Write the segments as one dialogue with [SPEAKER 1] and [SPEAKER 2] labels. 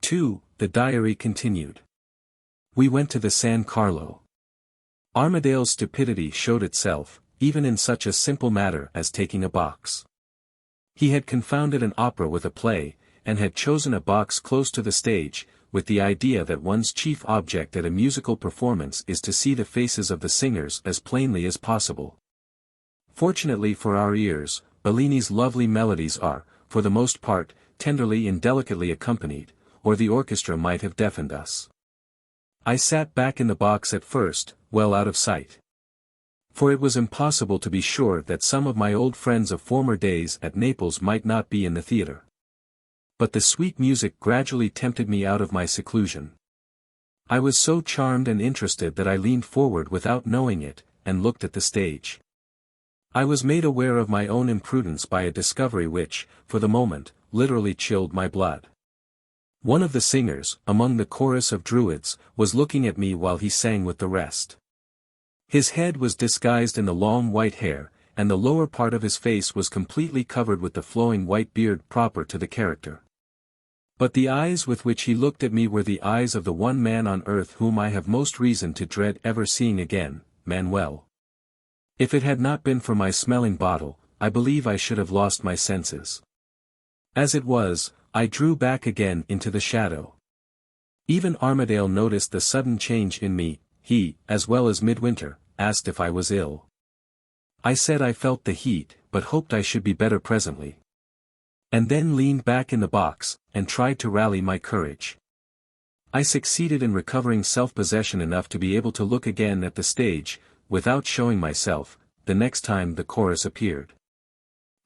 [SPEAKER 1] 2. The diary continued. We went to the San Carlo. Armadale's stupidity showed itself, even in such a simple matter as taking a box. He had confounded an opera with a play, and had chosen a box close to the stage, with the idea that one's chief object at a musical performance is to see the faces of the singers as plainly as possible. Fortunately for our ears, Bellini's lovely melodies are, for the most part, tenderly and delicately accompanied, or the orchestra might have deafened us. I sat back in the box at first, well out of sight. For it was impossible to be sure that some of my old friends of former days at Naples might not be in the theatre. But the sweet music gradually tempted me out of my seclusion. I was so charmed and interested that I leaned forward without knowing it, and looked at the stage. I was made aware of my own imprudence by a discovery which, for the moment, literally chilled my blood. One of the singers, among the chorus of druids, was looking at me while he sang with the rest. His head was disguised in the long white hair, and the lower part of his face was completely covered with the flowing white beard proper to the character. But the eyes with which he looked at me were the eyes of the one man on earth whom I have most reason to dread ever seeing again, Manuel. If it had not been for my smelling bottle, I believe I should have lost my senses. As it was, I drew back again into the shadow. Even Armadale noticed the sudden change in me. He, as well as Midwinter, asked if I was ill. I said I felt the heat, but hoped I should be better presently. And then leaned back in the box, and tried to rally my courage. I succeeded in recovering self-possession enough to be able to look again at the stage, without showing myself, the next time the chorus appeared.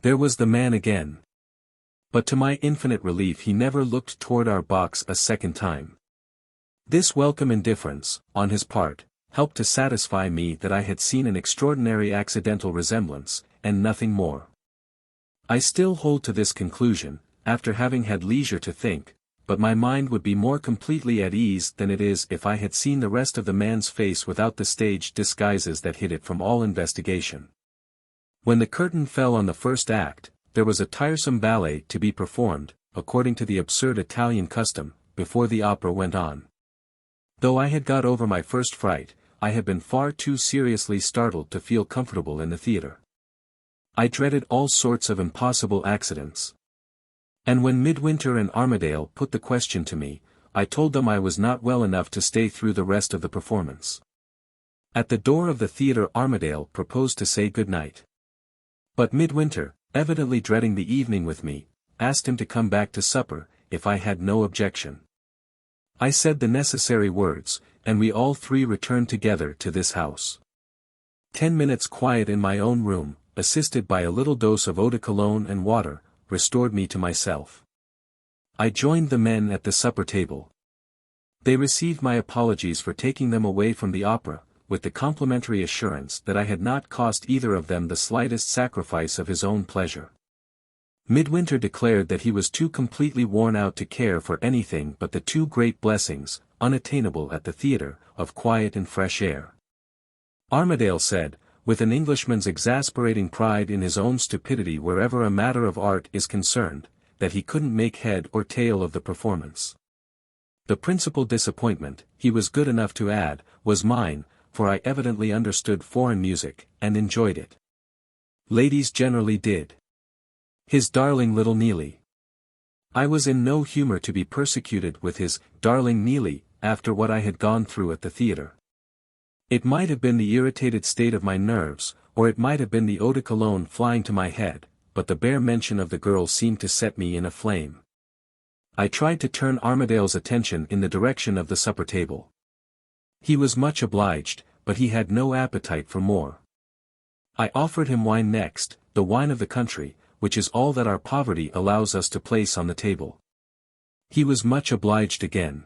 [SPEAKER 1] There was the man again. But to my infinite relief he never looked toward our box a second time. This welcome indifference, on his part, helped to satisfy me that I had seen an extraordinary accidental resemblance, and nothing more. I still hold to this conclusion, after having had leisure to think, but my mind would be more completely at ease than it is if I had seen the rest of the man's face without the stage disguises that hid it from all investigation. When the curtain fell on the first act, there was a tiresome ballet to be performed, according to the absurd Italian custom, before the opera went on. Though I had got over my first fright, I had been far too seriously startled to feel comfortable in the theatre. I dreaded all sorts of impossible accidents. And when Midwinter and Armadale put the question to me, I told them I was not well enough to stay through the rest of the performance. At the door of the theatre Armadale proposed to say good night. But Midwinter, evidently dreading the evening with me, asked him to come back to supper, if I had no objection. I said the necessary words, and we all three returned together to this house. 10 minutes quiet in my own room, assisted by a little dose of eau de cologne and water, restored me to myself. I joined the men at the supper table. They received my apologies for taking them away from the opera, with the complimentary assurance that I had not cost either of them the slightest sacrifice of his own pleasure. Midwinter declared that he was too completely worn out to care for anything but the two great blessings, unattainable at the theatre, of quiet and fresh air. Armadale said, with an Englishman's exasperating pride in his own stupidity wherever a matter of art is concerned, that he couldn't make head or tail of the performance. The principal disappointment, he was good enough to add, was mine, for I evidently understood foreign music, and enjoyed it. Ladies generally did. His darling little Neelie. I was in no humor to be persecuted with his darling Neelie, after what I had gone through at the theatre. It might have been the irritated state of my nerves, or it might have been the eau de cologne flying to my head, but the bare mention of the girl seemed to set me in a flame. I tried to turn Armadale's attention in the direction of the supper table. He was much obliged, but he had no appetite for more. I offered him wine next, the wine of the country, which is all that our poverty allows us to place on the table. He was much obliged again.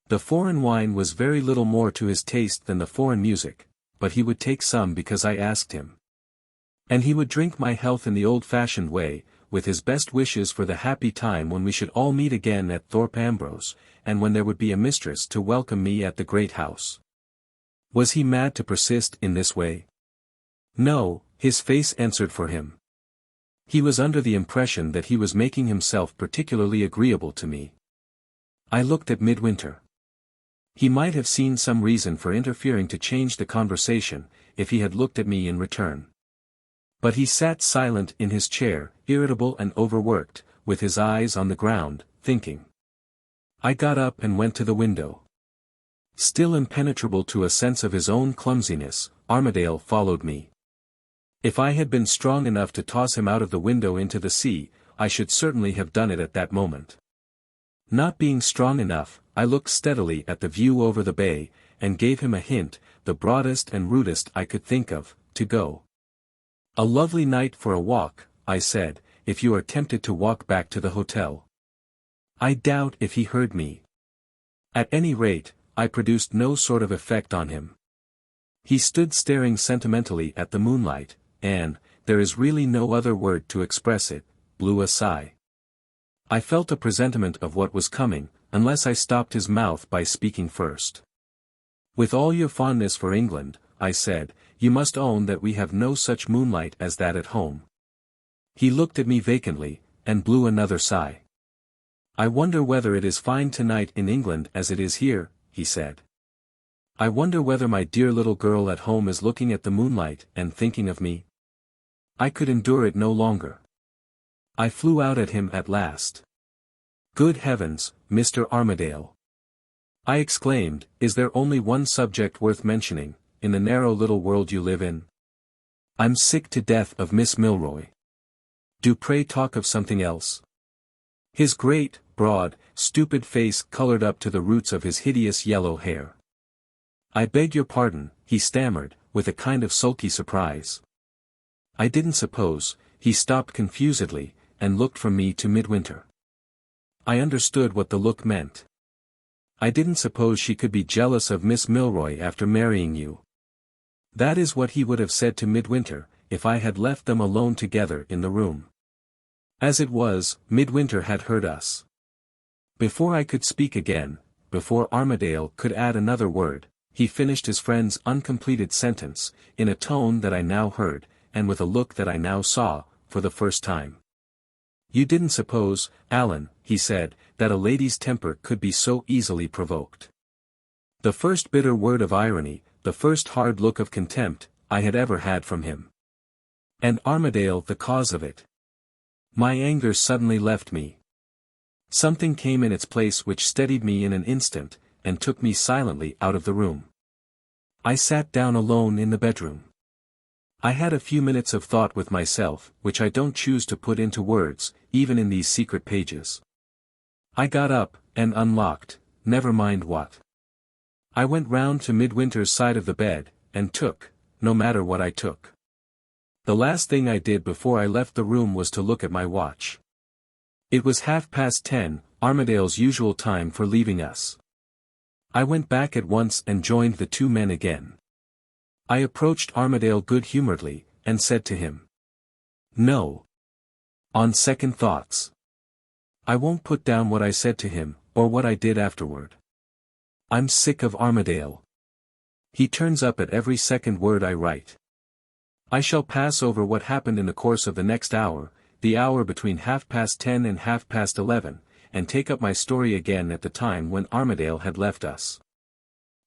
[SPEAKER 1] The foreign wine was very little more to his taste than the foreign music, but he would take some because I asked him. And he would drink my health in the old-fashioned way, with his best wishes for the happy time when we should all meet again at Thorpe Ambrose, and when there would be a mistress to welcome me at the great house. Was he mad to persist in this way? No, his face answered for him. He was under the impression that he was making himself particularly agreeable to me. I looked at Midwinter. He might have seen some reason for interfering to change the conversation, if he had looked at me in return. But he sat silent in his chair, irritable and overworked, with his eyes on the ground, thinking. I got up and went to the window. Still impenetrable to a sense of his own clumsiness, Armadale followed me. If I had been strong enough to toss him out of the window into the sea, I should certainly have done it at that moment. Not being strong enough, I looked steadily at the view over the bay, and gave him a hint, the broadest and rudest I could think of, to go. A lovely night for a walk, I said, if you are tempted to walk back to the hotel. I doubt if he heard me. At any rate, I produced no sort of effect on him. He stood staring sentimentally at the moonlight, and, there is really no other word to express it, blew a sigh. I felt a presentiment of what was coming, unless I stopped his mouth by speaking first. With all your fondness for England, I said, you must own that we have no such moonlight as that at home. He looked at me vacantly, and blew another sigh. I wonder whether it is fine tonight in England as it is here, he said. I wonder whether my dear little girl at home is looking at the moonlight and thinking of me. I could endure it no longer. I flew out at him at last. Good heavens, Mr. Armadale! I exclaimed, is there only one subject worth mentioning, in the narrow little world you live in? I'm sick to death of Miss Milroy. Do pray talk of something else. His great, broad, stupid face colored up to the roots of his hideous yellow hair. I beg your pardon, he stammered, with a kind of sulky surprise. I didn't suppose, he stopped confusedly, and looked from me to Midwinter. I understood what the look meant. I didn't suppose she could be jealous of Miss Milroy after marrying you. That is what he would have said to Midwinter, if I had left them alone together in the room. As it was, Midwinter had heard us. Before I could speak again, before Armadale could add another word, he finished his friend's uncompleted sentence, in a tone that I now heard, and with a look that I now saw, for the first time. You didn't suppose, Allan, he said, that a lady's temper could be so easily provoked. The first bitter word of irony, the first hard look of contempt, I had ever had from him. And Armadale the cause of it. My anger suddenly left me. Something came in its place which steadied me in an instant, and took me silently out of the room. I sat down alone in the bedroom. I had a few minutes of thought with myself, which I don't choose to put into words, even in these secret pages. I got up, and unlocked, never mind what. I went round to Midwinter's side of the bed, and took, no matter what I took. The last thing I did before I left the room was to look at my watch. It was 10:30, Armadale's usual time for leaving us. I went back at once and joined the two men again. I approached Armadale good-humoredly, and said to him, "No. On second thoughts. I won't put down what I said to him, or what I did afterward. I'm sick of Armadale. He turns up at every second word I write. I shall pass over what happened in the course of the next hour, the hour between 10:30 and 11:30, and take up my story again at the time when Armadale had left us.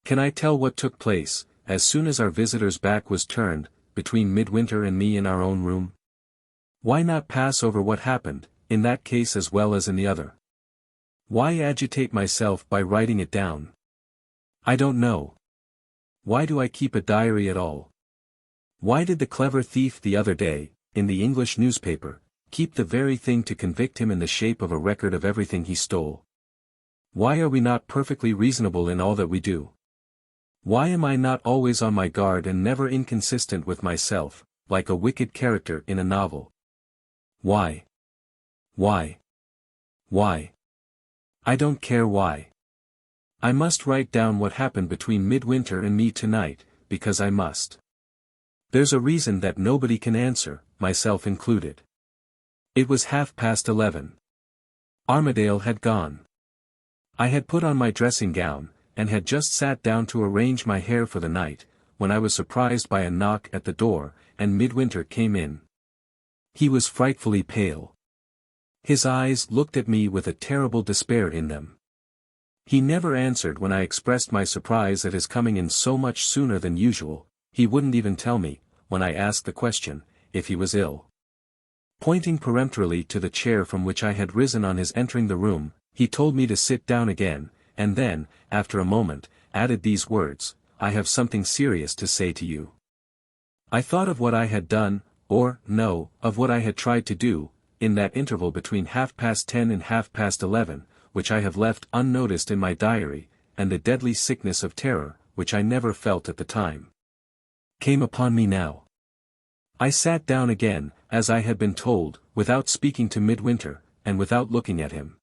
[SPEAKER 1] Can I tell what took place, as soon as our visitor's back was turned, between Midwinter and me in our own room? Why not pass over what happened, in that case as well as in the other? Why agitate myself by writing it down? I don't know. Why do I keep a diary at all? Why did the clever thief the other day, in the English newspaper, keep the very thing to convict him in the shape of a record of everything he stole? Why are we not perfectly reasonable in all that we do? Why am I not always on my guard and never inconsistent with myself, like a wicked character in a novel? Why? Why? Why? I don't care why. I must write down what happened between Midwinter and me tonight, because I must. There's a reason that nobody can answer, myself included. It was 11:30. Armadale had gone. I had put on my dressing gown, and had just sat down to arrange my hair for the night, when I was surprised by a knock at the door, and Midwinter came in. He was frightfully pale. His eyes looked at me with a terrible despair in them. He never answered when I expressed my surprise at his coming in so much sooner than usual. He wouldn't even tell me, when I asked the question, if he was ill. Pointing peremptorily to the chair from which I had risen on his entering the room, he told me to sit down again, and then, after a moment, added these words, "I have something serious to say to you." I thought of what I had done, or, no, of what I had tried to do, in that interval between 10:30 and 11:30, which I have left unnoticed in my diary, and the deadly sickness of terror, which I never felt at the time, came upon me now. I sat down again, as I had been told, without speaking to Midwinter, and without looking at him.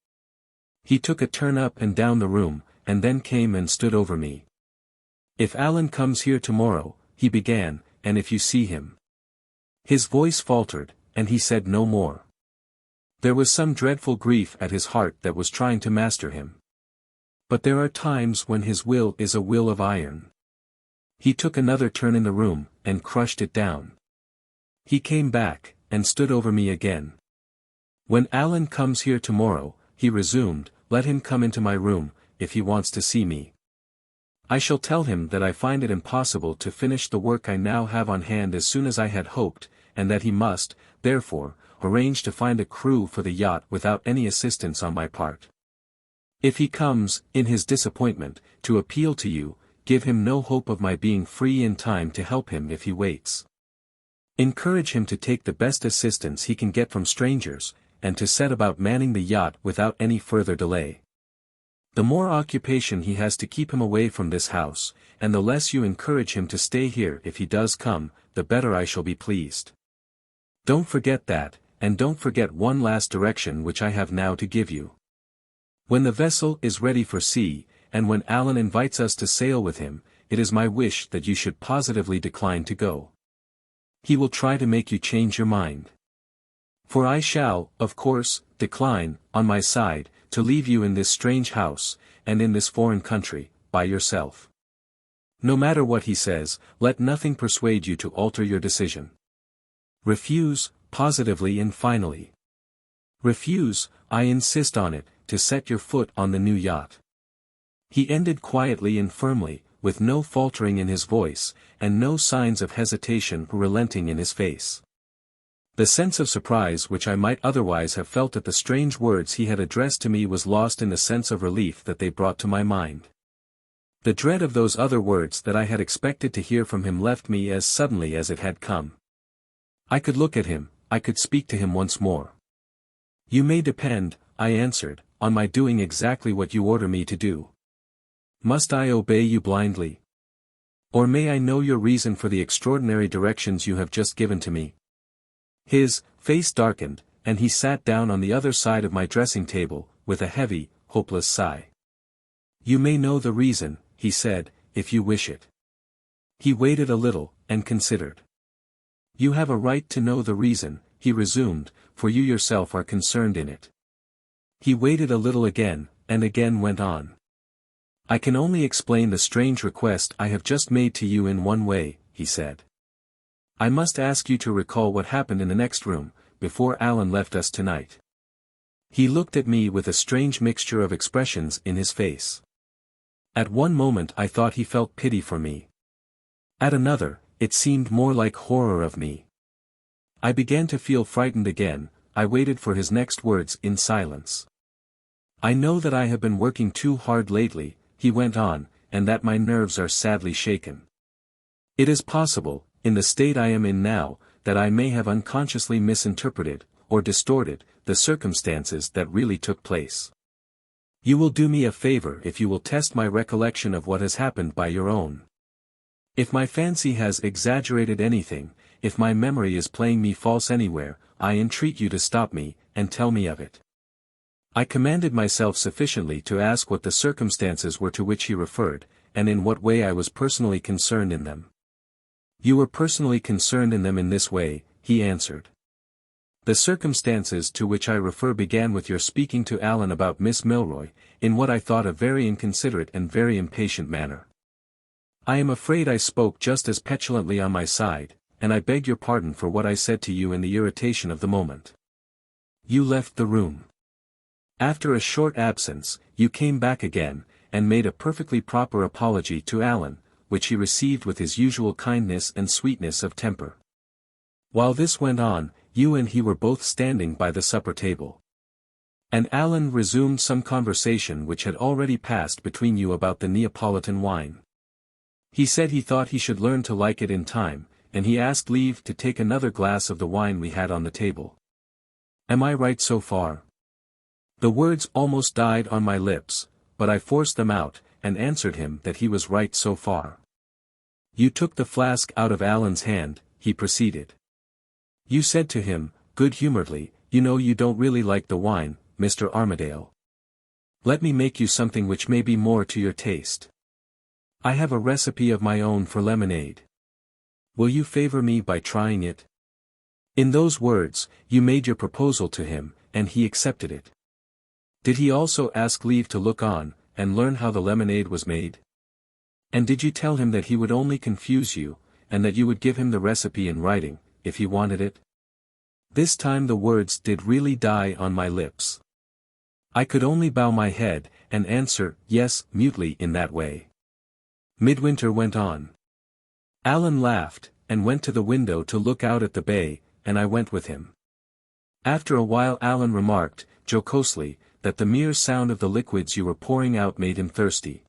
[SPEAKER 1] He took a turn up and down the room, and then came and stood over me. "If Allan comes here tomorrow," he began, "and if you see him." His voice faltered, and he said no more. There was some dreadful grief at his heart that was trying to master him. But there are times when his will is a will of iron. He took another turn in the room, and crushed it down. He came back, and stood over me again. "When Allan comes here tomorrow," he resumed, "let him come into my room, if he wants to see me. I shall tell him that I find it impossible to finish the work I now have on hand as soon as I had hoped, and that he must, therefore, arrange to find a crew for the yacht without any assistance on my part. If he comes, in his disappointment, to appeal to you, give him no hope of my being free in time to help him if he waits. Encourage him to take the best assistance he can get from strangers, and to set about manning the yacht without any further delay. The more occupation he has to keep him away from this house, and the less you encourage him to stay here if he does come, the better I shall be pleased. Don't forget that, and don't forget one last direction which I have now to give you. When the vessel is ready for sea, and when Allan invites us to sail with him, it is my wish that you should positively decline to go. He will try to make you change your mind. For I shall, of course, decline, on my side, to leave you in this strange house, and in this foreign country, by yourself. No matter what he says, let nothing persuade you to alter your decision. Refuse, positively and finally. Refuse, I insist on it, to set your foot on the new yacht." He ended quietly and firmly, with no faltering in his voice, and no signs of hesitation or relenting in his face. The sense of surprise which I might otherwise have felt at the strange words he had addressed to me was lost in the sense of relief that they brought to my mind. The dread of those other words that I had expected to hear from him left me as suddenly as it had come. I could look at him, I could speak to him once more. "You may depend," I answered, "on my doing exactly what you order me to do. Must I obey you blindly? Or may I know your reason for the extraordinary directions you have just given to me?" His face darkened, and he sat down on the other side of my dressing table, with a heavy, hopeless sigh. "You may know the reason," he said, "if you wish it." He waited a little, and considered. "You have a right to know the reason," he resumed, "for you yourself are concerned in it." He waited a little again, and again went on. "I can only explain the strange request I have just made to you in one way," he said. "I must ask you to recall what happened in the next room, before Allan left us tonight." He looked at me with a strange mixture of expressions in his face. At one moment I thought he felt pity for me. At another, it seemed more like horror of me. I began to feel frightened again. I waited for his next words in silence. "I know that I have been working too hard lately," he went on, "and that my nerves are sadly shaken. It is possible, in the state I am in now, that I may have unconsciously misinterpreted, or distorted, the circumstances that really took place. You will do me a favor if you will test my recollection of what has happened by your own. If my fancy has exaggerated anything, if my memory is playing me false anywhere, I entreat you to stop me, and tell me of it." I commanded myself sufficiently to ask what the circumstances were to which he referred, and in what way I was personally concerned in them. "You were personally concerned in them in this way," he answered. "The circumstances to which I refer began with your speaking to Allan about Miss Milroy, in what I thought a very inconsiderate and very impatient manner. I am afraid I spoke just as petulantly on my side, and I beg your pardon for what I said to you in the irritation of the moment. You left the room. After a short absence, you came back again, and made a perfectly proper apology to Allan, which he received with his usual kindness and sweetness of temper. While this went on, you and he were both standing by the supper table. And Allan resumed some conversation which had already passed between you about the Neapolitan wine. He said he thought he should learn to like it in time, and he asked leave to take another glass of the wine we had on the table. Am I right so far? The words almost died on my lips, but I forced them out, and answered him that he was right so far. You took the flask out of Allan's hand, he proceeded. You said to him, good-humoredly, you know you don't really like the wine, Mr. Armadale. Let me make you something which may be more to your taste. I have a recipe of my own for lemonade. Will you favor me by trying it? In those words, you made your proposal to him, and he accepted it. Did he also ask leave to look on, and learn how the lemonade was made? And did you tell him that he would only confuse you, and that you would give him the recipe in writing, if he wanted it? This time the words did really die on my lips. I could only bow my head, and answer, yes, mutely in that way. Midwinter went on. Allan laughed, and went to the window to look out at the bay, and I went with him. After a while Allan remarked, jocosely, that the mere sound of the liquids you were pouring out made him thirsty.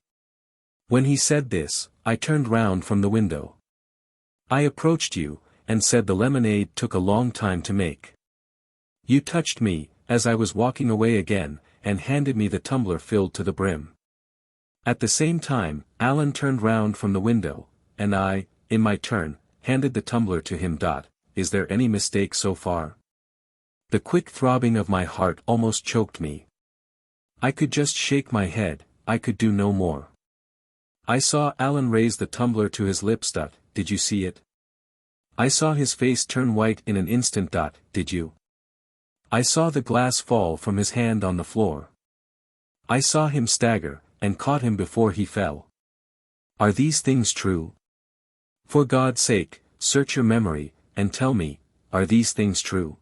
[SPEAKER 1] When he said this, I turned round from the window. I approached you, and said the lemonade took a long time to make. You touched me, as I was walking away again, and handed me the tumbler filled to the brim. At the same time, Allan turned round from the window, and I, in my turn, handed the tumbler to him. Is there any mistake so far? The quick throbbing of my heart almost choked me. I could just shake my head, I could do no more. I saw Allan raise the tumbler to his lips. Did you see it? I saw his face turn white in an instant. Did you? I saw the glass fall from his hand on the floor. I saw him stagger, and caught him before he fell. Are these things true? For God's sake, search your memory, and tell me, are these things true?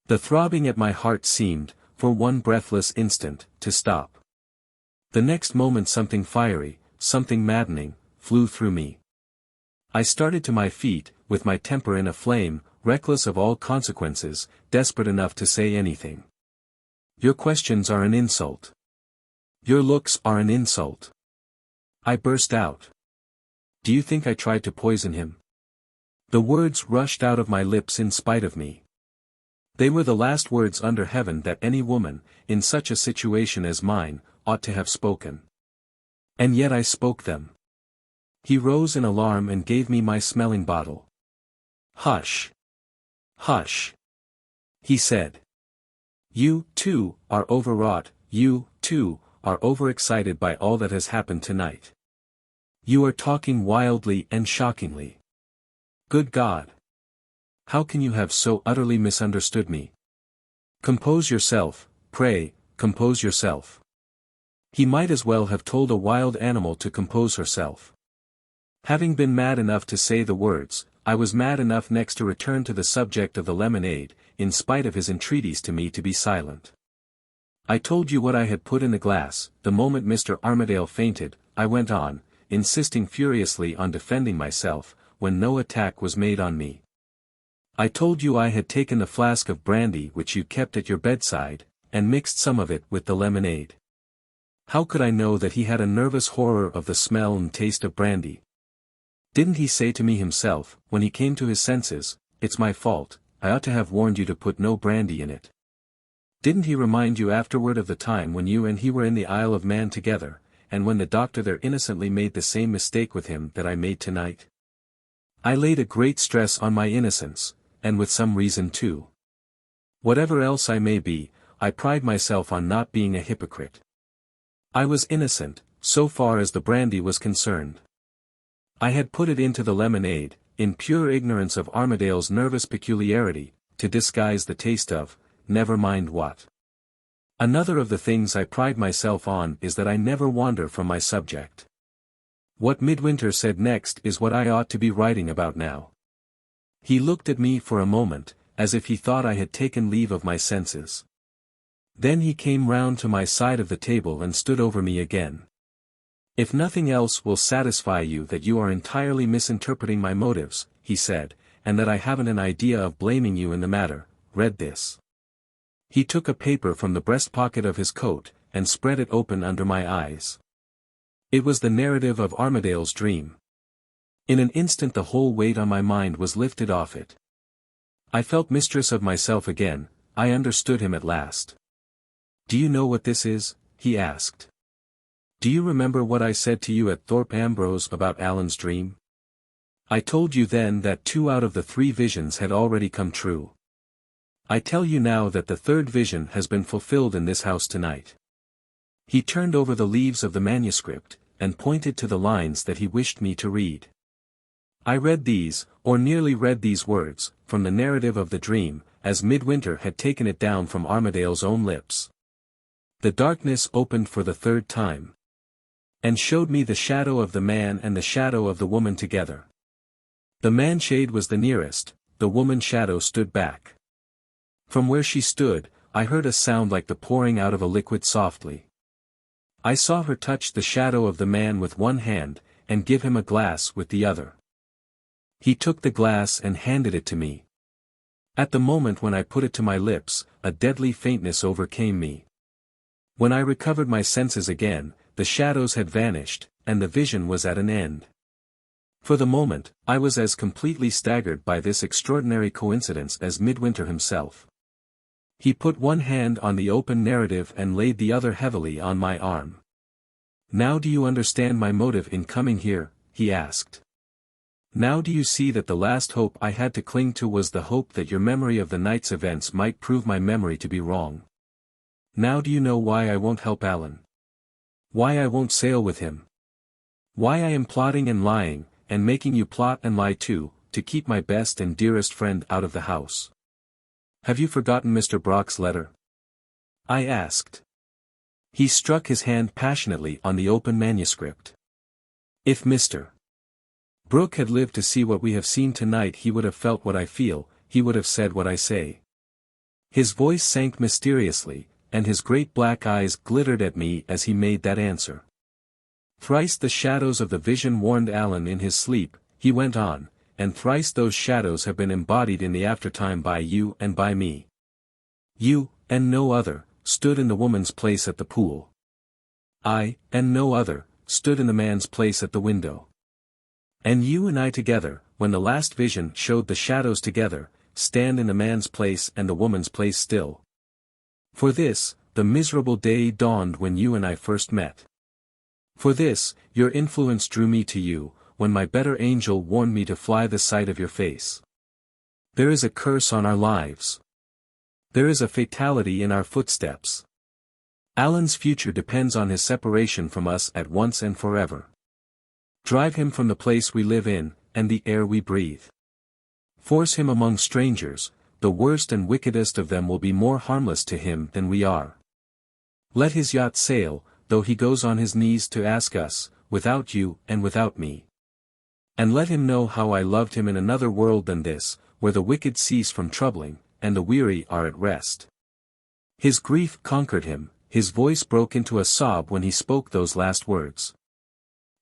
[SPEAKER 1] The throbbing at my heart seemed, for one breathless instant, to stop. The next moment something fiery, something maddening, flew through me. I started to my feet, with my temper in a flame, reckless of all consequences, desperate enough to say anything. Your questions are an insult. Your looks are an insult. I burst out. Do you think I tried to poison him? The words rushed out of my lips in spite of me. They were the last words under heaven that any woman, in such a situation as mine, ought to have spoken. And yet I spoke them. He rose in alarm and gave me my smelling bottle. Hush! Hush! He said. You, too, are overwrought, you, too, are overexcited by all that has happened tonight. You are talking wildly and shockingly. Good God! How can you have so utterly misunderstood me? Compose yourself, pray, compose yourself. He might as well have told a wild animal to compose herself. Having been mad enough to say the words, I was mad enough next to return to the subject of the lemonade, in spite of his entreaties to me to be silent. I told you what I had put in the glass. The moment Mr. Armadale fainted, I went on, insisting furiously on defending myself, when no attack was made on me. I told you I had taken the flask of brandy which you kept at your bedside, and mixed some of it with the lemonade. How could I know that he had a nervous horror of the smell and taste of brandy? Didn't he say to me himself, when he came to his senses, "It's my fault, I ought to have warned you to put no brandy in it"? Didn't he remind you afterward of the time when you and he were in the Isle of Man together, and when the doctor there innocently made the same mistake with him that I made tonight? I laid a great stress on my innocence, and with some reason too. Whatever else I may be, I pride myself on not being a hypocrite. I was innocent, so far as the brandy was concerned. I had put it into the lemonade, in pure ignorance of Armadale's nervous peculiarity, to disguise the taste of, never mind what. Another of the things I pride myself on is that I never wander from my subject. What Midwinter said next is what I ought to be writing about now. He looked at me for a moment, as if he thought I had taken leave of my senses. Then he came round to my side of the table and stood over me again. If nothing else will satisfy you that you are entirely misinterpreting my motives, he said, and that I haven't an idea of blaming you in the matter, read this. He took a paper from the breast pocket of his coat, and spread it open under my eyes. It was the narrative of Armadale's dream. In an instant the whole weight on my mind was lifted off it. I felt mistress of myself again. I understood him at last. Do you know what this is? He asked. Do you remember what I said to you at Thorpe Ambrose about Allan's dream? I told you then that 2 out of the 3 visions had already come true. I tell you now that the 3rd vision has been fulfilled in this house tonight. He turned over the leaves of the manuscript, and pointed to the lines that he wished me to read. I read these, or nearly read these words, from the narrative of the dream, as Midwinter had taken it down from Armadale's own lips. The darkness opened for the 3rd time, and showed me the shadow of the man and the shadow of the woman together. The man-shade was the nearest, the woman's shadow stood back. From where she stood, I heard a sound like the pouring out of a liquid softly. I saw her touch the shadow of the man with one hand, and give him a glass with the other. He took the glass and handed it to me. At the moment when I put it to my lips, a deadly faintness overcame me. When I recovered my senses again, the shadows had vanished, and the vision was at an end. For the moment, I was as completely staggered by this extraordinary coincidence as Midwinter himself. He put one hand on the open narrative and laid the other heavily on my arm. Now do you understand my motive in coming here? He asked. Now do you see that the last hope I had to cling to was the hope that your memory of the night's events might prove my memory to be wrong? Now do you know why I won't help Allan? Why I won't sail with him? Why I am plotting and lying, and making you plot and lie too, to keep my best and dearest friend out of the house? Have you forgotten Mr. Brock's letter? I asked. He struck his hand passionately on the open manuscript. If Mr. Brooke had lived to see what we have seen tonight, he would have felt what I feel, he would have said what I say. His voice sank mysteriously, and his great black eyes glittered at me as he made that answer. Thrice the shadows of the vision warned Allan in his sleep, he went on, and thrice those shadows have been embodied in the aftertime by you and by me. You, and no other, stood in the woman's place at the pool. I, and no other, stood in the man's place at the window. And you and I together, when the last vision showed the shadows together, stand in the man's place and the woman's place still. For this, the miserable day dawned when you and I first met. For this, your influence drew me to you, when my better angel warned me to fly the sight of your face. There is a curse on our lives. There is a fatality in our footsteps. Allan's future depends on his separation from us at once and forever. Drive him from the place we live in, and the air we breathe. Force him among strangers, the worst and wickedest of them will be more harmless to him than we are. Let his yacht sail, though he goes on his knees to ask us, without you and without me. And let him know how I loved him in another world than this, where the wicked cease from troubling, and the weary are at rest. His grief conquered him, his voice broke into a sob when he spoke those last words.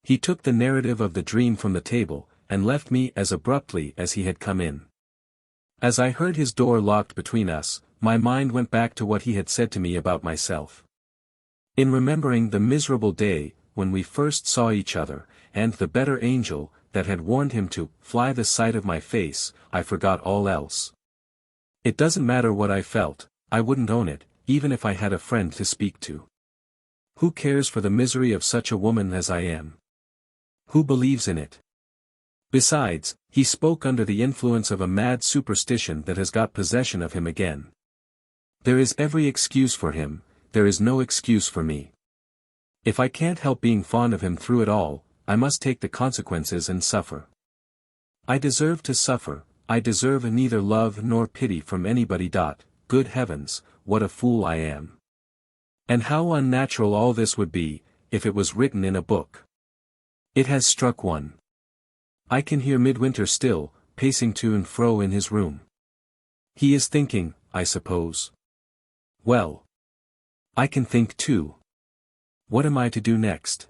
[SPEAKER 1] He took the narrative of the dream from the table, and left me as abruptly as he had come in. As I heard his door locked between us, my mind went back to what he had said to me about myself. In remembering the miserable day, when we first saw each other, and the better angel, that had warned him to fly the sight of my face, I forgot all else. It doesn't matter what I felt, I wouldn't own it, even if I had a friend to speak to. Who cares for the misery of such a woman as I am? Who believes in it? Besides, he spoke under the influence of a mad superstition that has got possession of him again. There is every excuse for him, there is no excuse for me. If I can't help being fond of him through it all, I must take the consequences and suffer. I deserve to suffer, I deserve neither love nor pity from anybody. Good heavens, what a fool I am. And how unnatural all this would be, if it was written in a book. It has struck one. I can hear Midwinter still, pacing to and fro in his room. He is thinking, I suppose. Well, I can think too. What am I to do next?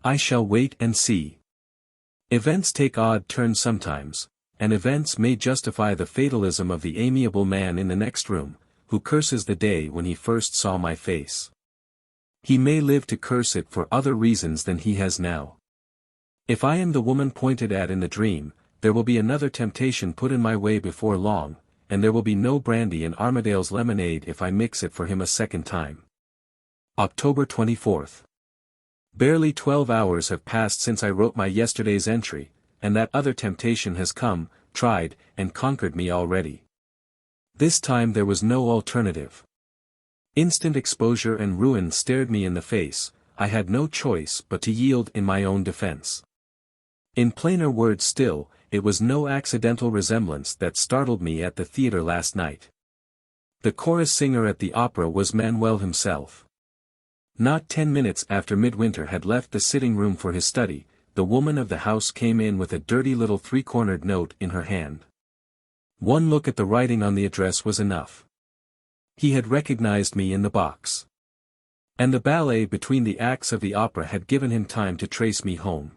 [SPEAKER 1] I shall wait and see. Events take odd turns sometimes, and events may justify the fatalism of the amiable man in the next room, who curses the day when he first saw my face. He may live to curse it for other reasons than he has now. If I am the woman pointed at in the dream, there will be another temptation put in my way before long, and there will be no brandy in Armadale's lemonade if I mix it for him a second time. October 24th. Barely 12 hours have passed since I wrote my yesterday's entry, and that other temptation has come, tried, and conquered me already. This time there was no alternative. Instant exposure and ruin stared me in the face. I had no choice but to yield in my own defense. In plainer words still, it was no accidental resemblance that startled me at the theater last night. The chorus singer at the opera was Manuel himself. Not 10 minutes after Midwinter had left the sitting room for his study, the woman of the house came in with a dirty little three-cornered note in her hand. One look at the writing on the address was enough. He had recognized me in the box. And the ballet between the acts of the opera had given him time to trace me home.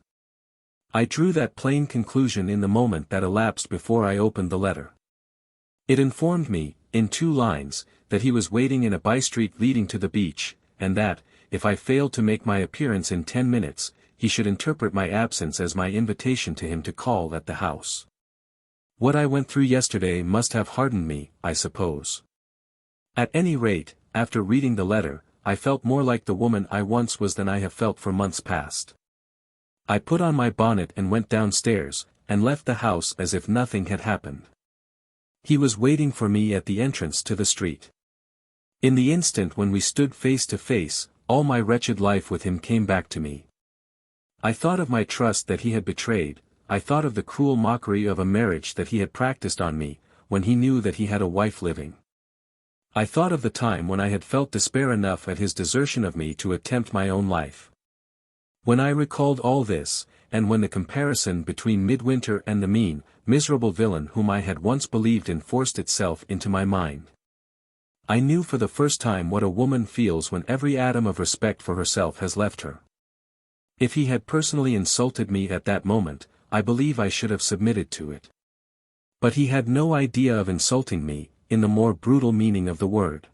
[SPEAKER 1] I drew that plain conclusion in the moment that elapsed before I opened the letter. It informed me, in 2 lines, that he was waiting in a by-street leading to the beach, and that, if I failed to make my appearance in 10 minutes, he should interpret my absence as my invitation to him to call at the house. What I went through yesterday must have hardened me, I suppose. At any rate, after reading the letter, I felt more like the woman I once was than I have felt for months past. I put on my bonnet and went downstairs, and left the house as if nothing had happened. He was waiting for me at the entrance to the street. In the instant when we stood face to face, all my wretched life with him came back to me. I thought of my trust that he had betrayed, I thought of the cruel mockery of a marriage that he had practiced on me, when he knew that he had a wife living. I thought of the time when I had felt despair enough at his desertion of me to attempt my own life. When I recalled all this, and when the comparison between Midwinter and the mean, miserable villain whom I had once believed in forced itself into my mind, I knew for the first time what a woman feels when every atom of respect for herself has left her. If he had personally insulted me at that moment, I believe I should have submitted to it. But he had no idea of insulting me, in the more brutal meaning of the word.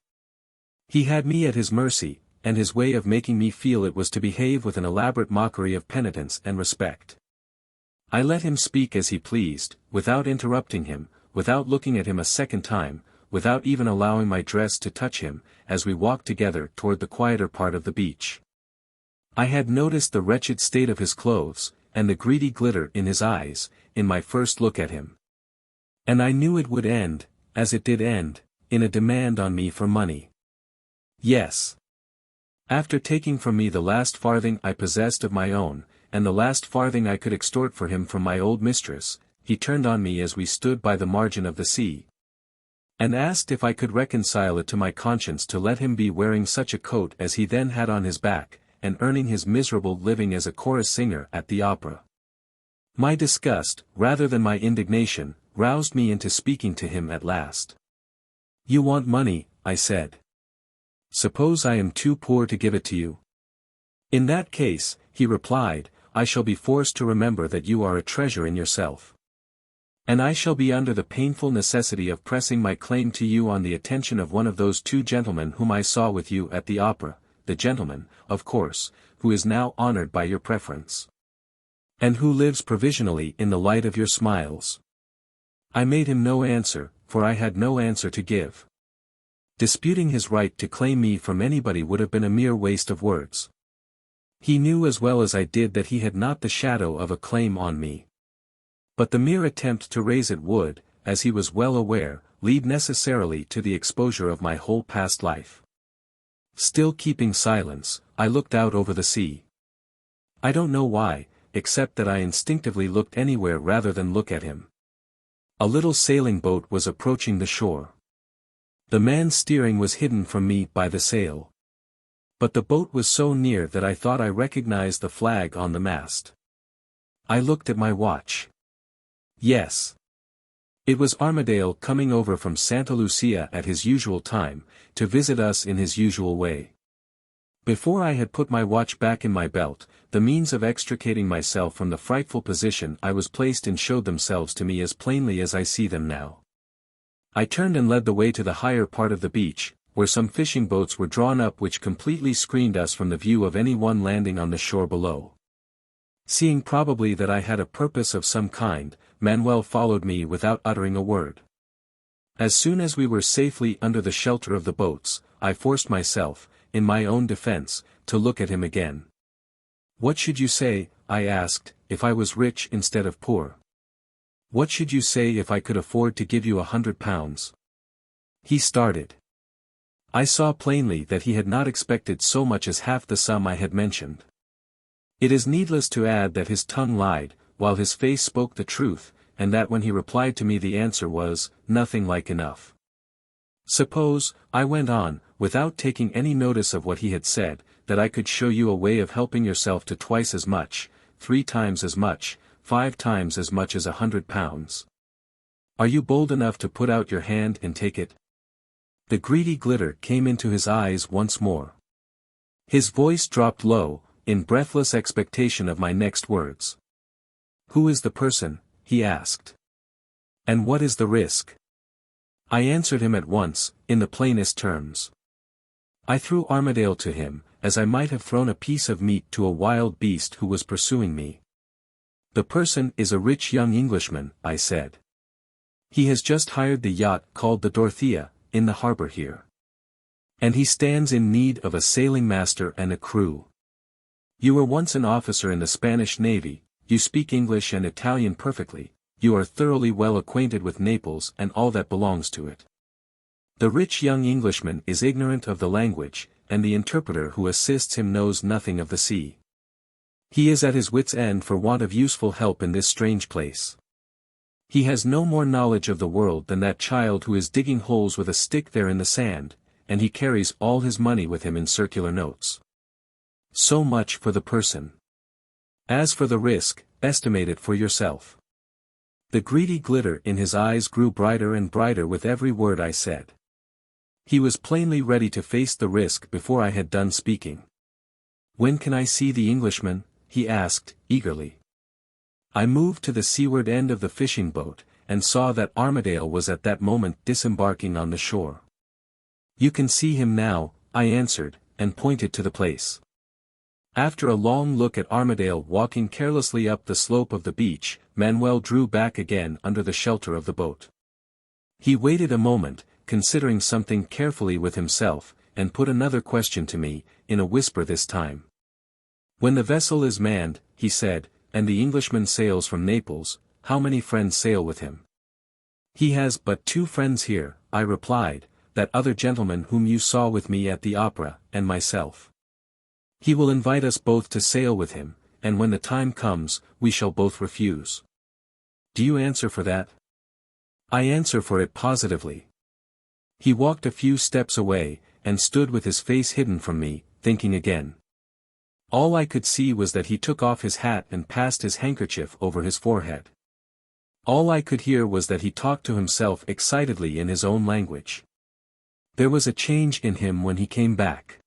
[SPEAKER 1] He had me at his mercy, and his way of making me feel it was to behave with an elaborate mockery of penitence and respect. I let him speak as he pleased, without interrupting him, without looking at him a second time, without even allowing my dress to touch him, as we walked together toward the quieter part of the beach. I had noticed the wretched state of his clothes, and the greedy glitter in his eyes, in my first look at him. And I knew it would end, as it did end, in a demand on me for money. Yes. After taking from me the last farthing I possessed of my own, and the last farthing I could extort for him from my old mistress, he turned on me as we stood by the margin of the sea, and asked if I could reconcile it to my conscience to let him be wearing such a coat as he then had on his back, and earning his miserable living as a chorus singer at the opera. My disgust, rather than my indignation, roused me into speaking to him at last. "You want money," I said. "Suppose I am too poor to give it to you?" "In that case," he replied, "I shall be forced to remember that you are a treasure in yourself. And I shall be under the painful necessity of pressing my claim to you on the attention of one of those 2 gentlemen whom I saw with you at the opera, the gentleman, of course, who is now honored by your preference. And who lives provisionally in the light of your smiles." I made him no answer, for I had no answer to give. Disputing his right to claim me from anybody would have been a mere waste of words. He knew as well as I did that he had not the shadow of a claim on me. But the mere attempt to raise it would, as he was well aware, lead necessarily to the exposure of my whole past life. Still keeping silence, I looked out over the sea. I don't know why, except that I instinctively looked anywhere rather than look at him. A little sailing boat was approaching the shore. The man steering was hidden from me by the sail. But the boat was so near that I thought I recognized the flag on the mast. I looked at my watch. Yes. It was Armadale coming over from Santa Lucia at his usual time, to visit us in his usual way. Before I had put my watch back in my belt, the means of extricating myself from the frightful position I was placed in showed themselves to me as plainly as I see them now. I turned and led the way to the higher part of the beach, where some fishing boats were drawn up which completely screened us from the view of any one landing on the shore below. Seeing probably that I had a purpose of some kind, Manuel followed me without uttering a word. As soon as we were safely under the shelter of the boats, I forced myself, in my own defense, to look at him again. "What should you say," I asked, "if I was rich instead of poor? What should you say if I could afford to give you £100? He started. I saw plainly that he had not expected so much as half the sum I had mentioned. It is needless to add that his tongue lied, while his face spoke the truth, and that when he replied to me the answer was, nothing like enough. "Suppose," I went on, without taking any notice of what he had said, "that I could show you a way of helping yourself to twice as much, 3 times as much, 5 times as much as £100. Are you bold enough to put out your hand and take it?" The greedy glitter came into his eyes once more. His voice dropped low, in breathless expectation of my next words. "Who is the person?" he asked. "And what is the risk?" I answered him at once, in the plainest terms. I threw Armadale to him, as I might have thrown a piece of meat to a wild beast who was pursuing me. "The person is a rich young Englishman," I said. "He has just hired the yacht called the Dorothea, in the harbor here. And he stands in need of a sailing master and a crew. You were once an officer in the Spanish Navy, you speak English and Italian perfectly, you are thoroughly well acquainted with Naples and all that belongs to it. The rich young Englishman is ignorant of the language, and the interpreter who assists him knows nothing of the sea. He is at his wit's end for want of useful help in this strange place. He has no more knowledge of the world than that child who is digging holes with a stick there in the sand, and he carries all his money with him in circular notes. So much for the person. As for the risk, estimate it for yourself." The greedy glitter in his eyes grew brighter and brighter with every word I said. He was plainly ready to face the risk before I had done speaking. "When can I see the Englishman?" he asked, eagerly. I moved to the seaward end of the fishing boat, and saw that Armadale was at that moment disembarking on the shore. "You can see him now," I answered, and pointed to the place. After a long look at Armadale walking carelessly up the slope of the beach, Manuel drew back again under the shelter of the boat. He waited a moment, considering something carefully with himself, and put another question to me, in a whisper this time. "When the vessel is manned," he said, "and the Englishman sails from Naples, how many friends sail with him?" "He has but 2 friends here," I replied, "that other gentleman whom you saw with me at the opera, and myself. He will invite us both to sail with him, and when the time comes, we shall both refuse. Do you answer for that?" "I answer for it positively." He walked a few steps away, and stood with his face hidden from me, thinking again. All I could see was that he took off his hat and passed his handkerchief over his forehead. All I could hear was that he talked to himself excitedly in his own language. There was a change in him when he came back.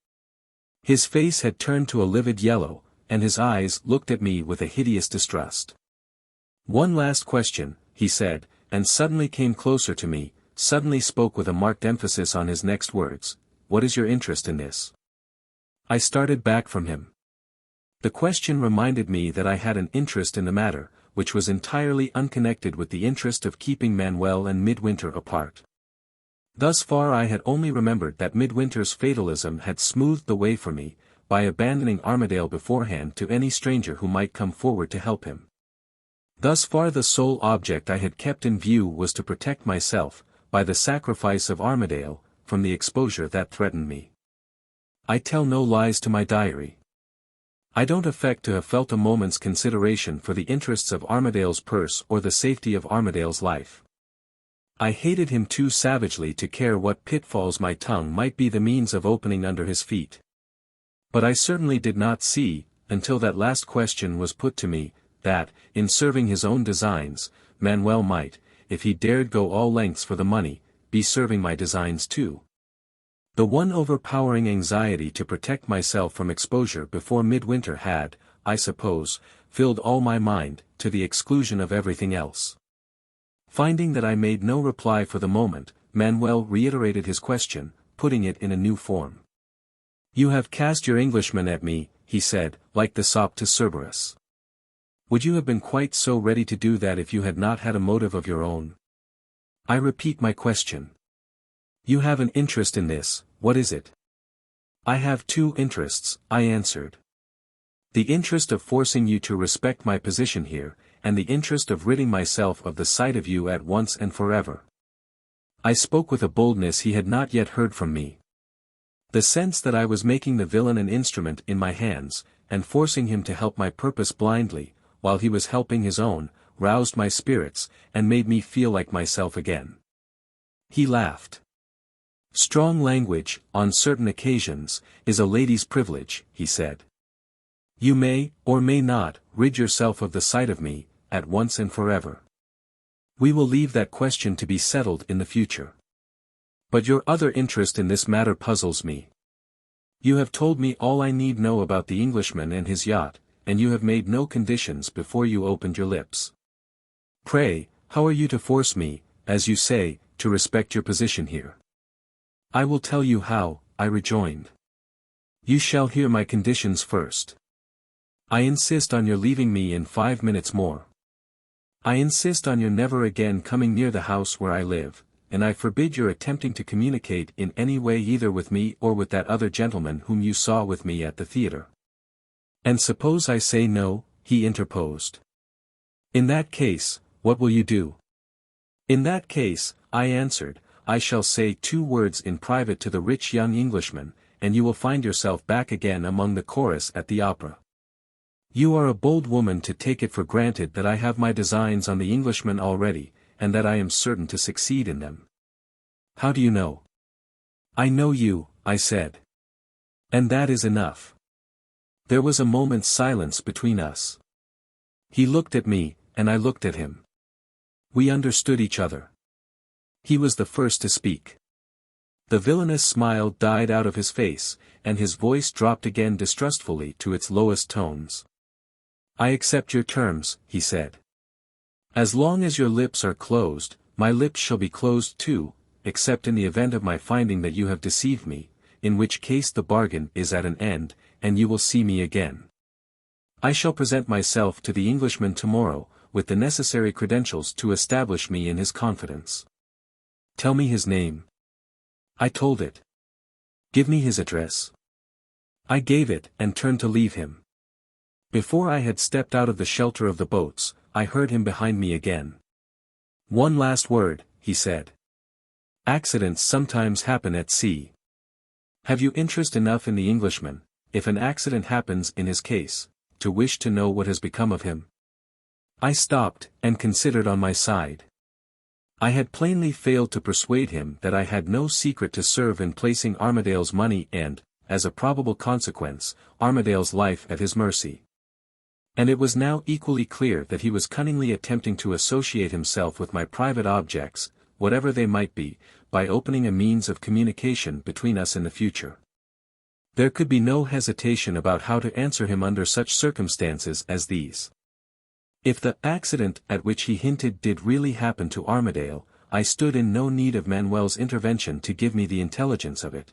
[SPEAKER 1] His face had turned to a livid yellow, and his eyes looked at me with a hideous distrust. "One last question," he said, and suddenly came closer to me, suddenly spoke with a marked emphasis on his next words. "What is your interest in this?" I started back from him. The question reminded me that I had an interest in the matter, which was entirely unconnected with the interest of keeping Manuel and Midwinter apart. Thus far I had only remembered that Midwinter's fatalism had smoothed the way for me, by abandoning Armadale beforehand to any stranger who might come forward to help him. Thus far the sole object I had kept in view was to protect myself, by the sacrifice of Armadale, from the exposure that threatened me. I tell no lies to my diary. I don't affect to have felt a moment's consideration for the interests of Armadale's purse or the safety of Armadale's life. I hated him too savagely to care what pitfalls my tongue might be the means of opening under his feet. But I certainly did not see, until that last question was put to me, that, in serving his own designs, Manuel might, if he dared go all lengths for the money, be serving my designs too. The one overpowering anxiety to protect myself from exposure before Midwinter had, I suppose, filled all my mind, to the exclusion of everything else. Finding that I made no reply for the moment, Manuel reiterated his question, putting it in a new form. "You have cast your Englishman at me," he said, "like the sop to Cerberus. Would you have been quite so ready to do that if you had not had a motive of your own? I repeat my question. You have an interest in this, what is it?" "I have two interests," I answered. "The interest of forcing you to respect my position here, and the interest of ridding myself of the sight of you at once and forever." I spoke with a boldness he had not yet heard from me. The sense that I was making the villain an instrument in my hands, and forcing him to help my purpose blindly, while he was helping his own, roused my spirits, and made me feel like myself again. He laughed. "Strong language, on certain occasions, is a lady's privilege," he said. "You may, or may not, rid yourself of the sight of me, at once and forever. We will leave that question to be settled in the future. But your other interest in this matter puzzles me. You have told me all I need know about the Englishman and his yacht, and you have made no conditions before you opened your lips. Pray, how are you to force me, as you say, to respect your position here?" "I will tell you how," I rejoined. "You shall hear my conditions first. I insist on your leaving me in 5 minutes more. I insist on your never again coming near the house where I live, and I forbid your attempting to communicate in any way either with me or with that other gentleman whom you saw with me at the theatre." "And suppose I say no," he interposed. "In that case, what will you do?" "In that case," I answered, "I shall say 2 words in private to the rich young Englishman, and you will find yourself back again among the chorus at the opera. You are a bold woman to take it for granted that I have my designs on the Englishman already, and that I am certain to succeed in them." "How do you know?" "I know you," I said. "And that is enough." There was a moment's silence between us. He looked at me, and I looked at him. We understood each other. He was the first to speak. The villainous smile died out of his face, and his voice dropped again distrustfully to its lowest tones. "I accept your terms," he said. "As long as your lips are closed, my lips shall be closed too, except in the event of my finding that you have deceived me, in which case the bargain is at an end, and you will see me again. I shall present myself to the Englishman tomorrow, with the necessary credentials to establish me in his confidence." "Tell me his name." I told it. "Give me his address." I gave it, and turned to leave him. Before I had stepped out of the shelter of the boats, I heard him behind me again. "One last word," he said. "Accidents sometimes happen at sea. Have you interest enough in the Englishman, if an accident happens in his case, to wish to know what has become of him?" I stopped, and considered on my side. I had plainly failed to persuade him that I had no secret to serve in placing Armadale's money and, as a probable consequence, Armadale's life at his mercy. And it was now equally clear that he was cunningly attempting to associate himself with my private objects, whatever they might be, by opening a means of communication between us in the future. There could be no hesitation about how to answer him under such circumstances as these. If the accident at which he hinted did really happen to Armadale, I stood in no need of Manuel's intervention to give me the intelligence of it.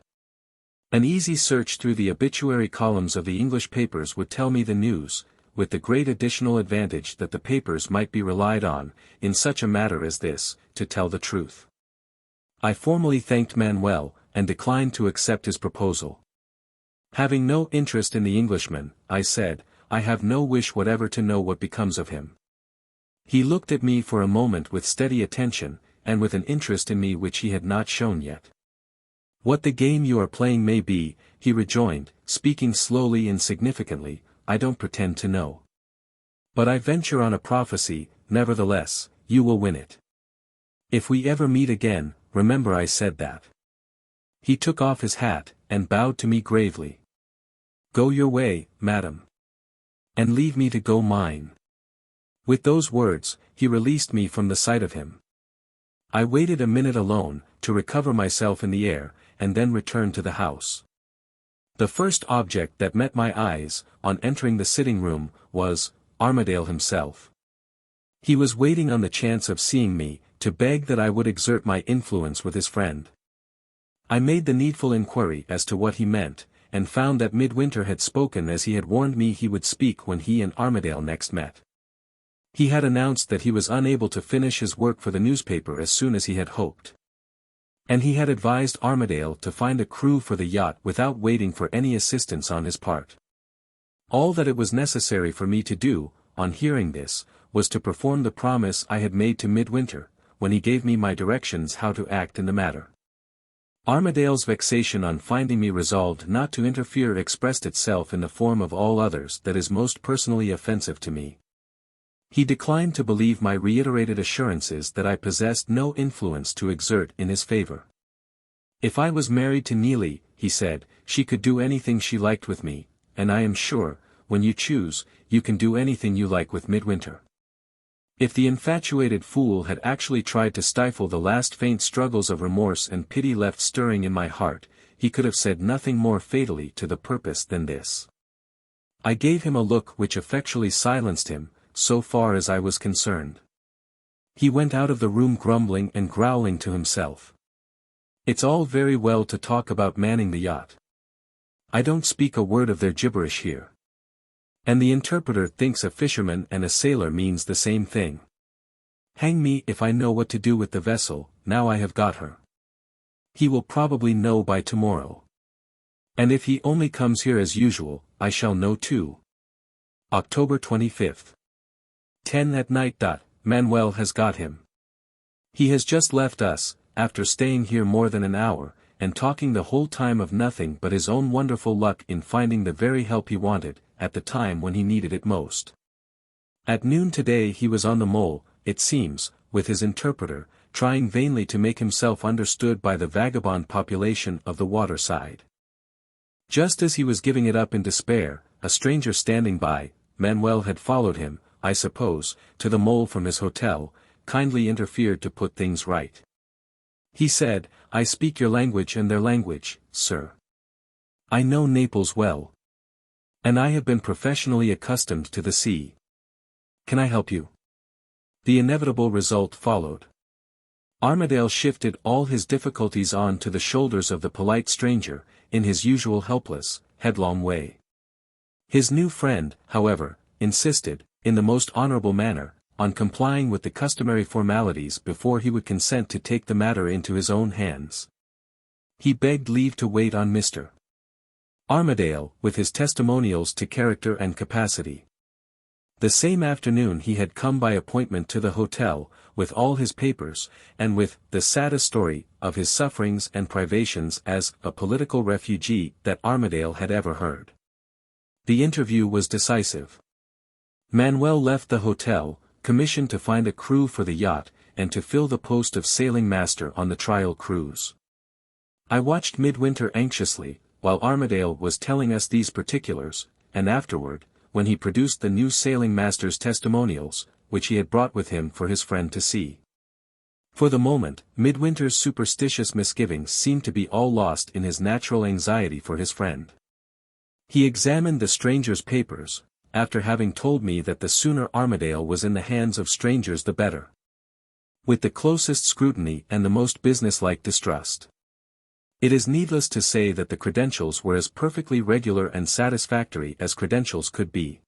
[SPEAKER 1] An easy search through the obituary columns of the English papers would tell me the news, with the great additional advantage that the papers might be relied on, in such a matter as this, to tell the truth. I formally thanked Manuel, and declined to accept his proposal. "Having no interest in the Englishman," I said, "I have no wish whatever to know what becomes of him." He looked at me for a moment with steady attention, and with an interest in me which he had not shown yet. "What the game you are playing may be," he rejoined, speaking slowly and significantly, "I don't pretend to know. But I venture on a prophecy, nevertheless, you will win it. If we ever meet again, remember I said that." He took off his hat, and bowed to me gravely. "Go your way, madam. And leave me to go mine." With those words, he released me from the sight of him. I waited a minute alone, to recover myself in the air, and then returned to the house. The first object that met my eyes, on entering the sitting room, was Armadale himself. He was waiting on the chance of seeing me, to beg that I would exert my influence with his friend. I made the needful inquiry as to what he meant, and found that Midwinter had spoken as he had warned me he would speak when he and Armadale next met. He had announced that he was unable to finish his work for the newspaper as soon as he had hoped. And he had advised Armadale to find a crew for the yacht without waiting for any assistance on his part. All that it was necessary for me to do, on hearing this, was to perform the promise I had made to Midwinter, when he gave me my directions how to act in the matter. Armadale's vexation on finding me resolved not to interfere expressed itself in the form of all others that is most personally offensive to me. He declined to believe my reiterated assurances that I possessed no influence to exert in his favor. If I was married to Neelie, he said, she could do anything she liked with me, and I am sure, when you choose, you can do anything you like with Midwinter. If the infatuated fool had actually tried to stifle the last faint struggles of remorse and pity left stirring in my heart, he could have said nothing more fatally to the purpose than this. I gave him a look which effectually silenced him, so far as I was concerned. He went out of the room grumbling and growling to himself. It's all very well to talk about manning the yacht. I don't speak a word of their gibberish here. And the interpreter thinks a fisherman and a sailor means the same thing. Hang me if I know what to do with the vessel, now I have got her. He will probably know by tomorrow. And if he only comes here as usual, I shall know too. October 25th. 10 at night. Manuel has got him. He has just left us, after staying here more than an hour, and talking the whole time of nothing but his own wonderful luck in finding the very help he wanted, at the time when he needed it most. At noon today he was on the mole, it seems, with his interpreter, trying vainly to make himself understood by the vagabond population of the waterside. Just as he was giving it up in despair, a stranger standing by, Manuel had followed him, I suppose, to the mole from his hotel, kindly interfered to put things right. He said, I speak your language and their language, sir. I know Naples well. And I have been professionally accustomed to the sea. Can I help you? The inevitable result followed. Armadale shifted all his difficulties on to the shoulders of the polite stranger, in his usual helpless, headlong way. His new friend, however, insisted, in the most honorable manner, on complying with the customary formalities before he would consent to take the matter into his own hands. He begged leave to wait on Mr. Armadale, with his testimonials to character and capacity. The same afternoon he had come by appointment to the hotel, with all his papers, and with the saddest story of his sufferings and privations as a political refugee that Armadale had ever heard. The interview was decisive. Manuel left the hotel, commissioned to find a crew for the yacht, and to fill the post of sailing master on the trial cruise. I watched Midwinter anxiously, while Armadale was telling us these particulars, and afterward, when he produced the new sailing master's testimonials, which he had brought with him for his friend to see. For the moment, Midwinter's superstitious misgivings seemed to be all lost in his natural anxiety for his friend. He examined the stranger's papers, after having told me that the sooner Armadale was in the hands of strangers the better. With the closest scrutiny and the most businesslike distrust. It is needless to say that the credentials were as perfectly regular and satisfactory as credentials could be.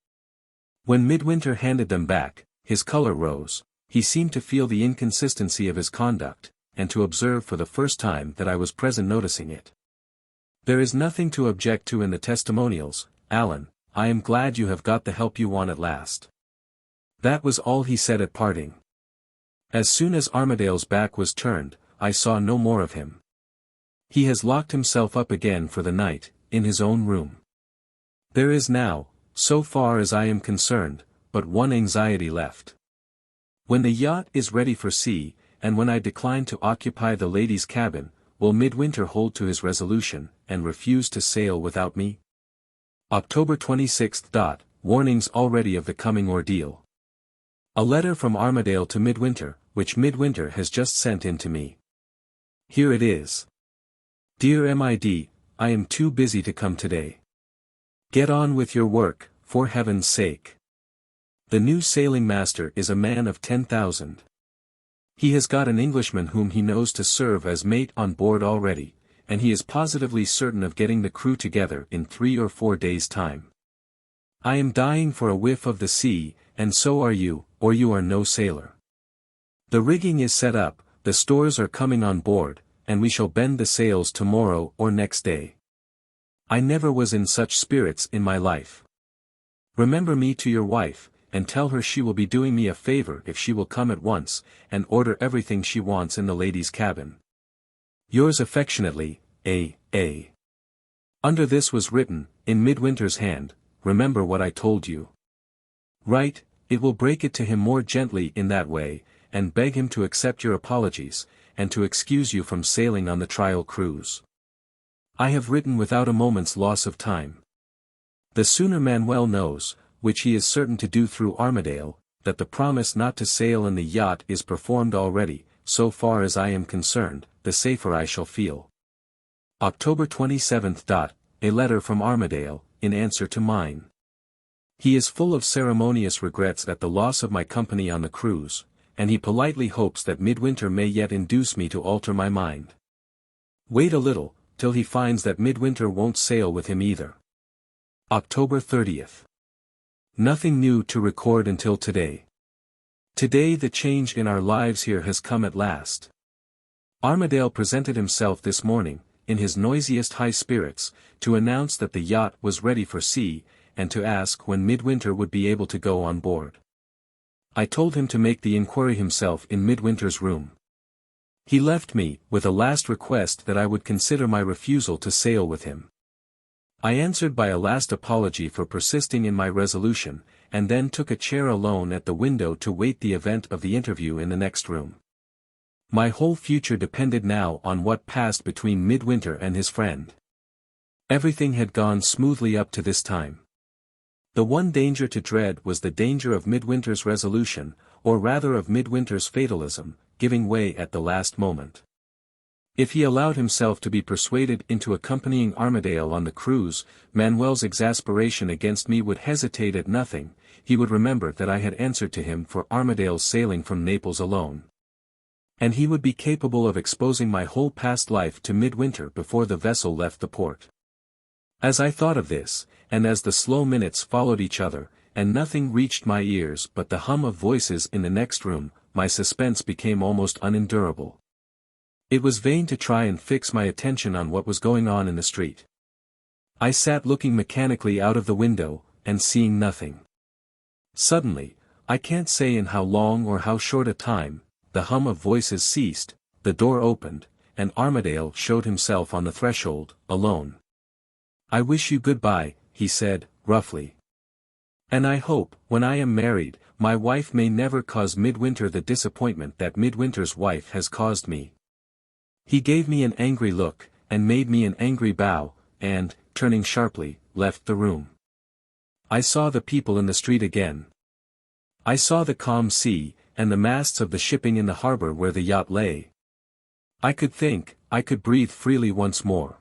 [SPEAKER 1] When Midwinter handed them back, his color rose, he seemed to feel the inconsistency of his conduct, and to observe for the first time that I was present noticing it. There is nothing to object to in the testimonials, Allan. I am glad you have got the help you want at last. That was all he said at parting. As soon as Armadale's back was turned, I saw no more of him. He has locked himself up again for the night, in his own room. There is now, so far as I am concerned, but one anxiety left. When the yacht is ready for sea, and when I decline to occupy the ladies' cabin, will Midwinter hold to his resolution, and refuse to sail without me? October 26th. Warnings already of the coming ordeal. A letter from Armadale to Midwinter, which Midwinter has just sent in to me. Here it is. Dear Mid, I am too busy to come today. Get on with your work, for heaven's sake. The new sailing master is a man of 10,000. He has got an Englishman whom he knows to serve as mate on board already, and he is positively certain of getting the crew together in 3 or 4 days' time. I am dying for a whiff of the sea, and so are you, or you are no sailor. The rigging is set up, the stores are coming on board, and we shall bend the sails tomorrow or next day. I never was in such spirits in my life. Remember me to your wife, and tell her she will be doing me a favor if she will come at once, and order everything she wants in the ladies' cabin. Yours affectionately, A. Under this was written, in Midwinter's hand, remember what I told you. Write, it will break it to him more gently in that way, and beg him to accept your apologies, and to excuse you from sailing on the trial cruise. I have written without a moment's loss of time. The sooner Manuel knows, which he is certain to do through Armadale, that the promise not to sail in the yacht is performed already, so far as I am concerned, the safer I shall feel. October 27th. A letter from Armadale, in answer to mine. He is full of ceremonious regrets at the loss of my company on the cruise, and he politely hopes that Midwinter may yet induce me to alter my mind. Wait a little, till he finds that Midwinter won't sail with him either. October 30th. Nothing new to record until today. Today the change in our lives here has come at last. Armadale presented himself this morning, in his noisiest high spirits, to announce that the yacht was ready for sea, and to ask when Midwinter would be able to go on board. I told him to make the inquiry himself in Midwinter's room. He left me, with a last request that I would consider my refusal to sail with him. I answered by a last apology for persisting in my resolution, and then took a chair alone at the window to wait the event of the interview in the next room. My whole future depended now on what passed between Midwinter and his friend. Everything had gone smoothly up to this time. The one danger to dread was the danger of Midwinter's resolution, or rather of Midwinter's fatalism, giving way at the last moment. If he allowed himself to be persuaded into accompanying Armadale on the cruise, Manuel's exasperation against me would hesitate at nothing. He would remember that I had answered to him for Armadale's sailing from Naples alone. And he would be capable of exposing my whole past life to Midwinter before the vessel left the port. As I thought of this, and as the slow minutes followed each other, and nothing reached my ears but the hum of voices in the next room, my suspense became almost unendurable. It was vain to try and fix my attention on what was going on in the street. I sat looking mechanically out of the window, and seeing nothing. Suddenly, I can't say in how long or how short a time, the hum of voices ceased, the door opened, and Armadale showed himself on the threshold, alone. I wish you good-bye, he said, roughly. And I hope, when I am married, my wife may never cause Midwinter the disappointment that Midwinter's wife has caused me. He gave me an angry look, and made me an angry bow, and, turning sharply, left the room. I saw the people in the street again. I saw the calm sea, and the masts of the shipping in the harbor where the yacht lay. I could think, I could breathe freely once more.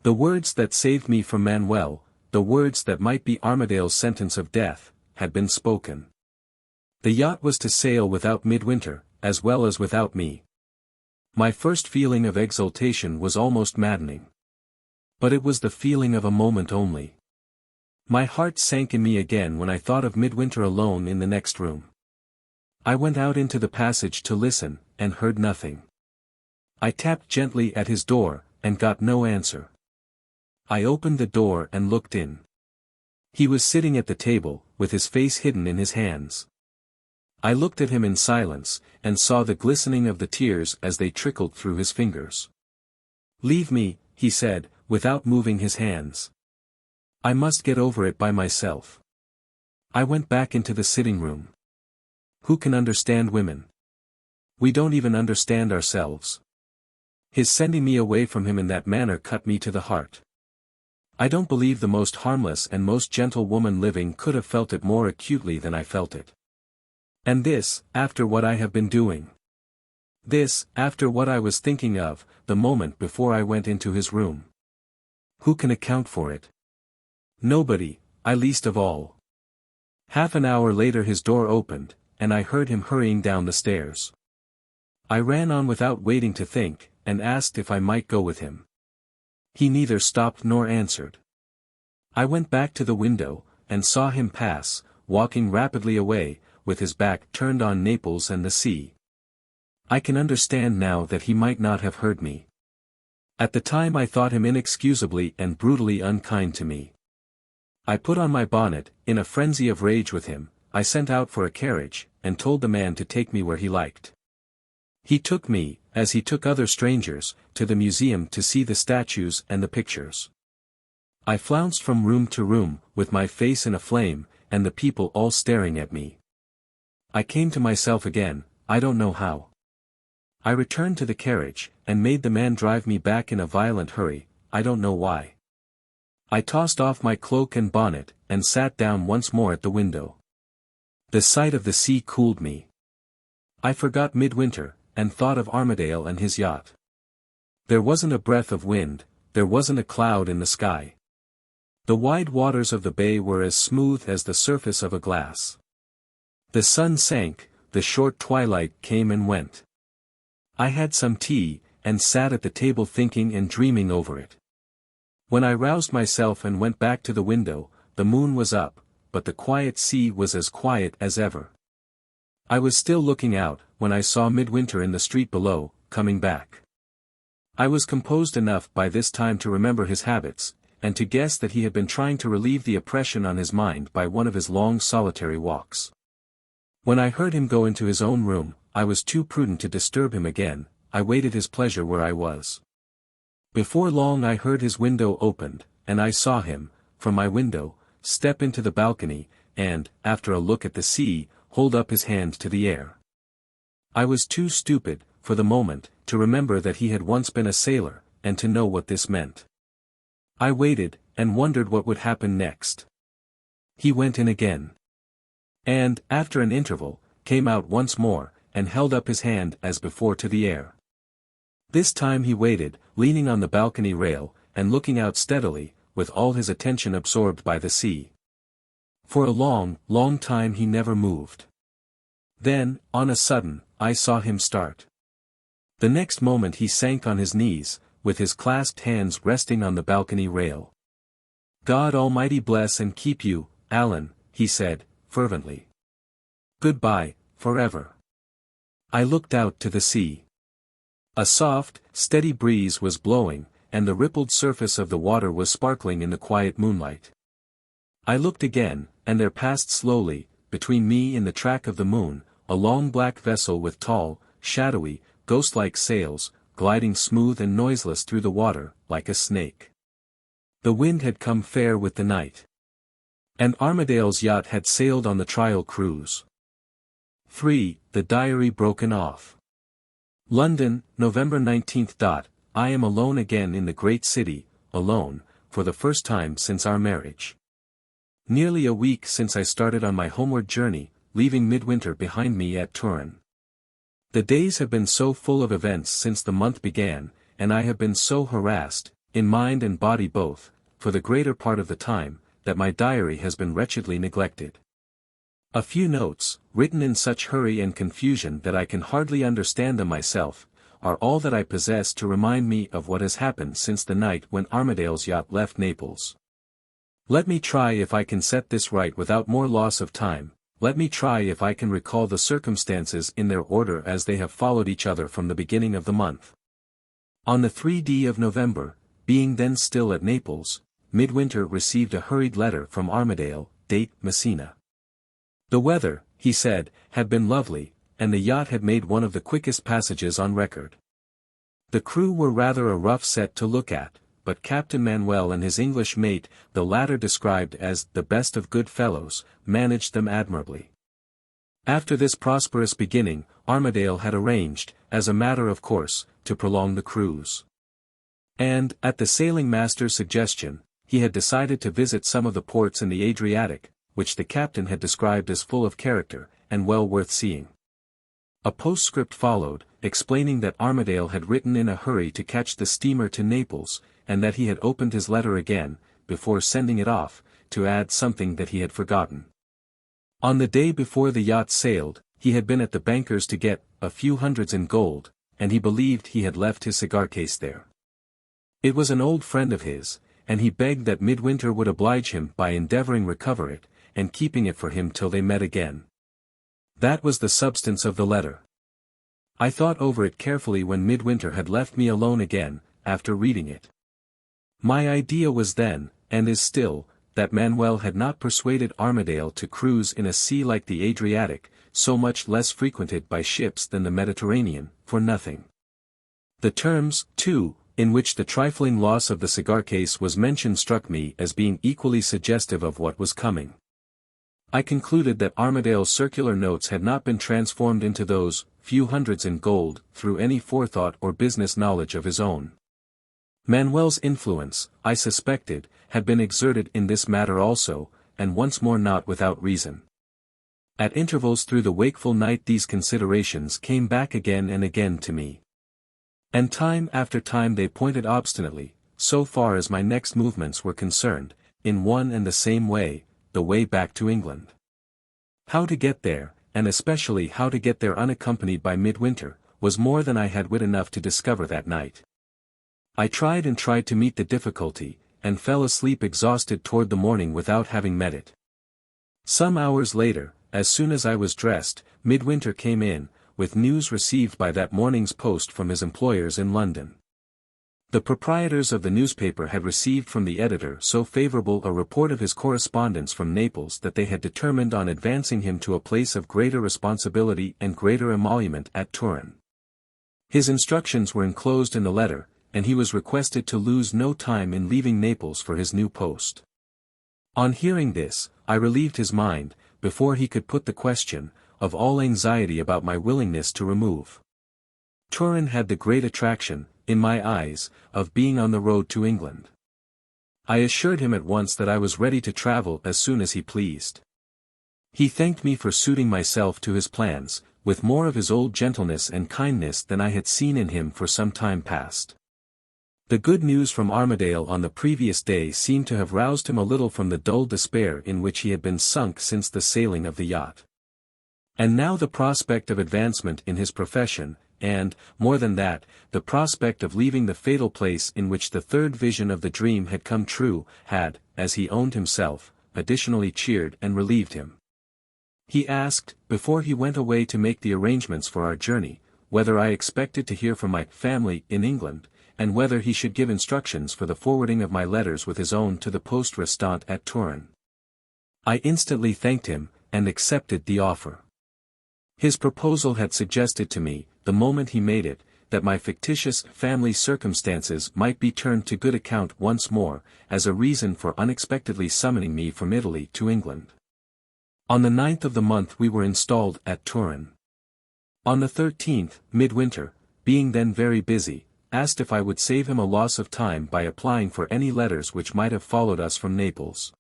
[SPEAKER 1] The words that saved me from Manuel, the words that might be Armadale's sentence of death, had been spoken. The yacht was to sail without Midwinter, as well as without me. My first feeling of exultation was almost maddening. But it was the feeling of a moment only. My heart sank in me again when I thought of Midwinter alone in the next room. I went out into the passage to listen, and heard nothing. I tapped gently at his door, and got no answer. I opened the door and looked in. He was sitting at the table, with his face hidden in his hands. I looked at him in silence, and saw the glistening of the tears as they trickled through his fingers. "Leave me," he said, without moving his hands. "I must get over it by myself." I went back into the sitting room. Who can understand women? We don't even understand ourselves. His sending me away from him in that manner cut me to the heart. I don't believe the most harmless and most gentle woman living could have felt it more acutely than I felt it. And this, after what I have been doing. This, after what I was thinking of, the moment before I went into his room. Who can account for it? Nobody, I least of all. Half an hour later his door opened, and I heard him hurrying down the stairs. I ran on without waiting to think, and asked if I might go with him. He neither stopped nor answered. I went back to the window, and saw him pass, walking rapidly away, with his back turned on Naples and the sea. I can understand now that he might not have heard me. At the time I thought him inexcusably and brutally unkind to me. I put on my bonnet, in a frenzy of rage with him, I sent out for a carriage, and told the man to take me where he liked. He took me, as he took other strangers, to the museum to see the statues and the pictures. I flounced from room to room, with my face in a flame, and the people all staring at me. I came to myself again, I don't know how. I returned to the carriage, and made the man drive me back in a violent hurry, I don't know why. I tossed off my cloak and bonnet, and sat down once more at the window. The sight of the sea cooled me. I forgot Midwinter, and thought of Armadale and his yacht. There wasn't a breath of wind, there wasn't a cloud in the sky. The wide waters of the bay were as smooth as the surface of a glass. The sun sank, the short twilight came and went. I had some tea, and sat at the table thinking and dreaming over it. When I roused myself and went back to the window, the moon was up, but the quiet sea was as quiet as ever. I was still looking out, when I saw Midwinter in the street below, coming back. I was composed enough by this time to remember his habits, and to guess that he had been trying to relieve the oppression on his mind by one of his long solitary walks. When I heard him go into his own room, I was too prudent to disturb him again, I waited his pleasure where I was. Before long I heard his window opened, and I saw him, from my window, step into the balcony, and, after a look at the sea, hold up his hand to the air. I was too stupid, for the moment, to remember that he had once been a sailor, and to know what this meant. I waited, and wondered what would happen next. He went in again. And, after an interval, came out once more, and held up his hand as before to the air. This time he waited, leaning on the balcony rail, and looking out steadily, with all his attention absorbed by the sea. For a long, long time he never moved. Then, on a sudden, I saw him start. The next moment he sank on his knees, with his clasped hands resting on the balcony rail. God Almighty bless and keep you, Allan, he said, fervently. Goodbye, forever. I looked out to the sea. A soft, steady breeze was blowing, and the rippled surface of the water was sparkling in the quiet moonlight. I looked again, and there passed slowly, between me and the track of the moon, a long black vessel with tall, shadowy, ghost-like sails, gliding smooth and noiseless through the water, like a snake. The wind had come fair with the night. And Armadale's yacht had sailed on the trial cruise. 3. The diary broken off. London, November 19th. I am alone again in the great city, alone, for the first time since our marriage. Nearly a week since I started on my homeward journey, leaving Midwinter behind me at Turin. The days have been so full of events since the month began, and I have been so harassed, in mind and body both, for the greater part of the time, that my diary has been wretchedly neglected. A few notes, written in such hurry and confusion that I can hardly understand them myself, are all that I possess to remind me of what has happened since the night when Armadale's yacht left Naples. Let me try if I can set this right without more loss of time, let me try if I can recall the circumstances in their order as they have followed each other from the beginning of the month. On the 3d of November, being then still at Naples, Midwinter received a hurried letter from Armadale, date Messina. The weather, he said, had been lovely, and the yacht had made one of the quickest passages on record. The crew were rather a rough set to look at, but Captain Manuel and his English mate, the latter described as the best of good fellows, managed them admirably. After this prosperous beginning, Armadale had arranged, as a matter of course, to prolong the cruise. And, at the sailing master's suggestion, he had decided to visit some of the ports in the Adriatic, which the captain had described as full of character, and well worth seeing. A postscript followed, explaining that Armadale had written in a hurry to catch the steamer to Naples, and that he had opened his letter again, before sending it off, to add something that he had forgotten. On the day before the yacht sailed, he had been at the banker's to get a few hundreds in gold, and he believed he had left his cigar case there. It was an old friend of his, and he begged that Midwinter would oblige him by endeavoring recover it, and keeping it for him till they met again. That was the substance of the letter. I thought over it carefully when Midwinter had left me alone again, after reading it. My idea was then, and is still, that Manuel had not persuaded Armadale to cruise in a sea like the Adriatic, so much less frequented by ships than the Mediterranean, for nothing. The terms, too, in which the trifling loss of the cigar case was mentioned struck me as being equally suggestive of what was coming. I concluded that Armadale's circular notes had not been transformed into those few hundreds in gold through any forethought or business knowledge of his own. Manuel's influence, I suspected, had been exerted in this matter also, and once more not without reason. At intervals through the wakeful night these considerations came back again and again to me. And time after time they pointed obstinately, so far as my next movements were concerned, in one and the same way, the way back to England. How to get there, and especially how to get there unaccompanied by Midwinter, was more than I had wit enough to discover that night. I tried and tried to meet the difficulty, and fell asleep exhausted toward the morning without having met it. Some hours later, as soon as I was dressed, Midwinter came in, with news received by that morning's post from his employers in London. The proprietors of the newspaper had received from the editor so favorable a report of his correspondence from Naples that they had determined on advancing him to a place of greater responsibility and greater emolument at Turin. His instructions were enclosed in the letter, and he was requested to lose no time in leaving Naples for his new post. On hearing this, I relieved his mind, before he could put the question, of all anxiety about my willingness to remove. Turin had the great attraction, in my eyes, of being on the road to England. I assured him at once that I was ready to travel as soon as he pleased. He thanked me for suiting myself to his plans, with more of his old gentleness and kindness than I had seen in him for some time past. The good news from Armadale on the previous day seemed to have roused him a little from the dull despair in which he had been sunk since the sailing of the yacht. And now the prospect of advancement in his profession, and, more than that, the prospect of leaving the fatal place in which the third vision of the dream had come true, had, as he owned himself, additionally cheered and relieved him. He asked, before he went away to make the arrangements for our journey, whether I expected to hear from my family in England, and whether he should give instructions for the forwarding of my letters with his own to the poste restante at Turin. I instantly thanked him, and accepted the offer. His proposal had suggested to me, the moment he made it, that my fictitious family circumstances might be turned to good account once more, as a reason for unexpectedly summoning me from Italy to England. On the 9th of the month we were installed at Turin. On the 13th, Midwinter, being then very busy, asked if I would save him a loss of time by applying for any letters which might have followed us from Naples.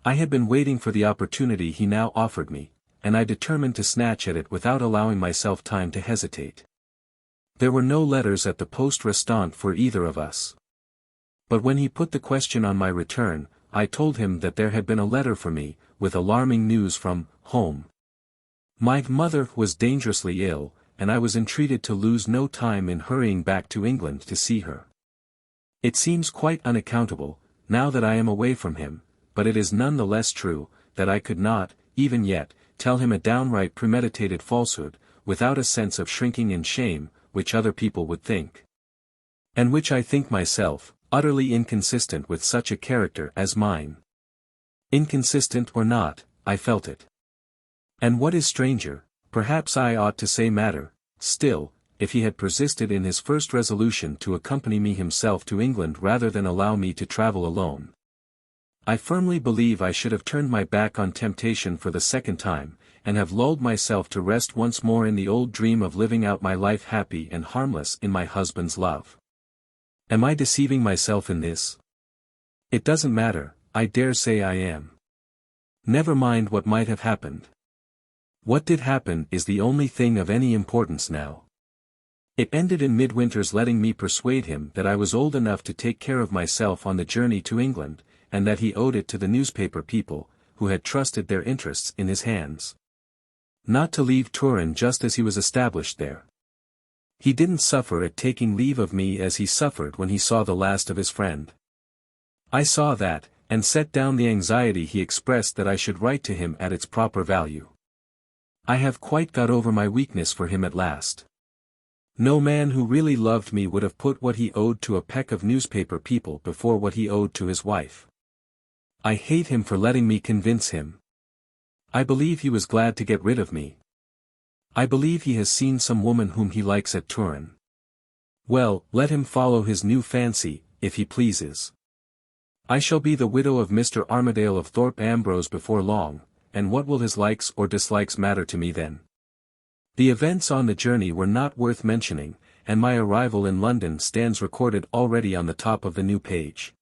[SPEAKER 1] I had been waiting for the opportunity he now offered me, and I determined to snatch at it without allowing myself time to hesitate. There were no letters at the poste restante for either of us. But when he put the question on my return, I told him that there had been a letter for me, with alarming news from home. My mother was dangerously ill, and I was entreated to lose no time in hurrying back to England to see her. It seems quite unaccountable, now that I am away from him, but it is none the less true, that I could not, even yet, tell him a downright premeditated falsehood, without a sense of shrinking in shame, which other people would think. And which I think myself, utterly inconsistent with such a character as mine. Inconsistent or not, I felt it. And what is stranger, perhaps I ought to say matter, still, if he had persisted in his first resolution to accompany me himself to England rather than allow me to travel alone. I firmly believe I should have turned my back on temptation for the second time, and have lulled myself to rest once more in the old dream of living out my life happy and harmless in my husband's love. Am I deceiving myself in this? It doesn't matter, I dare say I am. Never mind what might have happened. What did happen is the only thing of any importance now. It ended in Midwinter's letting me persuade him that I was old enough to take care of myself on the journey to England, and that he owed it to the newspaper people, who had trusted their interests in his hands, not to leave Turin just as he was established there. He didn't suffer at taking leave of me as he suffered when he saw the last of his friend. I saw that, and set down the anxiety he expressed that I should write to him at its proper value. I have quite got over my weakness for him at last. No man who really loved me would have put what he owed to a peck of newspaper people before what he owed to his wife. I hate him for letting me convince him. I believe he was glad to get rid of me. I believe he has seen some woman whom he likes at Turin. Well, let him follow his new fancy, if he pleases. I shall be the widow of Mr. Armadale of Thorpe Ambrose before long, and what will his likes or dislikes matter to me then? The events on the journey were not worth mentioning, and my arrival in London stands recorded already on the top of the new page.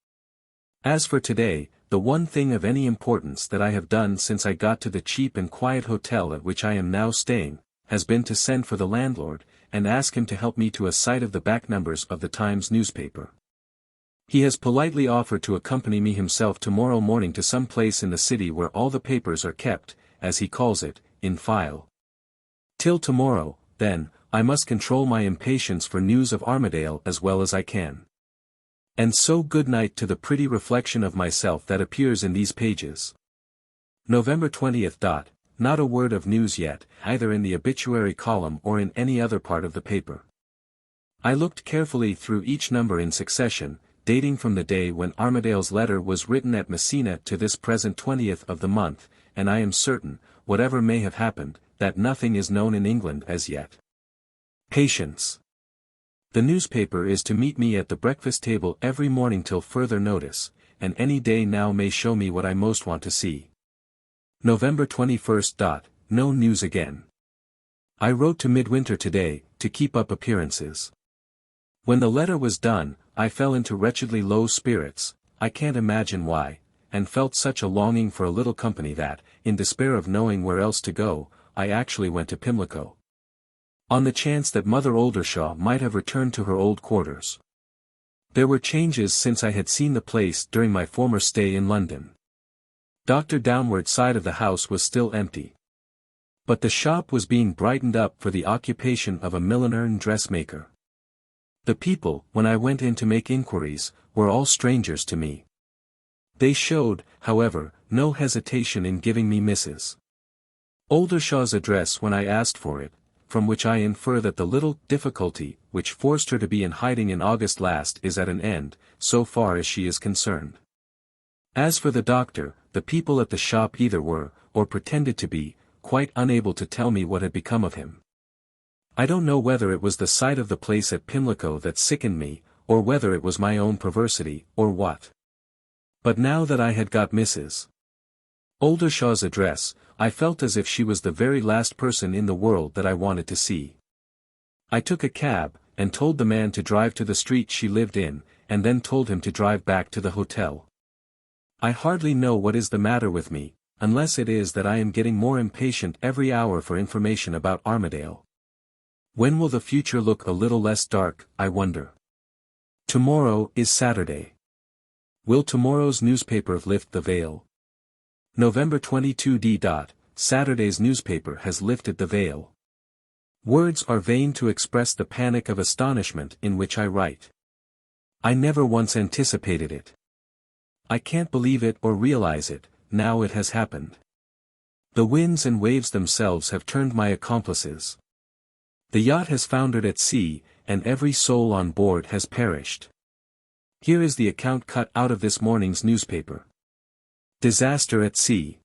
[SPEAKER 1] As for today, the one thing of any importance that I have done since I got to the cheap and quiet hotel at which I am now staying, has been to send for the landlord, and ask him to help me to a sight of the back numbers of the Times newspaper. He has politely offered to accompany me himself tomorrow morning to some place in the city where all the papers are kept, as he calls it, in file. Till tomorrow, then, I must control my impatience for news of Armadale as well as I can. And so good night to the pretty reflection of myself that appears in these pages. November 20th. Not a word of news yet, either in the obituary column or in any other part of the paper. I looked carefully through each number in succession, dating from the day when Armadale's letter was written at Messina to this present 20th of the month, and I am certain, whatever may have happened, that nothing is known in England as yet. Patience. The newspaper is to meet me at the breakfast table every morning till further notice, and any day now may show me what I most want to see. November 21st. No news again. I wrote to Midwinter today, to keep up appearances. When the letter was done, I fell into wretchedly low spirits, I can't imagine why, and felt such a longing for a little company that, in despair of knowing where else to go, I actually went to Pimlico. On the chance that Mother Oldershaw might have returned to her old quarters. There were changes since I had seen the place during my former stay in London. Dr. Downward's side of the house was still empty. But the shop was being brightened up for the occupation of a milliner and dressmaker. The people, when I went in to make inquiries, were all strangers to me. They showed, however, no hesitation in giving me Mrs. Oldershaw's address when I asked for it, from which I infer that the little difficulty which forced her to be in hiding in August last is at an end, so far as she is concerned. As for the doctor, the people at the shop either were, or pretended to be, quite unable to tell me what had become of him. I don't know whether it was the sight of the place at Pimlico that sickened me, or whether it was my own perversity, or what. But now that I had got Mrs. Oldershaw's address, I felt as if she was the very last person in the world that I wanted to see. I took a cab, and told the man to drive to the street she lived in, and then told him to drive back to the hotel. I hardly know what is the matter with me, unless it is that I am getting more impatient every hour for information about Armadale. When will the future look a little less dark, I wonder? Tomorrow is Saturday. Will tomorrow's newspaper lift the veil? November 22d. Saturday's newspaper has lifted the veil. Words are vain to express the panic of astonishment in which I write. I never once anticipated it. I can't believe it or realize it, now it has happened. The winds and waves themselves have turned my accomplices. The yacht has foundered at sea, and every soul on board has perished. Here is the account cut out of this morning's newspaper. Disaster at sea.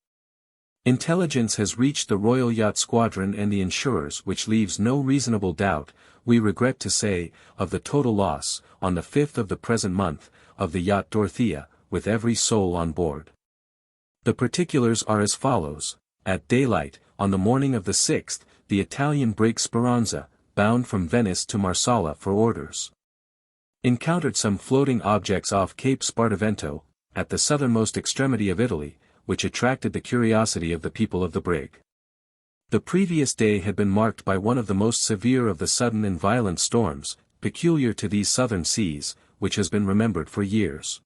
[SPEAKER 1] Intelligence has reached the Royal Yacht Squadron and the insurers, which leaves no reasonable doubt, we regret to say, of the total loss, on the 5th of the present month, of the yacht Dorothea, with every soul on board. The particulars are as follows. At daylight, on the morning of the 6th, the Italian brig Speranza, bound from Venice to Marsala for orders, encountered some floating objects off Cape Spartivento, at the southernmost extremity of Italy, which attracted the curiosity of the people of the brig. The previous day had been marked by one of the most severe of the sudden and violent storms, peculiar to these southern seas, which has been remembered for years.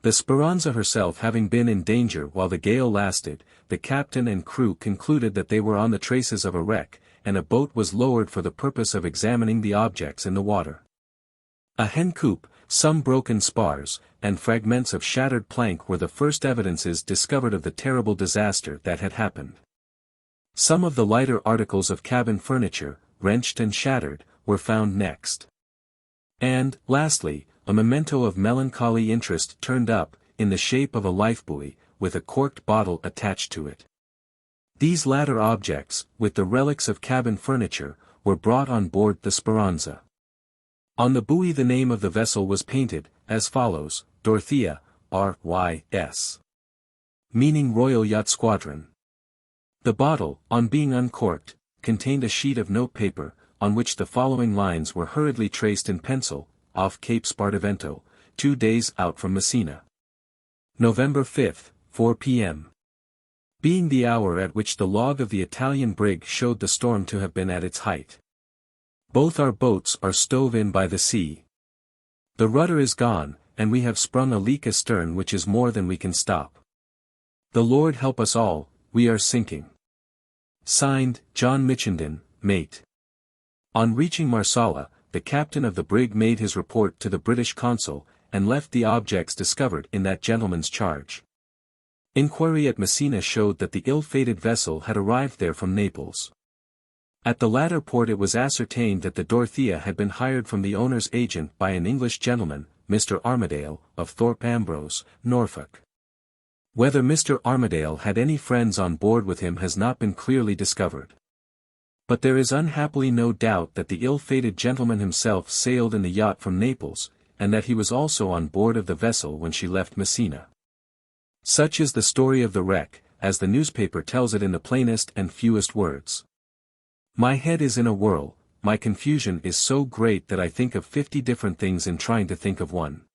[SPEAKER 1] The Speranza herself having been in danger while the gale lasted, the captain and crew concluded that they were on the traces of a wreck, and a boat was lowered for the purpose of examining the objects in the water. A hen coop, some broken spars, and fragments of shattered plank were the first evidences discovered of the terrible disaster that had happened. Some of the lighter articles of cabin furniture, wrenched and shattered, were found next. And, lastly, a memento of melancholy interest turned up, in the shape of a lifebuoy, with a corked bottle attached to it. These latter objects, with the relics of cabin furniture, were brought on board the Speranza. On the buoy the name of the vessel was painted, as follows, Dorothea, R.Y.S. meaning Royal Yacht Squadron. The bottle, on being uncorked, contained a sheet of notepaper, on which the following lines were hurriedly traced in pencil, off Cape Spartivento, 2 days out from Messina. November 5, 4 p.m. Being the hour at which the log of the Italian brig showed the storm to have been at its height. Both our boats are stove in by the sea. The rudder is gone, and we have sprung a leak astern which is more than we can stop. The Lord help us all, we are sinking. Signed, John Mitchenden, Mate. On reaching Marsala, the captain of the brig made his report to the British consul, and left the objects discovered in that gentleman's charge. Inquiry at Messina showed that the ill-fated vessel had arrived there from Naples. At the latter port it was ascertained that the Dorothea had been hired from the owner's agent by an English gentleman, Mr. Armadale, of Thorpe Ambrose, Norfolk. Whether Mr. Armadale had any friends on board with him has not been clearly discovered. But there is unhappily no doubt that the ill-fated gentleman himself sailed in the yacht from Naples, and that he was also on board of the vessel when she left Messina. Such is the story of the wreck, as the newspaper tells it in the plainest and fewest words. My head is in a whirl, my confusion is so great that I think of 50 different things in trying to think of one.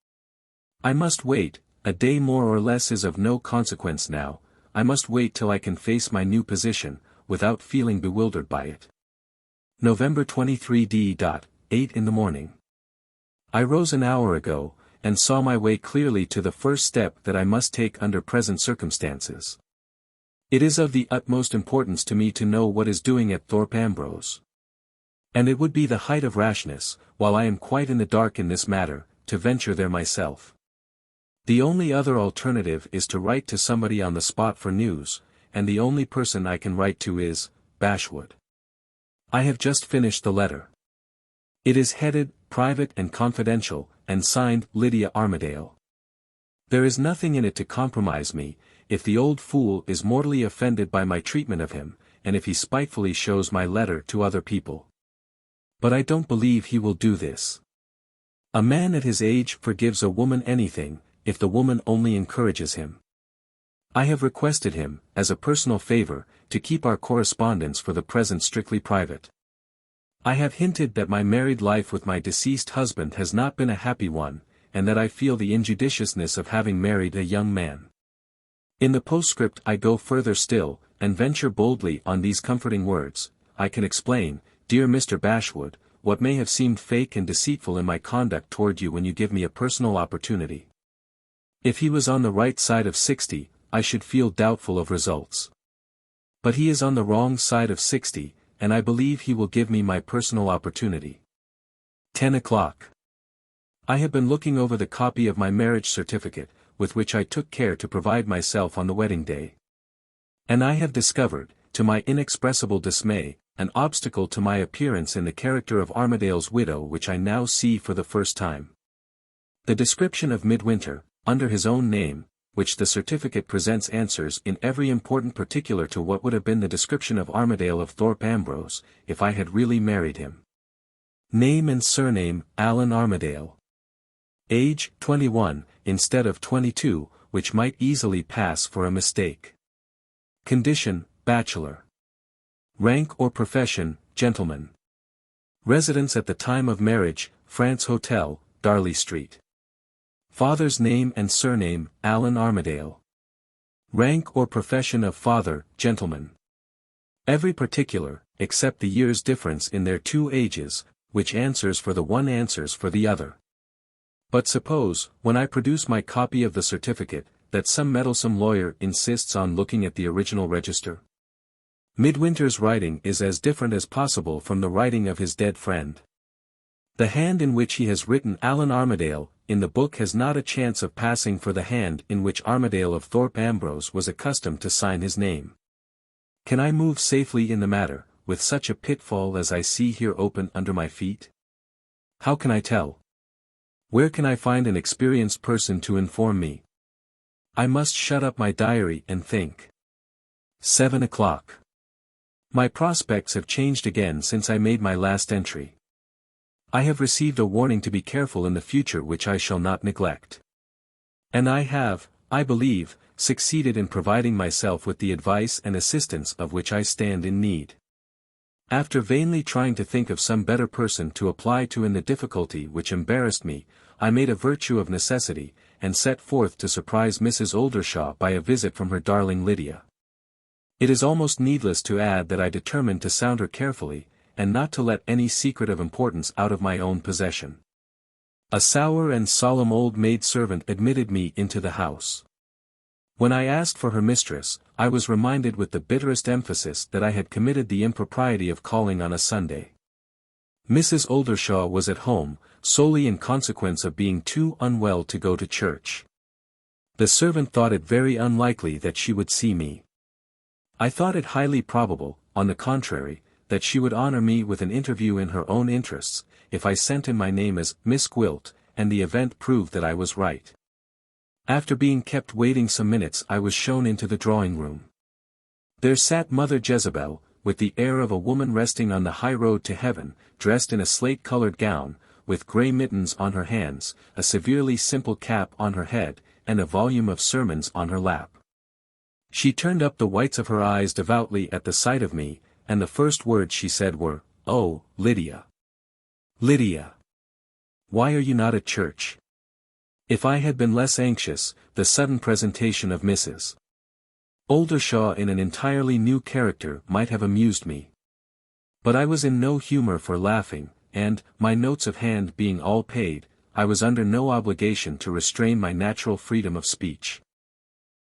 [SPEAKER 1] I must wait, a day more or less is of no consequence now, I must wait till I can face my new position, without feeling bewildered by it. November 23 8 in the morning. I rose an hour ago, and saw my way clearly to the first step that I must take under present circumstances. It is of the utmost importance to me to know what is doing at Thorpe Ambrose. And it would be the height of rashness, while I am quite in the dark in this matter, to venture there myself. The only other alternative is to write to somebody on the spot for news, and the only person I can write to is, Bashwood. I have just finished the letter. It is headed, Private and Confidential, and signed, Lydia Armadale. There is nothing in it to compromise me, if the old fool is mortally offended by my treatment of him, and if he spitefully shows my letter to other people. But I don't believe he will do this. A man at his age forgives a woman anything, if the woman only encourages him. I have requested him, as a personal favor, to keep our correspondence for the present strictly private. I have hinted that my married life with my deceased husband has not been a happy one, and that I feel the injudiciousness of having married a young man. In the postscript I go further still, and venture boldly on these comforting words, I can explain, dear Mr. Bashwood, what may have seemed fake and deceitful in my conduct toward you when you give me a personal opportunity. If he was on the right side of 60, I should feel doubtful of results. But he is on the wrong side of 60, and I believe he will give me my personal opportunity. 10 o'clock. I have been looking over the copy of my marriage certificate, with which I took care to provide myself on the wedding day. And I have discovered, to my inexpressible dismay, an obstacle to my appearance in the character of Armadale's widow which I now see for the first time. The description of Midwinter, under his own name, which the certificate presents answers in every important particular to what would have been the description of Armadale of Thorpe Ambrose, if I had really married him. Name and surname, Allan Armadale. Age, 21, instead of 22, which might easily pass for a mistake. Condition, bachelor. Rank or profession, gentleman. Residence at the time of marriage, France Hotel, Darley Street. Father's name and surname, Allan Armadale. Rank or profession of father, gentleman. Every particular, except the year's difference in their two ages, which answers for the one answers for the other. But suppose, when I produce my copy of the certificate, that some meddlesome lawyer insists on looking at the original register? Midwinter's writing is as different as possible from the writing of his dead friend. The hand in which he has written Allan Armadale in the book has not a chance of passing for the hand in which Armadale of Thorpe Ambrose was accustomed to sign his name. Can I move safely in the matter, with such a pitfall as I see here open under my feet? How can I tell? Where can I find an experienced person to inform me? I must shut up my diary and think. 7 o'clock. My prospects have changed again since I made my last entry. I have received a warning to be careful in the future which I shall not neglect. And I have, I believe, succeeded in providing myself with the advice and assistance of which I stand in need. After vainly trying to think of some better person to apply to in the difficulty which embarrassed me, I made a virtue of necessity, and set forth to surprise Mrs. Oldershaw by a visit from her darling Lydia. It is almost needless to add that I determined to sound her carefully, and not to let any secret of importance out of my own possession. A sour and solemn old maid-servant admitted me into the house. When I asked for her mistress, I was reminded with the bitterest emphasis that I had committed the impropriety of calling on a Sunday. Mrs. Oldershaw was at home, solely in consequence of being too unwell to go to church. The servant thought it very unlikely that she would see me. I thought it highly probable, on the contrary, that she would honor me with an interview in her own interests, if I sent in my name as Miss Gwilt, and the event proved that I was right. After being kept waiting some minutes I was shown into the drawing-room. There sat Mother Jezebel, with the air of a woman resting on the high road to heaven, dressed in a slate-colored gown, with grey mittens on her hands, a severely simple cap on her head, and a volume of sermons on her lap. She turned up the whites of her eyes devoutly at the sight of me, and the first words she said were, "Oh, Lydia! Lydia! Why are you not at church?" If I had been less anxious, the sudden presentation of Mrs. Oldershaw in an entirely new character might have amused me. But I was in no humor for laughing, and, my notes of hand being all paid, I was under no obligation to restrain my natural freedom of speech.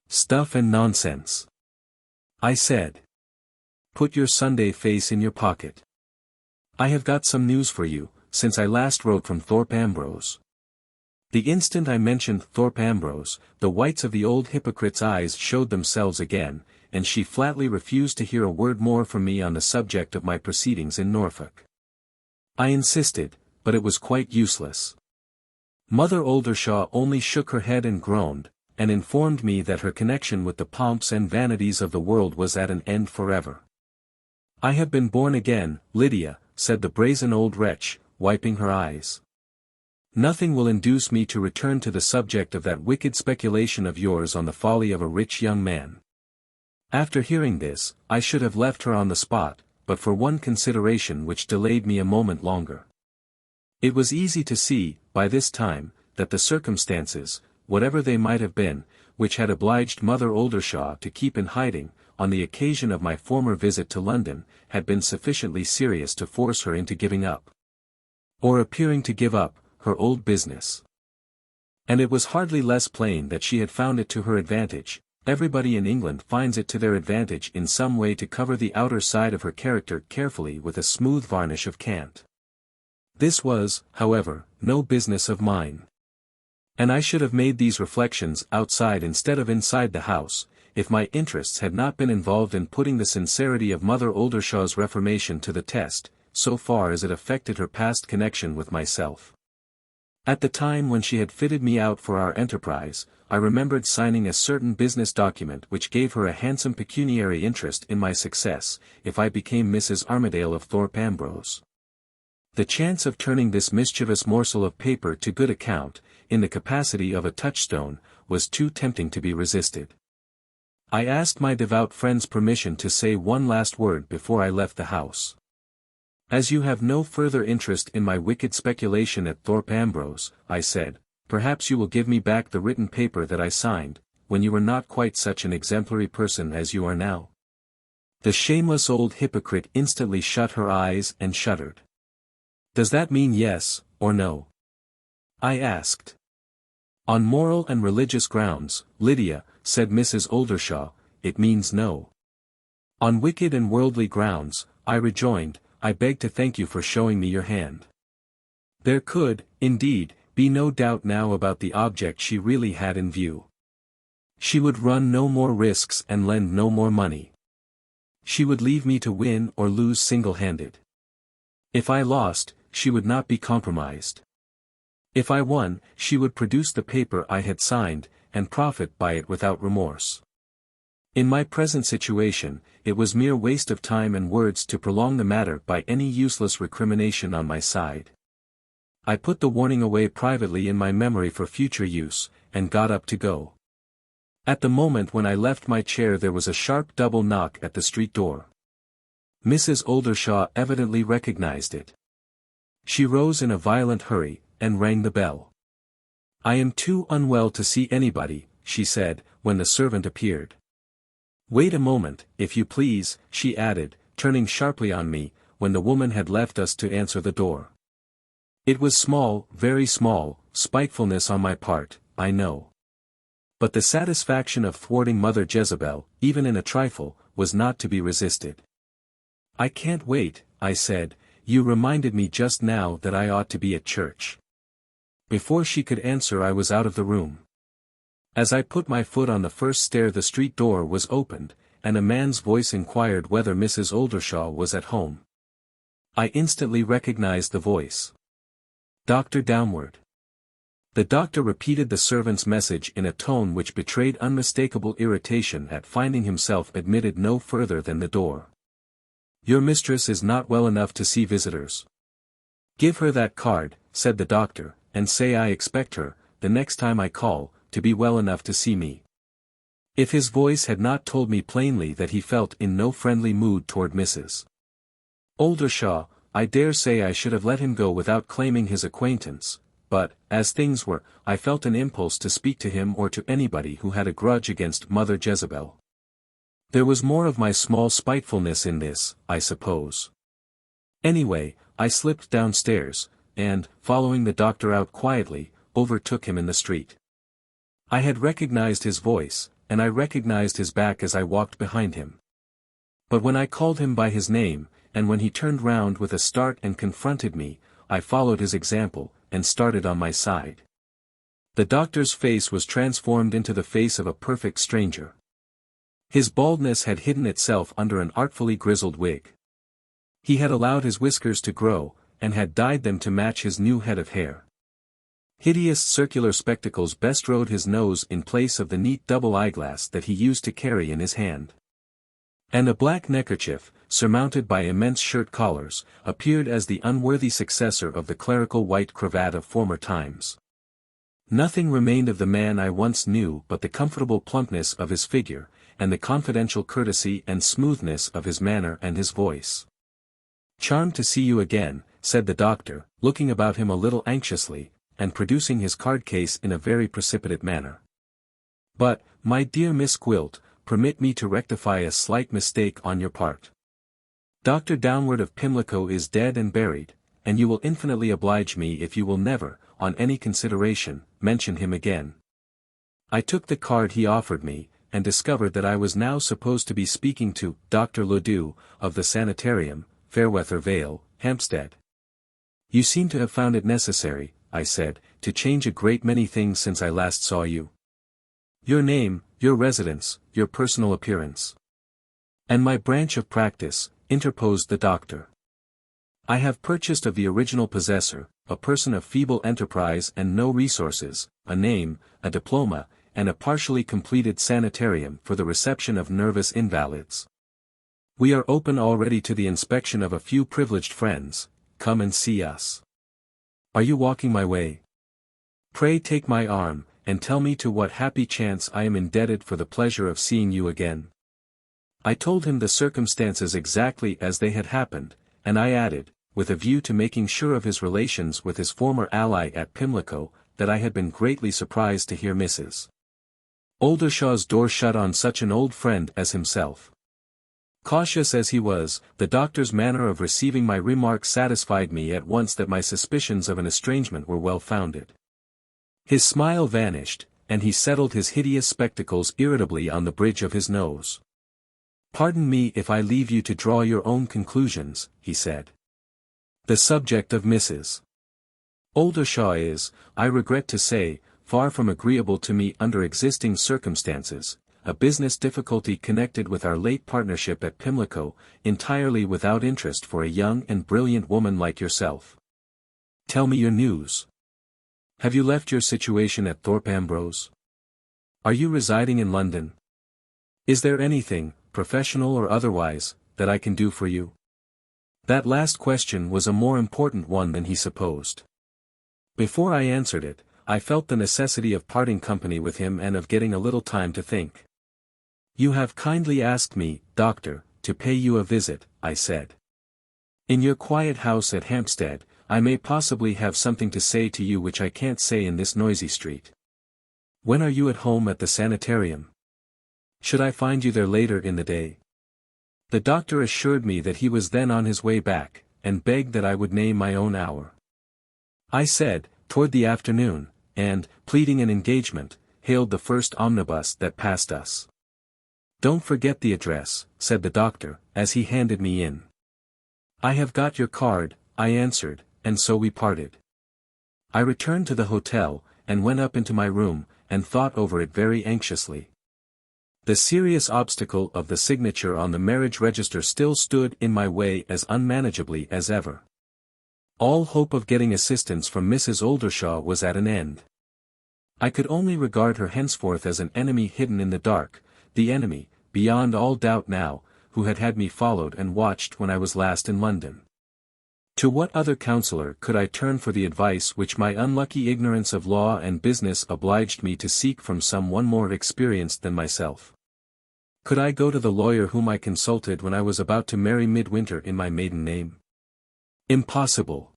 [SPEAKER 1] "Stuff and nonsense," I said. "Put your Sunday face in your pocket. I have got some news for you, since I last wrote from Thorpe Ambrose." The instant I mentioned Thorpe Ambrose, the whites of the old hypocrite's eyes showed themselves again, and she flatly refused to hear a word more from me on the subject of my proceedings in Norfolk. I insisted, but it was quite useless. Mother Oldershaw only shook her head and groaned, and informed me that her connection with the pomps and vanities of the world was at an end forever. "I have been born again, Lydia," said the brazen old wretch, wiping her eyes. "Nothing will induce me to return to the subject of that wicked speculation of yours on the folly of a rich young man." After hearing this, I should have left her on the spot, but for one consideration which delayed me a moment longer. It was easy to see, by this time, that the circumstances, whatever they might have been, which had obliged Mother Oldershaw to keep in hiding, on the occasion of my former visit to London, had been sufficiently serious to force her into giving up, or appearing to give up, her old business. And it was hardly less plain that she had found it to her advantage. Everybody in England finds it to their advantage in some way to cover the outer side of her character carefully with a smooth varnish of cant. This was, however, no business of mine. And I should have made these reflections outside instead of inside the house, if my interests had not been involved in putting the sincerity of Mother Oldershaw's reformation to the test, so far as it affected her past connection with myself. At the time when she had fitted me out for our enterprise, I remembered signing a certain business document which gave her a handsome pecuniary interest in my success, if I became Mrs. Armadale of Thorpe Ambrose. The chance of turning this mischievous morsel of paper to good account, in the capacity of a touchstone, was too tempting to be resisted. I asked my devout friend's permission to say one last word before I left the house. "As you have no further interest in my wicked speculation at Thorpe Ambrose," I said, "perhaps you will give me back the written paper that I signed, when you were not quite such an exemplary person as you are now." The shameless old hypocrite instantly shut her eyes and shuddered. "Does that mean yes, or no?" I asked. "On moral and religious grounds, Lydia," said Mrs. Oldershaw, "it means no." "On wicked and worldly grounds," I rejoined, "I beg to thank you for showing me your hand." There could, indeed, be no doubt now about the object she really had in view. She would run no more risks and lend no more money. She would leave me to win or lose single-handed. If I lost, she would not be compromised. If I won, she would produce the paper I had signed, and profit by it without remorse. In my present situation, it was mere waste of time and words to prolong the matter by any useless recrimination on my side. I put the warning away privately in my memory for future use, and got up to go. At the moment when I left my chair there was a sharp double knock at the street door. Mrs. Oldershaw evidently recognized it. She rose in a violent hurry, and rang the bell. "I am too unwell to see anybody," she said, when the servant appeared. "Wait a moment, if you please," she added, turning sharply on me, when the woman had left us to answer the door. It was small, very small, spitefulness on my part, I know. But the satisfaction of thwarting Mother Jezebel, even in a trifle, was not to be resisted. "I can't wait," I said, "you reminded me just now that I ought to be at church." Before she could answer I was out of the room. As I put my foot on the first stair the street door was opened, and a man's voice inquired whether Mrs. Oldershaw was at home. I instantly recognized the voice. "Dr. Downward." The doctor repeated the servant's message in a tone which betrayed unmistakable irritation at finding himself admitted no further than the door. "Your mistress is not well enough to see visitors." "Give her that card," said the doctor, "and say I expect her, the next time I call, to be well enough to see me." If his voice had not told me plainly that he felt in no friendly mood toward Mrs. Oldershaw, I dare say I should have let him go without claiming his acquaintance, but, as things were, I felt an impulse to speak to him or to anybody who had a grudge against Mother Jezebel. There was more of my small spitefulness in this, I suppose. Anyway, I slipped downstairs, and, following the doctor out quietly, overtook him in the street. I had recognized his voice, and I recognized his back as I walked behind him. But when I called him by his name, and when he turned round with a start and confronted me, I followed his example, and started on my side. The doctor's face was transformed into the face of a perfect stranger. His baldness had hidden itself under an artfully grizzled wig. He had allowed his whiskers to grow, and had dyed them to match his new head of hair. Hideous circular spectacles bestrode his nose in place of the neat double eyeglass that he used to carry in his hand. And a black neckerchief, surmounted by immense shirt collars, appeared as the unworthy successor of the clerical white cravat of former times. Nothing remained of the man I once knew but the comfortable plumpness of his figure, and the confidential courtesy and smoothness of his manner and his voice. "Charmed to see you again," said the doctor, looking about him a little anxiously, and producing his card case in a very precipitate manner. "But, my dear Miss Gwilt, permit me to rectify a slight mistake on your part. Dr. Downward of Pimlico is dead and buried, and you will infinitely oblige me if you will never, on any consideration, mention him again." I took the card he offered me, and discovered that I was now supposed to be speaking to Dr. Ledoux, of the Sanitarium, Fairweather Vale, Hampstead. "You seem to have found it necessary," I said, "to change a great many things since I last saw you. Your name, your residence, your personal appearance." "And my branch of practice," interposed the doctor. "I have purchased of the original possessor, a person of feeble enterprise and no resources, a name, a diploma, and a partially completed sanitarium for the reception of nervous invalids. We are open already to the inspection of a few privileged friends. Come and see us. Are you walking my way? Pray take my arm, and tell me to what happy chance I am indebted for the pleasure of seeing you again." I told him the circumstances exactly as they had happened, and I added, with a view to making sure of his relations with his former ally at Pimlico, that I had been greatly surprised to hear Mrs. Oldershaw's door shut on such an old friend as himself. Cautious as he was, the doctor's manner of receiving my remarks satisfied me at once that my suspicions of an estrangement were well founded. His smile vanished, and he settled his hideous spectacles irritably on the bridge of his nose. "Pardon me if I leave you to draw your own conclusions," he said. "The subject of Mrs. Oldershaw is, I regret to say, far from agreeable to me under existing circumstances, a business difficulty connected with our late partnership at Pimlico, entirely without interest for a young and brilliant woman like yourself. Tell me your news. Have you left your situation at Thorpe Ambrose? Are you residing in London? Is there anything, professional or otherwise, that I can do for you?" That last question was a more important one than he supposed. Before I answered it, I felt the necessity of parting company with him and of getting a little time to think. "You have kindly asked me, Doctor, to pay you a visit," I said. "In your quiet house at Hampstead, I may possibly have something to say to you which I can't say in this noisy street. When are you at home at the sanitarium? Should I find you there later in the day?" The doctor assured me that he was then on his way back, and begged that I would name my own hour. I said, toward the afternoon, and, pleading an engagement, hailed the first omnibus that passed us. "Don't forget the address," said the doctor, as he handed me in. "I have got your card," I answered, and so we parted. I returned to the hotel, and went up into my room, and thought over it very anxiously. The serious obstacle of the signature on the marriage register still stood in my way as unmanageably as ever. All hope of getting assistance from Mrs. Oldershaw was at an end. I could only regard her henceforth as an enemy hidden in the dark, the enemy, beyond all doubt now, who had had me followed and watched when I was last in London. To what other counsellor could I turn for the advice which my unlucky ignorance of law and business obliged me to seek from some one more experienced than myself? Could I go to the lawyer whom I consulted when I was about to marry Midwinter in my maiden name? Impossible.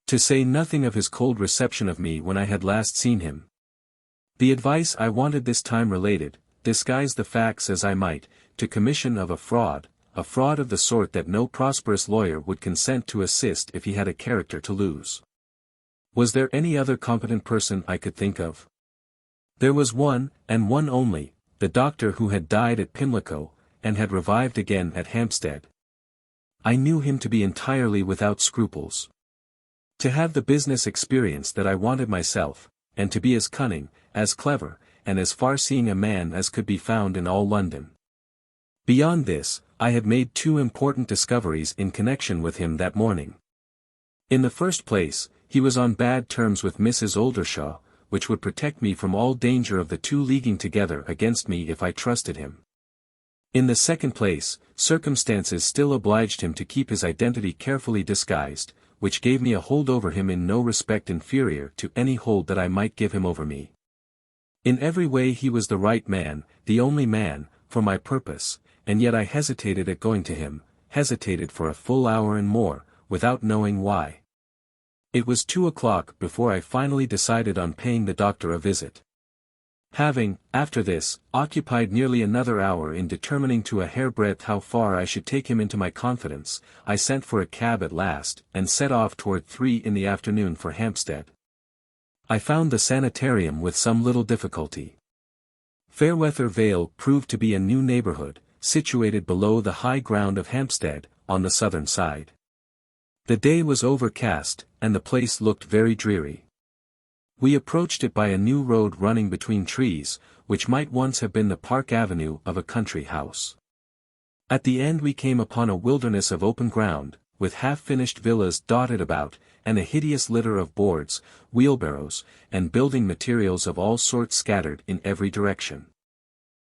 [SPEAKER 1] To say nothing of his cold reception of me when I had last seen him. The advice I wanted this time related, disguise the facts as I might, to commission of a fraud of the sort that no prosperous lawyer would consent to assist if he had a character to lose. Was there any other competent person I could think of? There was one, and one only, the doctor who had died at Pimlico, and had revived again at Hampstead. I knew him to be entirely without scruples. To have the business experience that I wanted myself, and to be as cunning, as clever, and as far-seeing a man as could be found in all London. Beyond this, I had made two important discoveries in connection with him that morning. In the first place, he was on bad terms with Mrs. Oldershaw, which would protect me from all danger of the two leaguing together against me if I trusted him. In the second place, circumstances still obliged him to keep his identity carefully disguised, which gave me a hold over him in no respect inferior to any hold that I might give him over me. In every way he was the right man, the only man, for my purpose, and yet I hesitated at going to him, hesitated for a full hour and more, without knowing why. It was 2 o'clock before I finally decided on paying the doctor a visit. Having, after this, occupied nearly another hour in determining to a hairbreadth how far I should take him into my confidence, I sent for a cab at last, and set off toward 3 in the afternoon for Hampstead. I found the sanitarium with some little difficulty. Fairweather Vale proved to be a new neighbourhood, situated below the high ground of Hampstead, on the southern side. The day was overcast, and the place looked very dreary. We approached it by a new road running between trees, which might once have been the park avenue of a country house. At the end we came upon a wilderness of open ground, with half-finished villas dotted about, and a hideous litter of boards, wheelbarrows, and building materials of all sorts scattered in every direction.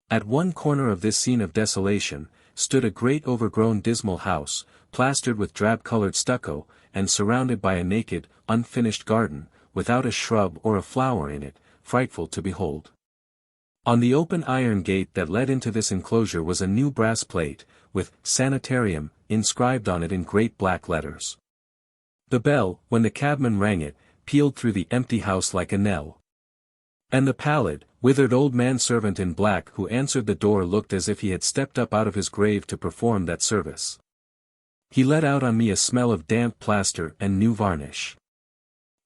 [SPEAKER 1] At one corner of this scene of desolation, stood a great overgrown dismal house, plastered with drab-colored stucco, and surrounded by a naked, unfinished garden, without a shrub or a flower in it, frightful to behold. On the open iron gate that led into this enclosure was a new brass plate, with "Sanitarium" inscribed on it in great black letters. The bell, when the cabman rang it, pealed through the empty house like a knell. And the pallid, withered old manservant in black who answered the door looked as if he had stepped up out of his grave to perform that service. He let out on me a smell of damp plaster and new varnish.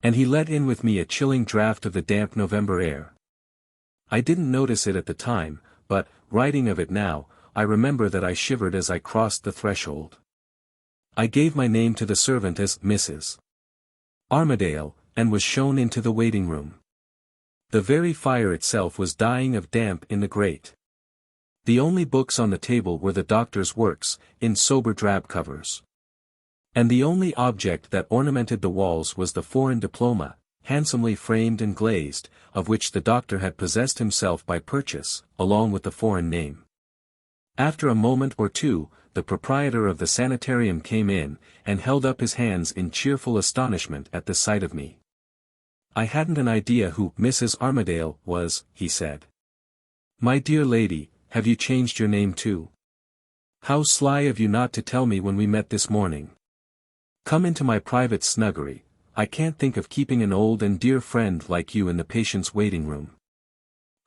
[SPEAKER 1] And he let in with me a chilling draught of the damp November air. I didn't notice it at the time, but, writing of it now, I remember that I shivered as I crossed the threshold. I gave my name to the servant as Mrs. Armadale, and was shown into the waiting room. The very fire itself was dying of damp in the grate. The only books on the table were the doctor's works, in sober drab covers. And the only object that ornamented the walls was the foreign diploma, handsomely framed and glazed, of which the doctor had possessed himself by purchase, along with the foreign name. After a moment or two, the proprietor of the sanitarium came in, and held up his hands in cheerful astonishment at the sight of me. I hadn't an idea who Mrs. Armadale was, he said. My dear lady, have you changed your name too? How sly of you not to tell me when we met this morning. Come into my private snuggery. I can't think of keeping an old and dear friend like you in the patient's waiting room.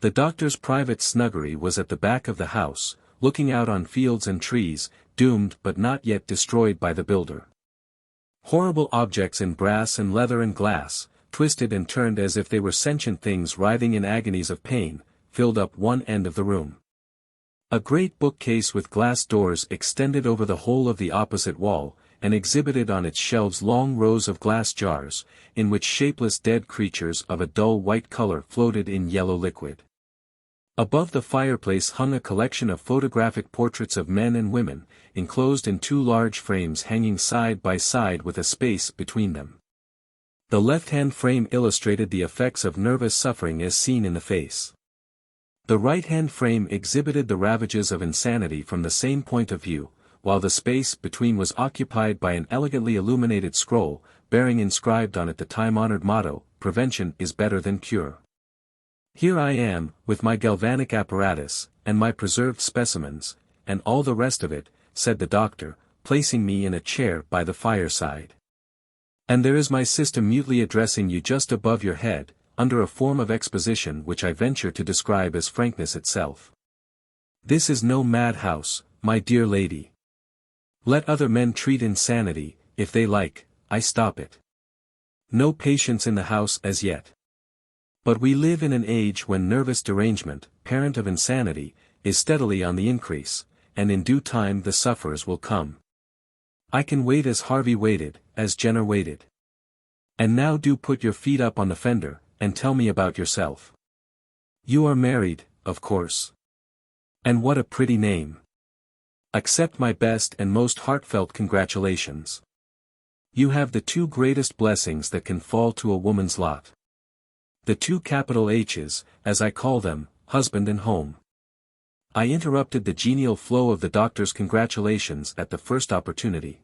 [SPEAKER 1] The doctor's private snuggery was at the back of the house, looking out on fields and trees, doomed but not yet destroyed by the builder. Horrible objects in brass and leather and glass, twisted and turned as if they were sentient things writhing in agonies of pain, filled up one end of the room. A great bookcase with glass doors extended over the whole of the opposite wall, and exhibited on its shelves long rows of glass jars, in which shapeless dead creatures of a dull white color floated in yellow liquid. Above the fireplace hung a collection of photographic portraits of men and women, enclosed in two large frames hanging side by side with a space between them. The left-hand frame illustrated the effects of nervous suffering as seen in the face. The right-hand frame exhibited the ravages of insanity from the same point of view, while the space between was occupied by an elegantly illuminated scroll, bearing inscribed on it the time-honored motto, "Prevention is better than cure." Here I am, with my galvanic apparatus, and my preserved specimens, and all the rest of it, said the doctor, placing me in a chair by the fireside. And there is my system mutely addressing you just above your head, under a form of exposition which I venture to describe as frankness itself. This is no madhouse, my dear lady. Let other men treat insanity, if they like, I stop it. No patients in the house as yet. But we live in an age when nervous derangement, parent of insanity, is steadily on the increase, and in due time the sufferers will come. I can wait as Harvey waited, as Jenner waited. And now do put your feet up on the fender, and tell me about yourself. You are married, of course. And what a pretty name. Accept my best and most heartfelt congratulations. You have the two greatest blessings that can fall to a woman's lot. The two capital H's, as I call them, husband and home. I interrupted the genial flow of the doctor's congratulations at the first opportunity.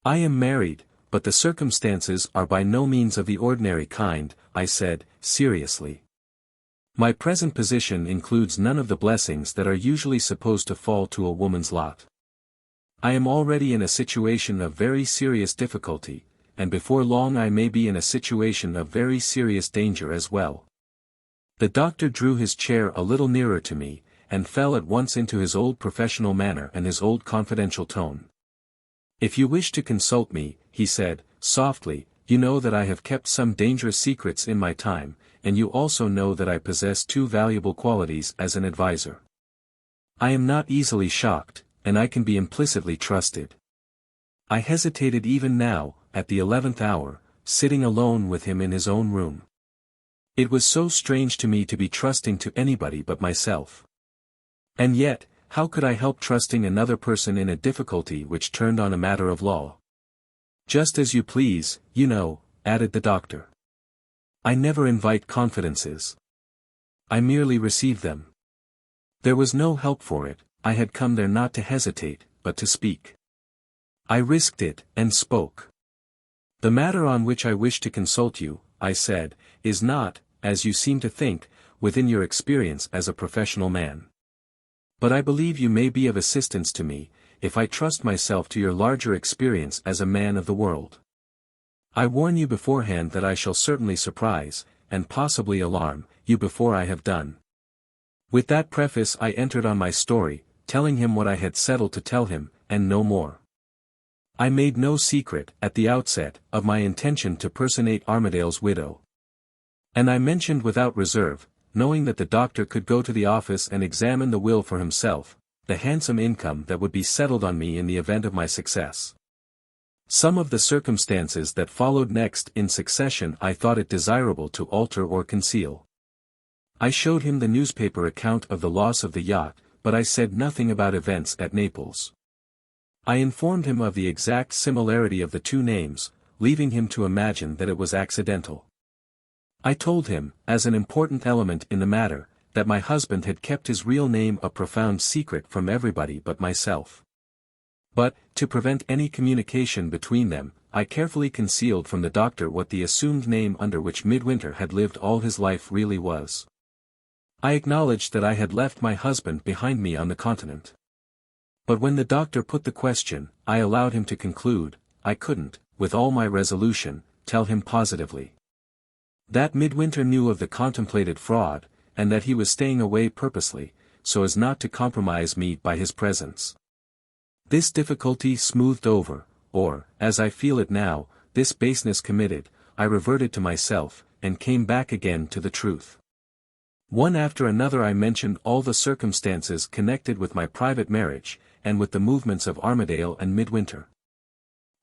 [SPEAKER 1] I am married, but the circumstances are by no means of the ordinary kind, I said, seriously. My present position includes none of the blessings that are usually supposed to fall to a woman's lot. I am already in a situation of very serious difficulty, and before long I may be in a situation of very serious danger as well. The doctor drew his chair a little nearer to me, and fell at once into his old professional manner and his old confidential tone. If you wish to consult me, he said, softly, you know that I have kept some dangerous secrets in my time, and you also know that I possess two valuable qualities as an adviser. I am not easily shocked, and I can be implicitly trusted. I hesitated even now, at the 11th hour, sitting alone with him in his own room. It was so strange to me to be trusting to anybody but myself. And yet, how could I help trusting another person in a difficulty which turned on a matter of law? Just as you please, you know, added the doctor. I never invite confidences. I merely receive them. There was no help for it, I had come there not to hesitate, but to speak. I risked it, and spoke. The matter on which I wish to consult you, I said, is not, as you seem to think, within your experience as a professional man. But I believe you may be of assistance to me, if I trust myself to your larger experience as a man of the world. I warn you beforehand that I shall certainly surprise, and possibly alarm, you before I have done. With that preface I entered on my story, telling him what I had settled to tell him, and no more. I made no secret, at the outset, of my intention to personate Armadale's widow. And I mentioned without reserve, knowing that the doctor could go to the office and examine the will for himself, the handsome income that would be settled on me in the event of my success. Some of the circumstances that followed next in succession I thought it desirable to alter or conceal. I showed him the newspaper account of the loss of the yacht, but I said nothing about events at Naples. I informed him of the exact similarity of the two names, leaving him to imagine that it was accidental. I told him, as an important element in the matter, that my husband had kept his real name a profound secret from everybody but myself. But, to prevent any communication between them, I carefully concealed from the doctor what the assumed name under which Midwinter had lived all his life really was. I acknowledged that I had left my husband behind me on the continent. But when the doctor put the question, I allowed him to conclude. I couldn't, with all my resolution, tell him positively that Midwinter knew of the contemplated fraud, and that he was staying away purposely, so as not to compromise me by his presence. This difficulty smoothed over, or, as I feel it now, this baseness committed, I reverted to myself, and came back again to the truth. One after another I mentioned all the circumstances connected with my private marriage, and with the movements of Armadale and Midwinter,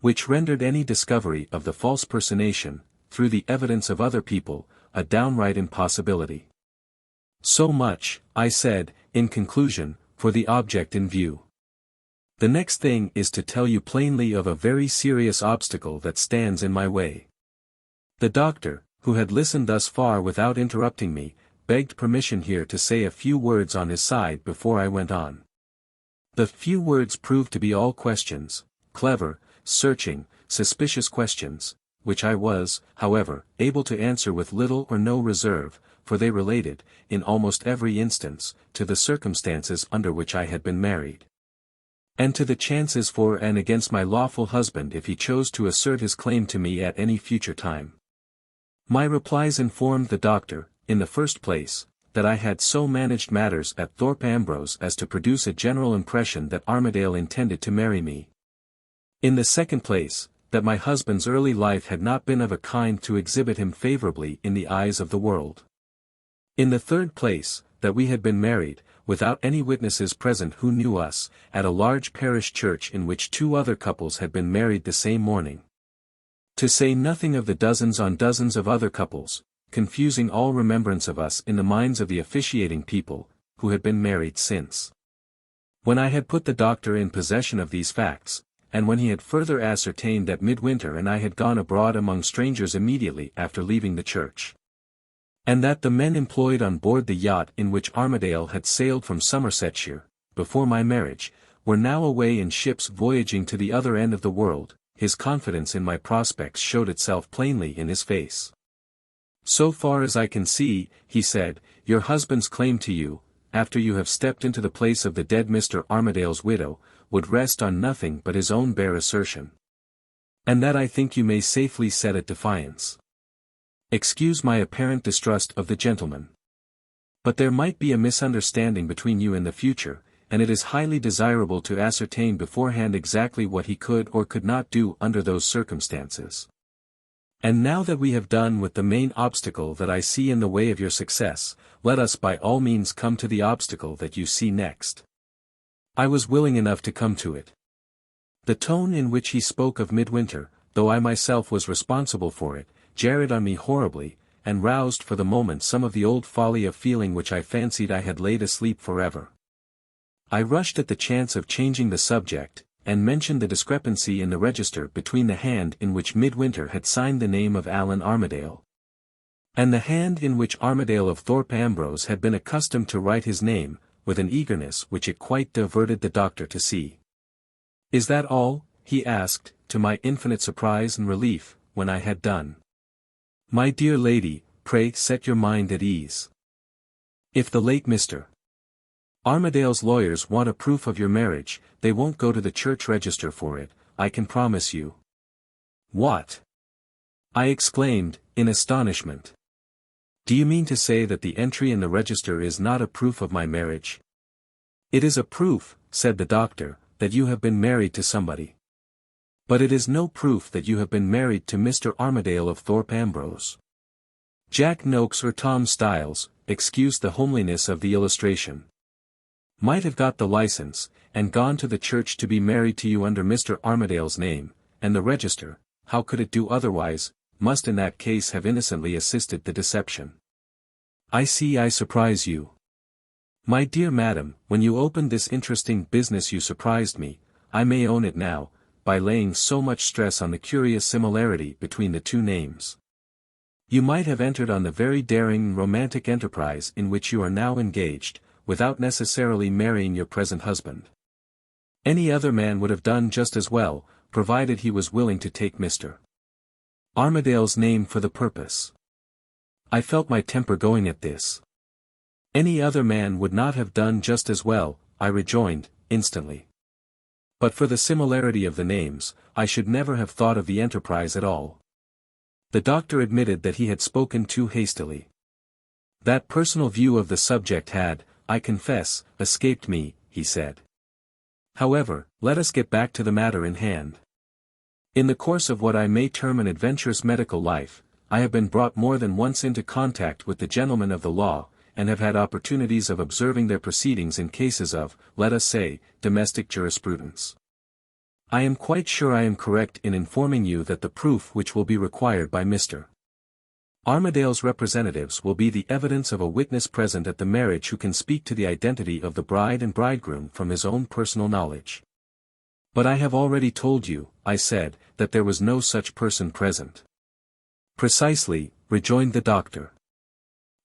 [SPEAKER 1] which rendered any discovery of the false personation, through the evidence of other people, a downright impossibility. So much, I said, in conclusion, for the object in view. The next thing is to tell you plainly of a very serious obstacle that stands in my way. The doctor, who had listened thus far without interrupting me, begged permission here to say a few words on his side before I went on. The few words proved to be all questions, clever, searching, suspicious questions, which I was, however, able to answer with little or no reserve, for they related, in almost every instance, to the circumstances under which I had been married, and to the chances for and against my lawful husband if he chose to assert his claim to me at any future time. My replies informed the doctor, in the first place, that I had so managed matters at Thorpe Ambrose as to produce a general impression that Armadale intended to marry me. In the second place, that my husband's early life had not been of a kind to exhibit him favorably in the eyes of the world. In the third place, that we had been married, without any witnesses present who knew us, at a large parish church in which two other couples had been married the same morning. To say nothing of the dozens on dozens of other couples, confusing all remembrance of us in the minds of the officiating people, who had been married since. When I had put the doctor in possession of these facts, and when he had further ascertained that Midwinter and I had gone abroad among strangers immediately after leaving the church, and that the men employed on board the yacht in which Armadale had sailed from Somersetshire, before my marriage, were now away in ships voyaging to the other end of the world, his confidence in my prospects showed itself plainly in his face. So far as I can see, he said, your husband's claim to you, after you have stepped into the place of the dead Mr. Armadale's widow, would rest on nothing but his own bare assertion. And that I think you may safely set at defiance. Excuse my apparent distrust of the gentleman. But there might be a misunderstanding between you in the future, and it is highly desirable to ascertain beforehand exactly what he could or could not do under those circumstances. And now that we have done with the main obstacle that I see in the way of your success, let us by all means come to the obstacle that you see next. I was willing enough to come to it. The tone in which he spoke of Midwinter, though I myself was responsible for it, jarred on me horribly, and roused for the moment some of the old folly of feeling which I fancied I had laid asleep forever. I rushed at the chance of changing the subject, and mentioned the discrepancy in the register between the hand in which Midwinter had signed the name of Allan Armadale, and the hand in which Armadale of Thorpe Ambrose had been accustomed to write his name, with an eagerness which it quite diverted the doctor to see. Is that all? He asked, to my infinite surprise and relief, when I had done. My dear lady, pray set your mind at ease. If the late Mr. Armadale's lawyers want a proof of your marriage, they won't go to the church register for it, I can promise you. What? I exclaimed, in astonishment. Do you mean to say that the entry in the register is not a proof of my marriage? It is a proof, said the doctor, that you have been married to somebody. But it is no proof that you have been married to Mr. Armadale of Thorpe Ambrose. Jack Noakes or Tom Styles, excuse the homeliness of the illustration, might have got the license, and gone to the church to be married to you under Mr. Armadale's name, and the register, how could it do otherwise, must in that case have innocently assisted the deception. I see I surprise you. My dear madam, when you opened this interesting business you surprised me, I may own it now, by laying so much stress on the curious similarity between the two names. You might have entered on the very daring and romantic enterprise in which you are now engaged, without necessarily marrying your present husband. Any other man would have done just as well, provided he was willing to take Mr. Armadale's name for the purpose. I felt my temper going at this. Any other man would not have done just as well, I rejoined, instantly. But for the similarity of the names, I should never have thought of the enterprise at all. The doctor admitted that he had spoken too hastily. That personal view of the subject had, I confess, escaped me, he said. However, let us get back to the matter in hand. In the course of what I may term an adventurous medical life, I have been brought more than once into contact with the gentlemen of the law, and have had opportunities of observing their proceedings in cases of, let us say, domestic jurisprudence. I am quite sure I am correct in informing you that the proof which will be required by Mr. Armadale's representatives will be the evidence of a witness present at the marriage who can speak to the identity of the bride and bridegroom from his own personal knowledge. But I have already told you, I said, that there was no such person present. Precisely, rejoined the doctor.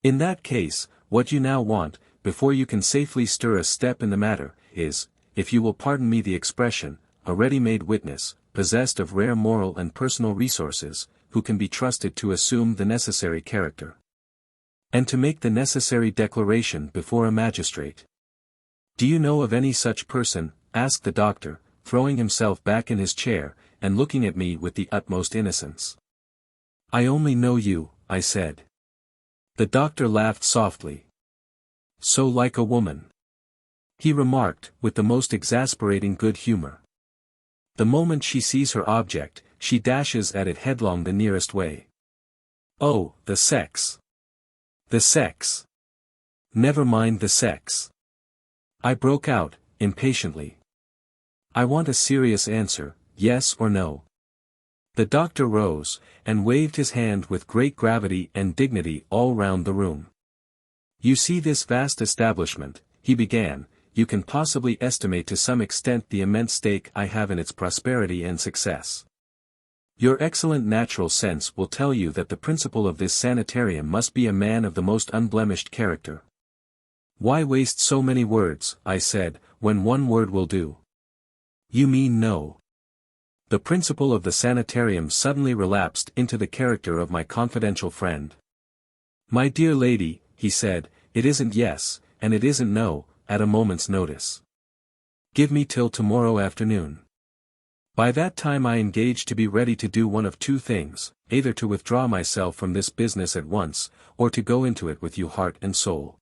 [SPEAKER 1] In that case, what you now want, before you can safely stir a step in the matter, is, if you will pardon me the expression, a ready-made witness, possessed of rare moral and personal resources, who can be trusted to assume the necessary character, and to make the necessary declaration before a magistrate. Do you know of any such person? Asked the doctor, throwing himself back in his chair, and looking at me with the utmost innocence. I only know you, I said. The doctor laughed softly. So like a woman, he remarked, with the most exasperating good humor. The moment she sees her object, she dashes at it headlong the nearest way. Oh, the sex! The sex! Never mind the sex! I broke out, impatiently. I want a serious answer, yes or no. The doctor rose, and waved his hand with great gravity and dignity all round the room. You see this vast establishment, he began, you can possibly estimate to some extent the immense stake I have in its prosperity and success. Your excellent natural sense will tell you that the principal of this sanitarium must be a man of the most unblemished character. Why waste so many words, I said, when one word will do? You mean no. The principal of the sanitarium suddenly relapsed into the character of my confidential friend. My dear lady, he said, it isn't yes, and it isn't no, at a moment's notice. Give me till tomorrow afternoon. By that time I engage to be ready to do one of two things, either to withdraw myself from this business at once, or to go into it with you heart and soul.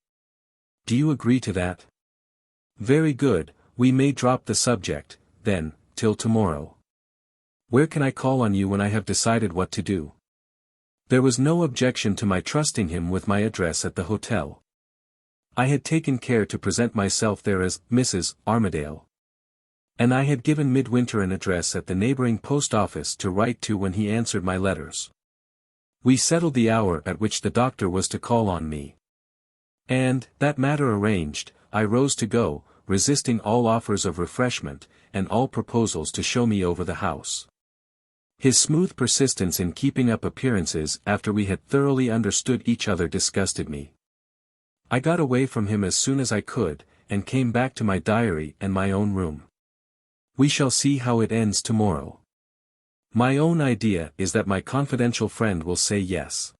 [SPEAKER 1] Do you agree to that? Very good, we may drop the subject, then, till tomorrow. Where can I call on you when I have decided what to do? There was no objection to my trusting him with my address at the hotel. I had taken care to present myself there as Mrs. Armadale. And I had given Midwinter an address at the neighboring post office to write to when he answered my letters. We settled the hour at which the doctor was to call on me. And, that matter arranged, I rose to go, resisting all offers of refreshment, and all proposals to show me over the house. His smooth persistence in keeping up appearances after we had thoroughly understood each other disgusted me. I got away from him as soon as I could, and came back to my diary and my own room. We shall see how it ends tomorrow. My own idea is that my confidential friend will say yes.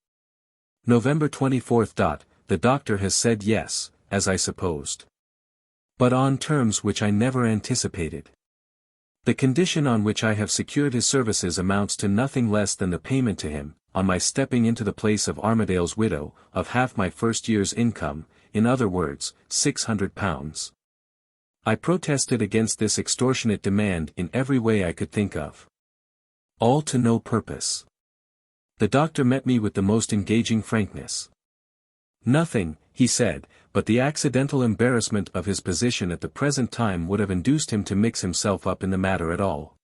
[SPEAKER 1] November 24th. The doctor has said yes, as I supposed. But on terms which I never anticipated. The condition on which I have secured his services amounts to nothing less than the payment to him, on my stepping into the place of Armadale's widow, of half my first year's income, in other words, £600. I protested against this extortionate demand in every way I could think of. All to no purpose. The doctor met me with the most engaging frankness. Nothing, he said, but the accidental embarrassment of his position at the present time would have induced him to mix himself up in the matter at all.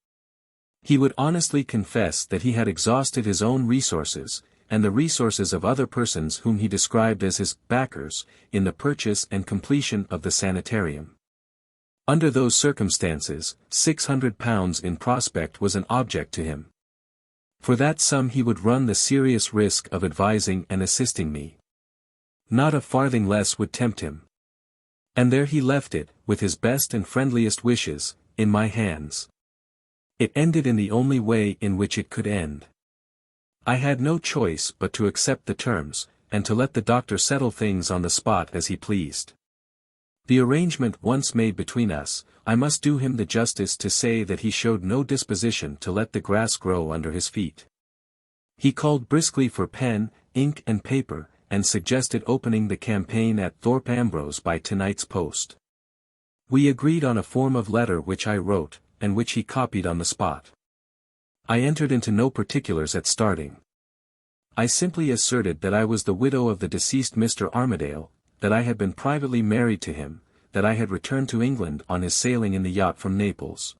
[SPEAKER 1] He would honestly confess that he had exhausted his own resources, and the resources of other persons whom he described as his backers, in the purchase and completion of the sanitarium. Under those circumstances, £600 in prospect was an object to him. For that sum he would run the serious risk of advising and assisting me. Not a farthing less would tempt him. And there he left it, with his best and friendliest wishes, in my hands. It ended in the only way in which it could end. I had no choice but to accept the terms, and to let the doctor settle things on the spot as he pleased. The arrangement once made between us, I must do him the justice to say that he showed no disposition to let the grass grow under his feet. He called briskly for pen, ink and paper, and suggested opening the campaign at Thorpe Ambrose by tonight's post. We agreed on a form of letter which I wrote, and which he copied on the spot. I entered into no particulars at starting. I simply asserted that I was the widow of the deceased Mr. Armadale, that I had been privately married to him, that I had returned to England on his sailing in the yacht from Naples.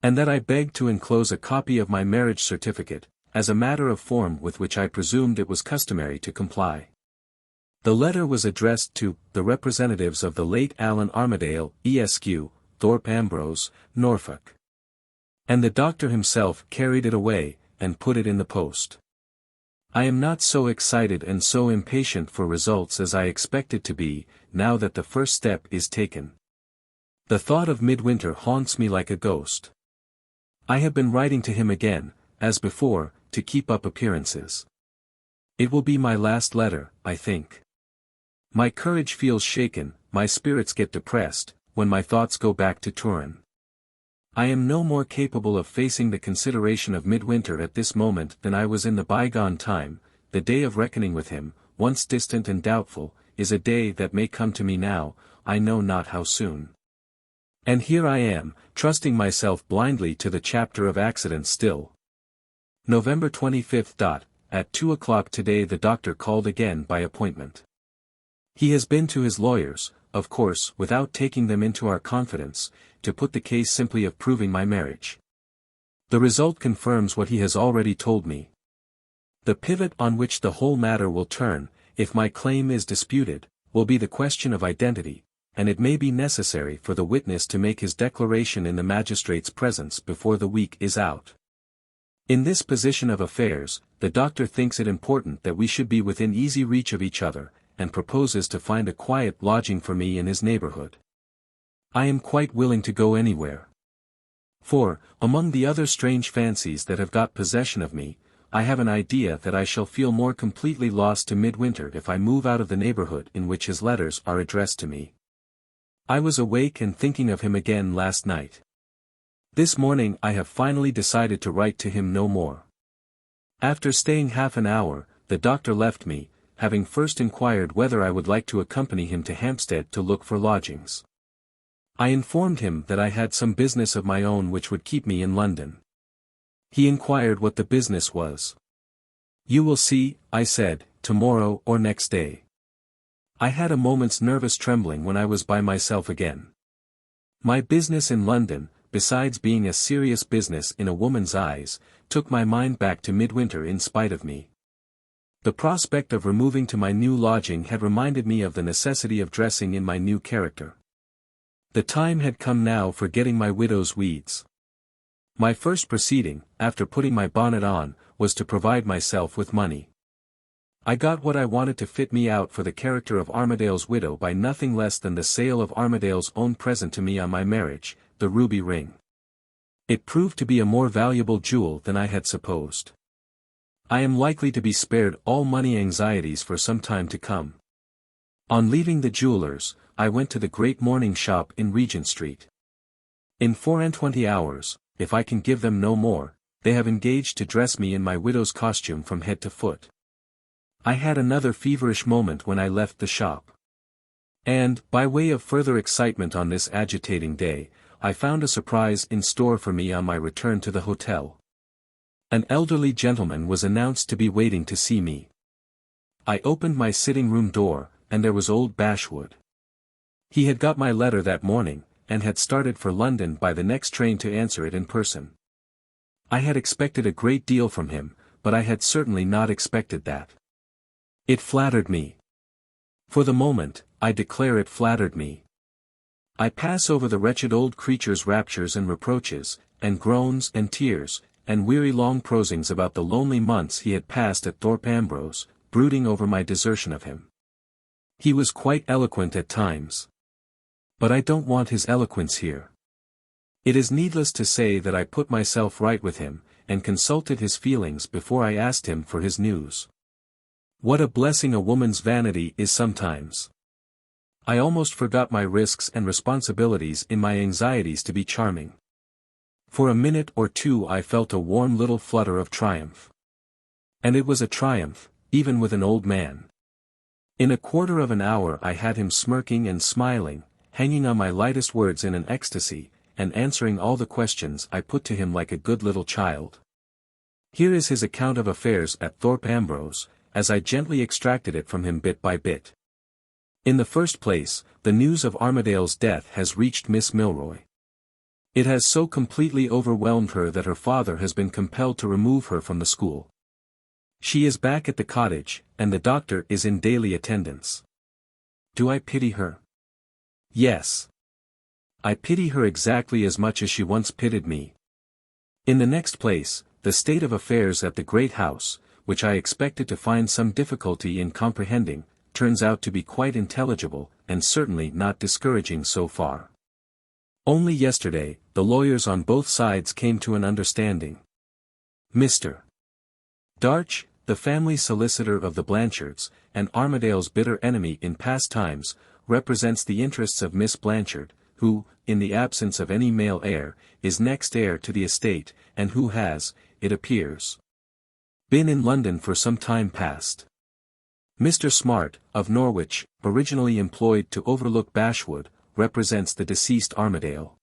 [SPEAKER 1] And that I begged to enclose a copy of my marriage certificate, as a matter of form with which I presumed it was customary to comply. The letter was addressed to the representatives of the late Allan Armadale, Esq., Thorpe Ambrose, Norfolk. And the doctor himself carried it away, and put it in the post. I am not so excited and so impatient for results as I expected to be, now that the first step is taken. The thought of Midwinter haunts me like a ghost. I have been writing to him again, as before, to keep up appearances. It will be my last letter, I think. My courage feels shaken, my spirits get depressed, when my thoughts go back to Turin. I am no more capable of facing the consideration of Midwinter at this moment than I was in the bygone time. The day of reckoning with him, once distant and doubtful, is a day that may come to me now, I know not how soon. And here I am, trusting myself blindly to the chapter of accidents still. November 25th. At 2 o'clock today the doctor called again by appointment. He has been to his lawyers, of course without taking them into our confidence, to put the case simply of proving my marriage. The result confirms what he has already told me. The pivot on which the whole matter will turn, if my claim is disputed, will be the question of identity, and it may be necessary for the witness to make his declaration in the magistrate's presence before the week is out. In this position of affairs, the doctor thinks it important that we should be within easy reach of each other, and proposes to find a quiet lodging for me in his neighborhood. I am quite willing to go anywhere. For, among the other strange fancies that have got possession of me, I have an idea that I shall feel more completely lost to Midwinter if I move out of the neighborhood in which his letters are addressed to me. I was awake and thinking of him again last night. This morning I have finally decided to write to him no more. After staying half an hour, the doctor left me, having first inquired whether I would like to accompany him to Hampstead to look for lodgings. I informed him that I had some business of my own which would keep me in London. He inquired what the business was. You will see, I said, tomorrow or next day. I had a moment's nervous trembling when I was by myself again. My business in London, besides being a serious business in a woman's eyes, took my mind back to Midwinter in spite of me. The prospect of removing to my new lodging had reminded me of the necessity of dressing in my new character. The time had come now for getting my widow's weeds. My first proceeding, after putting my bonnet on, was to provide myself with money. I got what I wanted to fit me out for the character of Armadale's widow by nothing less than the sale of Armadale's own present to me on my marriage, the ruby ring. It proved to be a more valuable jewel than I had supposed. I am likely to be spared all money anxieties for some time to come. On leaving the jeweller's, I went to the great mourning shop in Regent Street. In 24 hours, if I can give them no more, they have engaged to dress me in my widow's costume from head to foot. I had another feverish moment when I left the shop. And, by way of further excitement on this agitating day, I found a surprise in store for me on my return to the hotel. An elderly gentleman was announced to be waiting to see me. I opened my sitting-room door, and there was old Bashwood. He had got my letter that morning, and had started for London by the next train to answer it in person. I had expected a great deal from him, but I had certainly not expected that. It flattered me. For the moment, I declare it flattered me. I pass over the wretched old creature's raptures and reproaches, and groans and tears, and weary long prosings about the lonely months he had passed at Thorpe Ambrose, brooding over my desertion of him. He was quite eloquent at times. But I don't want his eloquence here. It is needless to say that I put myself right with him, and consulted his feelings before I asked him for his news. What a blessing a woman's vanity is sometimes. I almost forgot my risks and responsibilities in my anxieties to be charming. For a minute or two I felt a warm little flutter of triumph. And it was a triumph, even with an old man. In a quarter of an hour I had him smirking and smiling, hanging on my lightest words in an ecstasy, and answering all the questions I put to him like a good little child. Here is his account of affairs at Thorpe Ambrose, as I gently extracted it from him bit by bit. In the first place, the news of Armadale's death has reached Miss Milroy. It has so completely overwhelmed her that her father has been compelled to remove her from the school. She is back at the cottage, and the doctor is in daily attendance. Do I pity her? Yes. I pity her exactly as much as she once pitied me. In the next place, the state of affairs at the great house, which I expected to find some difficulty in comprehending, turns out to be quite intelligible, and certainly not discouraging so far. Only yesterday, the lawyers on both sides came to an understanding. Mr. Darch, the family solicitor of the Blanchards, and Armadale's bitter enemy in past times, represents the interests of Miss Blanchard, who, in the absence of any male heir, is next heir to the estate, and who has, it appears, been in London for some time past. Mr. Smart, of Norwich, originally employed to overlook Bashwood, represents the deceased Armadale.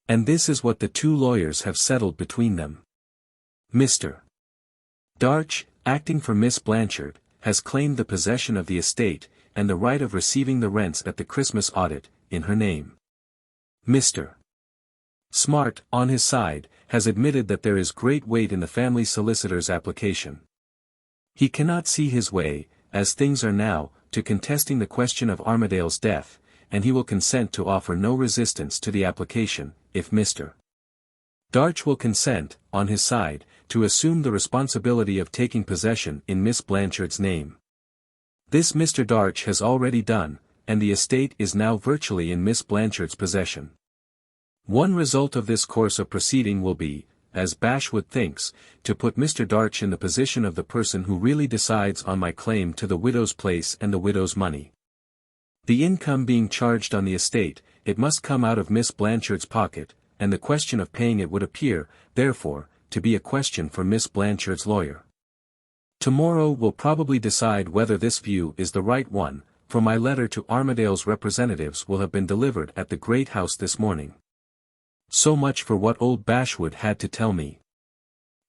[SPEAKER 1] And this is what the two lawyers have settled between them. Mr. Darch, acting for Miss Blanchard, has claimed the possession of the estate, and the right of receiving the rents at the Christmas audit, in her name. Mr. Smart, on his side, has admitted that there is great weight in the family solicitor's application. He cannot see his way, as things are now, to contesting the question of Armadale's death, and he will consent to offer no resistance to the application, if Mr. Darch will consent, on his side, to assume the responsibility of taking possession in Miss Blanchard's name. This Mr. Darch has already done, and the estate is now virtually in Miss Blanchard's possession. One result of this course of proceeding will be, as Bashwood thinks, to put Mr. Darch in the position of the person who really decides on my claim to the widow's place and the widow's money. The income being charged on the estate, it must come out of Miss Blanchard's pocket, and the question of paying it would appear, therefore, to be a question for Miss Blanchard's lawyer. Tomorrow will probably decide whether this view is the right one, for my letter to Armadale's representatives will have been delivered at the great house this morning. So much for what old Bashwood had to tell me.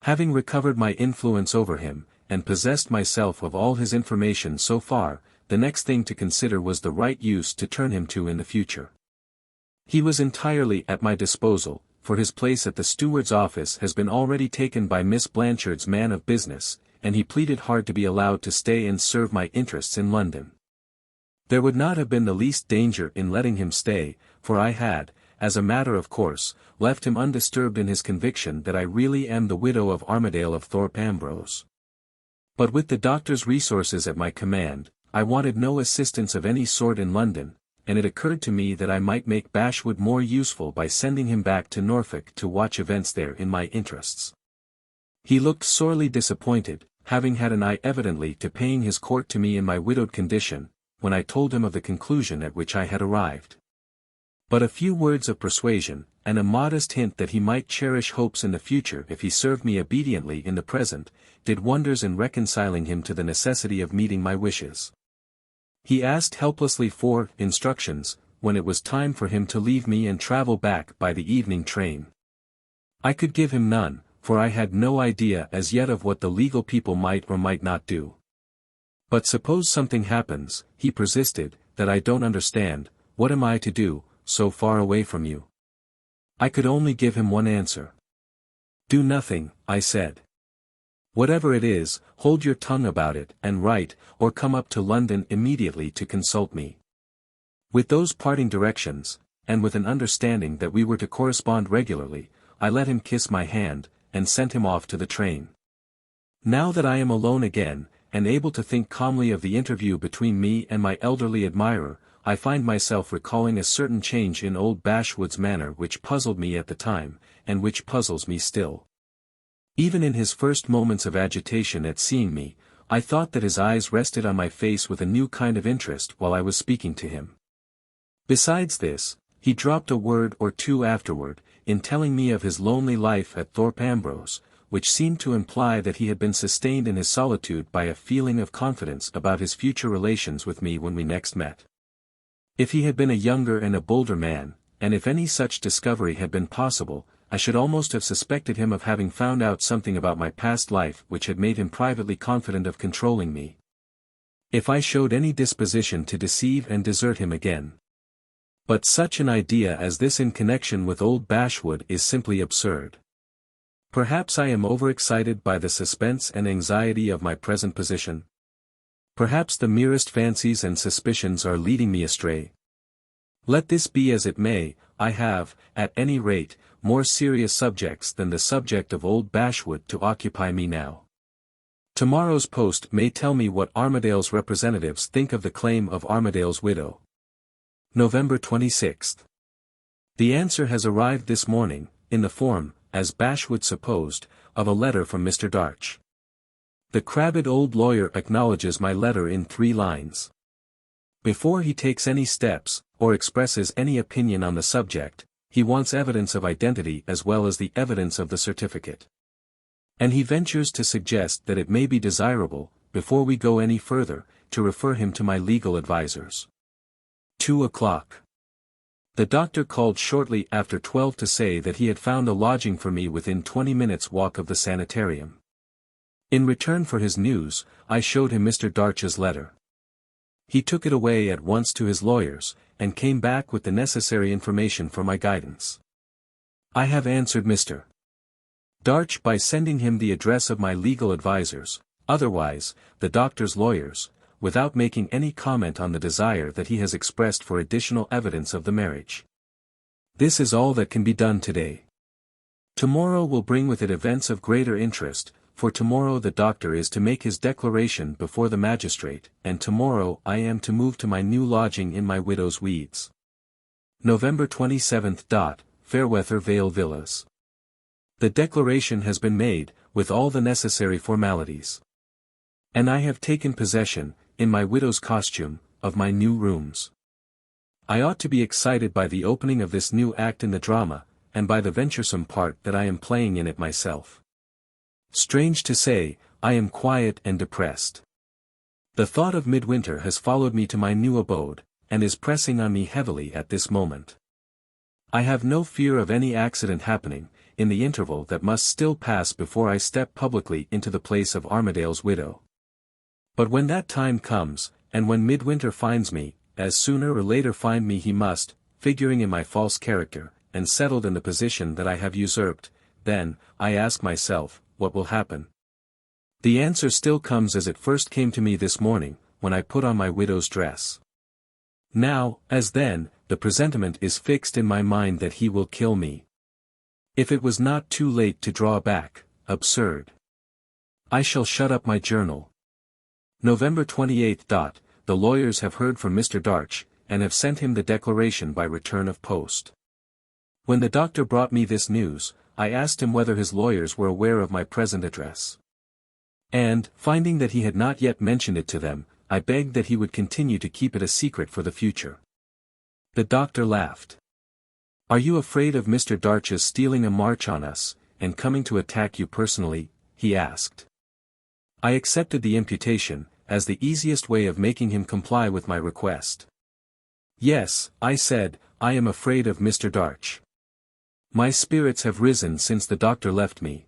[SPEAKER 1] Having recovered my influence over him, and possessed myself of all his information so far, the next thing to consider was the right use to turn him to in the future. He was entirely at my disposal, for his place at the steward's office has been already taken by Miss Blanchard's man of business, and he pleaded hard to be allowed to stay and serve my interests in London. There would not have been the least danger in letting him stay, for I had, as a matter of course, left him undisturbed in his conviction that I really am the widow of Armadale of Thorpe Ambrose. But with the doctor's resources at my command, I wanted no assistance of any sort in London, and it occurred to me that I might make Bashwood more useful by sending him back to Norfolk to watch events there in my interests. He looked sorely disappointed, having had an eye evidently to paying his court to me in my widowed condition, when I told him of the conclusion at which I had arrived. But a few words of persuasion, and a modest hint that he might cherish hopes in the future if he served me obediently in the present, did wonders in reconciling him to the necessity of meeting my wishes. He asked helplessly for instructions, when it was time for him to leave me and travel back by the evening train. I could give him none, for I had no idea as yet of what the legal people might or might not do. But suppose something happens, he persisted, that I don't understand, what am I to do, so far away from you? I could only give him one answer. Do nothing, I said. Whatever it is, hold your tongue about it, and write, or come up to London immediately to consult me. With those parting directions, and with an understanding that we were to correspond regularly, I let him kiss my hand, and sent him off to the train. Now that I am alone again, and able to think calmly of the interview between me and my elderly admirer, I find myself recalling a certain change in old Bashwood's manner which puzzled me at the time, and which puzzles me still. Even in his first moments of agitation at seeing me, I thought that his eyes rested on my face with a new kind of interest while I was speaking to him. Besides this, he dropped a word or two afterward, in telling me of his lonely life at Thorpe Ambrose, which seemed to imply that he had been sustained in his solitude by a feeling of confidence about his future relations with me when we next met. If he had been a younger and a bolder man, and if any such discovery had been possible, I should almost have suspected him of having found out something about my past life which had made him privately confident of controlling me. If I showed any disposition to deceive and desert him again. But such an idea as this in connection with old Bashwood is simply absurd. Perhaps I am overexcited by the suspense and anxiety of my present position. Perhaps the merest fancies and suspicions are leading me astray. Let this be as it may, I have, at any rate, more serious subjects than the subject of old Bashwood to occupy me now. Tomorrow's post may tell me what Armadale's representatives think of the claim of Armadale's widow. November 26. The answer has arrived this morning, in the form, as Bashwood supposed, of a letter from Mr. Darch. The crabbed old lawyer acknowledges my letter in 3 lines. Before he takes any steps, or expresses any opinion on the subject, he wants evidence of identity as well as the evidence of the certificate. And he ventures to suggest that it may be desirable, before we go any further, to refer him to my legal advisers. 2 o'clock. The doctor called shortly after 12 to say that he had found a lodging for me within 20 minutes' walk of the sanitarium. In return for his news, I showed him Mr. Darch's letter. He took it away at once to his lawyers, and came back with the necessary information for my guidance. I have answered Mr. Darch by sending him the address of my legal advisers, otherwise, the doctor's lawyers, without making any comment on the desire that he has expressed for additional evidence of the marriage. This is all that can be done today. Tomorrow will bring with it events of greater interest, for tomorrow the doctor is to make his declaration before the magistrate, and tomorrow I am to move to my new lodging in my widow's weeds. November 27. Fairweather Vale Villas. The declaration has been made, with all the necessary formalities. And I have taken possession, in my widow's costume, of my new rooms. I ought to be excited by the opening of this new act in the drama, and by the venturesome part that I am playing in it myself. Strange to say, I am quiet and depressed. The thought of Midwinter has followed me to my new abode, and is pressing on me heavily at this moment. I have no fear of any accident happening, in the interval that must still pass before I step publicly into the place of Armadale's widow. But when that time comes, and when Midwinter finds me, as sooner or later find me he must, figuring in my false character, and settled in the position that I have usurped, then, I ask myself, what will happen? The answer still comes as it first came to me this morning, when I put on my widow's dress. Now, as then, the presentiment is fixed in my mind that he will kill me. If it was not too late to draw back, absurd. I shall shut up my journal. November 28. The lawyers have heard from Mr. Darch, and have sent him the declaration by return of post. When the doctor brought me this news, I asked him whether his lawyers were aware of my present address. And, finding that he had not yet mentioned it to them, I begged that he would continue to keep it a secret for the future. The doctor laughed. "Are you afraid of Mr. Darch's stealing a march on us, and coming to attack you personally?" he asked. I accepted the imputation, as the easiest way of making him comply with my request. "Yes," I said, "I am afraid of Mr. Darch. My spirits have risen since the doctor left me.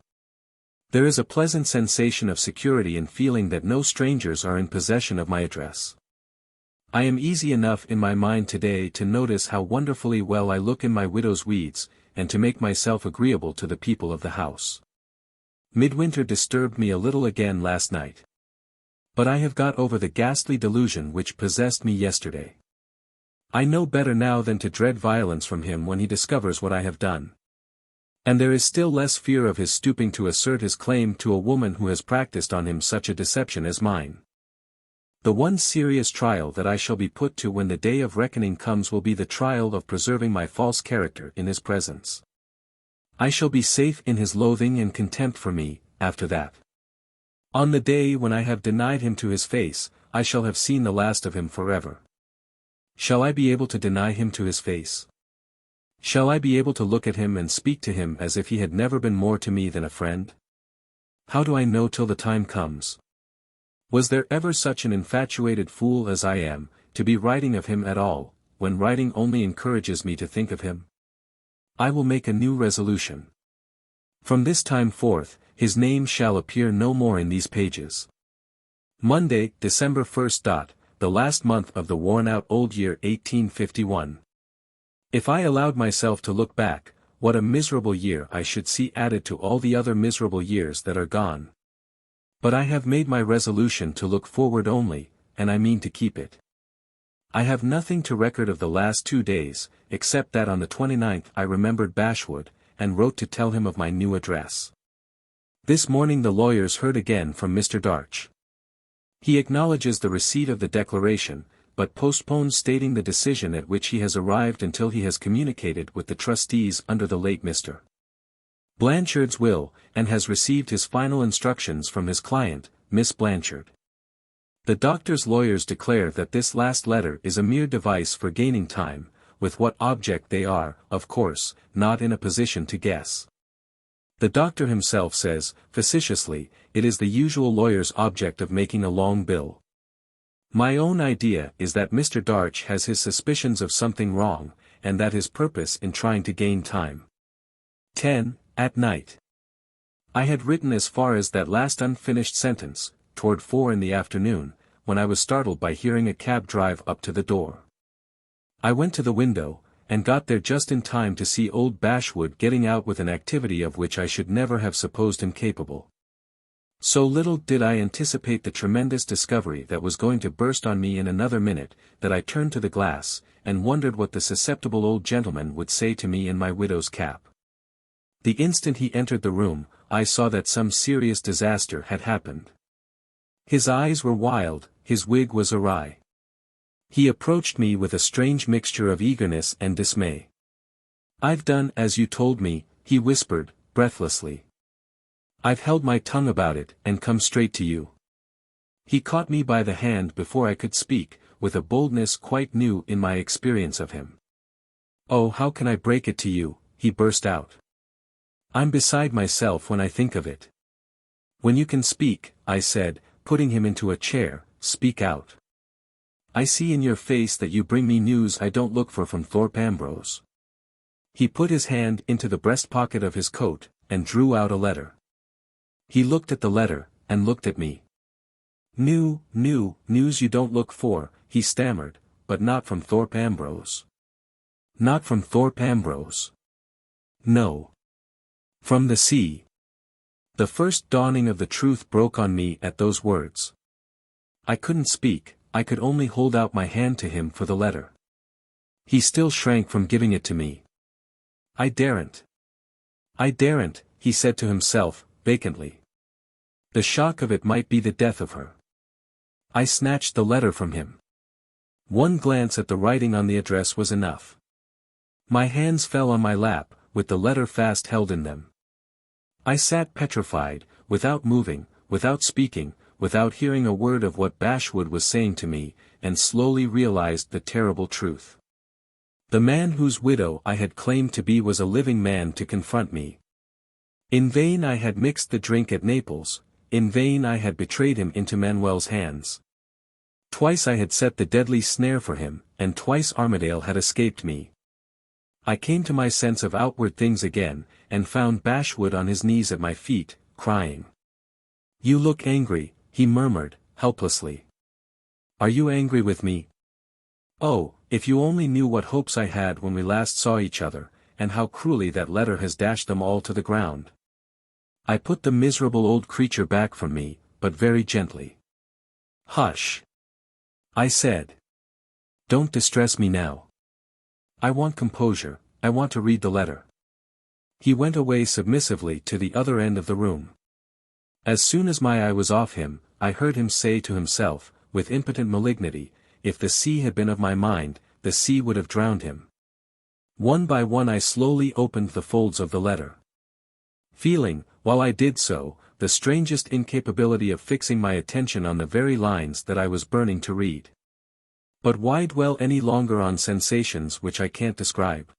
[SPEAKER 1] There is a pleasant sensation of security in feeling that no strangers are in possession of my address. I am easy enough in my mind today to notice how wonderfully well I look in my widow's weeds, and to make myself agreeable to the people of the house. Midwinter disturbed me a little again last night. But I have got over the ghastly delusion which possessed me yesterday. I know better now than to dread violence from him when he discovers what I have done. And there is still less fear of his stooping to assert his claim to a woman who has practiced on him such a deception as mine. The one serious trial that I shall be put to when the day of reckoning comes will be the trial of preserving my false character in his presence. I shall be safe in his loathing and contempt for me, after that. On the day when I have denied him to his face, I shall have seen the last of him forever. Shall I be able to deny him to his face? Shall I be able to look at him and speak to him as if he had never been more to me than a friend? How do I know till the time comes? Was there ever such an infatuated fool as I am, to be writing of him at all, when writing only encourages me to think of him? I will make a new resolution. From this time forth, his name shall appear no more in these pages. Monday, December 1st. The last month of the worn-out old year 1851. If I allowed myself to look back, what a miserable year I should see added to all the other miserable years that are gone. But I have made my resolution to look forward only, and I mean to keep it. I have nothing to record of the last 2 days, except that on the 29th I remembered Bashwood, and wrote to tell him of my new address. This morning the lawyers heard again from Mr. Darch. He acknowledges the receipt of the declaration, but postpones stating the decision at which he has arrived until he has communicated with the trustees under the late Mr. Blanchard's will, and has received his final instructions from his client, Miss Blanchard. The doctor's lawyers declare that this last letter is a mere device for gaining time, with what object they are, of course, not in a position to guess. The doctor himself says, facetiously, it is the usual lawyer's object of making a long bill. My own idea is that Mr. Darch has his suspicions of something wrong, and that his purpose in trying to gain time. 10 at night. I had written as far as that last unfinished sentence, toward 4 in the afternoon, when I was startled by hearing a cab drive up to the door. I went to the window, and got there just in time to see old Bashwood getting out with an activity of which I should never have supposed him capable. So little did I anticipate the tremendous discovery that was going to burst on me in another minute, that I turned to the glass, and wondered what the susceptible old gentleman would say to me in my widow's cap. The instant he entered the room, I saw that some serious disaster had happened. His eyes were wild, his wig was awry. He approached me with a strange mixture of eagerness and dismay. "I've done as you told me," he whispered, breathlessly. "I've held my tongue about it, and come straight to you." He caught me by the hand before I could speak, with a boldness quite new in my experience of him. "Oh, how can I break it to you?" he burst out. "I'm beside myself when I think of it." "When you can speak," I said, putting him into a chair, "speak out. I see in your face that you bring me news I don't look for from Thorpe Ambrose." He put his hand into the breast pocket of his coat, and drew out a letter. He looked at the letter, and looked at me. News you don't look for," he stammered, "but not from Thorpe Ambrose." "Not from Thorpe Ambrose." "No. From the sea." The first dawning of the truth broke on me at those words. I couldn't speak, I could only hold out my hand to him for the letter. He still shrank from giving it to me. I daren't, he said to himself, vacantly. The shock of it might be the death of her. I snatched the letter from him. One glance at the writing on the address was enough. My hands fell on my lap, with the letter fast held in them. I sat petrified, without moving, without speaking, without hearing a word of what Bashwood was saying to me, and slowly realized the terrible truth. The man whose widow I had claimed to be was a living man to confront me. In vain I had mixed the drink at Naples, in vain I had betrayed him into Manuel's hands. Twice I had set the deadly snare for him, and twice Armadale had escaped me. I came to my sense of outward things again, and found Bashwood on his knees at my feet, crying. "You look angry," he murmured, helplessly. "Are you angry with me? Oh, if you only knew what hopes I had when we last saw each other, and how cruelly that letter has dashed them all to the ground." I put the miserable old creature back from me, but very gently. "Hush," I said. "Don't distress me now. I want composure, I want to read the letter." He went away submissively to the other end of the room. As soon as my eye was off him, I heard him say to himself, with impotent malignity, "If the sea had been of my mind, the sea would have drowned him." One by one I slowly opened the folds of the letter. Feeling, while I did so, the strangest incapability of fixing my attention on the very lines that I was burning to read. But why dwell any longer on sensations which I can't describe?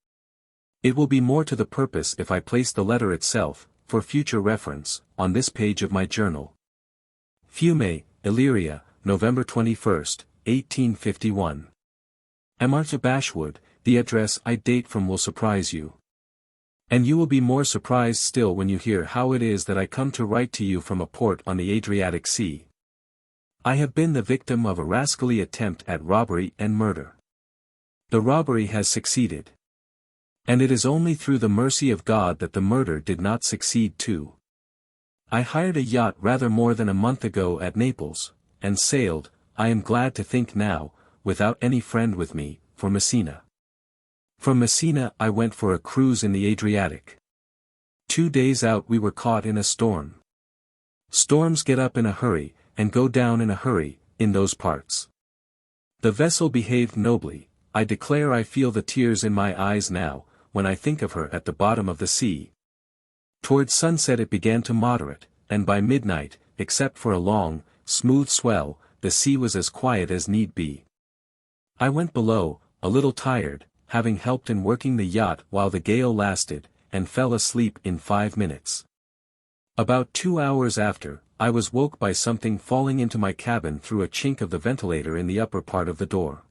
[SPEAKER 1] It will be more to the purpose if I place the letter itself, for future reference, on this page of my journal. Fiume, Illyria, November 21, 1851. Amartya Bashwood, the address I date from will surprise you. And you will be more surprised still when you hear how it is that I come to write to you from a port on the Adriatic Sea. I have been the victim of a rascally attempt at robbery and murder. The robbery has succeeded. And it is only through the mercy of God that the murder did not succeed too. I hired a yacht rather more than a month ago at Naples, and sailed, I am glad to think now, without any friend with me, for Messina. From Messina I went for a cruise in the Adriatic. 2 days out we were caught in a storm. Storms get up in a hurry, and go down in a hurry, in those parts. The vessel behaved nobly. I declare I feel the tears in my eyes now, when I think of her at the bottom of the sea. Towards sunset it began to moderate, and by midnight, except for a long, smooth swell, the sea was as quiet as need be. I went below, a little tired, having helped in working the yacht while the gale lasted, and fell asleep in 5 minutes. About 2 hours after, I was woke by something falling into my cabin through a chink of the ventilator in the upper part of the door.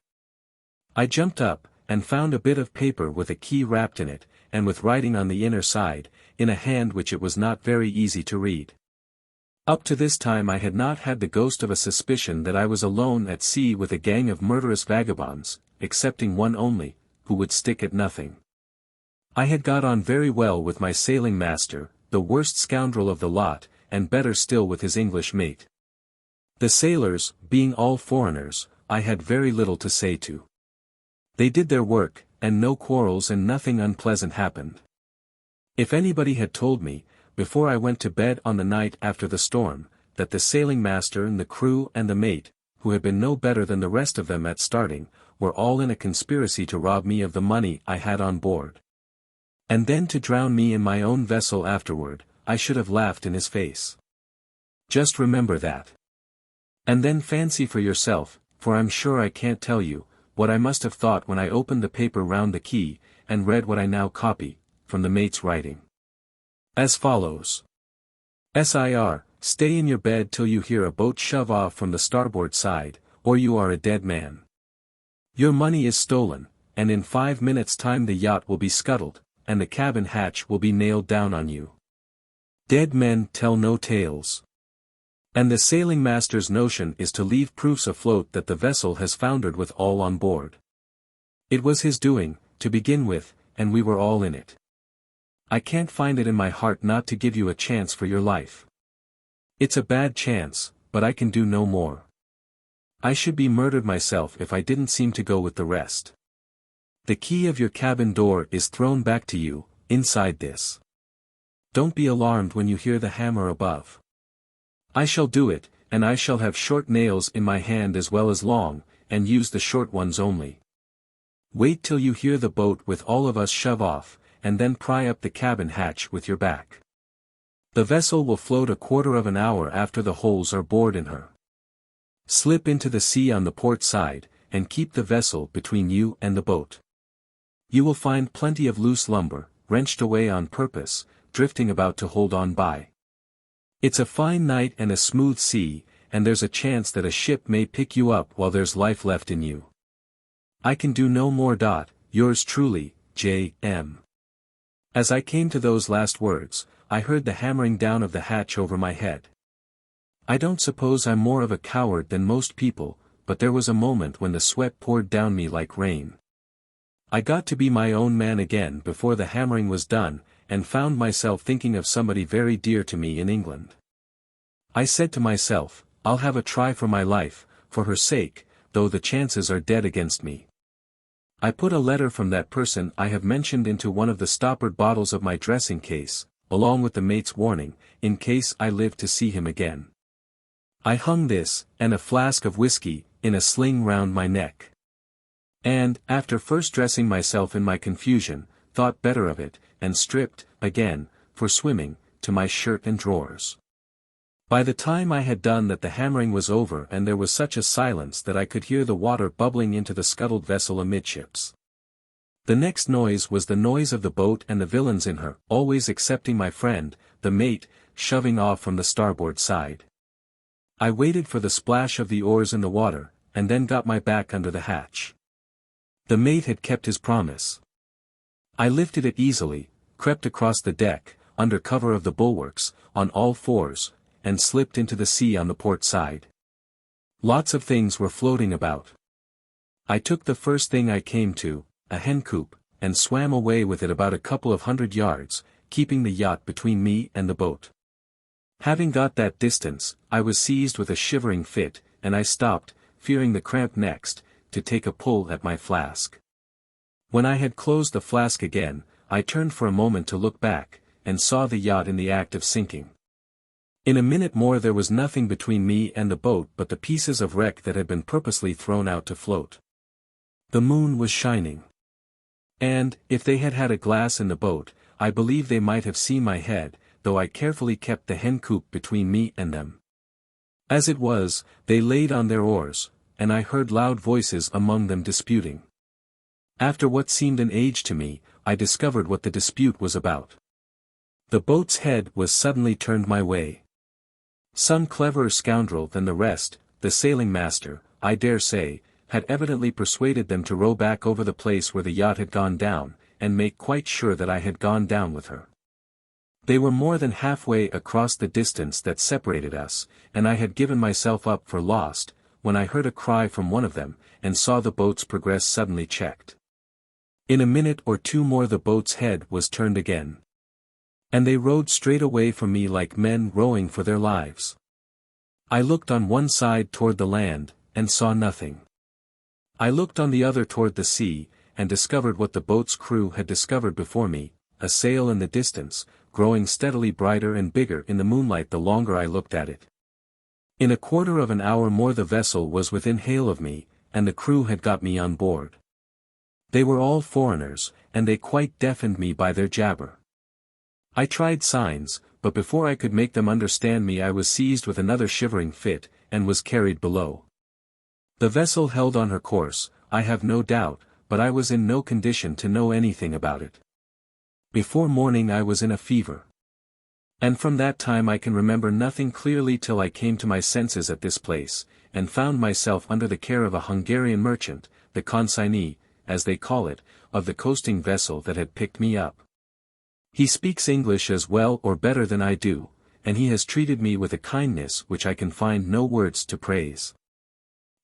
[SPEAKER 1] I jumped up, and found a bit of paper with a key wrapped in it, and with writing on the inner side, in a hand which it was not very easy to read. Up to this time I had not had the ghost of a suspicion that I was alone at sea with a gang of murderous vagabonds, excepting one only, who would stick at nothing. I had got on very well with my sailing master, the worst scoundrel of the lot, and better still with his English mate. The sailors, being all foreigners, I had very little to say to. They did their work, and no quarrels and nothing unpleasant happened. If anybody had told me, before I went to bed on the night after the storm, that the sailing master and the crew and the mate, who had been no better than the rest of them at starting, were all in a conspiracy to rob me of the money I had on board, and then to drown me in my own vessel afterward, I should have laughed in his face. Just remember that. And then fancy for yourself, for I'm sure I can't tell you, what I must have thought when I opened the paper round the key, and read what I now copy, from the mate's writing. As follows. Sir, stay in your bed till you hear a boat shove off from the starboard side, or you are a dead man. Your money is stolen, and in 5 minutes' time the yacht will be scuttled, and the cabin hatch will be nailed down on you. Dead men tell no tales. And the sailing master's notion is to leave proofs afloat that the vessel has foundered with all on board. It was his doing, to begin with, and we were all in it. I can't find it in my heart not to give you a chance for your life. It's a bad chance, but I can do no more. I should be murdered myself if I didn't seem to go with the rest. The key of your cabin door is thrown back to you, inside this. Don't be alarmed when you hear the hammer above. I shall do it, and I shall have short nails in my hand as well as long, and use the short ones only. Wait till you hear the boat with all of us shove off, and then pry up the cabin hatch with your back. The vessel will float a quarter of an hour after the holes are bored in her. Slip into the sea on the port side, and keep the vessel between you and the boat. You will find plenty of loose lumber, wrenched away on purpose, drifting about to hold on by. It's a fine night and a smooth sea, and there's a chance that a ship may pick you up while there's life left in you. I can do no more. Yours truly, J.M. As I came to those last words, I heard the hammering down of the hatch over my head. I don't suppose I'm more of a coward than most people, but there was a moment when the sweat poured down me like rain. I got to be my own man again before the hammering was done, and found myself thinking of somebody very dear to me in England. I said to myself, I'll have a try for my life, for her sake, though the chances are dead against me. I put a letter from that person I have mentioned into one of the stoppered bottles of my dressing case, along with the mate's warning, in case I lived to see him again. I hung this, and a flask of whiskey, in a sling round my neck. And, after first dressing myself in my confusion, thought better of it, and stripped, again, for swimming, to my shirt and drawers. By the time I had done that the hammering was over and there was such a silence that I could hear the water bubbling into the scuttled vessel amidships. The next noise was the noise of the boat and the villains in her, always excepting my friend, the mate, shoving off from the starboard side. I waited for the splash of the oars in the water, and then got my back under the hatch. The mate had kept his promise. I lifted it easily, crept across the deck, under cover of the bulwarks, on all fours, and slipped into the sea on the port side. Lots of things were floating about. I took the first thing I came to, a hen coop, and swam away with it about a couple of 100 yards, keeping the yacht between me and the boat. Having got that distance, I was seized with a shivering fit, and I stopped, fearing the cramp next, to take a pull at my flask. When I had closed the flask again, I turned for a moment to look back, and saw the yacht in the act of sinking. In a minute more there was nothing between me and the boat but the pieces of wreck that had been purposely thrown out to float. The moon was shining. And, if they had had a glass in the boat, I believe they might have seen my head, though I carefully kept the hen coop between me and them. As it was, they laid on their oars, and I heard loud voices among them disputing. After what seemed an age to me, I discovered what the dispute was about. The boat's head was suddenly turned my way. Some cleverer scoundrel than the rest, the sailing master, I dare say, had evidently persuaded them to row back over the place where the yacht had gone down, and make quite sure that I had gone down with her. They were more than halfway across the distance that separated us, and I had given myself up for lost, when I heard a cry from one of them, and saw the boat's progress suddenly checked. In a minute or two more the boat's head was turned again. And they rowed straight away from me like men rowing for their lives. I looked on one side toward the land, and saw nothing. I looked on the other toward the sea, and discovered what the boat's crew had discovered before me, a sail in the distance, growing steadily brighter and bigger in the moonlight the longer I looked at it. In a quarter of an hour more the vessel was within hail of me, and the crew had got me on board. They were all foreigners, and they quite deafened me by their jabber. I tried signs, but before I could make them understand me I was seized with another shivering fit, and was carried below. The vessel held on her course, I have no doubt, but I was in no condition to know anything about it. Before morning I was in a fever. And from that time I can remember nothing clearly till I came to my senses at this place, and found myself under the care of a Hungarian merchant, the consignee, as they call it, of the coasting vessel that had picked me up. He speaks English as well or better than I do, and he has treated me with a kindness which I can find no words to praise.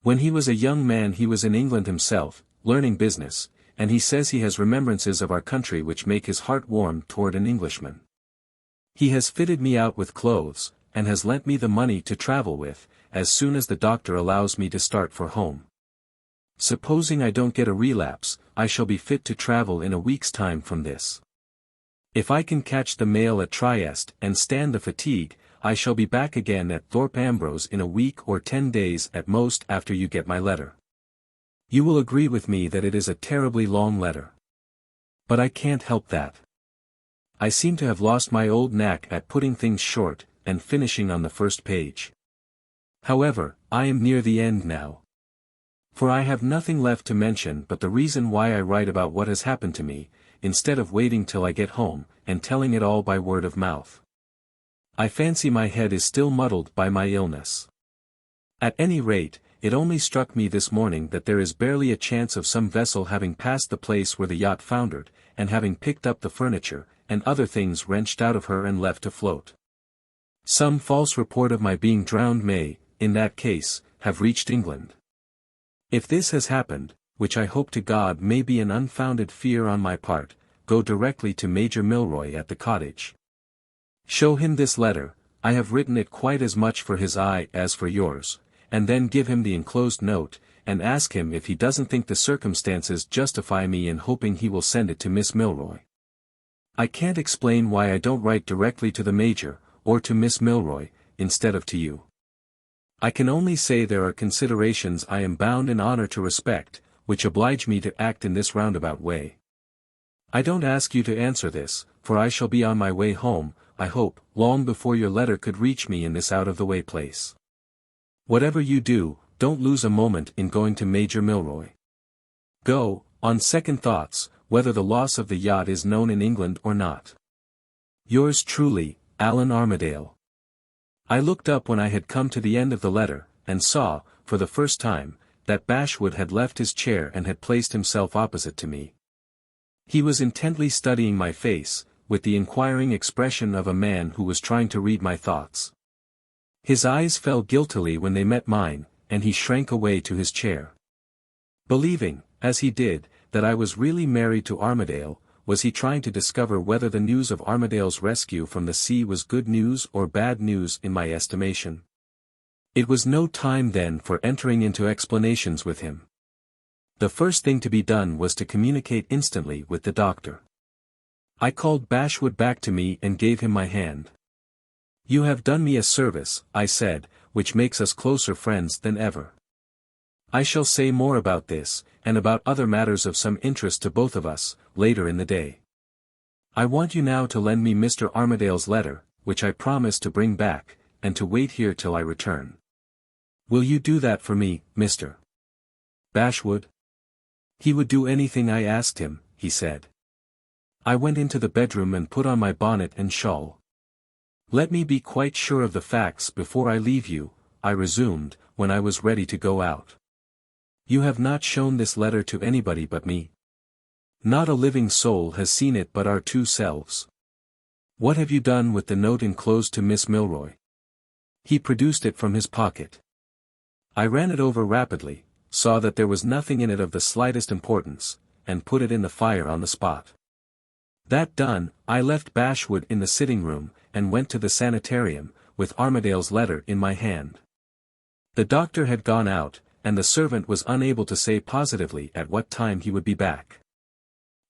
[SPEAKER 1] When he was a young man he was in England himself, learning business, and he says he has remembrances of our country which make his heart warm toward an Englishman. He has fitted me out with clothes, and has lent me the money to travel with, as soon as the doctor allows me to start for home. Supposing I don't get a relapse, I shall be fit to travel in a week's time from this. If I can catch the mail at Trieste and stand the fatigue, I shall be back again at Thorpe Ambrose in a week or 10 days at most after you get my letter. You will agree with me that it is a terribly long letter. But I can't help that. I seem to have lost my old knack at putting things short, and finishing on the first page. However, I am near the end now. For I have nothing left to mention but the reason why I write about what has happened to me, instead of waiting till I get home, and telling it all by word of mouth. I fancy my head is still muddled by my illness. At any rate, it only struck me this morning that there is barely a chance of some vessel having passed the place where the yacht foundered, and having picked up the furniture, and other things wrenched out of her and left afloat. Some false report of my being drowned may, in that case, have reached England. If this has happened, which I hope to God may be an unfounded fear on my part, go directly to Major Milroy at the cottage. Show him this letter, I have written it quite as much for his eye as for yours, and then give him the enclosed note, and ask him if he doesn't think the circumstances justify me in hoping he will send it to Miss Milroy. I can't explain why I don't write directly to the Major, or to Miss Milroy, instead of to you. I can only say there are considerations I am bound in honor to respect, which oblige me to act in this roundabout way. I don't ask you to answer this, for I shall be on my way home, I hope, long before your letter could reach me in this out-of-the-way place. Whatever you do, don't lose a moment in going to Major Milroy. Go, on second thoughts, whether the loss of the yacht is known in England or not. Yours truly, Allan Armadale. I looked up when I had come to the end of the letter, and saw, for the first time, that Bashwood had left his chair and had placed himself opposite to me. He was intently studying my face, with the inquiring expression of a man who was trying to read my thoughts. His eyes fell guiltily when they met mine, and he shrank away to his chair. Believing, as he did, that I was really married to Armadale, was he trying to discover whether the news of Armadale's rescue from the sea was good news or bad news in my estimation? It was no time then for entering into explanations with him. The first thing to be done was to communicate instantly with the doctor. I called Bashwood back to me and gave him my hand. "You have done me a service," I said, "which makes us closer friends than ever. I shall say more about this, and about other matters of some interest to both of us, later in the day. I want you now to lend me Mr. Armadale's letter, which I promise to bring back, and to wait here till I return. Will you do that for me, Mr. Bashwood?" He would do anything I asked him, he said. I went into the bedroom and put on my bonnet and shawl. "Let me be quite sure of the facts before I leave you," I resumed, when I was ready to go out. "You have not shown this letter to anybody but me. Not a living soul has seen it but our two selves. What have you done with the note enclosed to Miss Milroy?" He produced it from his pocket. I ran it over rapidly, saw that there was nothing in it of the slightest importance, and put it in the fire on the spot. That done, I left Bashwood in the sitting room, and went to the sanitarium, with Armadale's letter in my hand. The doctor had gone out, and the servant was unable to say positively at what time he would be back.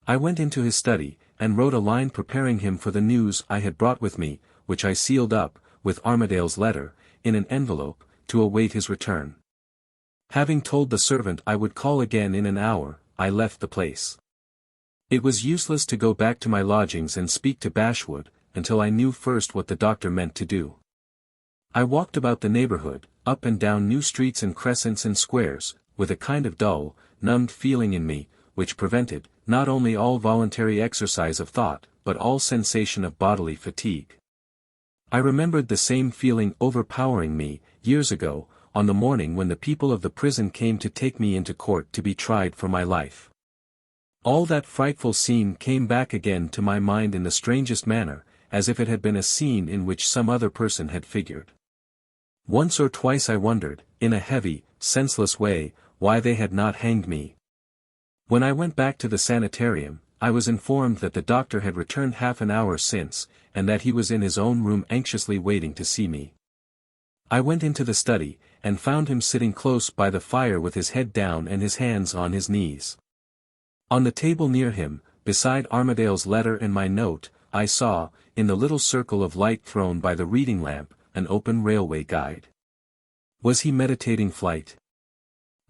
[SPEAKER 1] I went into his study, and wrote a line preparing him for the news I had brought with me, which I sealed up, with Armadale's letter, in an envelope, to await his return. Having told the servant I would call again in an hour, I left the place. It was useless to go back to my lodgings and speak to Bashwood, until I knew first what the doctor meant to do. I walked about the neighborhood, up and down new streets and crescents and squares, with a kind of dull, numbed feeling in me, which prevented, not only all voluntary exercise of thought, but all sensation of bodily fatigue. I remembered the same feeling overpowering me, years ago, on the morning when the people of the prison came to take me into court to be tried for my life. All that frightful scene came back again to my mind in the strangest manner, as if it had been a scene in which some other person had figured. Once or twice I wondered, in a heavy, senseless way, why they had not hanged me. When I went back to the sanitarium, I was informed that the doctor had returned half an hour since, and that he was in his own room anxiously waiting to see me. I went into the study, and found him sitting close by the fire with his head down and his hands on his knees. On the table near him, beside Armadale's letter and my note, I saw, in the little circle of light thrown by the reading lamp, an open railway guide. Was he meditating flight?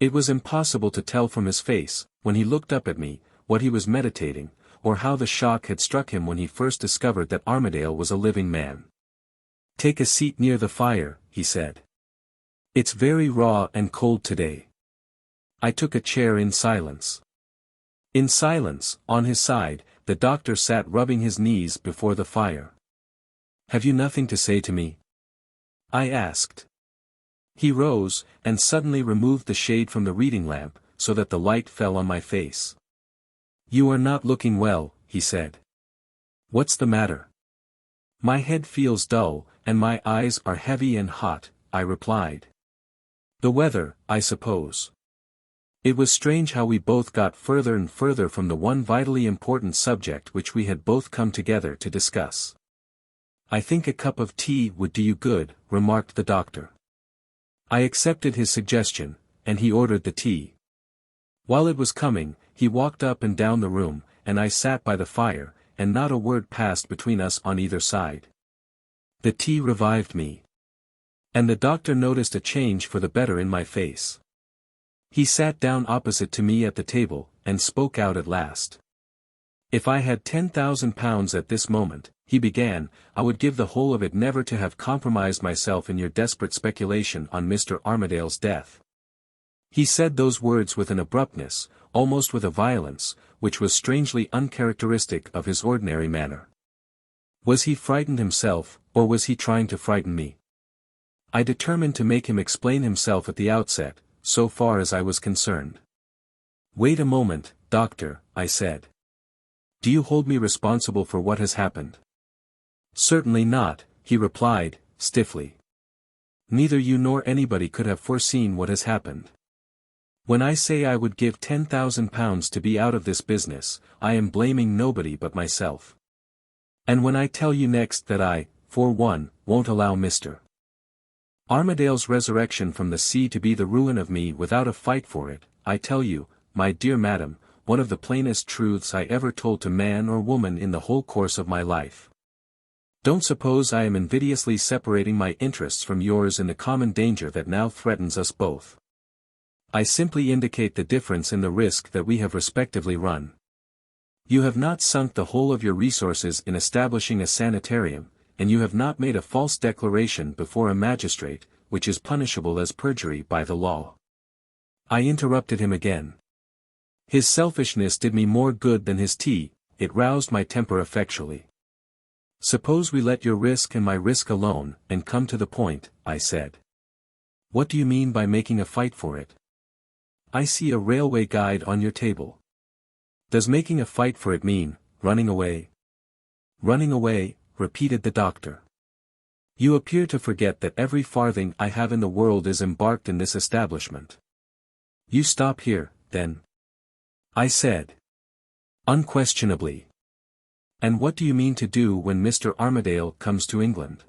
[SPEAKER 1] It was impossible to tell from his face, when he looked up at me, what he was meditating, or how the shock had struck him when he first discovered that Armadale was a living man. "Take a seat near the fire," he said. "It's very raw and cold today. I took a chair in silence. In silence, on his side, the doctor sat rubbing his knees before the fire. "Have you nothing to say to me?" I asked. He rose, and suddenly removed the shade from the reading lamp, so that the light fell on my face. "You are not looking well," he said. "What's the matter?" "My head feels dull, and my eyes are heavy and hot," I replied. "The weather, I suppose." It was strange how we both got further and further from the one vitally important subject which we had both come together to discuss. "I think a cup of tea would do you good," remarked the doctor. I accepted his suggestion, and he ordered the tea. While it was coming, he walked up and down the room, and I sat by the fire, and not a word passed between us on either side. The tea revived me. And the doctor noticed a change for the better in my face. He sat down opposite to me at the table, and spoke out at last. "If I had £10,000 at this moment," he began, "I would give the whole of it never to have compromised myself in your desperate speculation on Mr. Armadale's death." He said those words with an abruptness, almost with a violence, which was strangely uncharacteristic of his ordinary manner. Was he frightened himself, or was he trying to frighten me? I determined to make him explain himself at the outset, so far as I was concerned. "Wait a moment, doctor," I said. "Do you hold me responsible for what has happened?" "Certainly not," he replied, stiffly. "Neither you nor anybody could have foreseen what has happened. When I say I would give £10,000 to be out of this business, I am blaming nobody but myself. And when I tell you next that I, for one, won't allow Mr. Armadale's resurrection from the sea to be the ruin of me without a fight for it, I tell you, my dear madam, one of the plainest truths I ever told to man or woman in the whole course of my life. Don't suppose I am invidiously separating my interests from yours in the common danger that now threatens us both. I simply indicate the difference in the risk that we have respectively run. You have not sunk the whole of your resources in establishing a sanitarium, and you have not made a false declaration before a magistrate, which is punishable as perjury by the law." I interrupted him again. His selfishness did me more good than his tea, it roused my temper effectually. "Suppose we let your risk and my risk alone, and come to the point," I said. "What do you mean by making a fight for it? I see a railway guide on your table. Does making a fight for it mean, running away?" "Running away," repeated the doctor. "You appear to forget that every farthing I have in the world is embarked in this establishment." "You stop here, then?" I said. "Unquestionably." "And what do you mean to do when Mr. Armadale comes to England?"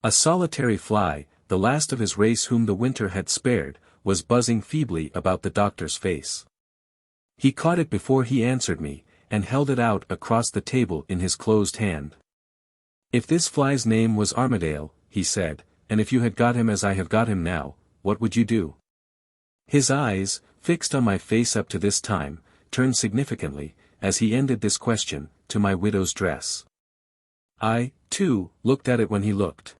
[SPEAKER 1] A solitary fly, the last of his race whom the winter had spared, was buzzing feebly about the doctor's face. He caught it before he answered me, and held it out across the table in his closed hand. "If this fly's name was Armadale," he said, "and if you had got him as I have got him now, what would you do?" His eyes, fixed on my face up to this time, turned significantly, as he ended this question, to my widow's dress. I, too, looked at it when he looked.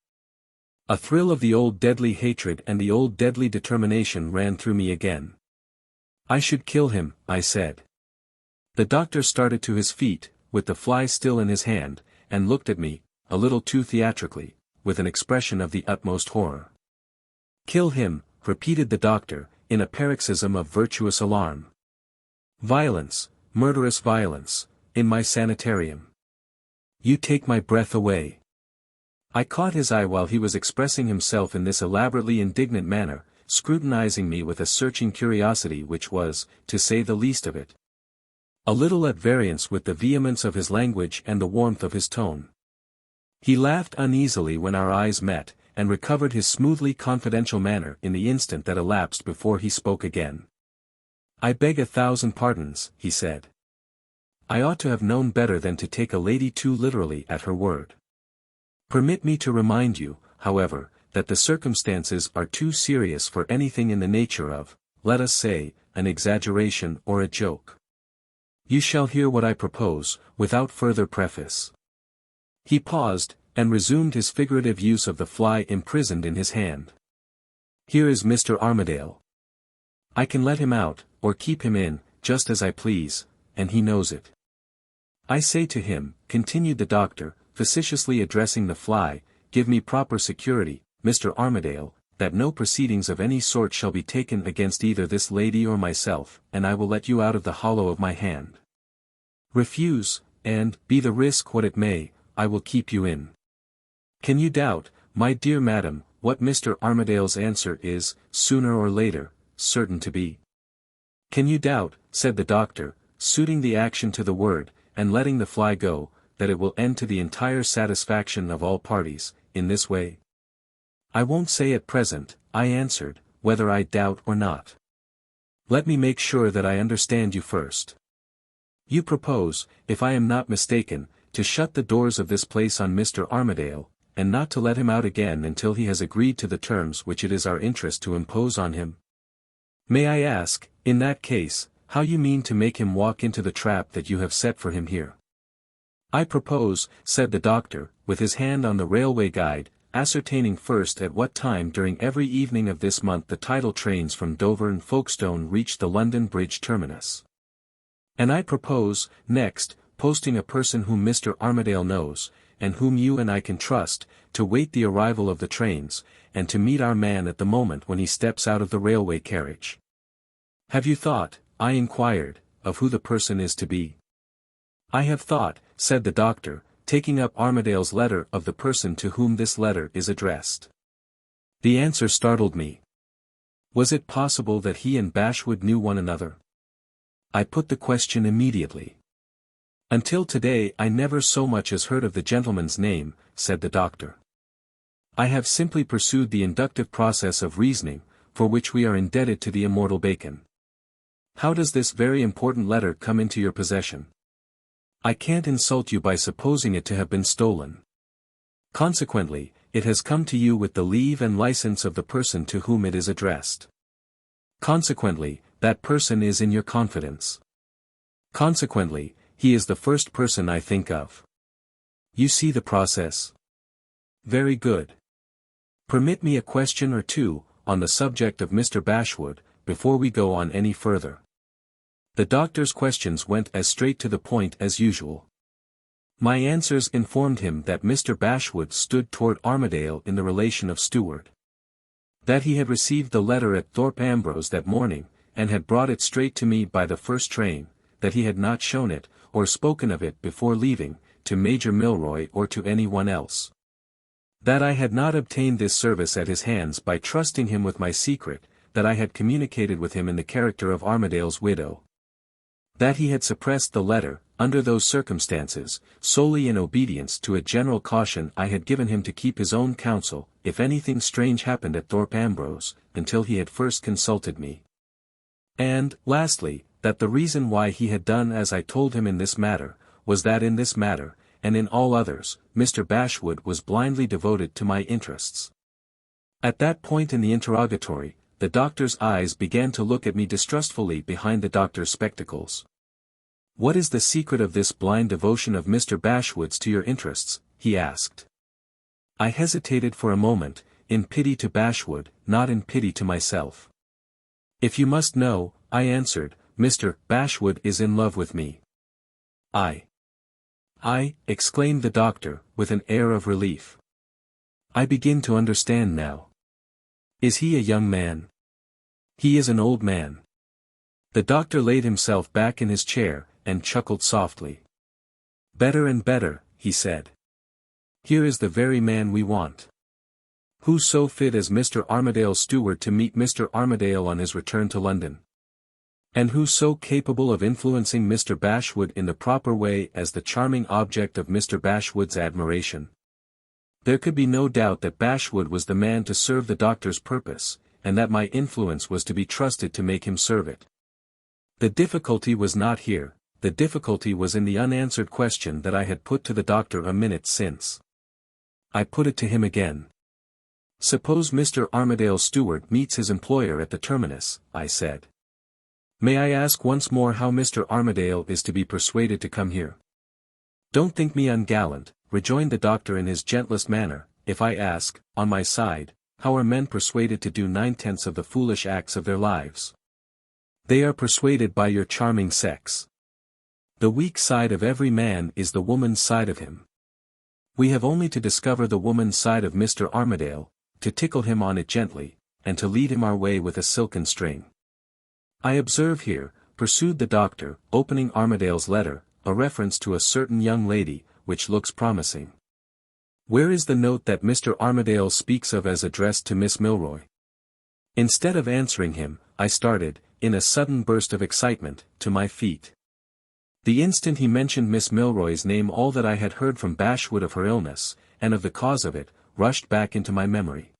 [SPEAKER 1] A thrill of the old deadly hatred and the old deadly determination ran through me again. "I should kill him," I said. The doctor started to his feet, with the fly still in his hand, and looked at me, a little too theatrically, with an expression of the utmost horror. "Kill him," repeated the doctor, in a paroxysm of virtuous alarm. "Violence, murderous violence, in my sanitarium. You take my breath away." I caught his eye while he was expressing himself in this elaborately indignant manner, scrutinizing me with a searching curiosity which was, to say the least of it, a little at variance with the vehemence of his language and the warmth of his tone. He laughed uneasily when our eyes met, and recovered his smoothly confidential manner in the instant that elapsed before he spoke again. "I beg 1,000 pardons," he said. "I ought to have known better than to take a lady too literally at her word. Permit me to remind you, however, that the circumstances are too serious for anything in the nature of, let us say, an exaggeration or a joke. You shall hear what I propose, without further preface." He paused, and resumed his figurative use of the fly imprisoned in his hand. "Here is Mr. Armadale. I can let him out, or keep him in, just as I please, and he knows it. I say to him," continued the doctor, facetiously addressing the fly, "give me proper security, Mr. Armadale, that no proceedings of any sort shall be taken against either this lady or myself, and I will let you out of the hollow of my hand. Refuse, and, be the risk what it may, I will keep you in. Can you doubt, my dear madam, what Mr. Armadale's answer is, sooner or later, certain to be? Can you doubt," said the doctor, suiting the action to the word, and letting the fly go, "that it will end to the entire satisfaction of all parties, in this way?" "I won't say at present," I answered, "whether I doubt or not. Let me make sure that I understand you first. You propose, if I am not mistaken, to shut the doors of this place on Mr. Armadale, and not to let him out again until he has agreed to the terms which it is our interest to impose on him? May I ask, in that case, how you mean to make him walk into the trap that you have set for him here?" "I propose," said the doctor, with his hand on the railway guide, "ascertaining first at what time during every evening of this month the tidal trains from Dover and Folkestone reach the London Bridge terminus. And I propose, next, posting a person whom Mr. Armadale knows, and whom you and I can trust, to wait the arrival of the trains, and to meet our man at the moment when he steps out of the railway carriage." "Have you thought," I inquired, "of who the person is to be?" "I have thought," said the doctor, taking up Armadale's letter, "of the person to whom this letter is addressed." The answer startled me. Was it possible that he and Bashwood knew one another? I put the question immediately. "Until today I never so much as heard of the gentleman's name," said the doctor. "I have simply pursued the inductive process of reasoning, for which we are indebted to the immortal Bacon. How does this very important letter come into your possession? I can't insult you by supposing it to have been stolen. Consequently, it has come to you with the leave and license of the person to whom it is addressed. Consequently, that person is in your confidence. Consequently, he is the first person I think of. You see the process? Very good. Permit me a question or two, on the subject of Mr. Bashwood, before we go on any further." The doctor's questions went as straight to the point as usual. My answers informed him that Mr. Bashwood stood toward Armadale in the relation of steward. That he had received the letter at Thorpe Ambrose that morning, and had brought it straight to me by the first train, that he had not shown it, or spoken of it before leaving, to Major Milroy or to any one else. That I had not obtained this service at his hands by trusting him with my secret, that I had communicated with him in the character of Armadale's widow. That he had suppressed the letter, under those circumstances, solely in obedience to a general caution I had given him to keep his own counsel, if anything strange happened at Thorpe Ambrose, until he had first consulted me. And, lastly, that the reason why he had done as I told him in this matter, was that in this matter, and in all others, Mr. Bashwood was blindly devoted to my interests. At that point in the interrogatory, the doctor's eyes began to look at me distrustfully behind the doctor's spectacles. "What is the secret of this blind devotion of Mr. Bashwood's to your interests?" he asked. I hesitated for a moment, in pity to Bashwood, not in pity to myself. "If you must know," I answered, "Mr. Bashwood is in love with me." I, exclaimed the doctor, with an air of relief. "I begin to understand now. Is he a young man?" "He is an old man." The doctor laid himself back in his chair, and chuckled softly. "Better and better," he said. "Here is the very man we want. Who so fit as Mr. Armadale's steward to meet Mr. Armadale on his return to London? And who so capable of influencing Mr. Bashwood in the proper way as the charming object of Mr. Bashwood's admiration?" There could be no doubt that Bashwood was the man to serve the doctor's purpose, and that my influence was to be trusted to make him serve it. The difficulty was not here, the difficulty was in the unanswered question that I had put to the doctor a minute since. I put it to him again. "Suppose Mr. Armadale's steward meets his employer at the terminus," I said. "May I ask once more how Mr. Armadale is to be persuaded to come here?" "Don't think me ungallant," rejoined the doctor in his gentlest manner, "if I ask, on my side, how are men persuaded to do 9/10 of the foolish acts of their lives? They are persuaded by your charming sex. The weak side of every man is the woman's side of him. We have only to discover the woman's side of Mr. Armadale, to tickle him on it gently, and to lead him our way with a silken string. I observe here, pursued the doctor, opening Armadale's letter, a reference to a certain young lady, which looks promising. Where is the note that Mr. Armadale speaks of as addressed to Miss Milroy? Instead of answering him, I started, in a sudden burst of excitement, to my feet. The instant he mentioned Miss Milroy's name all that I had heard from Bashwood of her illness, and of the cause of it, rushed back into my memory.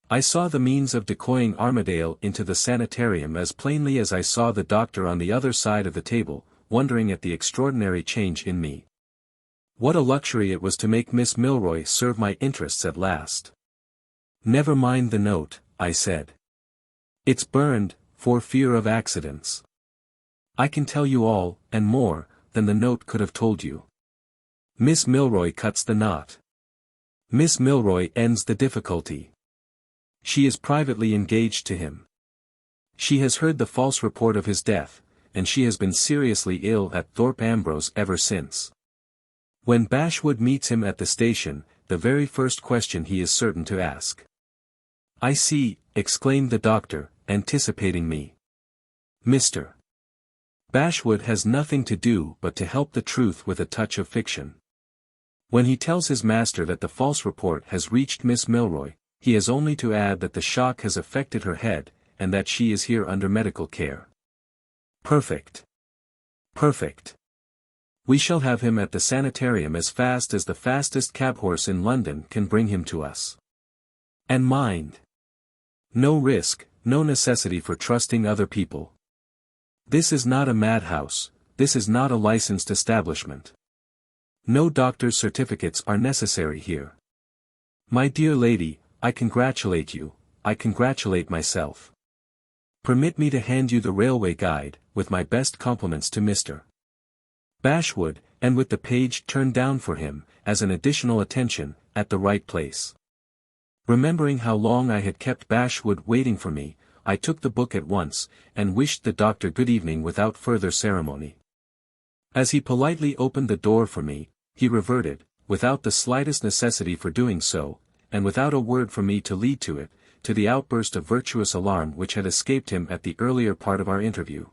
[SPEAKER 1] I saw the means of decoying Armadale into the sanitarium as plainly as I saw the doctor on the other side of the table, wondering at the extraordinary change in me. What a luxury it was to make Miss Milroy serve my interests at last. "Never mind the note," I said. "It's burned, for fear of accidents. I can tell you all, and more, than the note could have told you. Miss Milroy cuts the knot. Miss Milroy ends the difficulty. She is privately engaged to him. She has heard the false report of his death, and she has been seriously ill at Thorpe Ambrose ever since. When Bashwood meets him at the station, the very first question he is certain to ask." "I see," exclaimed the doctor, anticipating me. "Mr. Bashwood has nothing to do but to help the truth with a touch of fiction. When he tells his master that the false report has reached Miss Milroy, he has only to add that the shock has affected her head, and that she is here under medical care. Perfect. Perfect. We shall have him at the sanitarium as fast as the fastest cab horse in London can bring him to us. And mind! No risk, no necessity for trusting other people. This is not a madhouse, this is not a licensed establishment. No doctor's certificates are necessary here. My dear lady, I congratulate you, I congratulate myself. Permit me to hand you the railway guide, with my best compliments to Mr. Bashwood, and with the page turned down for him, as an additional attention, at the right place." Remembering how long I had kept Bashwood waiting for me, I took the book at once, and wished the doctor good evening without further ceremony. As he politely opened the door for me, he reverted, without the slightest necessity for doing so, and without a word from me to lead to it, to the outburst of virtuous alarm which had escaped him at the earlier part of our interview.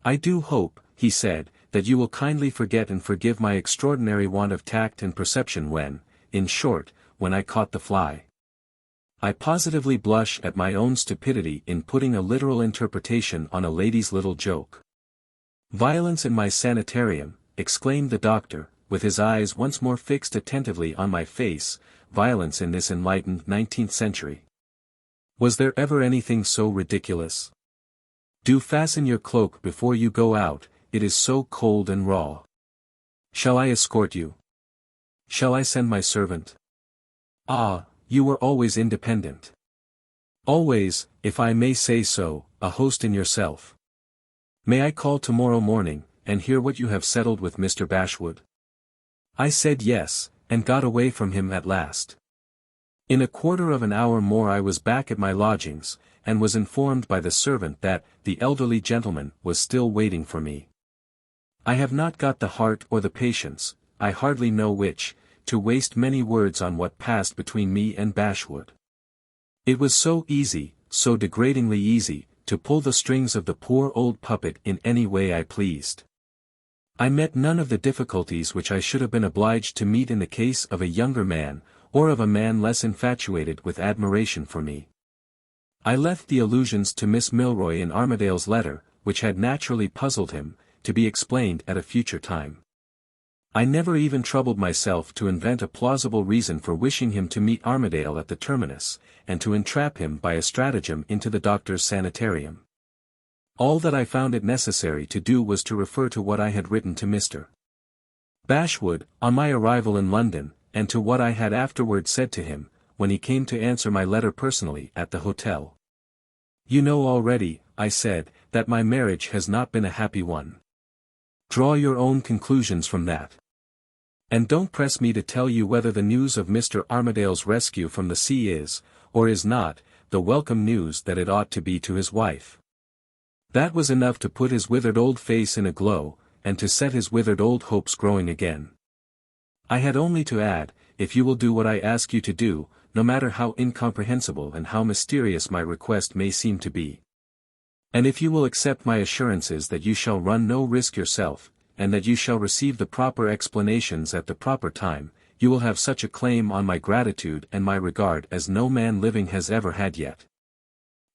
[SPEAKER 1] "I do hope," he said, "that you will kindly forget and forgive my extraordinary want of tact and perception when, in short, when I caught the fly. I positively blush at my own stupidity in putting a literal interpretation on a lady's little joke." "Violence in my sanitarium," exclaimed the doctor, with his eyes once more fixed attentively on my face, "violence in this enlightened 19th century. Was there ever anything so ridiculous? Do fasten your cloak before you go out, it is so cold and raw. Shall I escort you? Shall I send my servant? Ah, you were always independent. Always, if I may say so, a host in yourself. May I call tomorrow morning, and hear what you have settled with Mr. Bashwood?" I said yes, and got away from him at last. In a quarter of an hour more I was back at my lodgings, and was informed by the servant that the elderly gentleman was still waiting for me. I have not got the heart or the patience, I hardly know which, to waste many words on what passed between me and Bashwood. It was so easy, so degradingly easy, to pull the strings of the poor old puppet in any way I pleased. I met none of the difficulties which I should have been obliged to meet in the case of a younger man, or of a man less infatuated with admiration for me. I left the allusions to Miss Milroy in Armadale's letter, which had naturally puzzled him, to be explained at a future time. I never even troubled myself to invent a plausible reason for wishing him to meet Armadale at the Terminus, and to entrap him by a stratagem into the doctor's sanitarium. All that I found it necessary to do was to refer to what I had written to Mr. Bashwood, on my arrival in London, and to what I had afterward said to him, when he came to answer my letter personally at the hotel. "You know already," I said, "that my marriage has not been a happy one. Draw your own conclusions from that. And don't press me to tell you whether the news of Mr. Armadale's rescue from the sea is, or is not, the welcome news that it ought to be to his wife. That was enough to put his withered old face in a glow, and to set his withered old hopes growing again. I had only to add, if you will do what I ask you to do, no matter how incomprehensible and how mysterious my request may seem to be. And if you will accept my assurances that you shall run no risk yourself, and that you shall receive the proper explanations at the proper time, you will have such a claim on my gratitude and my regard as no man living has ever had yet.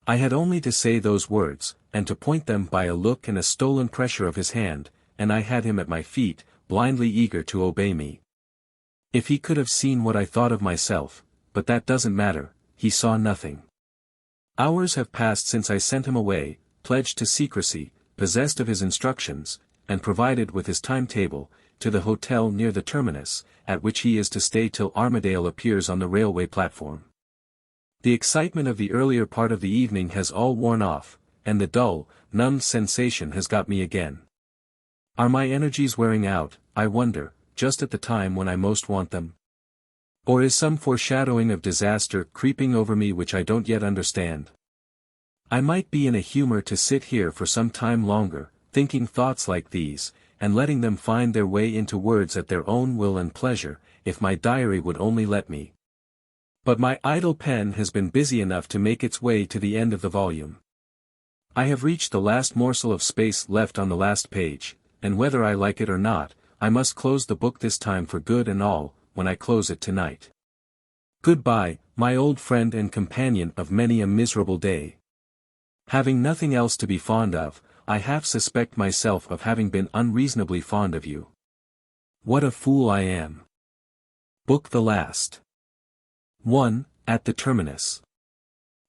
[SPEAKER 1] I had only to say those words, and to point them by a look and a stolen pressure of his hand, and I had him at my feet, blindly eager to obey me. If he could have seen what I thought of myself, but that doesn't matter, he saw nothing. Hours have passed since I sent him away, pledged to secrecy, possessed of his instructions, and provided with his timetable, to the hotel near the Terminus, at which he is to stay till Armadale appears on the railway platform. The excitement of the earlier part of the evening has all worn off, and the dull, numbed sensation has got me again. Are my energies wearing out, I wonder, just at the time when I most want them? Or is some foreshadowing of disaster creeping over me which I don't yet understand? I might be in a humor to sit here for some time longer, thinking thoughts like these, and letting them find their way into words at their own will and pleasure, if my diary would only let me. But my idle pen has been busy enough to make its way to the end of the volume. I have reached the last morsel of space left on the last page, and whether I like it or not, I must close the book this time for good and all, when I close it tonight. Goodbye, my old friend and companion of many a miserable day. Having nothing else to be fond of, I half suspect myself of having been unreasonably fond of you. What a fool I am. Book the last. 1. At the Terminus.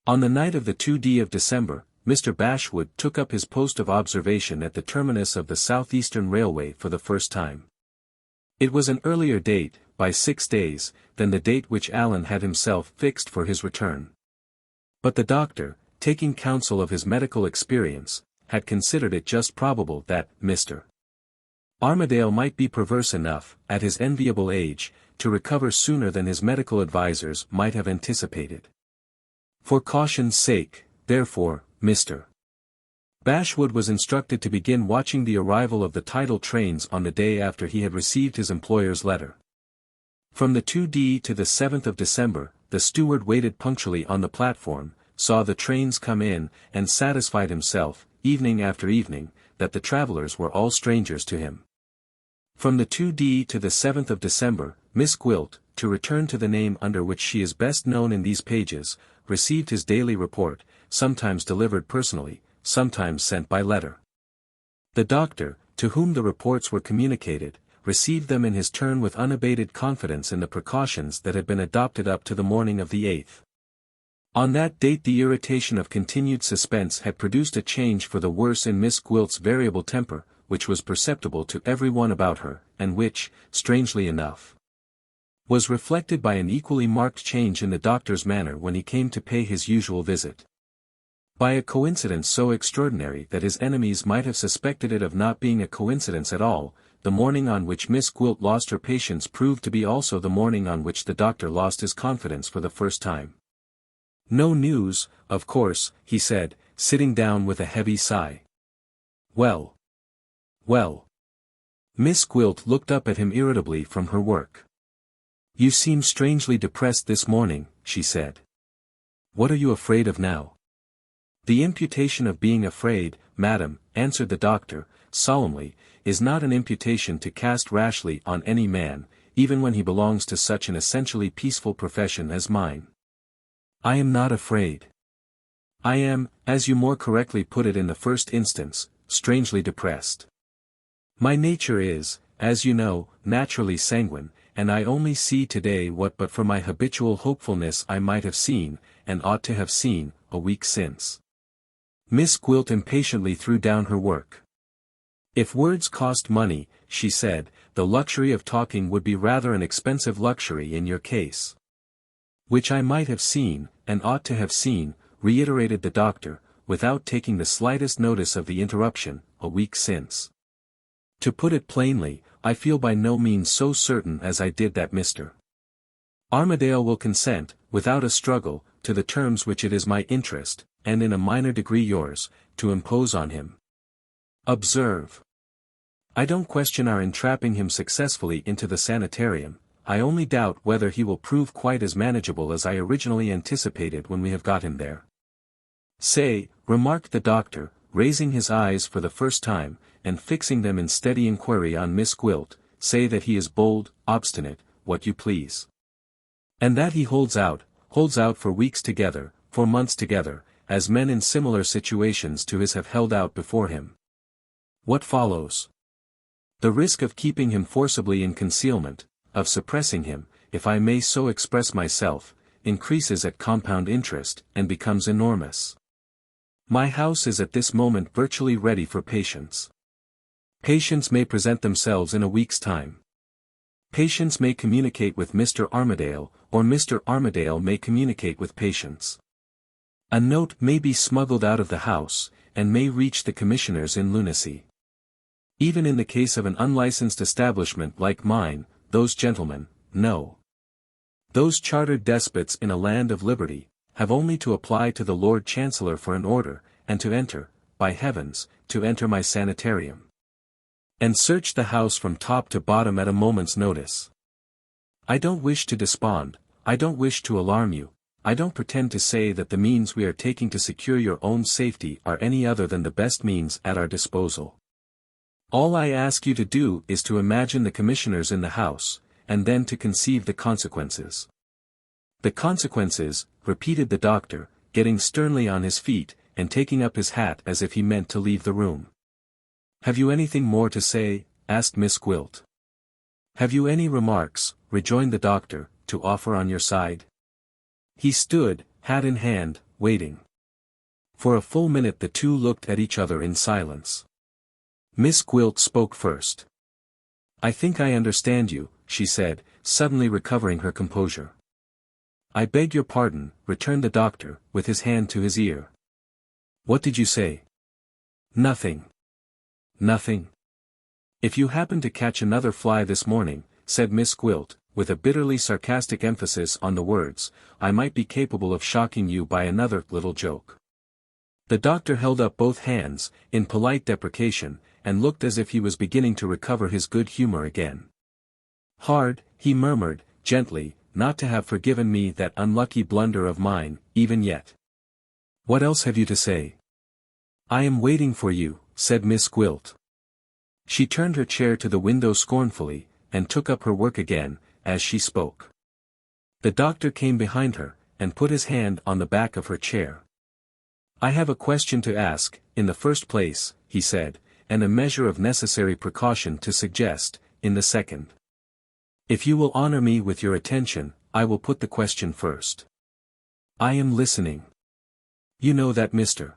[SPEAKER 1] On the night of the 2d of December, Mr. Bashwood took up his post of observation at the terminus of the Southeastern Railway for the first time. It was an earlier date, by 6 days, than the date which Allan had himself fixed for his return. But the doctor, taking counsel of his medical experience, had considered it just probable that Mr. Armadale might be perverse enough, at his enviable age, to recover sooner than his medical advisers might have anticipated. For caution's sake, therefore, Mr. Bashwood was instructed to begin watching the arrival of the tidal trains on the day after he had received his employer's letter. From the 2d to the 7th of December, the steward waited punctually on the platform, saw the trains come in, and satisfied himself, evening after evening, that the travelers were all strangers to him. From the 2d to the 7th of December, Miss Gwilt, to return to the name under which she is best known in these pages, received his daily report, sometimes delivered personally, sometimes sent by letter. The doctor, to whom the reports were communicated, received them in his turn with unabated confidence in the precautions that had been adopted up to the morning of the 8th. On that date the irritation of continued suspense had produced a change for the worse in Miss Gwilt's variable temper, which was perceptible to every one about her, and which, strangely enough, was reflected by an equally marked change in the doctor's manner when he came to pay his usual visit. By a coincidence so extraordinary that his enemies might have suspected it of not being a coincidence at all, the morning on which Miss Gwilt lost her patience proved to be also the morning on which the doctor lost his confidence for the first time. "No news, of course," he said, sitting down with a heavy sigh. "Well. Well." Miss Gwilt looked up at him irritably from her work. "You seem strangely depressed this morning," she said. "What are you afraid of now?" "The imputation of being afraid, madam," answered the doctor, solemnly, "is not an imputation to cast rashly on any man, even when he belongs to such an essentially peaceful profession as mine. I am not afraid. I am, as you more correctly put it in the first instance, strangely depressed. My nature is, as you know, naturally sanguine, and I only see today what but for my habitual hopefulness I might have seen, and ought to have seen, a week since." Miss Gwilt impatiently threw down her work. "If words cost money," she said, "the luxury of talking would be rather an expensive luxury in your case." "Which I might have seen, and ought to have seen," reiterated the doctor, without taking the slightest notice of the interruption, "a week since. To put it plainly, I feel by no means so certain as I did that Mr. Armadale will consent, without a struggle, to the terms which it is my interest, and in a minor degree yours, to impose on him. Observe. I don't question our entrapping him successfully into the sanitarium, I only doubt whether he will prove quite as manageable as I originally anticipated when we have got him there. Say, remarked the doctor, raising his eyes for the first time, and fixing them in steady inquiry on Miss Gwilt, say that he is bold, obstinate, what you please. And that he holds out for weeks together, for months together, as men in similar situations to his have held out before him. What follows? The risk of keeping him forcibly in concealment, of suppressing him, if I may so express myself, increases at compound interest, and becomes enormous. My house is at this moment virtually ready for patients. Patients may present themselves in a week's time. Patients may communicate with Mr. Armadale, or Mr. Armadale may communicate with patients. A note may be smuggled out of the house, and may reach the commissioners in lunacy. Even in the case of an unlicensed establishment like mine, those gentlemen, no. Those chartered despots in a land of liberty, have only to apply to the Lord Chancellor for an order, and to enter, by heavens, to enter my sanitarium. And search the house from top to bottom at a moment's notice. I don't wish to despond, I don't wish to alarm you, I don't pretend to say that the means we are taking to secure your own safety are any other than the best means at our disposal. All I ask you to do is to imagine the commissioners in the house, and then to conceive the consequences. The consequences, repeated the doctor, getting sternly on his feet, and taking up his hat as if he meant to leave the room. Have you anything more to say? Asked Miss Gwilt. Have you any remarks, rejoined the doctor, to offer on your side? He stood, hat in hand, waiting. For a full minute the two looked at each other in silence. Miss Gwilt spoke first. I think I understand you, she said, suddenly recovering her composure. I beg your pardon, returned the doctor, with his hand to his ear. What did you say? Nothing. Nothing. If you happen to catch another fly this morning, said Miss Gwilt, with a bitterly sarcastic emphasis on the words, I might be capable of shocking you by another little joke. The doctor held up both hands, in polite deprecation, and looked as if he was beginning to recover his good humor again. Hard, he murmured, gently, not to have forgiven me that unlucky blunder of mine, even yet. What else have you to say? I am waiting for you, said Miss Gwilt. She turned her chair to the window scornfully, and took up her work again, as she spoke. The doctor came behind her, and put his hand on the back of her chair. I have a question to ask, in the first place, he said, and a measure of necessary precaution to suggest, in the second. If you will honor me with your attention, I will put the question first. I am listening. You know that Mr.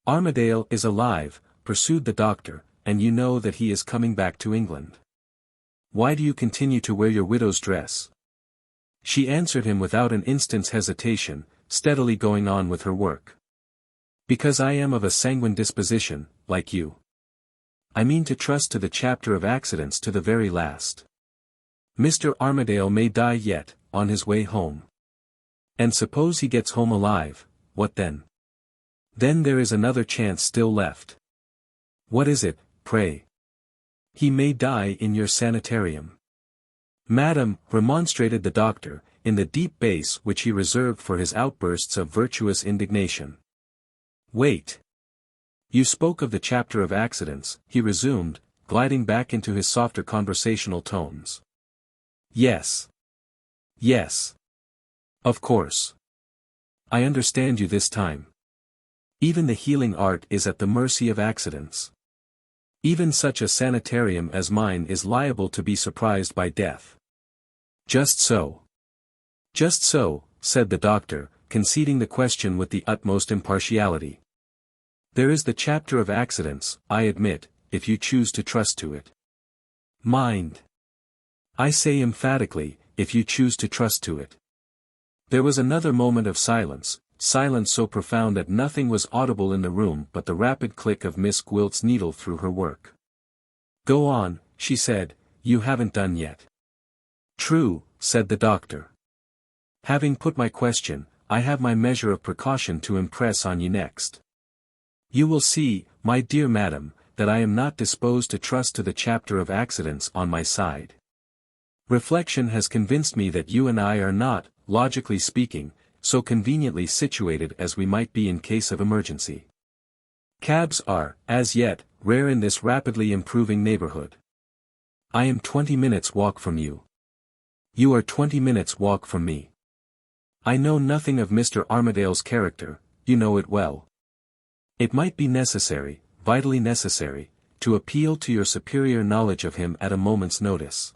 [SPEAKER 1] Armadale is alive, pursued the doctor, and you know that he is coming back to England. Why do you continue to wear your widow's dress? She answered him without an instant's hesitation, steadily going on with her work. Because I am of a sanguine disposition, like you. I mean to trust to the chapter of accidents to the very last. Mr. Armadale may die yet, on his way home. And suppose he gets home alive, what then? Then there is another chance still left. What is it, pray? He may die in your sanitarium. Madam, remonstrated the doctor, in the deep bass which he reserved for his outbursts of virtuous indignation. Wait. You spoke of the chapter of accidents, he resumed, gliding back into his softer conversational tones. Yes. Yes. Of course. I understand you this time. Even the healing art is at the mercy of accidents. Even such a sanitarium as mine is liable to be surprised by death. Just so. Just so, said the doctor, conceding the question with the utmost impartiality. There is the chapter of accidents, I admit, if you choose to trust to it. Mind. I say emphatically, if you choose to trust to it. There was another moment of silence, silence so profound that nothing was audible in the room but the rapid click of Miss Gwilt's needle through her work. Go on, she said, you haven't done yet. True, said the doctor. Having put my question, I have my measure of precaution to impress on you next. You will see, my dear madam, that I am not disposed to trust to the chapter of accidents on my side. Reflection has convinced me that you and I are not, logically speaking, so conveniently situated as we might be in case of emergency. Cabs are, as yet, rare in this rapidly improving neighborhood. I am 20 minutes' walk from you. You are 20 minutes' walk from me. I know nothing of Mr. Armadale's character, you know it well. It might be necessary, vitally necessary, to appeal to your superior knowledge of him at a moment's notice.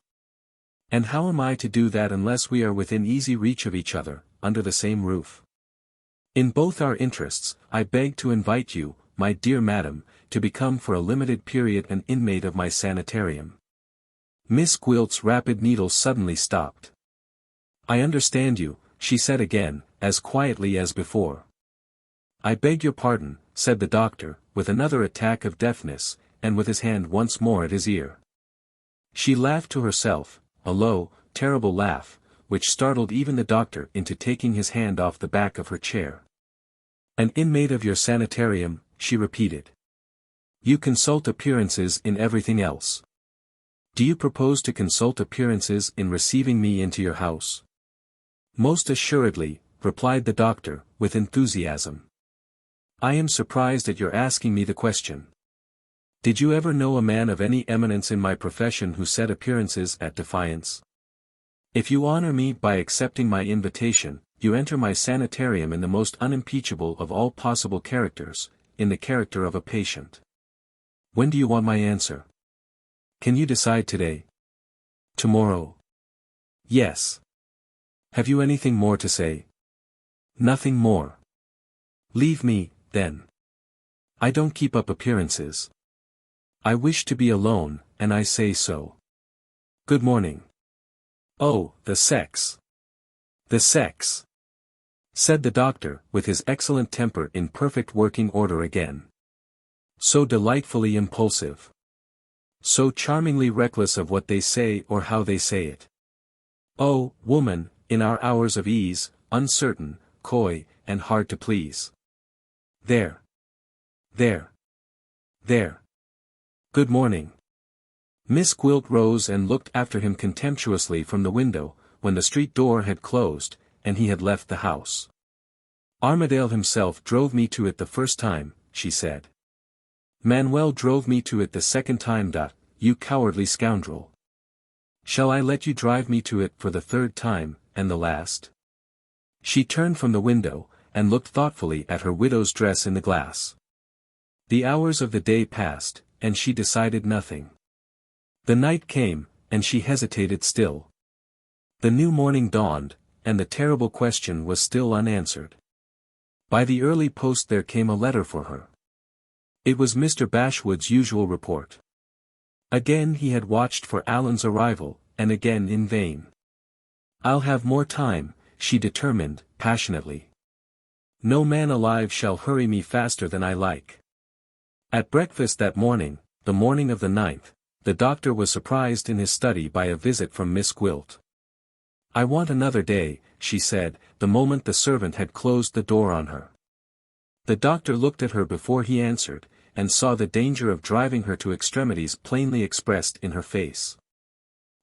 [SPEAKER 1] And how am I to do that unless we are within easy reach of each other, under the same roof? In both our interests, I beg to invite you, my dear madam, to become for a limited period an inmate of my sanitarium. Miss Gwilt's rapid needle suddenly stopped. I understand you, she said again, as quietly as before. I beg your pardon, said the doctor, with another attack of deafness, and with his hand once more at his ear. She laughed to herself, a low, terrible laugh, which startled even the doctor into taking his hand off the back of her chair. An inmate of your sanitarium, she repeated. You consult appearances in everything else. Do you propose to consult appearances in receiving me into your house? Most assuredly, replied the doctor, with enthusiasm. I am surprised at your asking me the question. Did you ever know a man of any eminence in my profession who set appearances at defiance? If you honor me by accepting my invitation, you enter my sanitarium in the most unimpeachable of all possible characters, in the character of a patient. When do you want my answer? Can you decide today? Tomorrow? Yes. Have you anything more to say? Nothing more. Leave me, then. I don't keep up appearances. I wish to be alone, and I say so. Good morning. Oh, the sex. The sex. Said the doctor, with his excellent temper in perfect working order again. So delightfully impulsive. So charmingly reckless of what they say or how they say it. Oh, woman, in our hours of ease, uncertain, coy, and hard to please. There. There. There. Good morning. Miss Gwilt rose and looked after him contemptuously from the window, when the street door had closed, and he had left the house. Armadale himself drove me to it the first time, she said. Manuel drove me to it the second time. You cowardly scoundrel. Shall I let you drive me to it for the third time, and the last? She turned from the window, and looked thoughtfully at her widow's dress in the glass. The hours of the day passed, and she decided nothing. The night came, and she hesitated still. The new morning dawned, and the terrible question was still unanswered. By the early post there came a letter for her. It was Mr. Bashwood's usual report. Again he had watched for Allan's arrival, and again in vain. I'll have more time, she determined, passionately. No man alive shall hurry me faster than I like. At breakfast that morning, the morning of the 9th, the doctor was surprised in his study by a visit from Miss Gwilt. I want another day, she said, the moment the servant had closed the door on her. The doctor looked at her before he answered, and saw the danger of driving her to extremities plainly expressed in her face.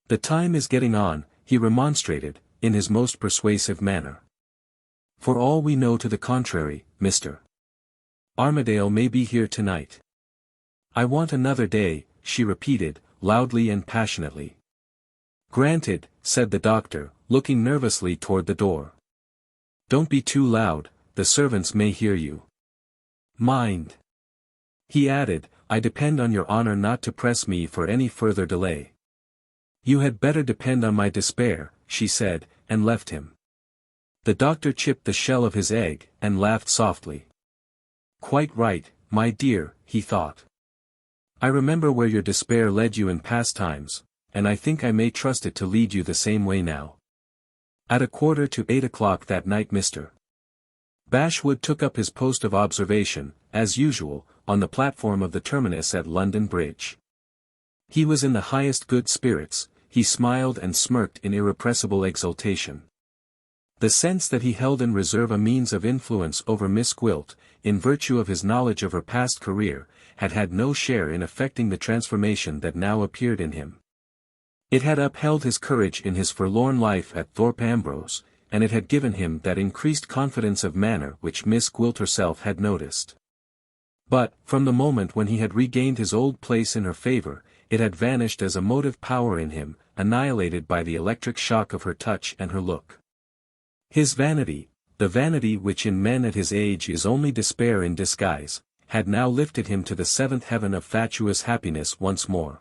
[SPEAKER 1] The time is getting on, he remonstrated, in his most persuasive manner. For all we know to the contrary, Mr. Armadale may be here tonight. I want another day, she repeated, loudly and passionately. Granted, said the doctor, looking nervously toward the door. Don't be too loud, the servants may hear you. Mind. He added, I depend on your honor not to press me for any further delay. You had better depend on my despair, she said, and left him. The doctor chipped the shell of his egg, and laughed softly. Quite right, my dear, he thought. I remember where your despair led you in past times, and I think I may trust it to lead you the same way now. At 7:45 that night Mr. Bashwood took up his post of observation, as usual, on the platform of the Terminus at London Bridge. He was in the highest good spirits, he smiled and smirked in irrepressible exultation. The sense that he held in reserve a means of influence over Miss Gwilt, in virtue of his knowledge of her past career, had had no share in effecting the transformation that now appeared in him. It had upheld his courage in his forlorn life at Thorpe Ambrose, and it had given him that increased confidence of manner which Miss Gwilt herself had noticed. But, from the moment when he had regained his old place in her favor, it had vanished as a motive power in him, annihilated by the electric shock of her touch and her look. His vanity, the vanity which in men at his age is only despair in disguise, had now lifted him to the seventh heaven of fatuous happiness once more.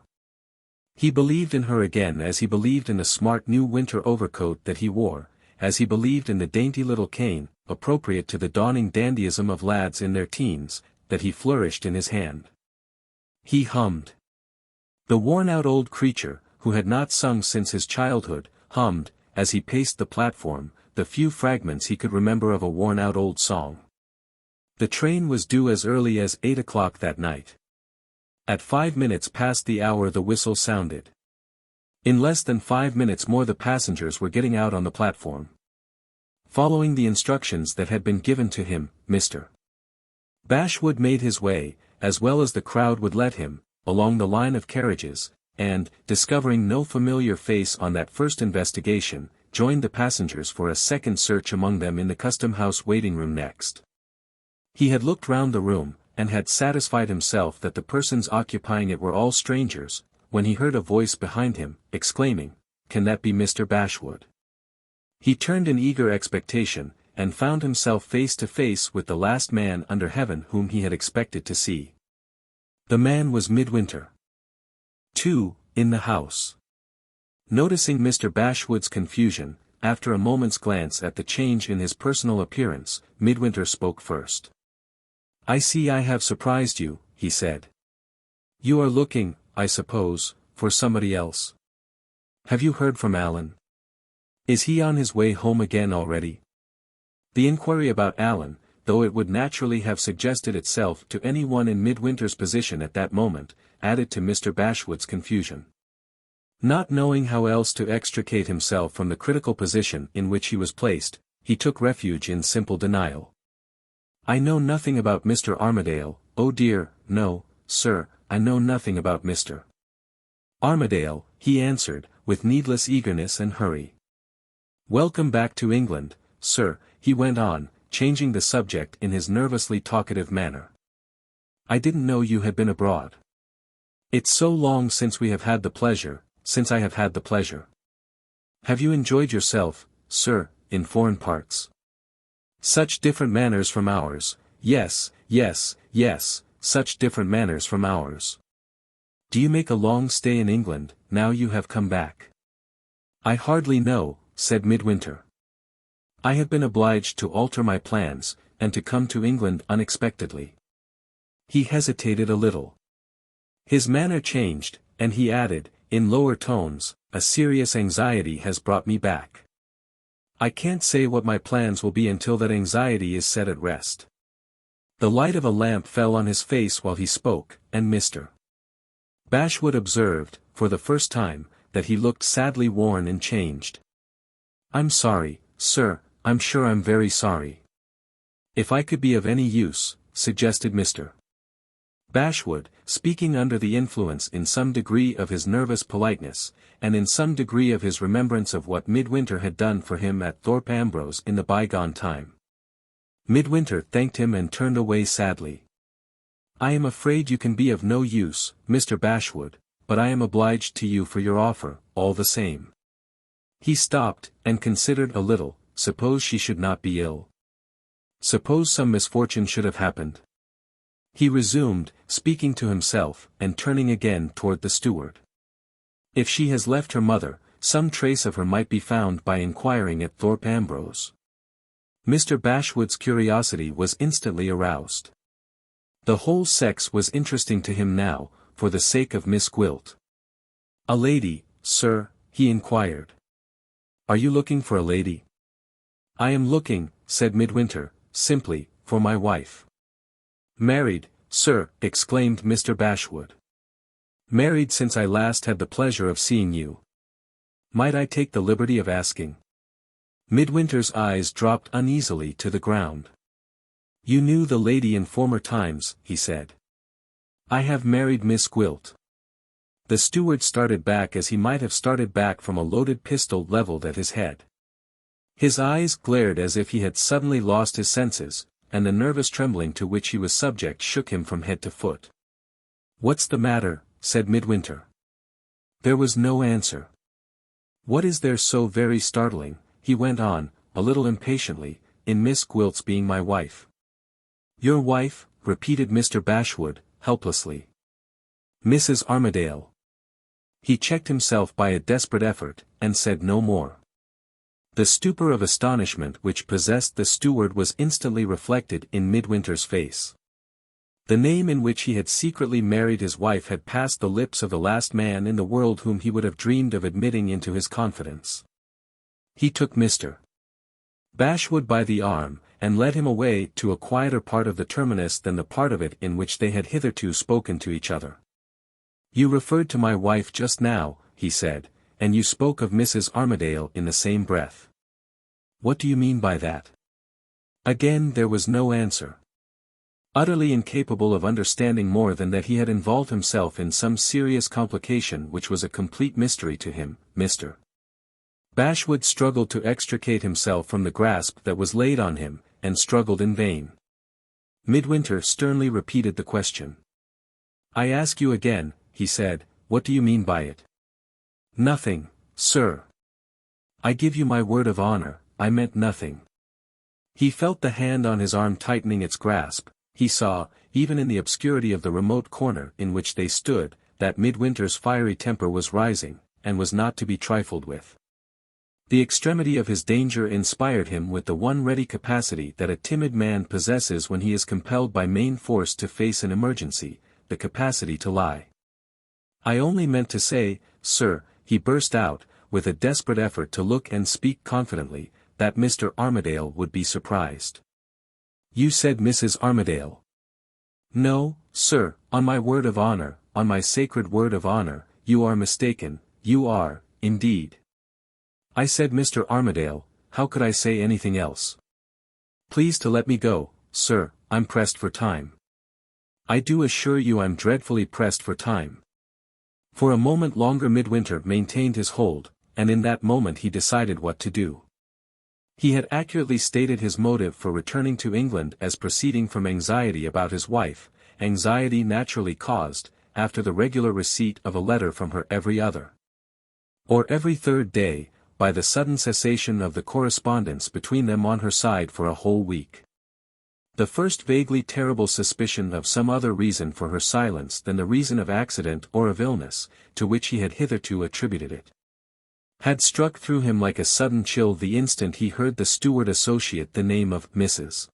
[SPEAKER 1] He believed in her again as he believed in the smart new winter overcoat that he wore, as he believed in the dainty little cane, appropriate to the dawning dandyism of lads in their teens, that he flourished in his hand. He hummed. The worn-out old creature, who had not sung since his childhood, hummed, as he paced the platform, the few fragments he could remember of a worn-out old song. The train was due as early as 8 o'clock that night. At 5 minutes past the hour the whistle sounded. In less than 5 minutes more the passengers were getting out on the platform. Following the instructions that had been given to him, Mr. Bashwood made his way, as well as the crowd would let him, along the line of carriages, and, discovering no familiar face on that first investigation, joined the passengers for a second search among them in the custom-house waiting-room next. He had looked round the room, and had satisfied himself that the persons occupying it were all strangers, when he heard a voice behind him, exclaiming, "Can that be Mr. Bashwood?" He turned in eager expectation, and found himself face to face with the last man under heaven whom he had expected to see. The man was Midwinter. 2. In the house. Noticing Mr. Bashwood's confusion, after a moment's glance at the change in his personal appearance, Midwinter spoke first. "I see I have surprised you," he said. "You are looking, I suppose, for somebody else. Have you heard from Allan? Is he on his way home again already?" The inquiry about Allan, though it would naturally have suggested itself to anyone in Midwinter's position at that moment, added to Mr. Bashwood's confusion. Not knowing how else to extricate himself from the critical position in which he was placed, he took refuge in simple denial. "I know nothing about Mr. Armadale, oh dear, no, sir, I know nothing about Mr. Armadale," he answered, with needless eagerness and hurry. "Welcome back to England, sir," he went on, changing the subject in his nervously talkative manner. "I didn't know you had been abroad. It's so long since I have had the pleasure. Have you enjoyed yourself, sir, in foreign parts? Such different manners from ours, yes, such different manners from ours. Do you make a long stay in England, now you have come back?" "I hardly know," said Midwinter. "I have been obliged to alter my plans, and to come to England unexpectedly." He hesitated a little. His manner changed, and he added, in lower tones, "A serious anxiety has brought me back. I can't say what my plans will be until that anxiety is set at rest." The light of a lamp fell on his face while he spoke, and Mr. Bashwood observed, for the first time, that he looked sadly worn and changed. "I'm sorry, sir, I'm sure I'm very sorry. If I could be of any use," suggested Mr. Bashwood, speaking under the influence in some degree of his nervous politeness, and in some degree of his remembrance of what Midwinter had done for him at Thorpe Ambrose in the bygone time. Midwinter thanked him and turned away sadly. "I am afraid you can be of no use, Mr. Bashwood, but I am obliged to you for your offer, all the same." He stopped, and considered a little. Suppose she should not be ill? Suppose some misfortune should have happened? He resumed, speaking to himself, and turning again toward the steward. "If she has left her mother, some trace of her might be found by inquiring at Thorpe Ambrose." Mr. Bashwood's curiosity was instantly aroused. The whole sex was interesting to him now, for the sake of Miss Gwilt. "A lady, sir?" he inquired. "Are you looking for a lady?" "I am looking," said Midwinter, simply, "for my wife." "Married, sir?" exclaimed Mr. Bashwood. "Married since I last had the pleasure of seeing you. Might I take the liberty of asking?" Midwinter's eyes dropped uneasily to the ground. "You knew the lady in former times," he said. "I have married Miss Gwilt." The steward started back as he might have started back from a loaded pistol leveled at his head. His eyes glared as if he had suddenly lost his senses, and the nervous trembling to which he was subject shook him from head to foot. "What's the matter?" said Midwinter. There was no answer. "What is there so very startling," he went on, a little impatiently, "in Miss Gwilt's being my wife?" "Your wife?" repeated Mr. Bashwood, helplessly. "Mrs. Armadale." He checked himself by a desperate effort, and said no more. The stupor of astonishment which possessed the steward was instantly reflected in Midwinter's face. The name in which he had secretly married his wife had passed the lips of the last man in the world whom he would have dreamed of admitting into his confidence. He took Mr. Bashwood by the arm, and led him away to a quieter part of the terminus than the part of it in which they had hitherto spoken to each other. "You referred to my wife just now," he said, "and you spoke of Mrs. Armadale in the same breath. What do you mean by that?" Again there was no answer. Utterly incapable of understanding more than that he had involved himself in some serious complication which was a complete mystery to him, Mr. Bashwood struggled to extricate himself from the grasp that was laid on him, and struggled in vain. Midwinter sternly repeated the question. "I ask you again," he said, "what do you mean by it?" "Nothing, sir. I give you my word of honor, I meant nothing." He felt the hand on his arm tightening its grasp. He saw, even in the obscurity of the remote corner in which they stood, that Midwinter's fiery temper was rising, and was not to be trifled with. The extremity of his danger inspired him with the one ready capacity that a timid man possesses when he is compelled by main force to face an emergency, the capacity to lie. "I only meant to say, sir," he burst out, with a desperate effort to look and speak confidently, "that Mr. Armadale would be surprised." "You said Mrs. Armadale." "No, sir, on my word of honor, on my sacred word of honor, you are mistaken, you are, indeed. I said Mr. Armadale, how could I say anything else? Please to let me go, sir, I'm pressed for time. I do assure you I'm dreadfully pressed for time." For a moment longer Midwinter maintained his hold, and in that moment he decided what to do. He had accurately stated his motive for returning to England as proceeding from anxiety about his wife, anxiety naturally caused, after the regular receipt of a letter from her every other, or every third day, by the sudden cessation of the correspondence between them on her side for a whole week. The first vaguely terrible suspicion of some other reason for her silence than the reason of accident or of illness, to which he had hitherto attributed it, had struck through him like a sudden chill the instant he heard the steward associate the name of Mrs.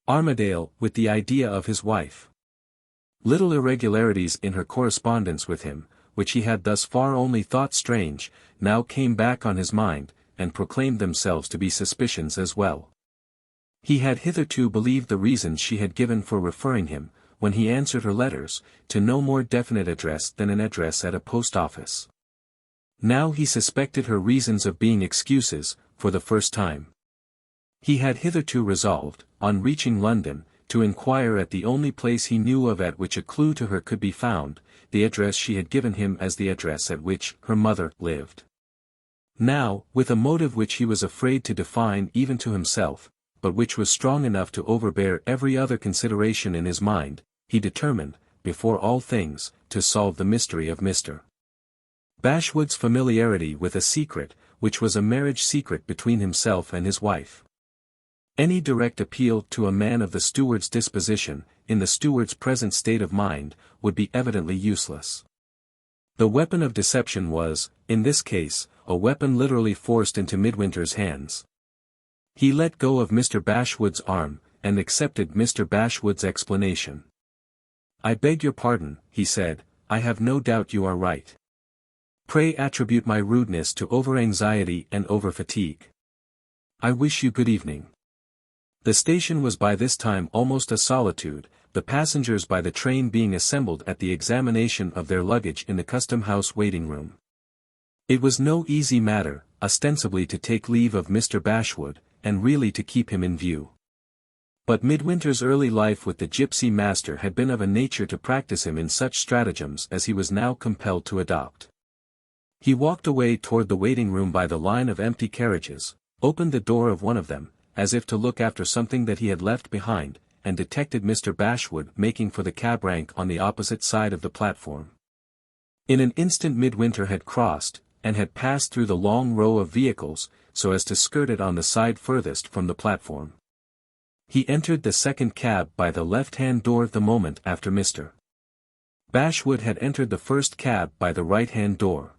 [SPEAKER 1] Armadale with the idea of his wife. Little irregularities in her correspondence with him, which he had thus far only thought strange, now came back on his mind, and proclaimed themselves to be suspicions as well. He had hitherto believed the reasons she had given for referring him, when he answered her letters, to no more definite address than an address at a post office. Now he suspected her reasons of being excuses, for the first time. He had hitherto resolved, on reaching London, to inquire at the only place he knew of at which a clue to her could be found, the address she had given him as the address at which her mother lived. Now, with a motive which he was afraid to define even to himself, but which was strong enough to overbear every other consideration in his mind, he determined, before all things, to solve the mystery of Mr. Bashwood's familiarity with a secret, which was a marriage secret between himself and his wife. Any direct appeal to a man of the steward's disposition, in the steward's present state of mind, would be evidently useless. The weapon of deception was, in this case, a weapon literally forced into Midwinter's hands. He let go of Mr. Bashwood's arm, and accepted Mr. Bashwood's explanation. "I beg your pardon," he said, "I have no doubt you are right. Pray attribute my rudeness to over-anxiety and over-fatigue. I wish you good evening." The station was by this time almost a solitude, the passengers by the train being assembled at the examination of their luggage in the custom-house waiting-room. It was no easy matter, ostensibly to take leave of Mr. Bashwood, and really to keep him in view. But Midwinter's early life with the gypsy master had been of a nature to practice him in such stratagems as he was now compelled to adopt. He walked away toward the waiting room by the line of empty carriages, opened the door of one of them, as if to look after something that he had left behind, and detected Mr. Bashwood making for the cab rank on the opposite side of the platform. In an instant Midwinter had crossed, and had passed through the long row of vehicles, so as to skirt it on the side furthest from the platform. He entered the second cab by the left-hand door the moment after Mr. Bashwood had entered the first cab by the right-hand door.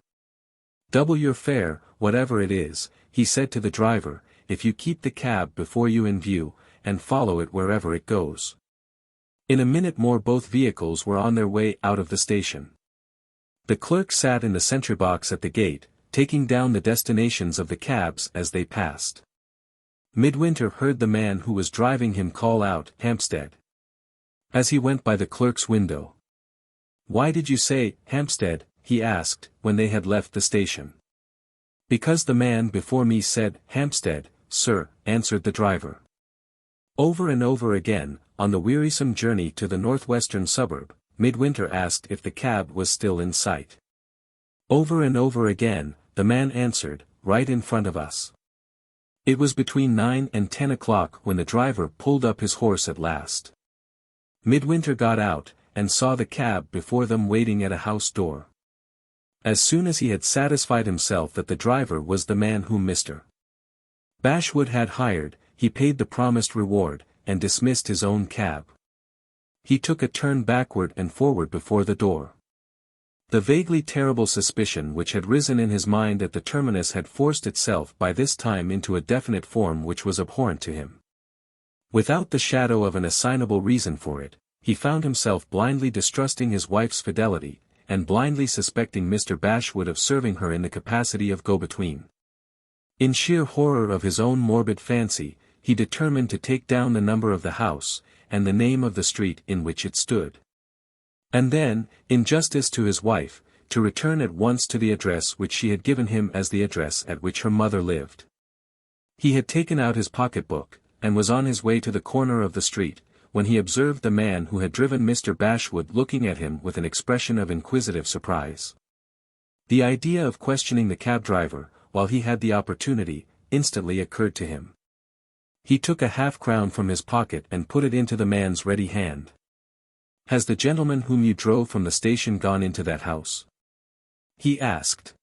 [SPEAKER 1] "Double your fare, whatever it is," he said to the driver, "if you keep the cab before you in view, and follow it wherever it goes." In a minute more both vehicles were on their way out of the station. The clerk sat in the sentry box at the gate, taking down the destinations of the cabs as they passed. Midwinter heard the man who was driving him call out "Hampstead" as he went by the clerk's window. "Why did you say Hampstead?" he asked, when they had left the station. "Because the man before me said Hampstead, sir," answered the driver. Over and over again, on the wearisome journey to the northwestern suburb, Midwinter asked if the cab was still in sight. Over and over again, the man answered, "Right in front of us." It was between 9 and 10 o'clock when the driver pulled up his horse at last. Midwinter got out, and saw the cab before them waiting at a house door. As soon as he had satisfied himself that the driver was the man whom Mr. Bashwood had hired, he paid the promised reward, and dismissed his own cab. He took a turn backward and forward before the door. The vaguely terrible suspicion which had risen in his mind at the terminus had forced itself by this time into a definite form which was abhorrent to him. Without the shadow of an assignable reason for it, he found himself blindly distrusting his wife's fidelity, and blindly suspecting Mr. Bashwood of serving her in the capacity of go-between. In sheer horror of his own morbid fancy, he determined to take down the number of the house, and the name of the street in which it stood. And then, in justice to his wife, to return at once to the address which she had given him as the address at which her mother lived. He had taken out his pocketbook, and was on his way to the corner of the street, when he observed the man who had driven Mr. Bashwood looking at him with an expression of inquisitive surprise. The idea of questioning the cab driver, while he had the opportunity, instantly occurred to him. He took a half-crown from his pocket and put it into the man's ready hand. "Has the gentleman whom you drove from the station gone into that house?" he asked.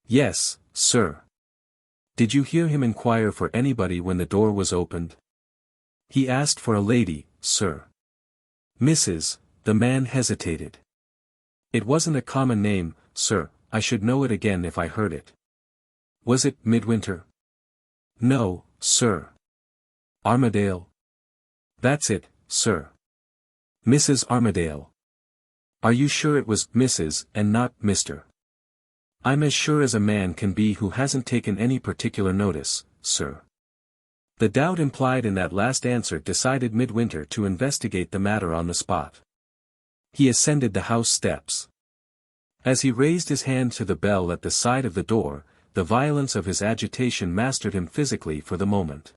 [SPEAKER 1] "Yes, sir." "Did you hear him inquire for anybody when the door was opened?" "He asked for a lady, sir." "Mrs." The man hesitated. "It wasn't a common name, sir, I should know it again if I heard it." "Was it Midwinter?" "No, sir." "Armadale?" "That's it, sir." "Mrs. Armadale." "Are you sure it was Mrs. and not Mr.?" "I'm as sure as a man can be who hasn't taken any particular notice, sir." The doubt implied in that last answer decided Midwinter to investigate the matter on the spot. He ascended the house steps. As he raised his hand to the bell at the side of the door, the violence of his agitation mastered him physically for the moment.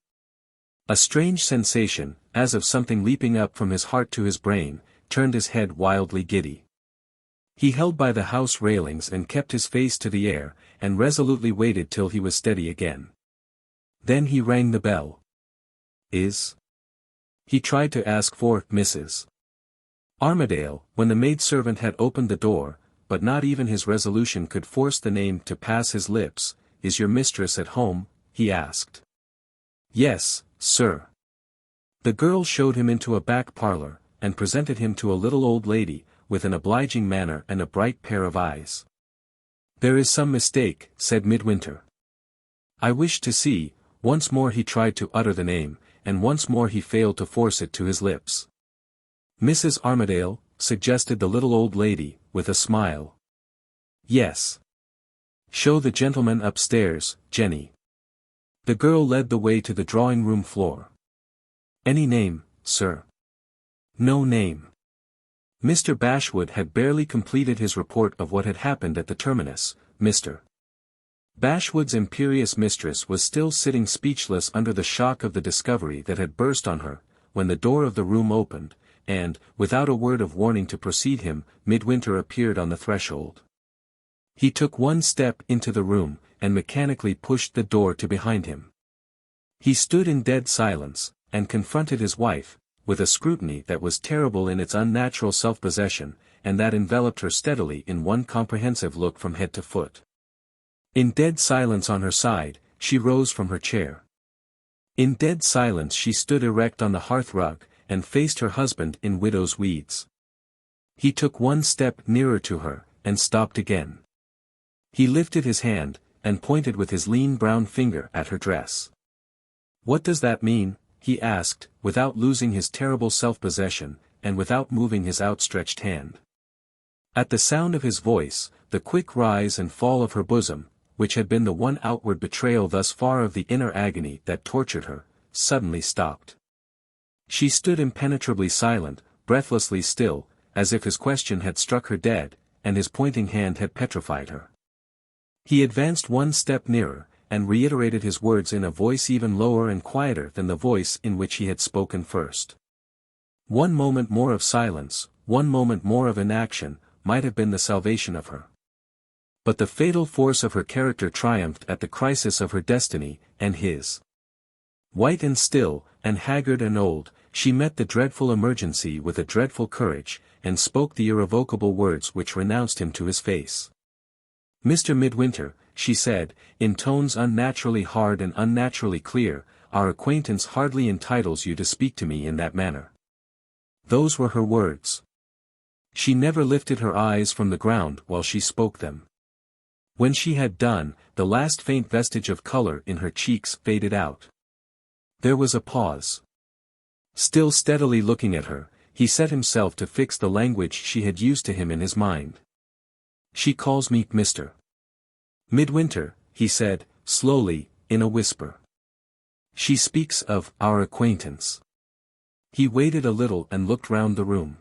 [SPEAKER 1] A strange sensation, as of something leaping up from his heart to his brain, turned his head wildly giddy. He held by the house railings and kept his face to the air, and resolutely waited till he was steady again. Then he rang the bell. He tried to ask for Mrs. Armadale, when the maidservant had opened the door, but not even his resolution could force the name to pass his lips. "Is your mistress at home?" he asked. "Yes, sir." The girl showed him into a back parlor, and presented him to a little old lady, with an obliging manner and a bright pair of eyes. "There is some mistake," said Midwinter. "I wish to see." Once more he tried to utter the name, and once more he failed to force it to his lips. "Mrs. Armadale," suggested the little old lady, with a smile. "Yes." "Show the gentleman upstairs, Jenny." The girl led the way to the drawing-room floor. "Any name, sir?" "No name." Mr. Bashwood had barely completed his report of what had happened at the terminus. Mr. Bashwood's imperious mistress was still sitting speechless under the shock of the discovery that had burst on her, when the door of the room opened, and, without a word of warning to precede him, Midwinter appeared on the threshold. He took one step into the room, and mechanically pushed the door to behind him. He stood in dead silence, and confronted his wife, with a scrutiny that was terrible in its unnatural self-possession, and that enveloped her steadily in one comprehensive look from head to foot. In dead silence on her side, she rose from her chair. In dead silence she stood erect on the hearth-rug, and faced her husband in widow's weeds. He took one step nearer to her, and stopped again. He lifted his hand, and pointed with his lean brown finger at her dress. "What does that mean?" he asked, without losing his terrible self-possession, and without moving his outstretched hand. At the sound of his voice, the quick rise and fall of her bosom, which had been the one outward betrayal thus far of the inner agony that tortured her, suddenly stopped. She stood impenetrably silent, breathlessly still, as if his question had struck her dead, and his pointing hand had petrified her. He advanced one step nearer, and reiterated his words in a voice even lower and quieter than the voice in which he had spoken first. One moment more of silence, one moment more of inaction, might have been the salvation of her. But the fatal force of her character triumphed at the crisis of her destiny, and his. White and still, and haggard and old, she met the dreadful emergency with a dreadful courage, and spoke the irrevocable words which renounced him to his face. "Mr. Midwinter," she said, in tones unnaturally hard and unnaturally clear, "our acquaintance hardly entitles you to speak to me in that manner." Those were her words. She never lifted her eyes from the ground while she spoke them. When she had done, the last faint vestige of color in her cheeks faded out. There was a pause. Still steadily looking at her, he set himself to fix the language she had used to him in his mind. "She calls me Mr. Midwinter," he said, slowly, in a whisper. "She speaks of our acquaintance." He waited a little and looked round the room.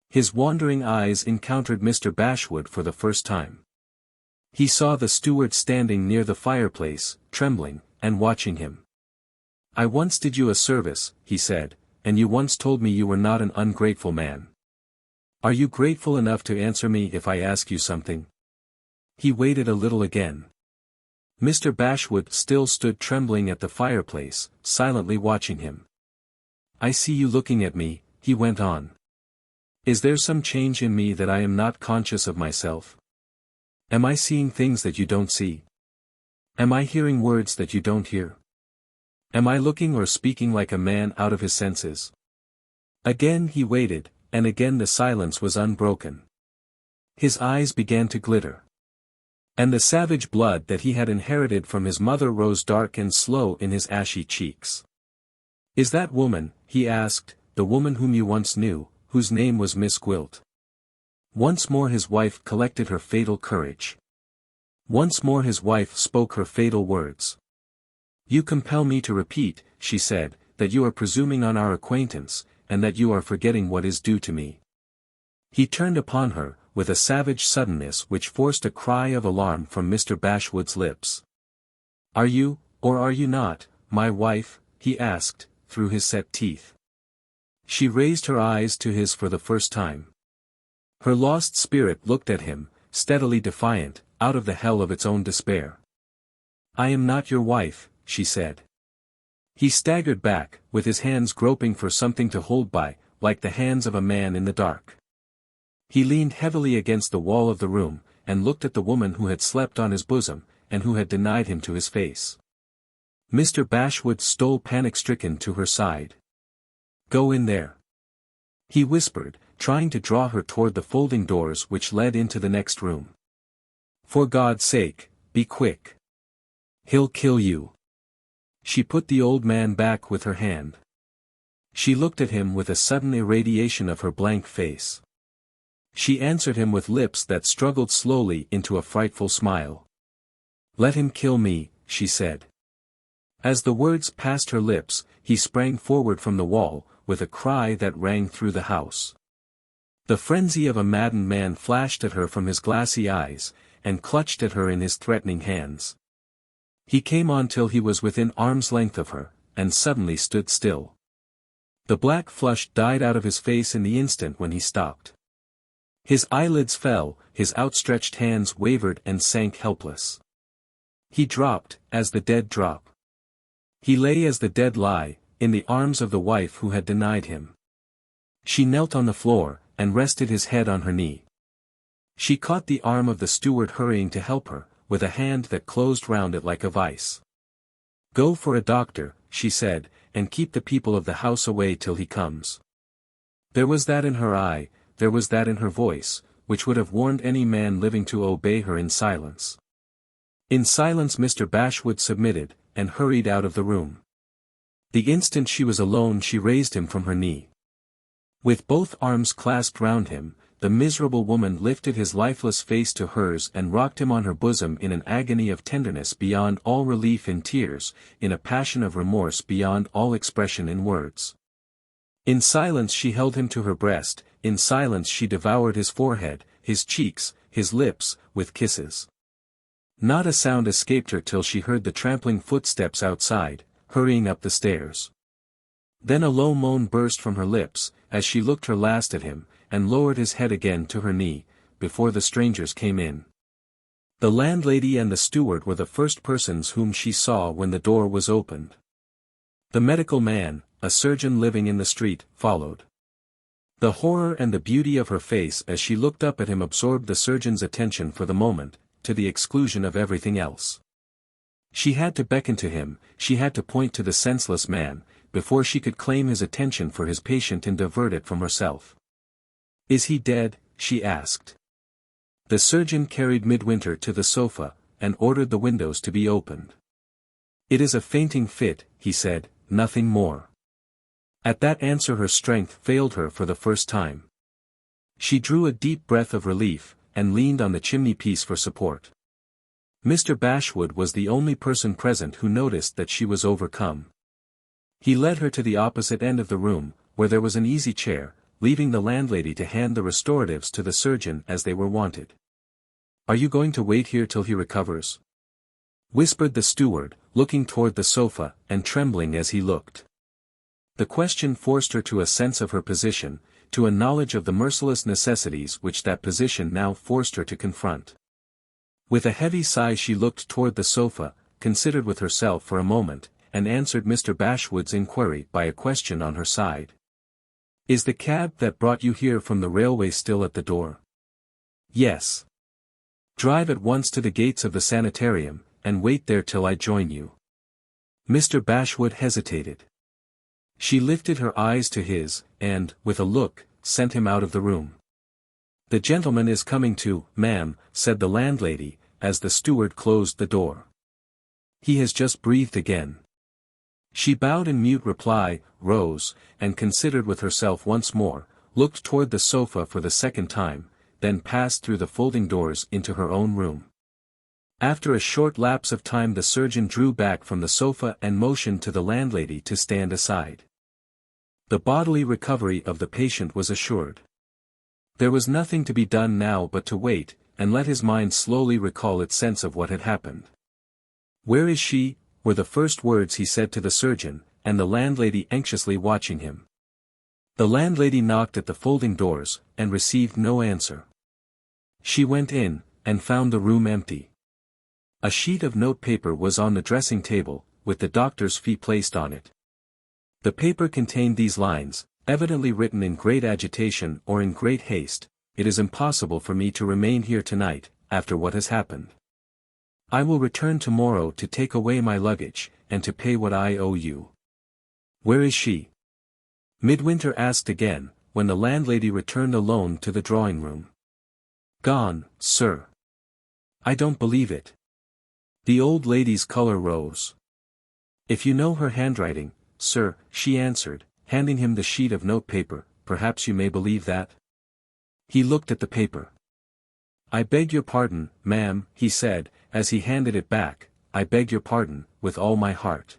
[SPEAKER 1] His wandering eyes encountered Mr. Bashwood for the first time. He saw the steward standing near the fireplace, trembling, and watching him. "I once did you a service," he said, "and you once told me you were not an ungrateful man. Are you grateful enough to answer me if I ask you something?" He waited a little again. Mr. Bashwood still stood trembling at the fireplace, silently watching him. "I see you looking at me," he went on. "Is there some change in me that I am not conscious of myself? Am I seeing things that you don't see? Am I hearing words that you don't hear? Am I looking or speaking like a man out of his senses?" Again he waited, and again the silence was unbroken. His eyes began to glitter. And the savage blood that he had inherited from his mother rose dark and slow in his ashy cheeks. "Is that woman," he asked, "the woman whom you once knew, whose name was Miss Gwilt?" Once more his wife collected her fatal courage. Once more his wife spoke her fatal words. "You compel me to repeat," she said, "that you are presuming on our acquaintance, and that you are forgetting what is due to me." He turned upon her, with a savage suddenness which forced a cry of alarm from Mr. Bashwood's lips. "Are you, or are you not, my wife?" he asked, through his set teeth. She raised her eyes to his for the first time. Her lost spirit looked at him, steadily defiant, out of the hell of its own despair. "I am not your wife," she said. He staggered back, with his hands groping for something to hold by, like the hands of a man in the dark. He leaned heavily against the wall of the room, and looked at the woman who had slept on his bosom, and who had denied him to his face. Mr. Bashwood stole panic-stricken to her side. "Go in there," he whispered, trying to draw her toward the folding doors which led into the next room. "For God's sake, be quick. He'll kill you." She put the old man back with her hand. She looked at him with a sudden irradiation of her blank face. She answered him with lips that struggled slowly into a frightful smile. "Let him kill me," she said. As the words passed her lips, he sprang forward from the wall, with a cry that rang through the house. The frenzy of a maddened man flashed at her from his glassy eyes, and clutched at her in his threatening hands. He came on till he was within arm's length of her, and suddenly stood still. The black flush died out of his face in the instant when he stopped. His eyelids fell, his outstretched hands wavered and sank helpless. He dropped, as the dead drop. He lay as the dead lie, in the arms of the wife who had denied him. She knelt on the floor, and rested his head on her knee. She caught the arm of the steward hurrying to help her, with a hand that closed round it like a vice. "Go for a doctor," she said, "and keep the people of the house away till he comes." There was that in her eye, there was that in her voice, which would have warned any man living to obey her in silence. In silence Mr. Bashwood submitted, and hurried out of the room. The instant she was alone she raised him from her knee. With both arms clasped round him, the miserable woman lifted his lifeless face to hers and rocked him on her bosom in an agony of tenderness beyond all relief in tears, in a passion of remorse beyond all expression in words. In silence she held him to her breast, in silence she devoured his forehead, his cheeks, his lips, with kisses. Not a sound escaped her till she heard the trampling footsteps outside, hurrying up the stairs. Then a low moan burst from her lips, as she looked her last at him, and lowered his head again to her knee, before the strangers came in. The landlady and the steward were the first persons whom she saw when the door was opened. The medical man, a surgeon living in the street, followed. The horror and the beauty of her face as she looked up at him absorbed the surgeon's attention for the moment, to the exclusion of everything else. She had to beckon to him, she had to point to the senseless man, before she could claim his attention for his patient and divert it from herself. "Is he dead?" she asked. The surgeon carried Midwinter to the sofa, and ordered the windows to be opened. "It is a fainting fit," he said, "nothing more." At that answer her strength failed her for the first time. She drew a deep breath of relief, and leaned on the chimney-piece for support. Mr. Bashwood was the only person present who noticed that she was overcome. He led her to the opposite end of the room, where there was an easy chair, leaving the landlady to hand the restoratives to the surgeon as they were wanted. "Are you going to wait here till he recovers?" whispered the steward, looking toward the sofa, and trembling as he looked. The question forced her to a sense of her position, to a knowledge of the merciless necessities which that position now forced her to confront. With a heavy sigh she looked toward the sofa, considered with herself for a moment, and answered Mr. Bashwood's inquiry by a question on her side. "Is the cab that brought you here from the railway still at the door?" "Yes." "Drive at once to the gates of the sanitarium, and wait there till I join you." Mr. Bashwood hesitated. She lifted her eyes to his, and, with a look, sent him out of the room. "The gentleman is coming to, ma'am," said the landlady, as the steward closed the door. "He has just breathed again." She bowed in mute reply, rose, and considered with herself once more, looked toward the sofa for the second time, then passed through the folding doors into her own room. After a short lapse of time the surgeon drew back from the sofa and motioned to the landlady to stand aside. The bodily recovery of the patient was assured. There was nothing to be done now but to wait, and let his mind slowly recall its sense of what had happened. "Where is she?" were the first words he said to the surgeon, and the landlady anxiously watching him. The landlady knocked at the folding doors, and received no answer. She went in, and found the room empty. A sheet of notepaper was on the dressing table, with the doctor's fee placed on it. The paper contained these lines, evidently written in great agitation or in great haste: "It is impossible for me to remain here tonight, after what has happened. I will return tomorrow to take away my luggage, and to pay what I owe you." "Where is she?" Midwinter asked again, when the landlady returned alone to the drawing-room. "Gone, sir." "I don't believe it." The old lady's color rose. "If you know her handwriting, sir," she answered, handing him the sheet of notepaper, "perhaps you may believe that." He looked at the paper. "I beg your pardon, ma'am," he said, as he handed it back, "I beg your pardon, with all my heart."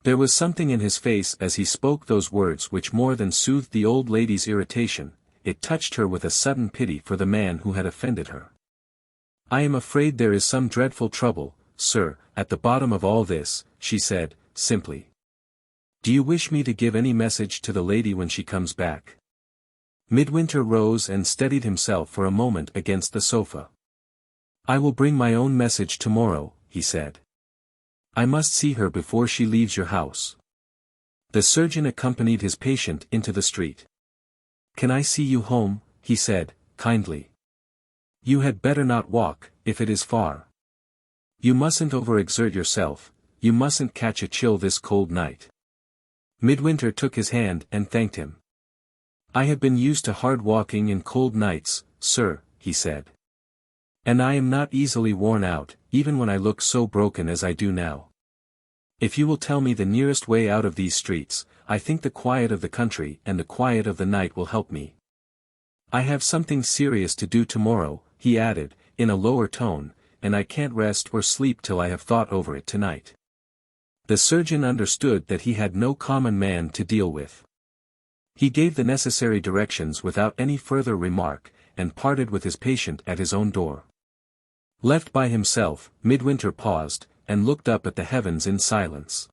[SPEAKER 1] There was something in his face as he spoke those words which more than soothed the old lady's irritation, it touched her with a sudden pity for the man who had offended her. "I am afraid there is some dreadful trouble, sir, at the bottom of all this," she said, simply. "Do you wish me to give any message to the lady when she comes back?" Midwinter rose and steadied himself for a moment against the sofa. "I will bring my own message tomorrow," he said. "I must see her before she leaves your house." The surgeon accompanied his patient into the street. "Can I see you home?" he said, kindly. "You had better not walk, if it is far. You mustn't overexert yourself, you mustn't catch a chill this cold night." Midwinter took his hand and thanked him. "I have been used to hard walking and cold nights, sir," he said. "And I am not easily worn out, even when I look so broken as I do now. If you will tell me the nearest way out of these streets, I think the quiet of the country and the quiet of the night will help me. I have something serious to do tomorrow," he added, in a lower tone, "and I can't rest or sleep till I have thought over it tonight." The surgeon understood that he had no common man to deal with. He gave the necessary directions without any further remark, and parted with his patient at his own door. Left by himself, Midwinter paused, and looked up at the heavens in silence.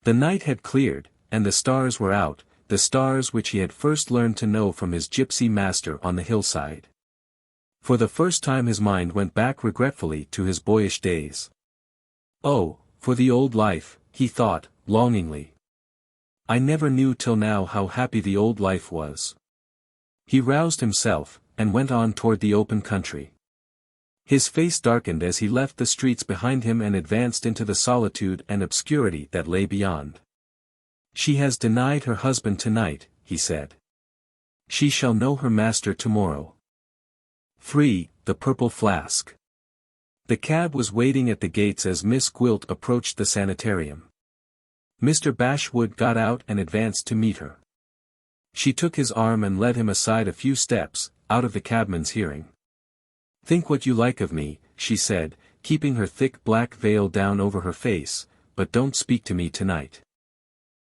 [SPEAKER 1] The night had cleared, and the stars were out, the stars which he had first learned to know from his gypsy master on the hillside. For the first time his mind went back regretfully to his boyish days. "Oh, for the old life," he thought, longingly. "I never knew till now how happy the old life was." He roused himself, and went on toward the open country. His face darkened as he left the streets behind him and advanced into the solitude and obscurity that lay beyond. "She has denied her husband tonight," he said. "She shall know her master tomorrow." 3. The Purple Flask. The cab was waiting at the gates as Miss Gwilt approached the sanitarium. Mr. Bashwood got out and advanced to meet her. She took his arm and led him aside a few steps, out of the cabman's hearing. "Think what you like of me," she said, keeping her thick black veil down over her face, "but don't speak to me tonight.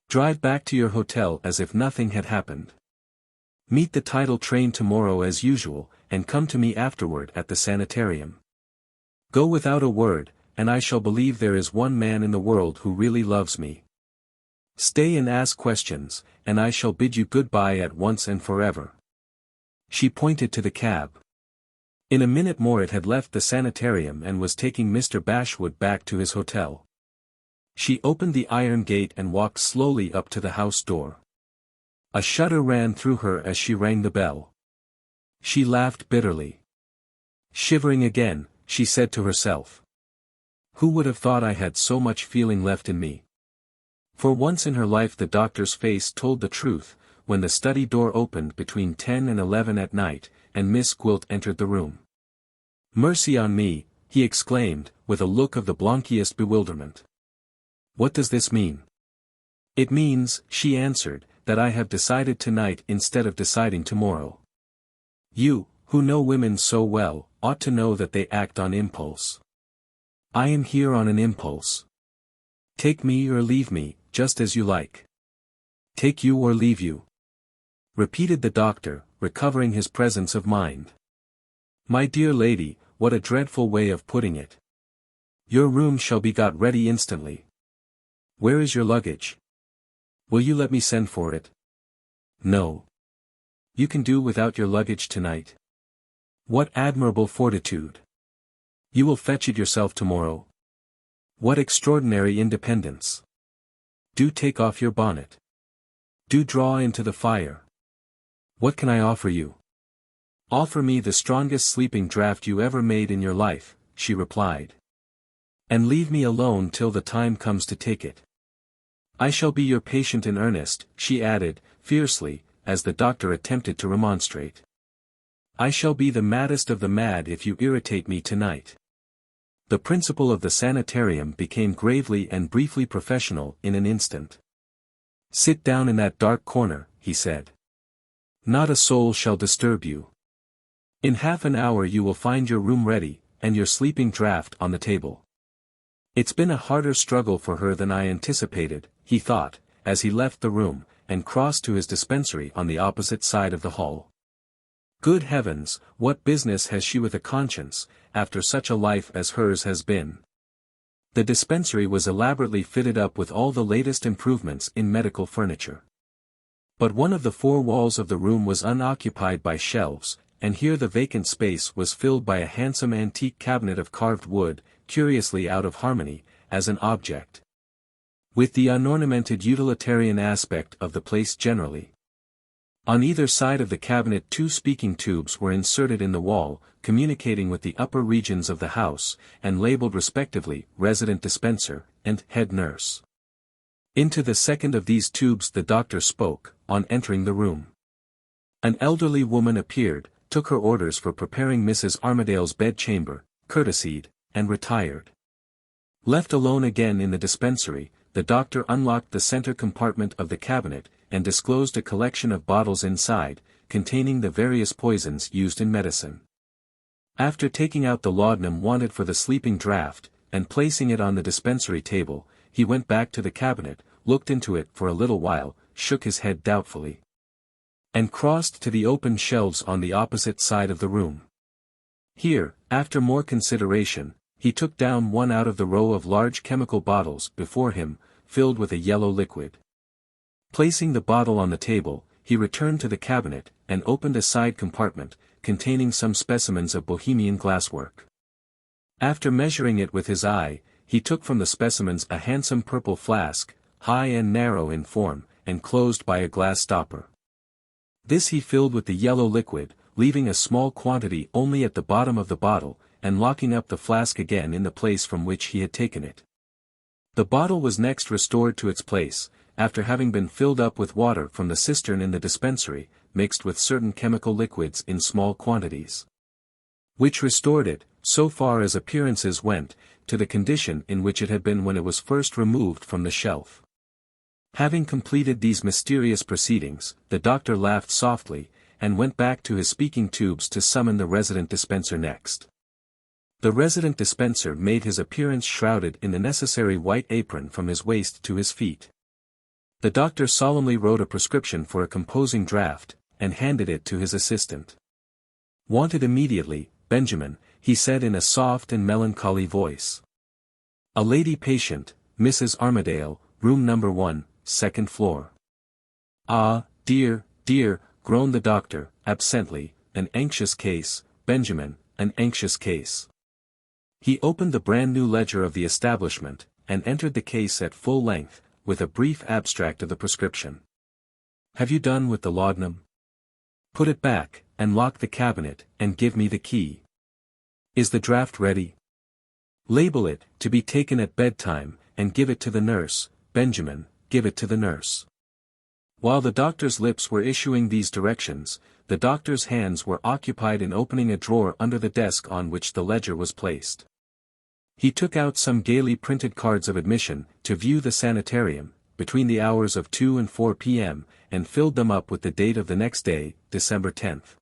[SPEAKER 1] Drive back to your hotel as if nothing had happened. Meet the tidal train tomorrow as usual, and come to me afterward at the sanitarium. Go without a word, and I shall believe there is one man in the world who really loves me. Stay and ask questions, and I shall bid you good-bye at once and forever." She pointed to the cab. In a minute more it had left the sanitarium and was taking Mr. Bashwood back to his hotel. She opened the iron gate and walked slowly up to the house door. A shudder ran through her as she rang the bell. She laughed bitterly. Shivering again, she said to herself, "Who would have thought I had so much feeling left in me?" For once in her life the doctor's face told the truth, when the study door opened between 10 and 11 at night, and Miss Gwilt entered the room. "Mercy on me," he exclaimed, with a look of the blankiest bewilderment. "What does this mean?" "It means," she answered, "that I have decided tonight instead of deciding tomorrow. You, who know women so well, ought to know that they act on impulse. I am here on an impulse. Take me or leave me, just as you like." "Take you or leave you," repeated the doctor, recovering his presence of mind. "My dear lady, what a dreadful way of putting it. Your room shall be got ready instantly. Where is your luggage? Will you let me send for it?" "No. You can do without your luggage tonight." "What admirable fortitude! You will fetch it yourself tomorrow. What extraordinary independence! Do take off your bonnet. Do draw into the fire. What can I offer you?" "Offer me the strongest sleeping draught you ever made in your life," she replied. "And leave me alone till the time comes to take it. I shall be your patient in earnest," she added, fiercely, as the doctor attempted to remonstrate. "I shall be the maddest of the mad if you irritate me tonight." The principal of the sanitarium became gravely and briefly professional in an instant. "Sit down in that dark corner," he said. "Not a soul shall disturb you. In half an hour you will find your room ready, and your sleeping draught on the table." "It's been a harder struggle for her than I anticipated," he thought, as he left the room, and crossed to his dispensary on the opposite side of the hall. Good heavens, what business has she with a conscience, after such a life as hers has been? The dispensary was elaborately fitted up with all the latest improvements in medical furniture. But one of the four walls of the room was unoccupied by shelves, and here the vacant space was filled by a handsome antique cabinet of carved wood, curiously out of harmony, as an object, with the unornamented utilitarian aspect of the place generally. On either side of the cabinet two speaking tubes were inserted in the wall, communicating with the upper regions of the house, and labeled respectively, resident dispenser, and head nurse. Into the second of these tubes the doctor spoke, on entering the room. An elderly woman appeared, took her orders for preparing Mrs. Armadale's bedchamber, courtesied, and retired. Left alone again in the dispensary, the doctor unlocked the center compartment of the cabinet, and disclosed a collection of bottles inside, containing the various poisons used in medicine. After taking out the laudanum wanted for the sleeping draught, and placing it on the dispensary table, he went back to the cabinet, looked into it for a little while, shook his head doubtfully, and crossed to the open shelves on the opposite side of the room. Here, after more consideration, he took down one out of the row of large chemical bottles before him, filled with a yellow liquid. Placing the bottle on the table, he returned to the cabinet, and opened a side compartment, containing some specimens of Bohemian glasswork. After measuring it with his eye, he took from the specimens a handsome purple flask, high and narrow in form, and closed by a glass stopper. This he filled with the yellow liquid, leaving a small quantity only at the bottom of the bottle, and locking up the flask again in the place from which he had taken it. The bottle was next restored to its place, after having been filled up with water from the cistern in the dispensary, mixed with certain chemical liquids in small quantities, which restored it, so far as appearances went, to the condition in which it had been when it was first removed from the shelf. Having completed these mysterious proceedings, the doctor laughed softly, and went back to his speaking tubes to summon the resident dispenser next. The resident dispenser made his appearance shrouded in the necessary white apron from his waist to his feet. The doctor solemnly wrote a prescription for a composing draught, and handed it to his assistant. "Wanted immediately, Benjamin," he said in a soft and melancholy voice. "A lady patient, Mrs. Armadale, room number 1, second floor." "Ah, dear, dear," groaned the doctor, absently, "an anxious case, Benjamin, an anxious case." He opened the brand-new ledger of the establishment, and entered the case at full length, with a brief abstract of the prescription. "Have you done with the laudanum? Put it back, and lock the cabinet, and give me the key. Is the draught ready? Label it, to be taken at bedtime, and give it to the nurse, Benjamin, give it to the nurse." While the doctor's lips were issuing these directions, the doctor's hands were occupied in opening a drawer under the desk on which the ledger was placed. He took out some gaily printed cards of admission, to view the sanitarium, between the hours of 2 and 4 p.m., and filled them up with the date of the next day, December 10th.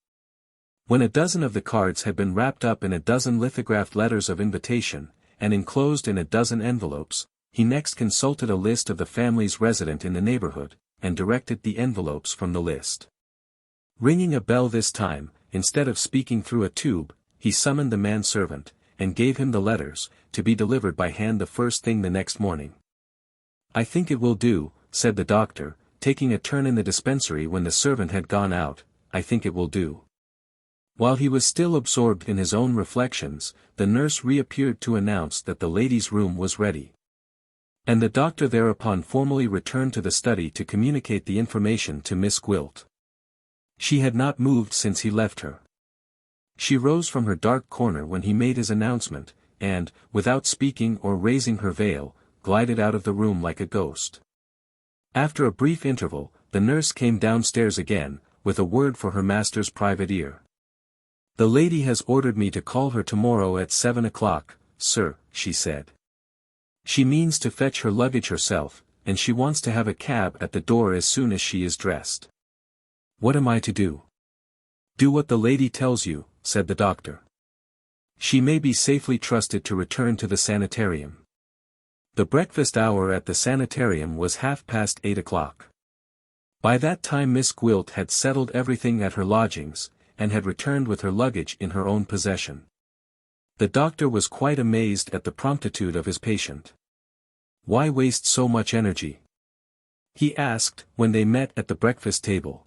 [SPEAKER 1] When a dozen of the cards had been wrapped up in a dozen lithographed letters of invitation, and enclosed in a dozen envelopes, he next consulted a list of the families resident in the neighborhood, and directed the envelopes from the list. Ringing a bell this time, instead of speaking through a tube, he summoned the manservant, and gave him the letters, to be delivered by hand the first thing the next morning. "I think it will do," said the doctor, taking a turn in the dispensary when the servant had gone out, "I think it will do." While he was still absorbed in his own reflections, the nurse reappeared to announce that the lady's room was ready. And the doctor thereupon formally returned to the study to communicate the information to Miss Gwilt. She had not moved since he left her. She rose from her dark corner when he made his announcement, and, without speaking or raising her veil, glided out of the room like a ghost. After a brief interval, the nurse came downstairs again, with a word for her master's private ear. "The lady has ordered me to call her tomorrow at 7 o'clock, sir," she said. "She means to fetch her luggage herself, and she wants to have a cab at the door as soon as she is dressed." "What am I to do?" "Do what the lady tells you," said the doctor. "She may be safely trusted to return to the sanitarium." The breakfast hour at the sanitarium was 8:30. By that time Miss Gwilt had settled everything at her lodgings, and had returned with her luggage in her own possession. The doctor was quite amazed at the promptitude of his patient. "Why waste so much energy?" he asked, when they met at the breakfast table.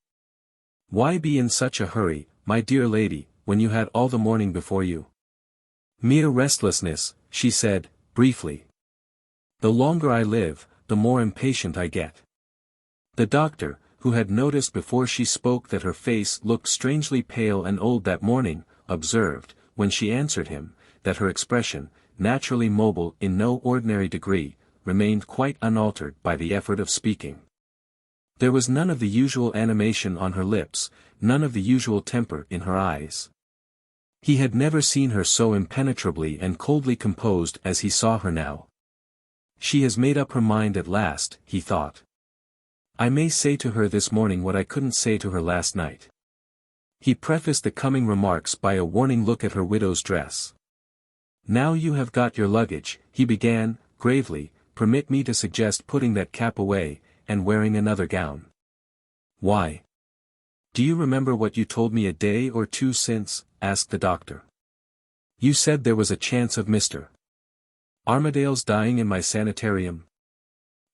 [SPEAKER 1] "Why be in such a hurry, my dear lady, when you had all the morning before you?" "Mere restlessness," she said, briefly. "The longer I live, the more impatient I get." The doctor, who had noticed before she spoke that her face looked strangely pale and old that morning, observed, when she answered him, that her expression, naturally mobile in no ordinary degree, remained quite unaltered by the effort of speaking. There was none of the usual animation on her lips, none of the usual temper in her eyes. He had never seen her so impenetrably and coldly composed as he saw her now. "She has made up her mind at last," he thought. "I may say to her this morning what I couldn't say to her last night." He prefaced the coming remarks by a warning look at her widow's dress. "Now you have got your luggage," he began, gravely, "permit me to suggest putting that cap away, and wearing another gown." "Why? Do you remember what you told me a day or two since?" asked the doctor. "You said there was a chance of Mr. Armadale's dying in my sanitarium."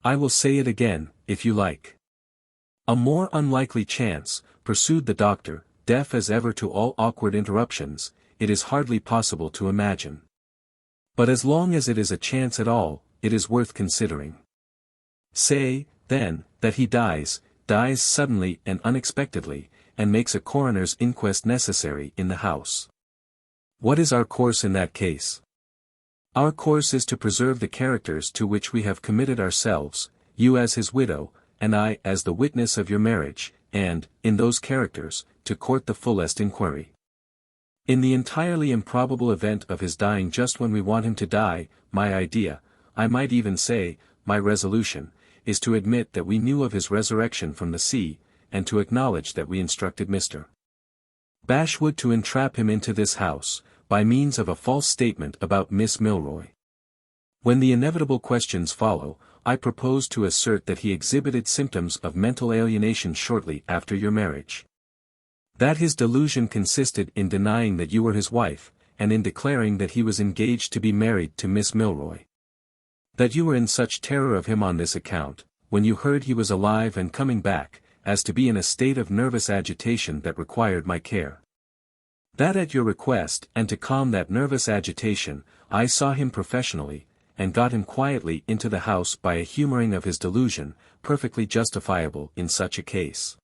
[SPEAKER 1] "I will say it again, if you like." "A more unlikely chance," pursued the doctor, deaf as ever to all awkward interruptions, "it is hardly possible to imagine. But as long as it is a chance at all, it is worth considering. Say, then, that he dies suddenly and unexpectedly, and makes a coroner's inquest necessary in the house. What is our course in that case? Our course is to preserve the characters to which we have committed ourselves, you as his widow, and I as the witness of your marriage, and, in those characters, to court the fullest inquiry. In the entirely improbable event of his dying just when we want him to die, my idea, I might even say, my resolution, is to admit that we knew of his resurrection from the sea, and to acknowledge that we instructed Mr. Bashwood to entrap him into this house, by means of a false statement about Miss Milroy. When the inevitable questions follow, I propose to assert that he exhibited symptoms of mental alienation shortly after your marriage. That his delusion consisted in denying that you were his wife, and in declaring that he was engaged to be married to Miss Milroy. That you were in such terror of him on this account, when you heard he was alive and coming back, as to be in a state of nervous agitation that required my care. That at your request, and to calm that nervous agitation, I saw him professionally, and got him quietly into the house by a humoring of his delusion, perfectly justifiable in such a case.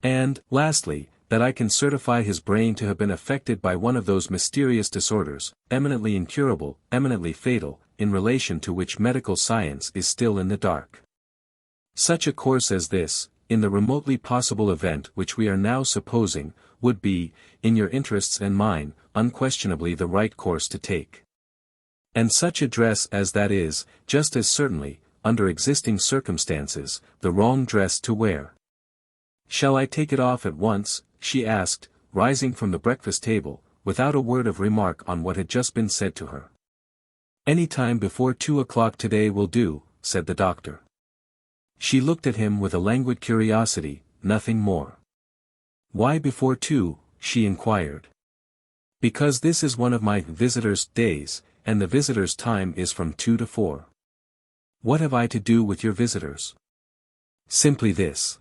[SPEAKER 1] And, lastly, that I can certify his brain to have been affected by one of those mysterious disorders, eminently incurable, eminently fatal, in relation to which medical science is still in the dark. Such a course as this, in the remotely possible event which we are now supposing, would be, in your interests and mine, unquestionably the right course to take. And such a dress as that is, just as certainly, under existing circumstances, the wrong dress to wear. Shall I take it off at once? She asked, rising from the breakfast table, without a word of remark on what had just been said to her. "Any time before 2 o'clock today will do," said the doctor. She looked at him with a languid curiosity, nothing more. "Why before 2?" she inquired. "Because this is one of my visitors' days, and the visitors' time is from 2 to 4. "What have I to do with your visitors?" "Simply this.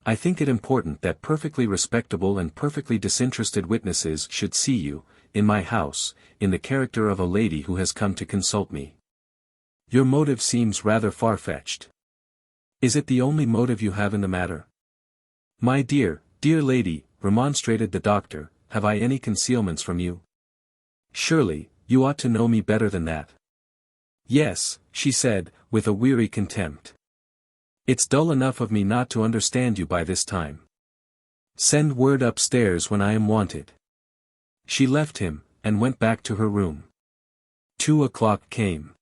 [SPEAKER 1] I think it important that perfectly respectable and perfectly disinterested witnesses should see you, in my house, in the character of a lady who has come to consult me. Your motive seems rather far-fetched. Is it the only motive you have in the matter?" "My dear, dear lady," remonstrated the doctor, "have I any concealments from you? Surely, you ought to know me better than that." "Yes," she said, with a weary contempt. "It's dull enough of me not to understand you by this time. Send word upstairs when I am wanted." She left him, and went back to her room. 2 o'clock came.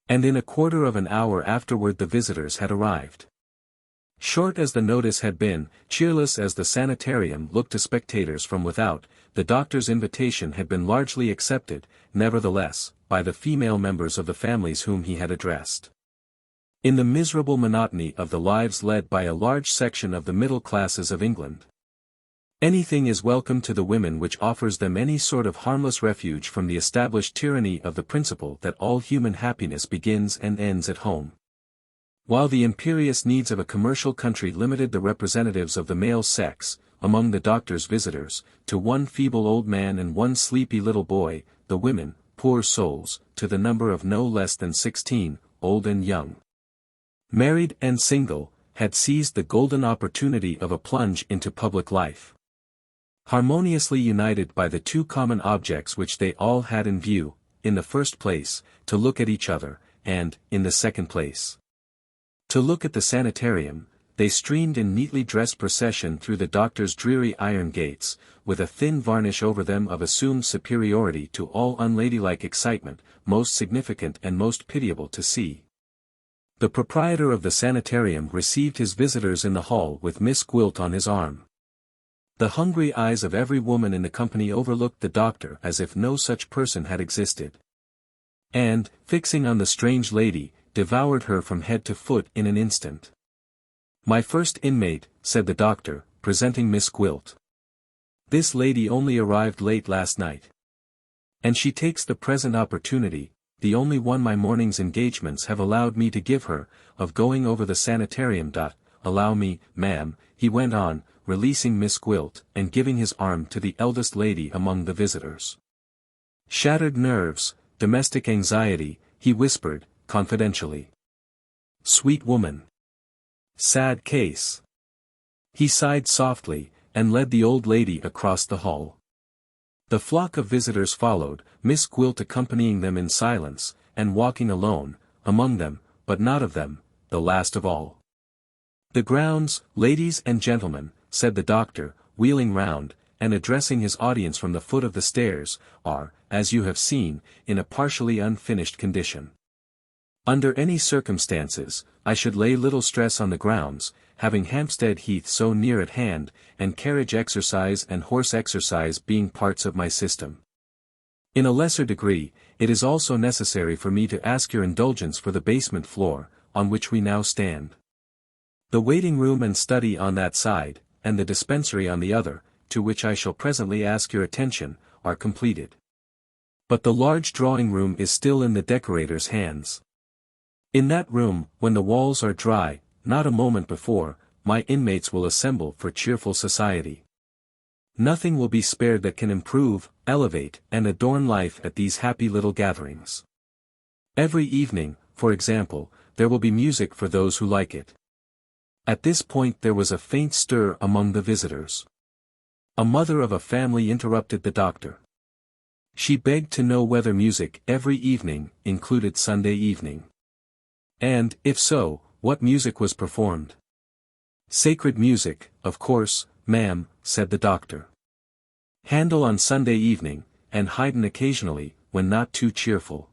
[SPEAKER 1] And in a quarter of an hour afterward the visitors had arrived. Short as the notice had been, cheerless as the sanitarium looked to spectators from without, the doctor's invitation had been largely accepted, nevertheless, by the female members of the families whom he had addressed. In the miserable monotony of the lives led by a large section of the middle classes of England, Anything is welcome to the women which offers them any sort of harmless refuge from the established tyranny of the principle that all human happiness begins and ends at home. While the imperious needs of a commercial country limited the representatives of the male sex, among the doctor's visitors, to one feeble old man and one sleepy little boy, the women, poor souls, to the number of no less than 16, old and young, married and single, had seized the golden opportunity of a plunge into public life. Harmoniously united by the two common objects which they all had in view, in the first place, to look at each other, and, in the second place, to look at the sanitarium, they streamed in neatly dressed procession through the doctor's dreary iron gates, with a thin varnish over them of assumed superiority to all unladylike excitement, most significant and most pitiable to see. The proprietor of the sanitarium received his visitors in the hall with Miss Gwilt on his arm. The hungry eyes of every woman in the company overlooked the doctor as if no such person had existed. And, fixing on the strange lady, devoured her from head to foot in an instant. "My first inmate," said the doctor, presenting Miss Gwilt. "This lady only arrived late last night. And she takes the present opportunity, the only one my morning's engagements have allowed me to give her, of going over the sanitarium. Allow me, ma'am," he went on, releasing Miss Gwilt, and giving his arm to the eldest lady among the visitors. "Shattered nerves, domestic anxiety," he whispered, confidentially. "Sweet woman. Sad case." He sighed softly, and led the old lady across the hall. The flock of visitors followed, Miss Gwilt accompanying them in silence, and walking alone, among them, but not of them, the last of all. "The grounds, ladies and gentlemen," said the doctor, wheeling round, and addressing his audience from the foot of the stairs, "are, as you have seen, in a partially unfinished condition. Under any circumstances, I should lay little stress on the grounds, having Hampstead Heath so near at hand, and carriage exercise and horse exercise being parts of my system. In a lesser degree, it is also necessary for me to ask your indulgence for the basement floor, on which we now stand. The waiting room and study on that side, and the dispensary on the other, to which I shall presently ask your attention, are completed. But the large drawing room is still in the decorator's hands. In that room, when the walls are dry, not a moment before, my inmates will assemble for cheerful society. Nothing will be spared that can improve, elevate, and adorn life at these happy little gatherings. Every evening, for example, there will be music for those who like it." At this point there was a faint stir among the visitors. A mother of a family interrupted the doctor. She begged to know whether music every evening included Sunday evening. And, if so, what music was performed. "Sacred music, of course, ma'am," said the doctor. "Handel on Sunday evening, and Haydn occasionally, when not too cheerful.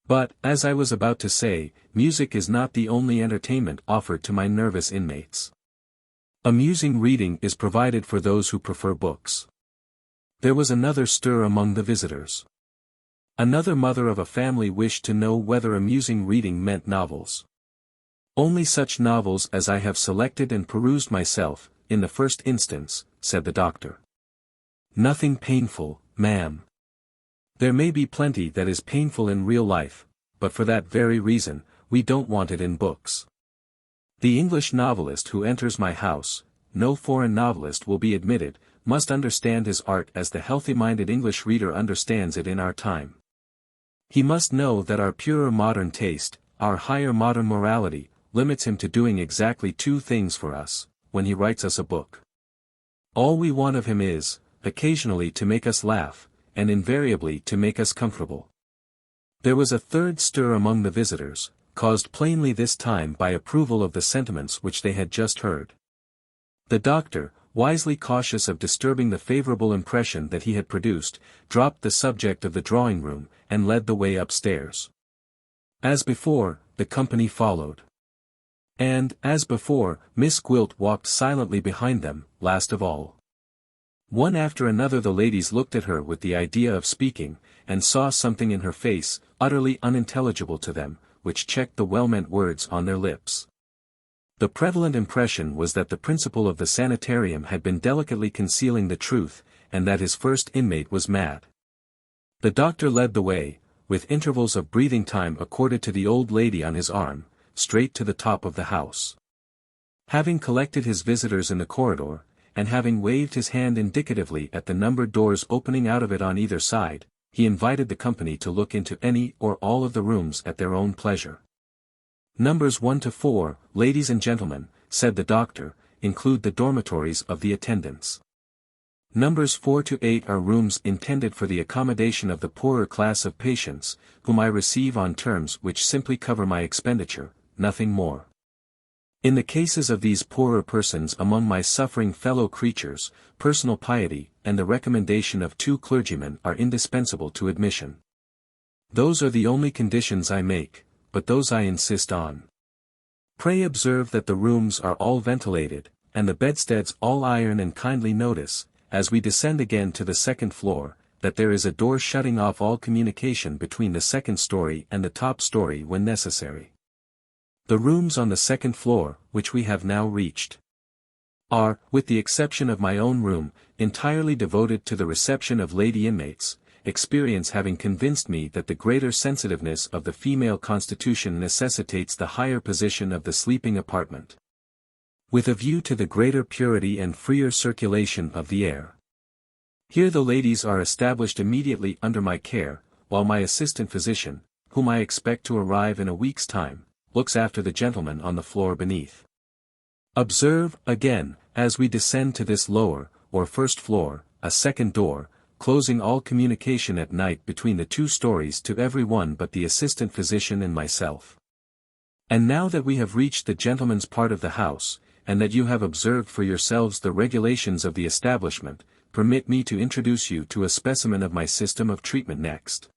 [SPEAKER 1] But, as I was about to say, music is not the only entertainment offered to my nervous inmates. Amusing reading is provided for those who prefer books." There was another stir among the visitors. Another mother of a family wished to know whether amusing reading meant novels. "Only such novels as I have selected and perused myself, in the first instance," said the doctor. "Nothing painful, ma'am. There may be plenty that is painful in real life, but for that very reason, we don't want it in books. The English novelist who enters my house, no foreign novelist will be admitted, must understand his art as the healthy-minded English reader understands it in our time. He must know that our purer modern taste, our higher modern morality, limits him to doing exactly two things for us, when he writes us a book. All we want of him is, occasionally to make us laugh, and invariably to make us comfortable." There was a third stir among the visitors, caused plainly this time by approval of the sentiments which they had just heard. The doctor, wisely cautious of disturbing the favorable impression that he had produced, dropped the subject of the drawing-room, and led the way upstairs. As before, the company followed. And, as before, Miss Gwilt walked silently behind them, last of all. One after another the ladies looked at her with the idea of speaking, and saw something in her face, utterly unintelligible to them, which checked the well-meant words on their lips. The prevalent impression was that the principal of the sanitarium had been delicately concealing the truth, and that his first inmate was mad. The doctor led the way, with intervals of breathing time accorded to the old lady on his arm, straight to the top of the house. Having collected his visitors in the corridor, and having waved his hand indicatively at the numbered doors opening out of it on either side, he invited the company to look into any or all of the rooms at their own pleasure. Numbers 1 to 4, ladies and gentlemen, said the doctor, include the dormitories of the attendants. Numbers 4 to 8 are rooms intended for the accommodation of the poorer class of patients, whom I receive on terms which simply cover my expenditure, nothing more. In the cases of these poorer persons among my suffering fellow creatures, personal piety and the recommendation of 2 clergymen are indispensable to admission. Those are the only conditions I make, but those I insist on. Pray observe that the rooms are all ventilated, and the bedsteads all iron, and kindly notice, as we descend again to the second floor, that there is a door shutting off all communication between the second story and the top story when necessary. The rooms on the second floor, which we have now reached, are, with the exception of my own room, entirely devoted to the reception of lady inmates, experience having convinced me that the greater sensitiveness of the female constitution necessitates the higher position of the sleeping apartment, with a view to the greater purity and freer circulation of the air. Here the ladies are established immediately under my care, while my assistant physician, whom I expect to arrive in a week's time, looks after the gentlemen on the floor beneath. Observe, again, as we descend to this lower, or first floor, a second door, closing all communication at night between the 2 stories to every one but the assistant physician and myself. And now that we have reached the gentleman's part of the house, and that you have observed for yourselves the regulations of the establishment, permit me to introduce you to a specimen of my system of treatment next.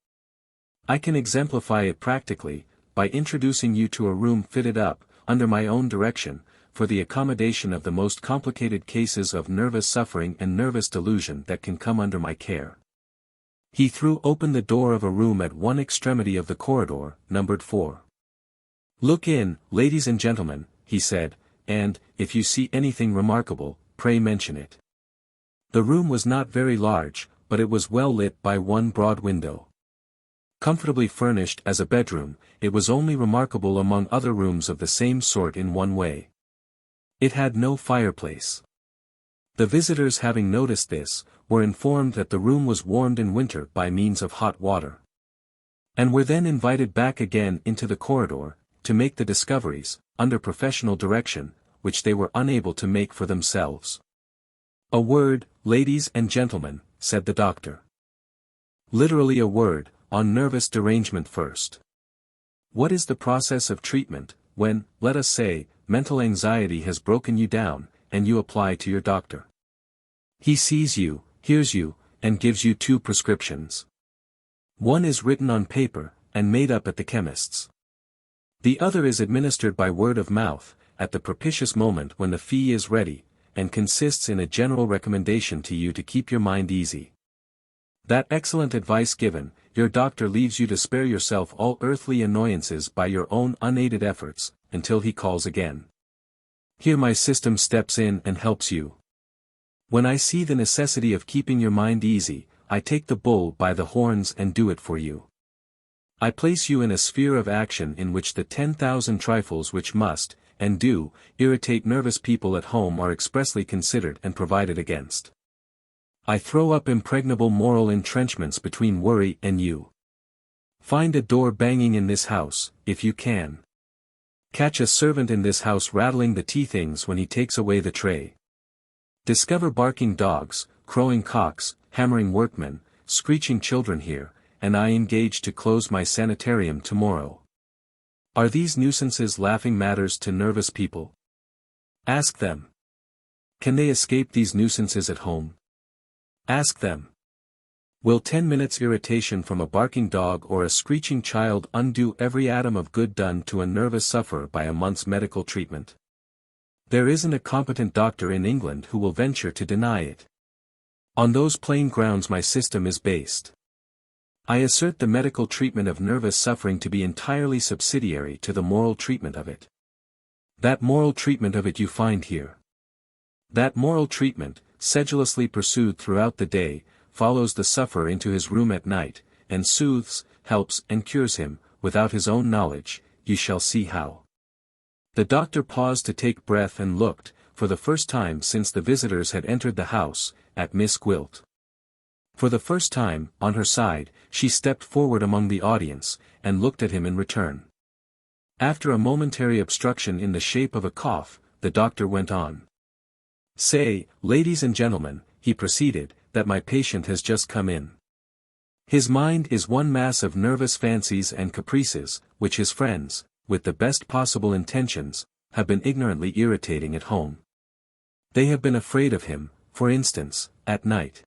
[SPEAKER 1] I can exemplify it practically, by introducing you to a room fitted up, under my own direction, for the accommodation of the most complicated cases of nervous suffering and nervous delusion that can come under my care. He threw open the door of a room at one extremity of the corridor, numbered 4. Look in, ladies and gentlemen, he said, and, if you see anything remarkable, pray mention it. The room was not very large, but it was well lit by one broad window. Comfortably furnished as a bedroom, it was only remarkable among other rooms of the same sort in one way. It had no fireplace. The visitors, having noticed this, were informed that the room was warmed in winter by means of hot water, and were then invited back again into the corridor, to make the discoveries, under professional direction, which they were unable to make for themselves. A word, ladies and gentlemen, said the doctor. Literally a word, on nervous derangement first. What is the process of treatment, when, let us say, mental anxiety has broken you down, and you apply to your doctor? He sees you, hears you, and gives you 2 prescriptions. One is written on paper, and made up at the chemist's. The other is administered by word of mouth, at the propitious moment when the fee is ready, and consists in a general recommendation to you to keep your mind easy. That excellent advice given, your doctor leaves you to spare yourself all earthly annoyances by your own unaided efforts, until he calls again. Here my system steps in and helps you. When I see the necessity of keeping your mind easy, I take the bull by the horns and do it for you. I place you in a sphere of action in which the 10,000 trifles which must, and do, irritate nervous people at home are expressly considered and provided against. I throw up impregnable moral entrenchments between worry and you. Find a door banging in this house, if you can. Catch a servant in this house rattling the tea things when he takes away the tray. Discover barking dogs, crowing cocks, hammering workmen, screeching children here, and I engage to close my sanitarium tomorrow. Are these nuisances laughing matters to nervous people? Ask them. Can they escape these nuisances at home? Ask them. Will 10 minutes irritation from a barking dog or a screeching child undo every atom of good done to a nervous sufferer by a month's medical treatment? There isn't a competent doctor in England who will venture to deny it. On those plain grounds my system is based. I assert the medical treatment of nervous suffering to be entirely subsidiary to the moral treatment of it. That moral treatment of it you find here. That moral treatment, sedulously pursued throughout the day, follows the sufferer into his room at night, and soothes, helps and cures him, without his own knowledge. You shall see how. The doctor paused to take breath and looked, for the first time since the visitors had entered the house, at Miss Gwilt. For the first time, on her side, she stepped forward among the audience, and looked at him in return. After a momentary obstruction in the shape of a cough, the doctor went on. "Say, ladies and gentlemen," he proceeded, "that my patient has just come in. His mind is one mass of nervous fancies and caprices, which his friends, with the best possible intentions, have been ignorantly irritating at home. They have been afraid of him, for instance, at night.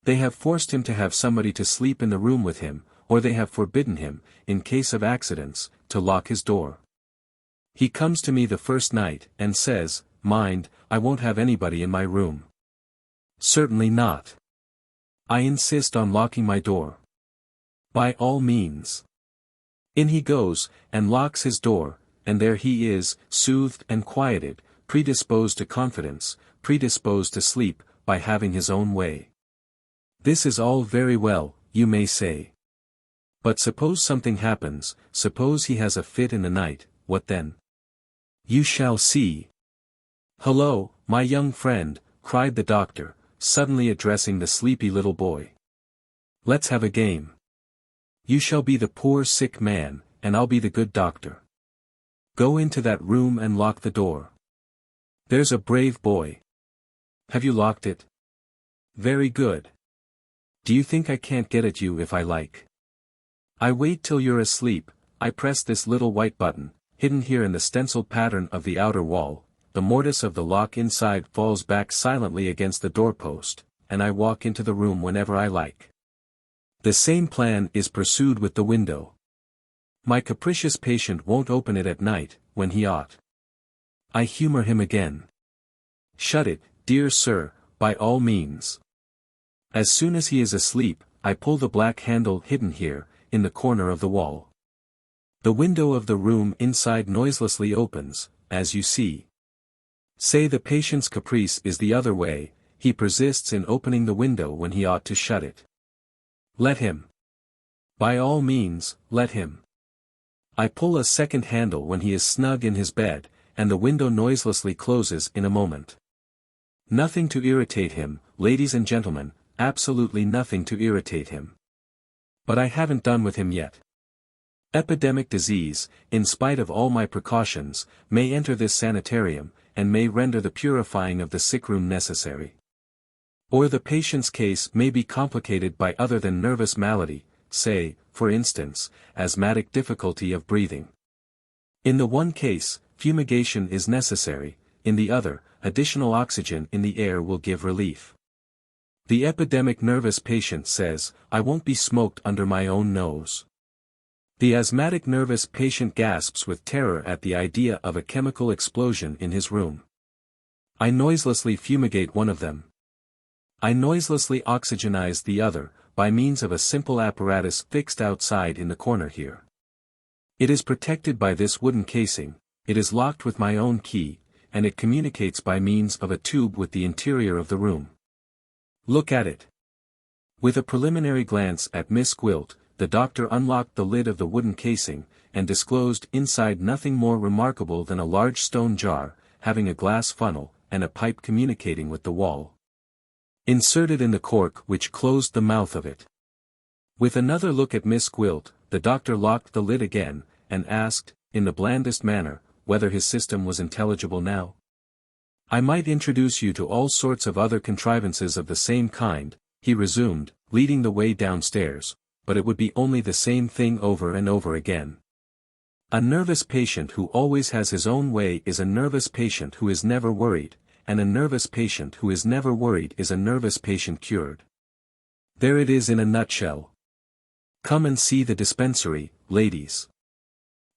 [SPEAKER 1] They have forced him to have somebody to sleep in the room with him, or they have forbidden him, in case of accidents, to lock his door. He comes to me the first night, and says, 'Mind, I won't have anybody in my room.' Certainly not. I insist on locking my door. By all means. In he goes, and locks his door, and there he is, soothed and quieted, predisposed to confidence, predisposed to sleep, by having his own way. This is all very well, you may say. But suppose something happens, suppose he has a fit in the night, what then? You shall see. Hullo, my young friend," cried the doctor, suddenly addressing the sleepy little boy. "Let's have a game. You shall be the poor sick man, and I'll be the good doctor. Go into that room and lock the door. There's a brave boy. Have you locked it? Very good. Do you think I can't get at you if I like? I wait till you're asleep, I press this little white button, hidden here in the stenciled pattern of the outer wall, the mortise of the lock inside falls back silently against the doorpost, and I walk into the room whenever I like. The same plan is pursued with the window. My capricious patient won't open it at night, when he ought. I humor him again. Shut it, dear sir, by all means. As soon as he is asleep, I pull the black handle hidden here, in the corner of the wall. The window of the room inside noiselessly opens, as you see. Say the patient's caprice is the other way, he persists in opening the window when he ought to shut it. Let him. By all means, let him. I pull a second handle when he is snug in his bed, and the window noiselessly closes in a moment. Nothing to irritate him, ladies and gentlemen, absolutely nothing to irritate him. But I haven't done with him yet. Epidemic disease, in spite of all my precautions, may enter this sanitarium, and may render the purifying of the sickroom necessary. Or the patient's case may be complicated by other than nervous malady, say, for instance, asthmatic difficulty of breathing. In the one case, fumigation is necessary, in the other, additional oxygen in the air will give relief. The epidemic nervous patient says, "I won't be smoked under my own nose." The asthmatic nervous patient gasps with terror at the idea of a chemical explosion in his room. I noiselessly fumigate one of them. I noiselessly oxygenize the other, by means of a simple apparatus fixed outside in the corner here. It is protected by this wooden casing, it is locked with my own key, and it communicates by means of a tube with the interior of the room. Look at it. With a preliminary glance at Miss Gwilt, the doctor unlocked the lid of the wooden casing, and disclosed inside nothing more remarkable than a large stone jar, having a glass funnel, and a pipe communicating with the wall. Inserted in the cork which closed the mouth of it. With another look at Miss Gwilt, the doctor locked the lid again, and asked, in the blandest manner, whether his system was intelligible now. I might introduce you to all sorts of other contrivances of the same kind, he resumed, leading the way downstairs, but it would be only the same thing over and over again. A nervous patient who always has his own way is a nervous patient who is never worried, and a nervous patient who is never worried is a nervous patient cured. There it is in a nutshell. Come and see the dispensary, ladies.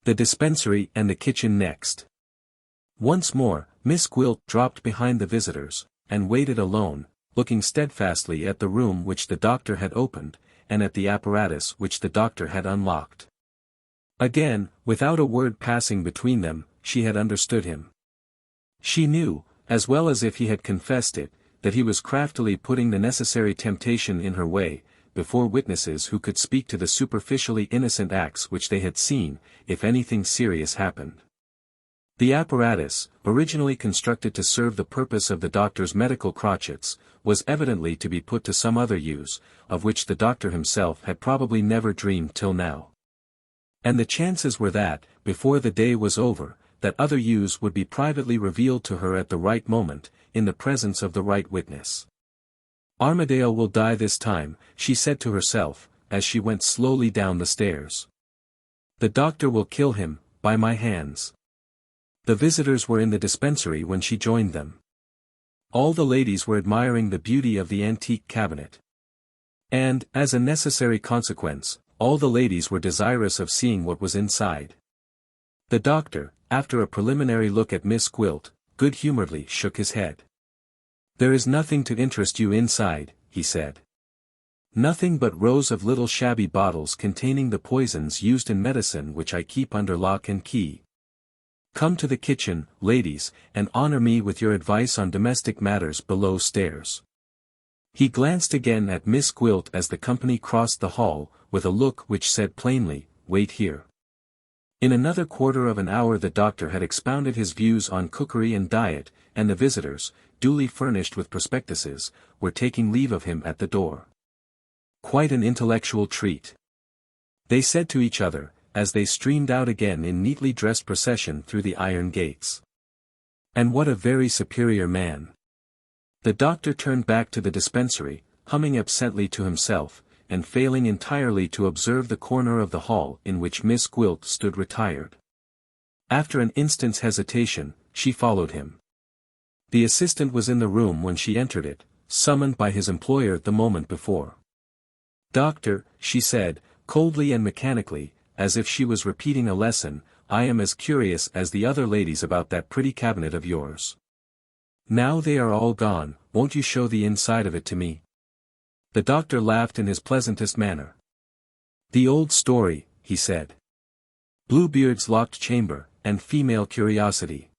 [SPEAKER 1] The dispensary and the kitchen next. Once more, Miss Gwilt dropped behind the visitors, and waited alone, looking steadfastly at the room which the doctor had opened, and at the apparatus which the doctor had unlocked. Again, without a word passing between them, she had understood him. She knew, as well as if he had confessed it, that he was craftily putting the necessary temptation in her way, before witnesses who could speak to the superficially innocent acts which they had seen, if anything serious happened. The apparatus, originally constructed to serve the purpose of the doctor's medical crotchets, was evidently to be put to some other use, of which the doctor himself had probably never dreamed till now. And the chances were that, before the day was over, that other use would be privately revealed to her at the right moment, in the presence of the right witness. Armadale will die this time, she said to herself, as she went slowly down the stairs. The doctor will kill him, by my hands. The visitors were in the dispensary when she joined them. All the ladies were admiring the beauty of the antique cabinet. And, as a necessary consequence, all the ladies were desirous of seeing what was inside. The doctor, after a preliminary look at Miss Gwilt, good-humoredly shook his head. "There is nothing to interest you inside," he said. "Nothing but rows of little shabby bottles containing the poisons used in medicine which I keep under lock and key. Come to the kitchen, ladies, and honor me with your advice on domestic matters below stairs." He glanced again at Miss Gwilt as the company crossed the hall, with a look which said plainly, "Wait here." In another quarter of an hour the doctor had expounded his views on cookery and diet, and the visitors, duly furnished with prospectuses, were taking leave of him at the door. "Quite an intellectual treat," they said to each other, as they streamed out again in neatly dressed procession through the iron gates. "And what a very superior man." The doctor turned back to the dispensary, humming absently to himself, and failing entirely to observe the corner of the hall in which Miss Gwilt stood retired. After an instant's hesitation, she followed him. The assistant was in the room when she entered it, summoned by his employer the moment before. "Doctor," she said, coldly and mechanically, as if she was repeating a lesson, "I am as curious as the other ladies about that pretty cabinet of yours. Now they are all gone, won't you show the inside of it to me?" The doctor laughed in his pleasantest manner. "The old story," he said. "Bluebeard's locked chamber, and female curiosity.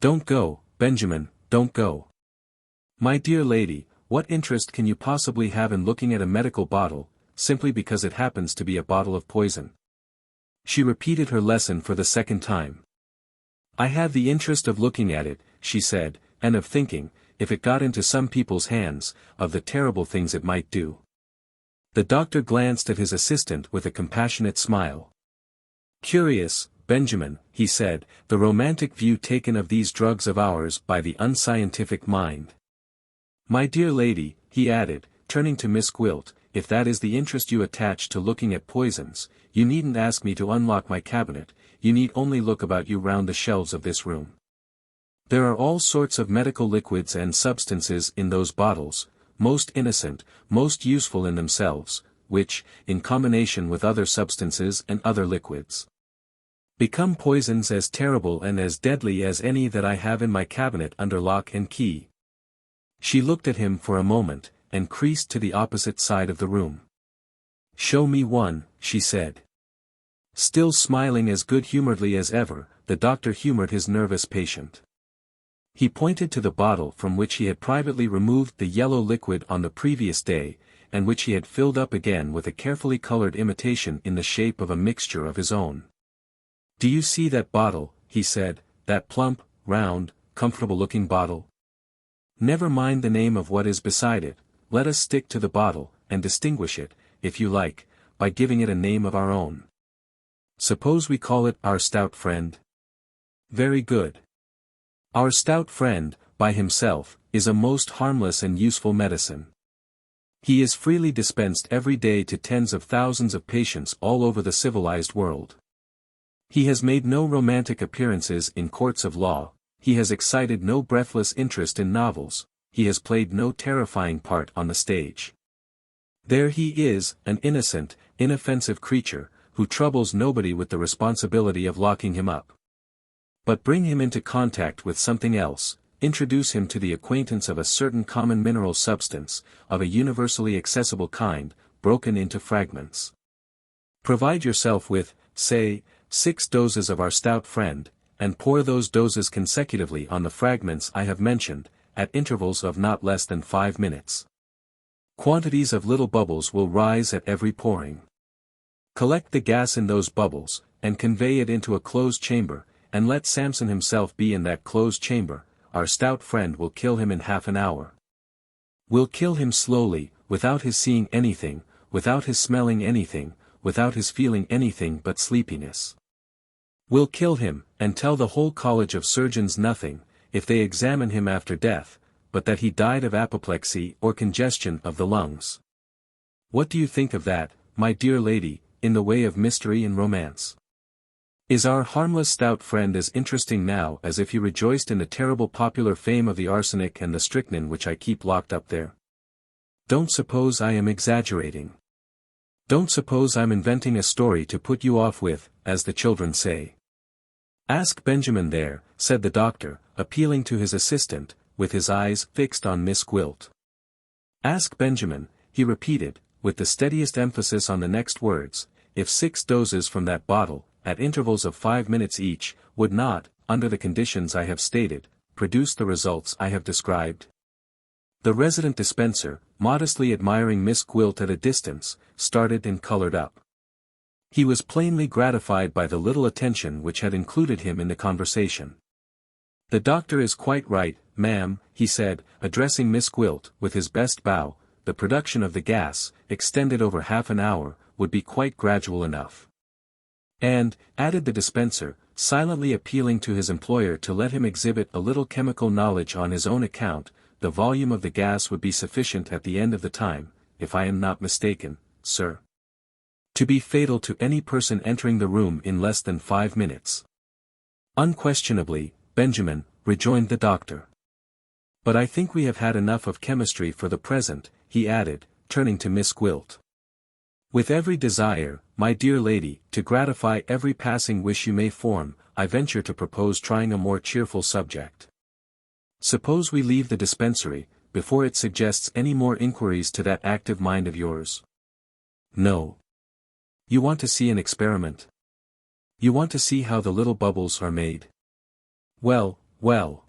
[SPEAKER 1] Don't go, Benjamin, don't go. My dear lady, what interest can you possibly have in looking at a medical bottle, simply because it happens to be a bottle of poison?" She repeated her lesson for the second time. "I have the interest of looking at it," she said, "and of thinking, if it got into some people's hands, of the terrible things it might do." The doctor glanced at his assistant with a compassionate smile. "Curious, Benjamin," he said, "the romantic view taken of these drugs of ours by the unscientific mind. My dear lady," he added, turning to Miss Gwilt, "if that is the interest you attach to looking at poisons, you needn't ask me to unlock my cabinet, you need only look about you round the shelves of this room. There are all sorts of medical liquids and substances in those bottles, most innocent, most useful in themselves, which, in combination with other substances and other liquids, become poisons as terrible and as deadly as any that I have in my cabinet under lock and key." She looked at him for a moment, and creased to the opposite side of the room. "Show me one," she said. Still smiling as good-humoredly as ever, the doctor humored his nervous patient. He pointed to the bottle from which he had privately removed the yellow liquid on the previous day, and which he had filled up again with a carefully colored imitation in the shape of a mixture of his own. "Do you see that bottle?" he said, "that plump, round, comfortable-looking bottle? Never mind the name of what is beside it, let us stick to the bottle, and distinguish it, if you like, by giving it a name of our own. Suppose we call it our stout friend? Very good. Our stout friend, by himself, is a most harmless and useful medicine. He is freely dispensed every day to tens of thousands of patients all over the civilized world. He has made no romantic appearances in courts of law, he has excited no breathless interest in novels, he has played no terrifying part on the stage. There he is, an innocent, inoffensive creature, who troubles nobody with the responsibility of locking him up. But bring him into contact with something else, introduce him to the acquaintance of a certain common mineral substance, of a universally accessible kind, broken into fragments. Provide yourself with, say, 6 doses of our stout friend, and pour those doses consecutively on the fragments I have mentioned, at intervals of not less than 5 minutes. Quantities of little bubbles will rise at every pouring. Collect the gas in those bubbles, and convey it into a closed chamber, and let Samson himself be in that closed chamber. Our stout friend will kill him in half an hour. We'll kill him slowly, without his seeing anything, without his smelling anything, without his feeling anything but sleepiness. We'll kill him, and tell the whole College of Surgeons nothing, if they examine him after death, but that he died of apoplexy or congestion of the lungs. What do you think of that, my dear lady, in the way of mystery and romance? Is our harmless stout friend as interesting now as if he rejoiced in the terrible popular fame of the arsenic and the strychnine which I keep locked up there? Don't suppose I am exaggerating. Don't suppose I'm inventing a story to put you off with, as the children say. Ask Benjamin there, said the doctor, appealing to his assistant, with his eyes fixed on Miss Gwilt. Ask Benjamin, he repeated, with the steadiest emphasis on the next words, if 6 doses from that bottle, at intervals of 5 minutes each, would not, under the conditions I have stated, produce the results I have described. The resident dispenser, modestly admiring Miss Gwilt at a distance, started and colored up. He was plainly gratified by the little attention which had included him in the conversation. The doctor is quite right, ma'am, he said, addressing Miss Gwilt, with his best bow. The production of the gas, extended over half an hour, would be quite gradual enough. And, added the dispenser, silently appealing to his employer to let him exhibit a little chemical knowledge on his own account, the volume of the gas would be sufficient at the end of the time, if I am not mistaken, sir, to be fatal to any person entering the room in less than 5 minutes. Unquestionably, Benjamin, rejoined the doctor. But I think we have had enough of chemistry for the present, he added, turning to Miss Gwilt. With every desire, my dear lady, to gratify every passing wish you may form, I venture to propose trying a more cheerful subject. Suppose we leave the dispensary, before it suggests any more inquiries to that active mind of yours. No. You want to see an experiment? You want to see how the little bubbles are made? Well, well.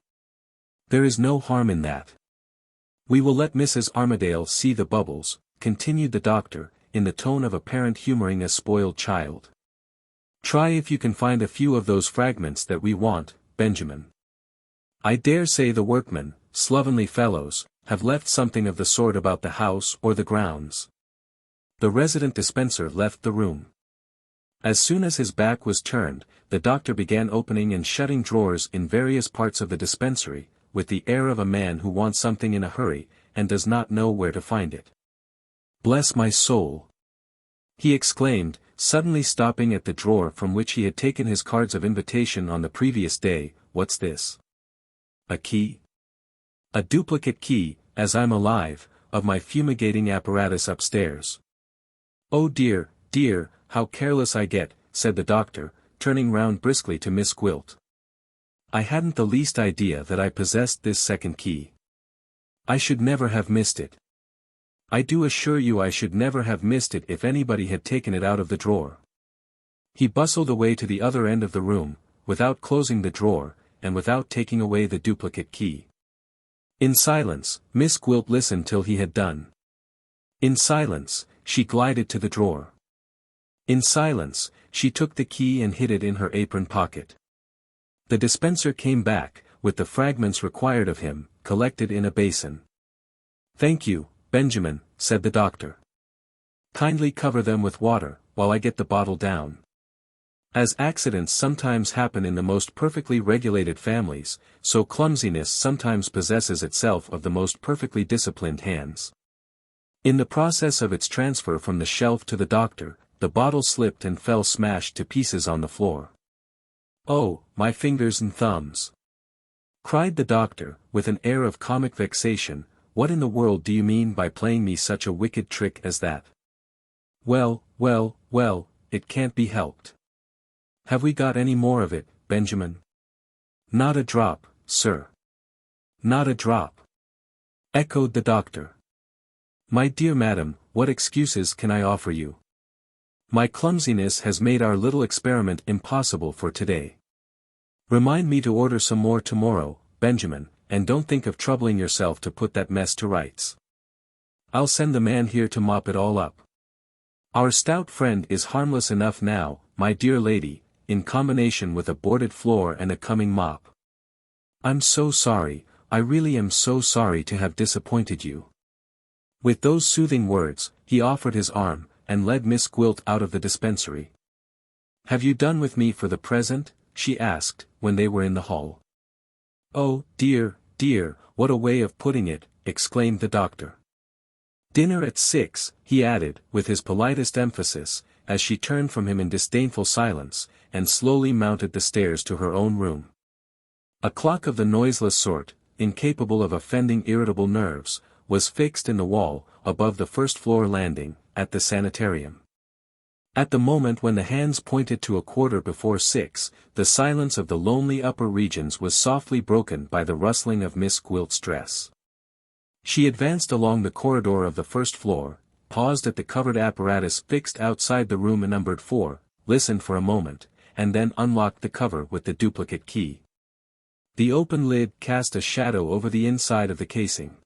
[SPEAKER 1] There is no harm in that. We will let Mrs. Armadale see the bubbles, continued the doctor, in the tone of a parent humoring a spoiled child. Try if you can find a few of those fragments that we want, Benjamin. I dare say the workmen, slovenly fellows, have left something of the sort about the house or the grounds. The resident dispenser left the room. As soon as his back was turned, the doctor began opening and shutting drawers in various parts of the dispensary, with the air of a man who wants something in a hurry, and does not know where to find it. Bless my soul! He exclaimed, suddenly stopping at the drawer from which he had taken his cards of invitation on the previous day. What's this? A key? A duplicate key, as I'm alive, of my fumigating apparatus upstairs. Oh dear, dear, how careless I get, said the doctor, turning round briskly to Miss Gwilt. I hadn't the least idea that I possessed this second key. I should never have missed it. I do assure you I should never have missed it if anybody had taken it out of the drawer. He bustled away to the other end of the room, without closing the drawer, and without taking away the duplicate key. In silence, Miss Gwilt listened till he had done. In silence, she glided to the drawer. In silence, she took the key and hid it in her apron pocket. The dispenser came back, with the fragments required of him, collected in a basin. Thank you, Benjamin, said the doctor. Kindly cover them with water, while I get the bottle down. As accidents sometimes happen in the most perfectly regulated families, so clumsiness sometimes possesses itself of the most perfectly disciplined hands. In the process of its transfer from the shelf to the doctor, the bottle slipped and fell smashed to pieces on the floor. Oh, my fingers and thumbs! Cried the doctor, with an air of comic vexation. What in the world do you mean by playing me such a wicked trick as that? Well, well, well, it can't be helped. Have we got any more of it, Benjamin? Not a drop, sir. Not a drop. Echoed the doctor. My dear madam, what excuses can I offer you? My clumsiness has made our little experiment impossible for today. Remind me to order some more tomorrow, Benjamin, and don't think of troubling yourself to put that mess to rights. I'll send the man here to mop it all up. Our stout friend is harmless enough now, my dear lady, in combination with a boarded floor and a coming mop. I'm so sorry, I really am so sorry to have disappointed you. With those soothing words, he offered his arm, and led Miss Gwilt out of the dispensary. Have you done with me for the present? She asked, when they were in the hall. Oh, dear, dear, what a way of putting it, exclaimed the doctor. Dinner at 6, he added, with his politest emphasis, as she turned from him in disdainful silence, and slowly mounted the stairs to her own room. A clock of the noiseless sort, incapable of offending irritable nerves, was fixed in the wall, above the first-floor landing, at the sanitarium. At the moment when the hands pointed to 6:15, the silence of the lonely upper regions was softly broken by the rustling of Miss Gwilt's dress. She advanced along the corridor of the first floor, paused at the covered apparatus fixed outside the room numbered 4, listened for a moment, and then unlocked the cover with the duplicate key. The open lid cast a shadow over the inside of the casing.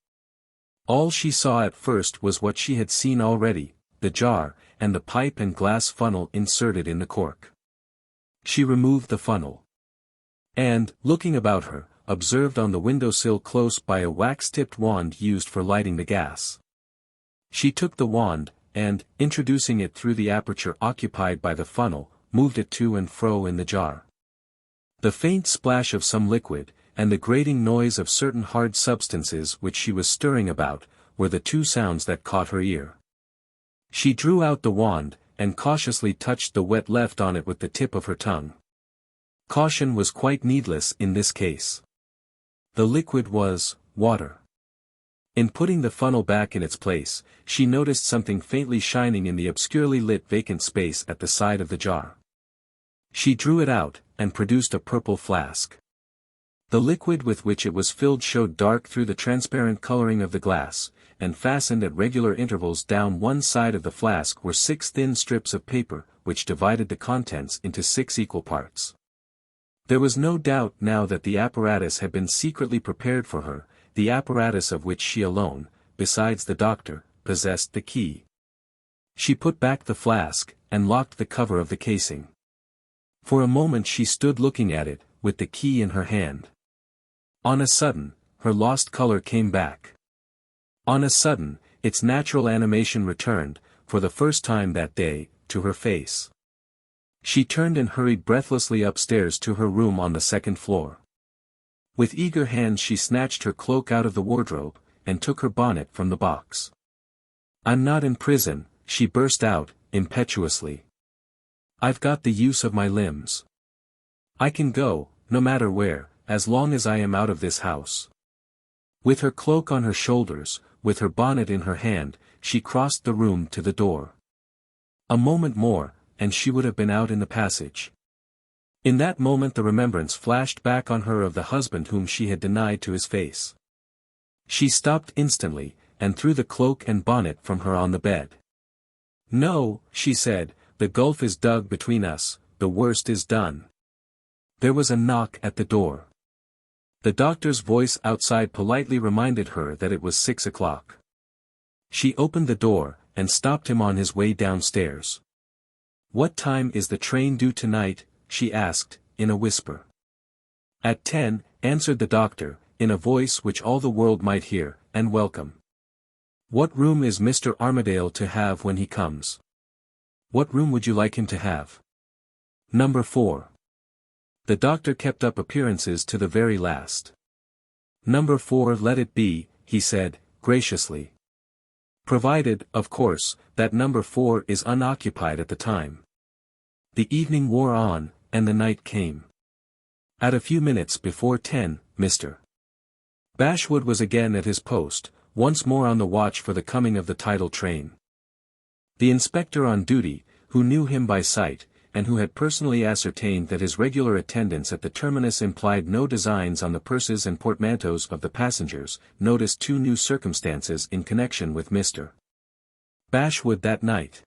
[SPEAKER 1] All she saw at first was what she had seen already, the jar, and the pipe and glass funnel inserted in the cork. She removed the funnel. And, looking about her, observed on the windowsill close by a wax-tipped wand used for lighting the gas. She took the wand, and, introducing it through the aperture occupied by the funnel, moved it to and fro in the jar. The faint splash of some liquid, and the grating noise of certain hard substances which she was stirring about, were the two sounds that caught her ear. She drew out the wand, and cautiously touched the wet left on it with the tip of her tongue. Caution was quite needless in this case. The liquid was water. In putting the funnel back in its place, she noticed something faintly shining in the obscurely lit vacant space at the side of the jar. She drew it out, and produced a purple flask. The liquid with which it was filled showed dark through the transparent coloring of the glass, and fastened at regular intervals down one side of the flask were 6 thin strips of paper, which divided the contents into 6 equal parts. There was no doubt now that the apparatus had been secretly prepared for her, the apparatus of which she alone, besides the doctor, possessed the key. She put back the flask, and locked the cover of the casing. For a moment she stood looking at it, with the key in her hand. On a sudden, her lost color came back. On a sudden, its natural animation returned, for the first time that day, to her face. She turned and hurried breathlessly upstairs to her room on the 2nd floor. With eager hands she snatched her cloak out of the wardrobe, and took her bonnet from the box. I'm not in prison, she burst out, impetuously. I've got the use of my limbs. I can go, no matter where, as long as I am out of this house. With her cloak on her shoulders, with her bonnet in her hand, she crossed the room to the door. A moment more, and she would have been out in the passage. In that moment the remembrance flashed back on her of the husband whom she had denied to his face. She stopped instantly, and threw the cloak and bonnet from her on the bed. No, she said, the gulf is dug between us, the worst is done. There was a knock at the door. The doctor's voice outside politely reminded her that it was 6 o'clock. She opened the door, and stopped him on his way downstairs. What time is the train due tonight? She asked, in a whisper. At 10, answered the doctor, in a voice which all the world might hear, and welcome. What room is Mr. Armadale to have when he comes? What room would you like him to have? Number 4. The doctor kept up appearances to the very last. Number 4 let it be, he said, graciously. Provided, of course, that number 4 is unoccupied at the time. The evening wore on, and the night came. At a few minutes before 10, Mr. Bashwood was again at his post, once more on the watch for the coming of the tidal train. The inspector on duty, who knew him by sight, and who had personally ascertained that his regular attendance at the terminus implied no designs on the purses and portmanteaus of the passengers, noticed 2 new circumstances in connection with Mr. Bashwood that night.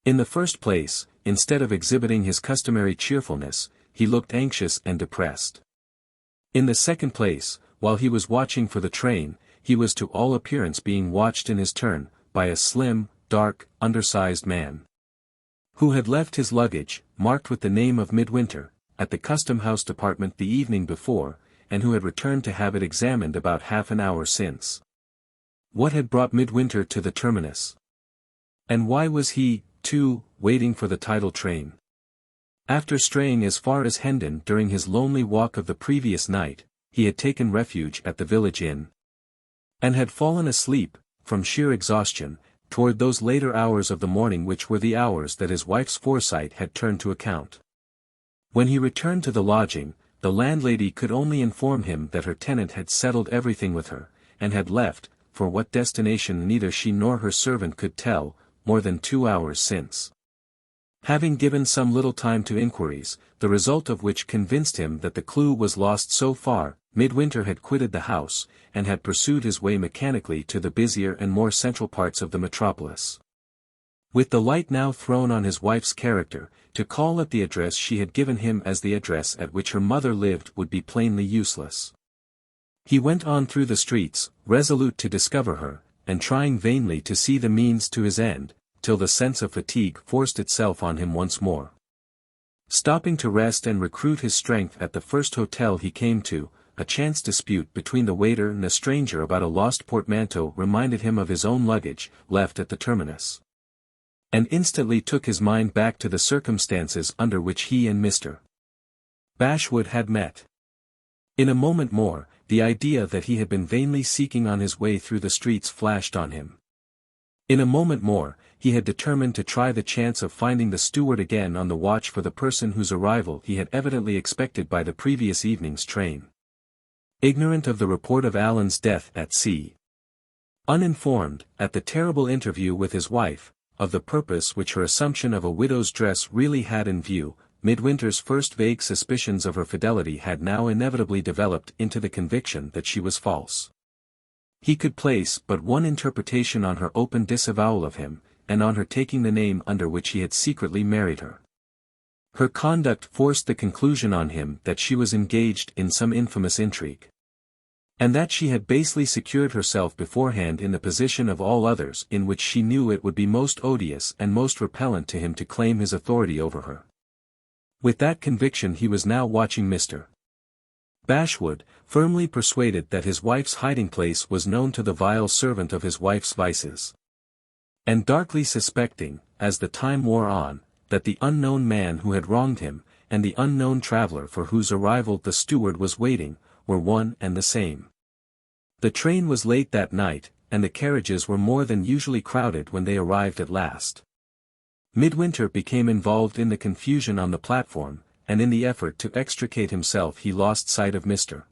[SPEAKER 1] In the first place, instead of exhibiting his customary cheerfulness, he looked anxious and depressed. In the second place, while he was watching for the train, he was to all appearance being watched in his turn, by a slim, dark, undersized man, who had left his luggage, marked with the name of Midwinter, at the Custom House Department the evening before, and who had returned to have it examined about half an hour since. What had brought Midwinter to the terminus? And why was he, too, waiting for the tidal train? After straying as far as Hendon during his lonely walk of the previous night, he had taken refuge at the village inn, and had fallen asleep, from sheer exhaustion, toward those later hours of the morning which were the hours that his wife's foresight had turned to account. When he returned to the lodging, the landlady could only inform him that her tenant had settled everything with her, and had left, for what destination neither she nor her servant could tell, more than 2 hours since. Having given some little time to inquiries, the result of which convinced him that the clue was lost so far, Midwinter had quitted the house, and had pursued his way mechanically to the busier and more central parts of the metropolis. With the light now thrown on his wife's character, to call at the address she had given him as the address at which her mother lived would be plainly useless. He went on through the streets, resolute to discover her, and trying vainly to see the means to his end, till the sense of fatigue forced itself on him once more. Stopping to rest and recruit his strength at the first hotel he came to, a chance dispute between the waiter and a stranger about a lost portmanteau reminded him of his own luggage, left at the terminus, and instantly took his mind back to the circumstances under which he and Mr. Bashwood had met. In a moment more, the idea that he had been vainly seeking on his way through the streets flashed on him. In a moment more, he had determined to try the chance of finding the steward again on the watch for the person whose arrival he had evidently expected by the previous evening's train. Ignorant of the report of Allan's death at sea, uninformed, at the terrible interview with his wife, of the purpose which her assumption of a widow's dress really had in view, Midwinter's first vague suspicions of her fidelity had now inevitably developed into the conviction that she was false. He could place but one interpretation on her open disavowal of him, and on her taking the name under which he had secretly married her. Her conduct forced the conclusion on him that she was engaged in some infamous intrigue, and that she had basely secured herself beforehand in the position of all others in which she knew it would be most odious and most repellent to him to claim his authority over her. With that conviction he was now watching Mr. Bashwood, firmly persuaded that his wife's hiding-place was known to the vile servant of his wife's vices, and darkly suspecting, as the time wore on, that the unknown man who had wronged him, and the unknown traveler for whose arrival the steward was waiting, were one and the same. The train was late that night, and the carriages were more than usually crowded when they arrived at last. Midwinter became involved in the confusion on the platform, and in the effort to extricate himself he lost sight of Mr.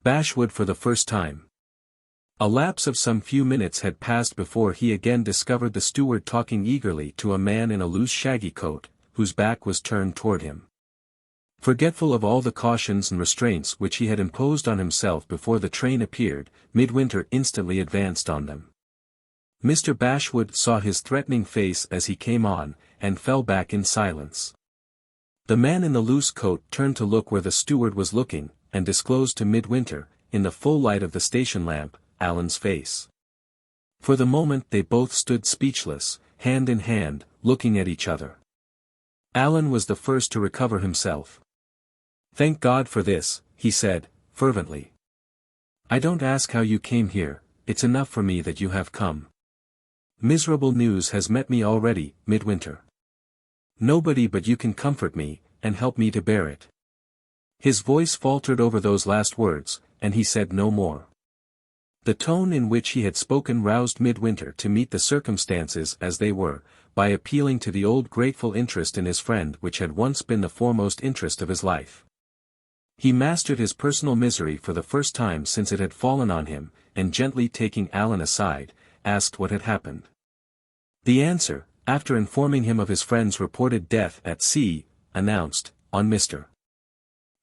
[SPEAKER 1] Bashwood for the first time. A lapse of some few minutes had passed before he again discovered the steward talking eagerly to a man in a loose shaggy coat, whose back was turned toward him. Forgetful of all the cautions and restraints which he had imposed on himself before the train appeared, Midwinter instantly advanced on them. Mr. Bashwood saw his threatening face as he came on, and fell back in silence. The man in the loose coat turned to look where the steward was looking, and disclosed to Midwinter, in the full light of the station lamp, Allan's face. For the moment they both stood speechless, hand in hand, looking at each other. Allan was the first to recover himself. "Thank God for this," he said, fervently. "I don't ask how you came here, it's enough for me that you have come. Miserable news has met me already, Midwinter. Nobody but you can comfort me, and help me to bear it." His voice faltered over those last words, and he said no more. The tone in which he had spoken roused Midwinter to meet the circumstances as they were, by appealing to the old grateful interest in his friend which had once been the foremost interest of his life. He mastered his personal misery for the first time since it had fallen on him, and gently taking Allan aside, asked what had happened. The answer, after informing him of his friend's reported death at sea, announced, on Mr.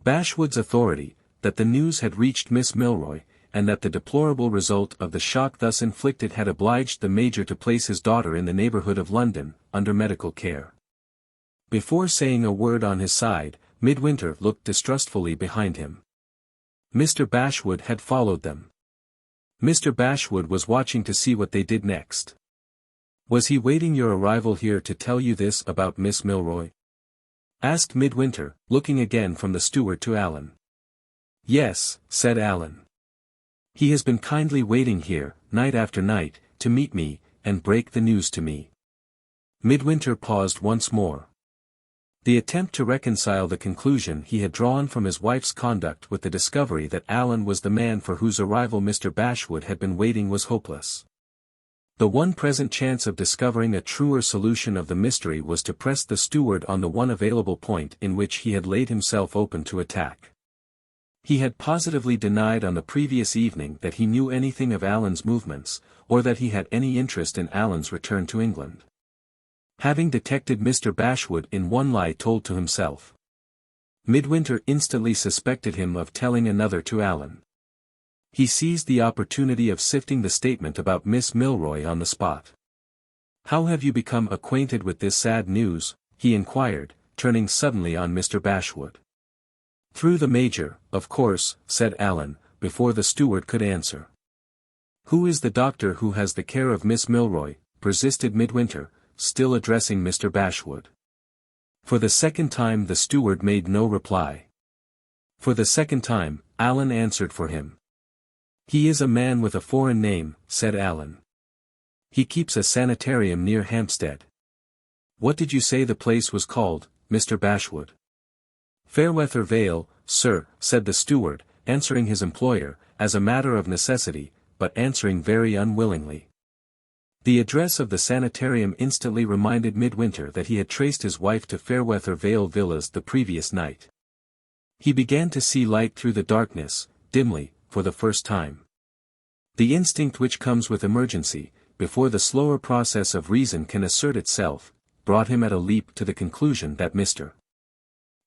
[SPEAKER 1] Bashwood's authority, that the news had reached Miss Milroy, and that the deplorable result of the shock thus inflicted had obliged the Major to place his daughter in the neighborhood of London, under medical care. Before saying a word on his side, Midwinter looked distrustfully behind him. Mr. Bashwood had followed them. Mr. Bashwood was watching to see what they did next. Was he waiting your arrival here to tell you this about Miss Milroy? Asked Midwinter, looking again from the steward to Allan. Yes, said Allan. He has been kindly waiting here, night after night, to meet me, and break the news to me. Midwinter paused once more. The attempt to reconcile the conclusion he had drawn from his wife's conduct with the discovery that Allan was the man for whose arrival Mr. Bashwood had been waiting was hopeless. The one present chance of discovering a truer solution of the mystery was to press the steward on the one available point in which he had laid himself open to attack. He had positively denied on the previous evening that he knew anything of Allan's movements, or that he had any interest in Allan's return to England. Having detected Mr. Bashwood in one lie told to himself, Midwinter instantly suspected him of telling another to Allan. He seized the opportunity of sifting the statement about Miss Milroy on the spot. "How have you become acquainted with this sad news?" he inquired, turning suddenly on Mr. Bashwood. "Through the Major, of course," said Allan, before the steward could answer. "Who is the doctor who has the care of Miss Milroy?" persisted Midwinter, still addressing Mr. Bashwood. For the second time the steward made no reply. For the second time, Allan answered for him. "He is a man with a foreign name," said Allan. "He keeps a sanitarium near Hampstead." "What did you say the place was called, Mr. Bashwood?" "Fairweather Vale, sir," said the steward, answering his employer, as a matter of necessity, but answering very unwillingly. The address of the sanitarium instantly reminded Midwinter that he had traced his wife to Fairweather Vale Villas the previous night. He began to see light through the darkness, dimly, for the first time. The instinct which comes with emergency, before the slower process of reason can assert itself, brought him at a leap to the conclusion that Mr.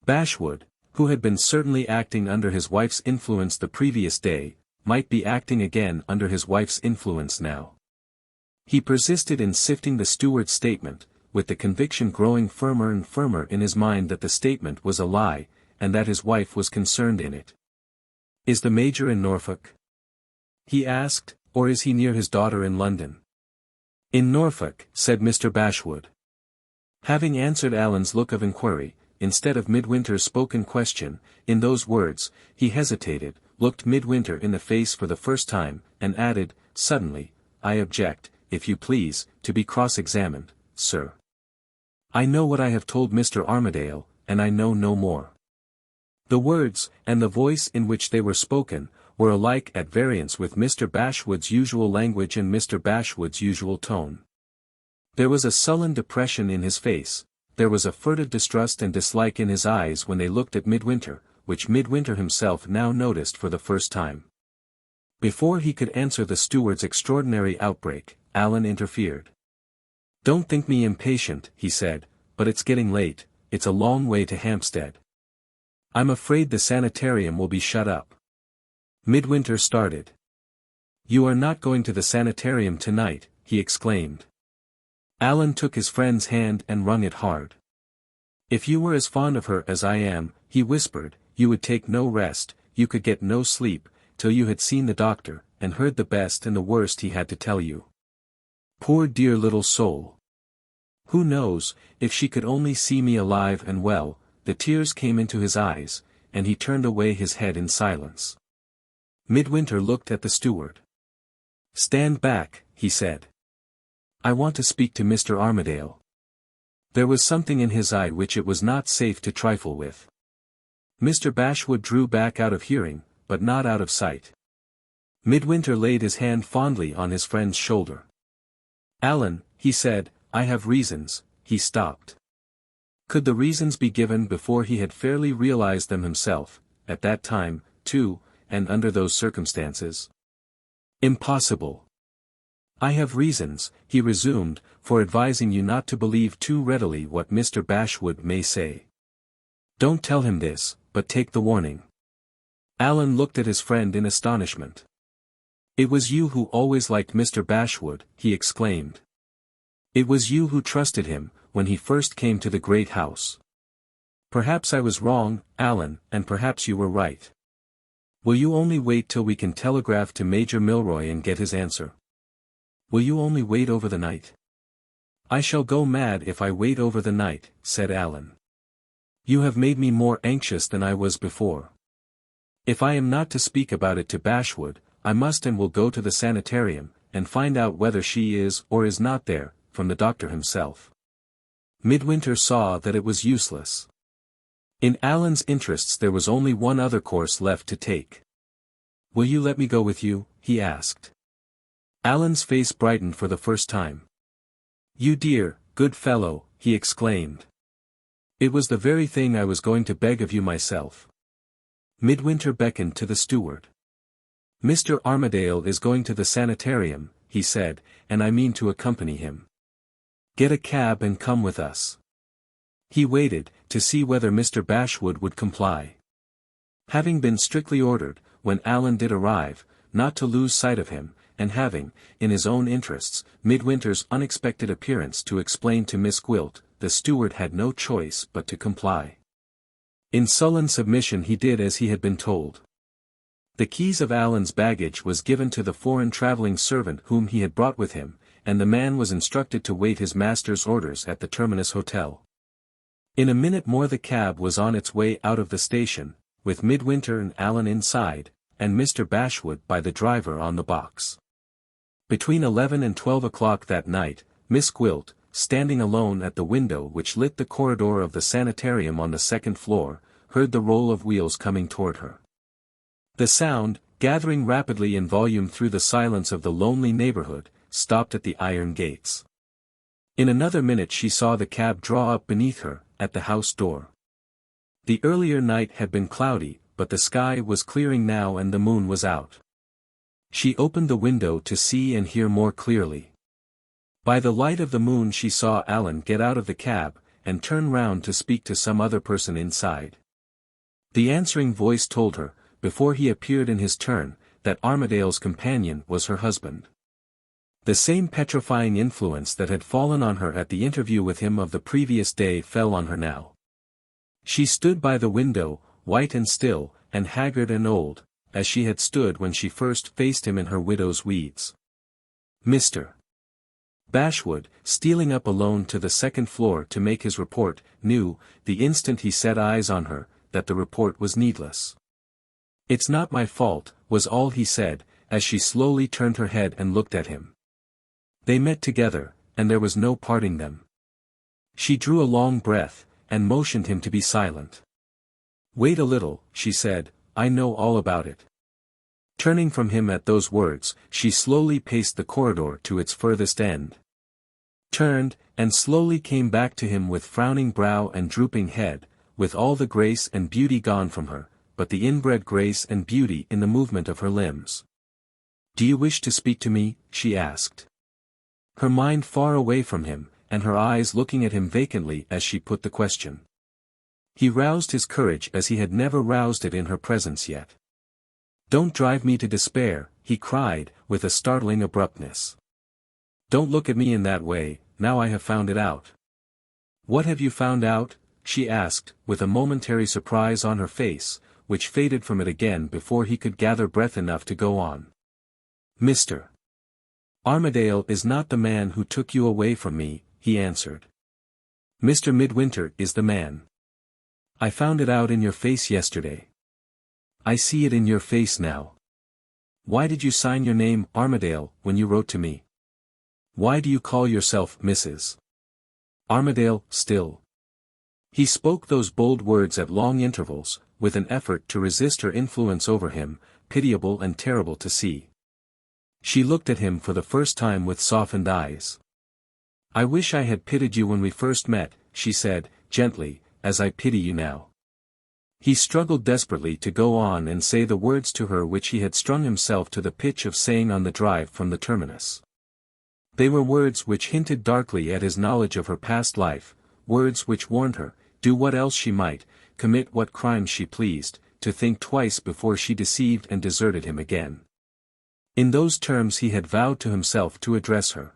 [SPEAKER 1] Bashwood, who had been certainly acting under his wife's influence the previous day, might be acting again under his wife's influence now. He persisted in sifting the steward's statement, with the conviction growing firmer and firmer in his mind that the statement was a lie, and that his wife was concerned in it. "Is the Major in Norfolk?" he asked, "or is he near his daughter in London?" "In Norfolk," said Mr. Bashwood. Having answered Allan's look of inquiry, instead of Midwinter's spoken question, in those words, he hesitated, looked Midwinter in the face for the first time, and added, suddenly, "I object, if you please, to be cross-examined, sir. I know what I have told Mr. Armadale, and I know no more." The words, and the voice in which they were spoken, were alike at variance with Mr. Bashwood's usual language and Mr. Bashwood's usual tone. There was a sullen depression in his face, there was a furtive distrust and dislike in his eyes when they looked at Midwinter, which Midwinter himself now noticed for the first time. Before he could answer the steward's extraordinary outbreak, Allan interfered. "Don't think me impatient," he said, "but it's getting late, it's a long way to Hampstead. I'm afraid the sanitarium will be shut up." Midwinter started. "You are not going to the sanitarium tonight," he exclaimed. Allan took his friend's hand and wrung it hard. "If you were as fond of her as I am," he whispered, "you would take no rest, you could get no sleep, till you had seen the doctor, and heard the best and the worst he had to tell you. Poor dear little soul! Who knows, if she could only see me alive and well." The tears came into his eyes, and he turned away his head in silence. Midwinter looked at the steward. "Stand back," he said. "I want to speak to Mr. Armadale." There was something in his eye which it was not safe to trifle with. Mr. Bashwood drew back out of hearing, but not out of sight. Midwinter laid his hand fondly on his friend's shoulder. "Allan," he said, "I have reasons." He stopped. Could the reasons be given before he had fairly realized them himself, at that time, too, and under those circumstances? Impossible. "I have reasons," he resumed, "for advising you not to believe too readily what Mr. Bashwood may say. Don't tell him this, but take the warning." Allan looked at his friend in astonishment. "It was you who always liked Mr. Bashwood," he exclaimed. "It was you who trusted him, when he first came to the great house. Perhaps I was wrong, Allan, and perhaps you were right. Will you only wait till we can telegraph to Major Milroy and get his answer? Will you only wait over the night? I shall go mad if I wait over the night, said Allan. You have made me more anxious than I was before. If I am not to speak about it to Bashwood, I must and will go to the sanitarium, and find out whether she is or is not there, from the doctor himself. Midwinter saw that it was useless. In Allan's interests there was only one other course left to take. Will you let me go with you? He asked. Allan's face brightened for the first time. You dear, good fellow, he exclaimed. It was the very thing I was going to beg of you myself. Midwinter beckoned to the steward. Mr. Armadale is going to the sanitarium, he said, and I mean to accompany him. Get a cab and come with us. He waited, to see whether Mr. Bashwood would comply. Having been strictly ordered, when Allan did arrive, not to lose sight of him, and having, in his own interests, Midwinter's unexpected appearance to explain to Miss Gwilt, the steward had no choice but to comply. In sullen submission he did as he had been told. The keys of Allan's baggage was given to the foreign travelling servant whom he had brought with him, and the man was instructed to wait his master's orders at the Terminus Hotel. In a minute more the cab was on its way out of the station, with Midwinter and Allan inside, and Mr. Bashwood by the driver on the box. Between 11 and 12 o'clock that night, Miss Gwilt, standing alone at the window which lit the corridor of the sanitarium on the second floor, heard the roll of wheels coming toward her. The sound, gathering rapidly in volume through the silence of the lonely neighborhood, stopped at the iron gates. In another minute she saw the cab draw up beneath her, at the house door. The earlier night had been cloudy, but the sky was clearing now and the moon was out. She opened the window to see and hear more clearly. By the light of the moon she saw Allan get out of the cab, and turn round to speak to some other person inside. The answering voice told her, before he appeared in his turn, that Armadale's companion was her husband. The same petrifying influence that had fallen on her at the interview with him of the previous day fell on her now. She stood by the window, white and still, and haggard and old, as she had stood when she first faced him in her widow's weeds. Mr. Bashwood, stealing up alone to the second floor to make his report, knew, the instant he set eyes on her, that the report was needless. It's not my fault, was all he said, as she slowly turned her head and looked at him. They met together, and there was no parting them. She drew a long breath, and motioned him to be silent. Wait a little, she said, I know all about it. Turning from him at those words, she slowly paced the corridor to its furthest end. Turned, and slowly came back to him with frowning brow and drooping head, with all the grace and beauty gone from her, but the inbred grace and beauty in the movement of her limbs. Do you wish to speak to me? She asked. Her mind far away from him, and her eyes looking at him vacantly as she put the question. He roused his courage as he had never roused it in her presence yet. Don't drive me to despair, he cried, with a startling abruptness. Don't look at me in that way, now I have found it out. What have you found out? She asked, with a momentary surprise on her face, which faded from it again before he could gather breath enough to go on. Mr. Armadale is not the man who took you away from me, he answered. Mr. Midwinter is the man. I found it out in your face yesterday. I see it in your face now. Why did you sign your name Armadale when you wrote to me? Why do you call yourself Mrs. Armadale still? He spoke those bold words at long intervals, with an effort to resist her influence over him, pitiable and terrible to see. She looked at him for the first time with softened eyes. I wish I had pitied you when we first met, she said, gently, as I pity you now. He struggled desperately to go on and say the words to her which he had strung himself to the pitch of saying on the drive from the terminus. They were words which hinted darkly at his knowledge of her past life, words which warned her, do what else she might, commit what crimes she pleased, to think twice before she deceived and deserted him again. In those terms he had vowed to himself to address her.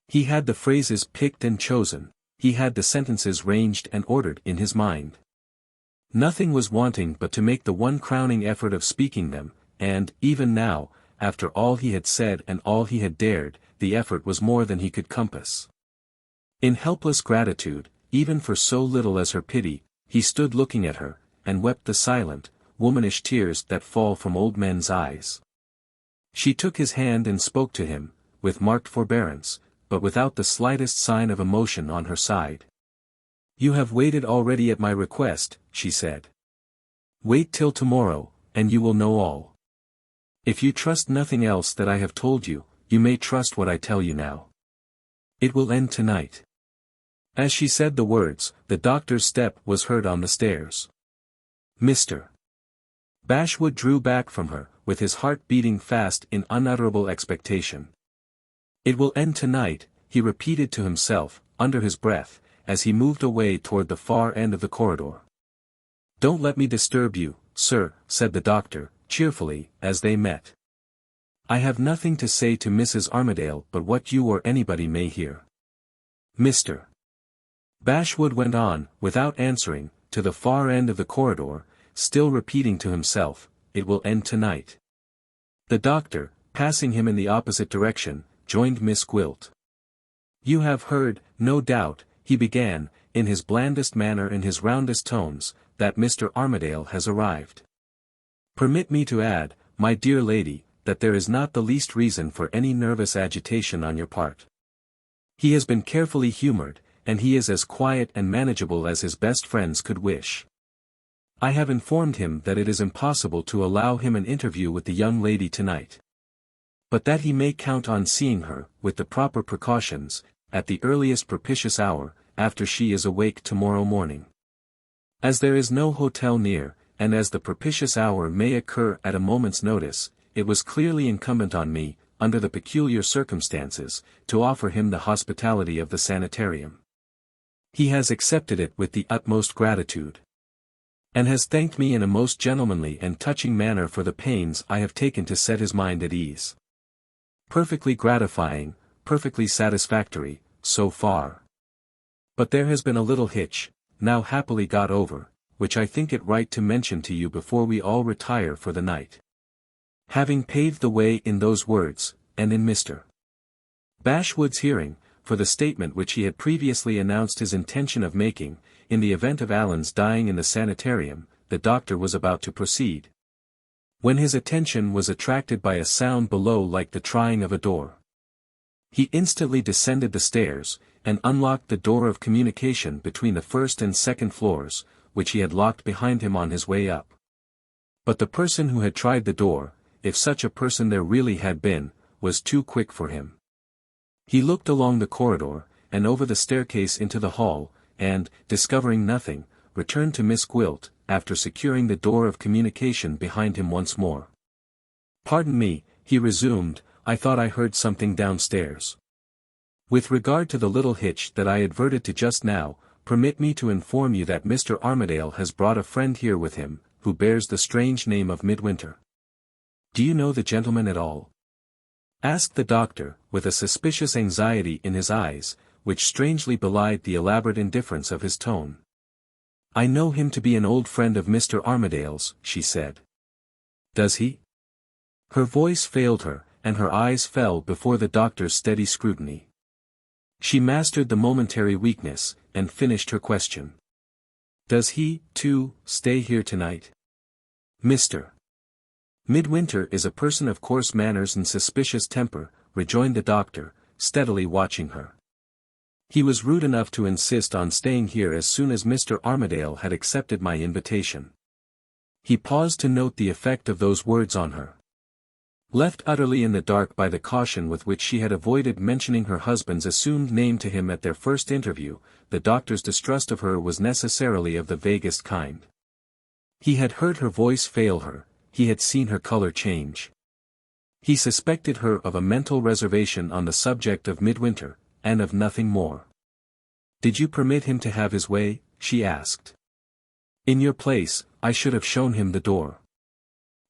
[SPEAKER 1] He had the phrases picked and chosen, he had the sentences ranged and ordered in his mind. Nothing was wanting but to make the one crowning effort of speaking them, and, even now, after all he had said and all he had dared, the effort was more than he could compass. In helpless gratitude, even for so little as her pity, he stood looking at her, and wept the silent, womanish tears that fall from old men's eyes. She took his hand and spoke to him, with marked forbearance, but without the slightest sign of emotion on her side. "You have waited already at my request," she said. "Wait till tomorrow, and you will know all. If you trust nothing else that I have told you, you may trust what I tell you now. It will end tonight." As she said the words, the doctor's step was heard on the stairs. Mr. Bashwood drew back from her, with his heart beating fast in unutterable expectation. "It will end tonight," he repeated to himself, under his breath, as he moved away toward the far end of the corridor. "Don't let me disturb you, sir," said the doctor, cheerfully, as they met. "I have nothing to say to Mrs. Armadale but what you or anybody may hear." Mr. Bashwood went on, without answering, to the far end of the corridor, still repeating to himself, "It will end tonight." The doctor, passing him in the opposite direction, joined Miss Gwilt. "You have heard, no doubt," he began, in his blandest manner and his roundest tones, "that Mr. Armadale has arrived. Permit me to add, my dear lady, that there is not the least reason for any nervous agitation on your part. He has been carefully humored, and he is as quiet and manageable as his best friends could wish. I have informed him that it is impossible to allow him an interview with the young lady tonight. But that he may count on seeing her, with the proper precautions, at the earliest propitious hour, after she is awake tomorrow morning. As there is no hotel near, and as the propitious hour may occur at a moment's notice, it was clearly incumbent on me, under the peculiar circumstances, to offer him the hospitality of the sanitarium. He has accepted it with the utmost gratitude, and has thanked me in a most gentlemanly and touching manner for the pains I have taken to set his mind at ease. Perfectly gratifying, perfectly satisfactory, so far. But there has been a little hitch, now happily got over, which I think it right to mention to you before we all retire for the night." Having paved the way in those words, and in Mr. Bashwood's hearing, for the statement which he had previously announced his intention of making, in the event of Allan's dying in the sanitarium, the doctor was about to proceed, when his attention was attracted by a sound below like the trying of a door. He instantly descended the stairs, and unlocked the door of communication between the first and second floors, which he had locked behind him on his way up. But the person who had tried the door, if such a person there really had been, was too quick for him. He looked along the corridor, and over the staircase into the hall, and, discovering nothing, returned to Miss Gwilt, after securing the door of communication behind him once more. "Pardon me," he resumed, "I thought I heard something downstairs. With regard to the little hitch that I adverted to just now, permit me to inform you that Mr. Armadale has brought a friend here with him, who bears the strange name of Midwinter." "Do you know the gentleman at all?" asked the doctor, with a suspicious anxiety in his eyes, which strangely belied the elaborate indifference of his tone. "I know him to be an old friend of Mr. Armadale's," she said. "Does he?" Her voice failed her, and her eyes fell before the doctor's steady scrutiny. She mastered the momentary weakness, and finished her question. "Does he, too, stay here tonight?" "Mr. Midwinter is a person of coarse manners and suspicious temper," rejoined the doctor, steadily watching her. "He was rude enough to insist on staying here as soon as Mr. Armadale had accepted my invitation." He paused to note the effect of those words on her. Left utterly in the dark by the caution with which she had avoided mentioning her husband's assumed name to him at their first interview, the doctor's distrust of her was necessarily of the vaguest kind. He had heard her voice fail her, he had seen her color change. He suspected her of a mental reservation on the subject of Midwinter, and of nothing more. "Did you permit him to have his way?" she asked. "In your place, I should have shown him the door."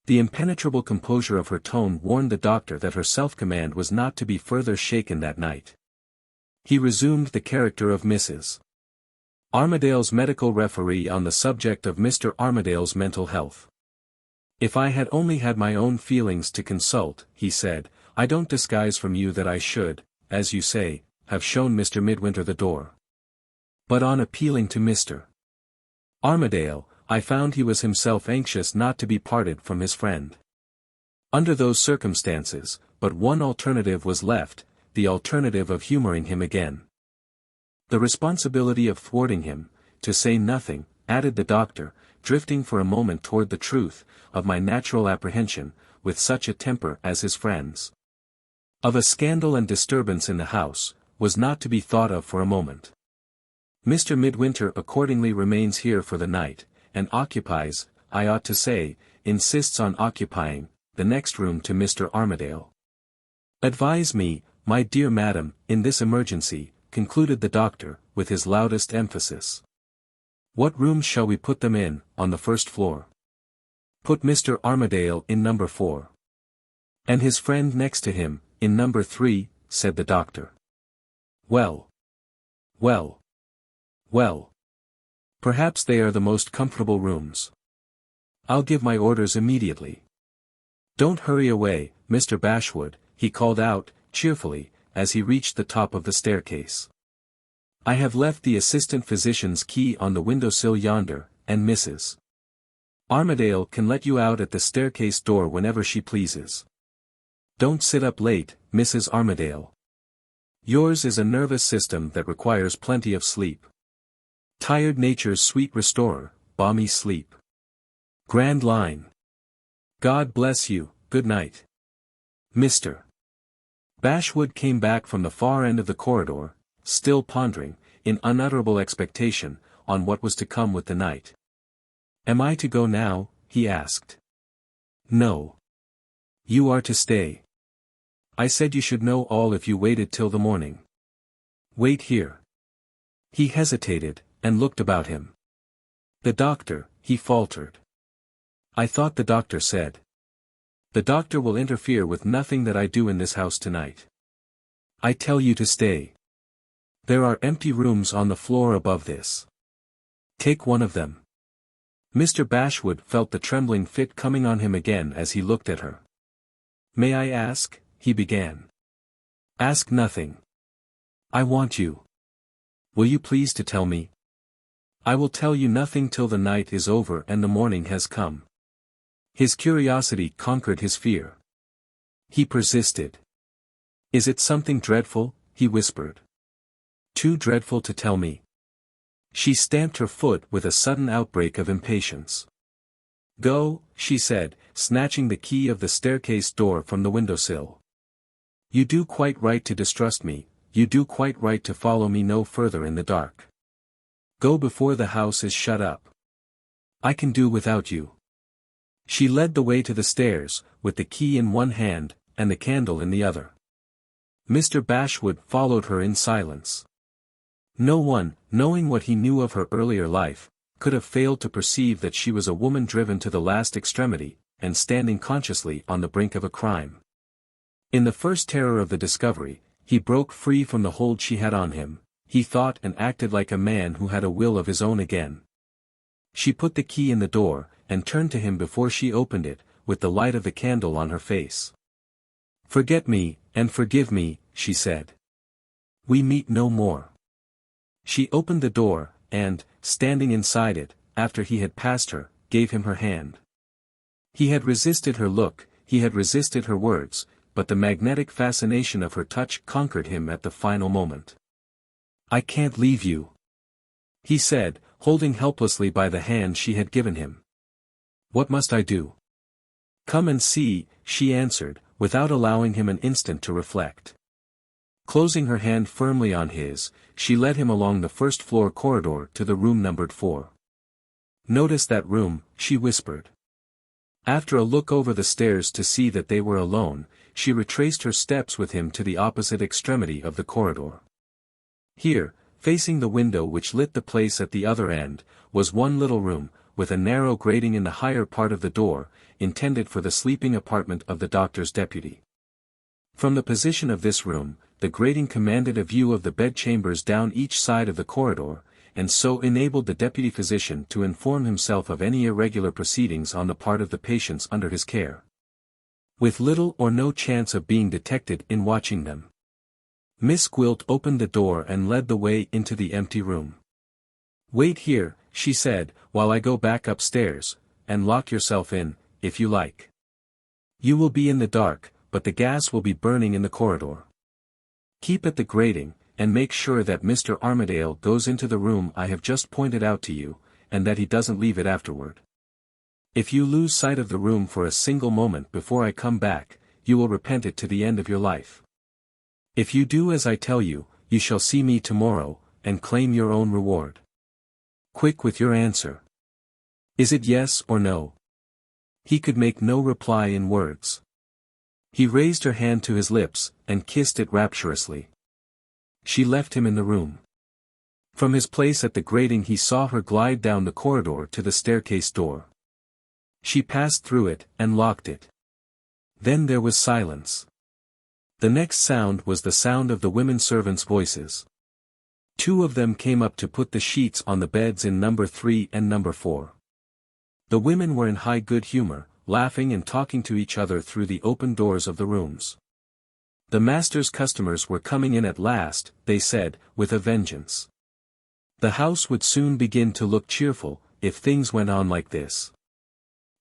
[SPEAKER 1] The impenetrable composure of her tone warned the doctor that her self-command was not to be further shaken that night. He resumed the character of Mrs. Armadale's medical referee on the subject of Mr. Armadale's mental health. If I had only had my own feelings to consult, he said, I don't disguise from you that I should, as you say, have shown Mr. Midwinter the door. But on appealing to Mr. Armadale, I found he was himself anxious not to be parted from his friend. Under those circumstances, but one alternative was left, the alternative of humoring him again. The responsibility of thwarting him, to say nothing, added the doctor, drifting for a moment toward the truth, of my natural apprehension, with such a temper as his friend's, of a scandal and disturbance in the house, was not to be thought of for a moment. Mr. Midwinter accordingly remains here for the night, and occupies, I ought to say, insists on occupying, the next room to Mr. Armadale. Advise me, my dear madam, in this emergency, concluded the doctor, with his loudest emphasis. What rooms shall we put them in, on the first floor? Put Mr. Armadale in number 4. And his friend next to him, in number 3, said the doctor. Well. Well. Well. Perhaps they are the most comfortable rooms. I'll give my orders immediately. Don't hurry away, Mr. Bashwood, he called out, cheerfully, as he reached the top of the staircase. I have left the assistant physician's key on the windowsill yonder, and Mrs. Armadale can let you out at the staircase door whenever she pleases. Don't sit up late, Mrs. Armadale. Yours is a nervous system that requires plenty of sleep. Tired nature's sweet restorer, balmy sleep. Grand line. God bless you, good night. Mr. Bashwood came back from the far end of the corridor, still pondering, in unutterable expectation, on what was to come with the night. Am I to go now? He asked. No. You are to stay. I said you should know all if you waited till the morning. Wait here. He hesitated, and looked about him. The doctor, he faltered. I thought the doctor said. The doctor will interfere with nothing that I do in this house tonight. I tell you to stay. There are empty rooms on the floor above this. Take one of them. Mr. Bashwood felt the trembling fit coming on him again as he looked at her. May I ask? He began. Ask nothing. I want you. Will you please to tell me? I will tell you nothing till the night is over and the morning has come. His curiosity conquered his fear. He persisted. Is it something dreadful? He whispered. Too dreadful to tell me. She stamped her foot with a sudden outbreak of impatience. Go, she said, snatching the key of the staircase door from the windowsill. You do quite right to distrust me, you do quite right to follow me no further in the dark. Go before the house is shut up. I can do without you. She led the way to the stairs, with the key in one hand, and the candle in the other. Mr. Bashwood followed her in silence. No one, knowing what he knew of her earlier life, could have failed to perceive that she was a woman driven to the last extremity, and standing consciously on the brink of a crime. In the first terror of the discovery, he broke free from the hold she had on him, he thought and acted like a man who had a will of his own again. She put the key in the door, and turned to him before she opened it, with the light of the candle on her face. Forget me, and forgive me, she said. We meet no more. She opened the door, and, standing inside it, after he had passed her, gave him her hand. He had resisted her look, he had resisted her words, but the magnetic fascination of her touch conquered him at the final moment. I can't leave you, he said, holding helplessly by the hand she had given him. What must I do? Come and see, she answered, without allowing him an instant to reflect. Closing her hand firmly on his, she led him along the first-floor corridor to the room numbered 4. Notice that room, she whispered. After a look over the stairs to see that they were alone, she retraced her steps with him to the opposite extremity of the corridor. Here, facing the window which lit the place at the other end, was one little room, with a narrow grating in the higher part of the door, intended for the sleeping apartment of the doctor's deputy. From the position of this room, the grating commanded a view of the bedchambers down each side of the corridor, and so enabled the deputy physician to inform himself of any irregular proceedings on the part of the patients under his care, with little or no chance of being detected in watching them. Miss Gwilt opened the door and led the way into the empty room. "Wait here," she said, "while I go back upstairs, and lock yourself in, if you like. You will be in the dark, but the gas will be burning in the corridor. Keep at the grating, and make sure that Mr. Armadale goes into the room I have just pointed out to you, and that he doesn't leave it afterward. If you lose sight of the room for a single moment before I come back, you will repent it to the end of your life. If you do as I tell you, you shall see me tomorrow, and claim your own reward. Quick with your answer. Is it yes or no?" He could make no reply in words. He raised her hand to his lips, and kissed it rapturously. She left him in the room. From his place at the grating he saw her glide down the corridor to the staircase door. She passed through it, and locked it. Then there was silence. The next sound was the sound of the women servants' voices. Two of them came up to put the sheets on the beds in number 3 and number 4. The women were in high good humor, laughing and talking to each other through the open doors of the rooms. The master's customers were coming in at last, they said, with a vengeance. The house would soon begin to look cheerful, if things went on like this.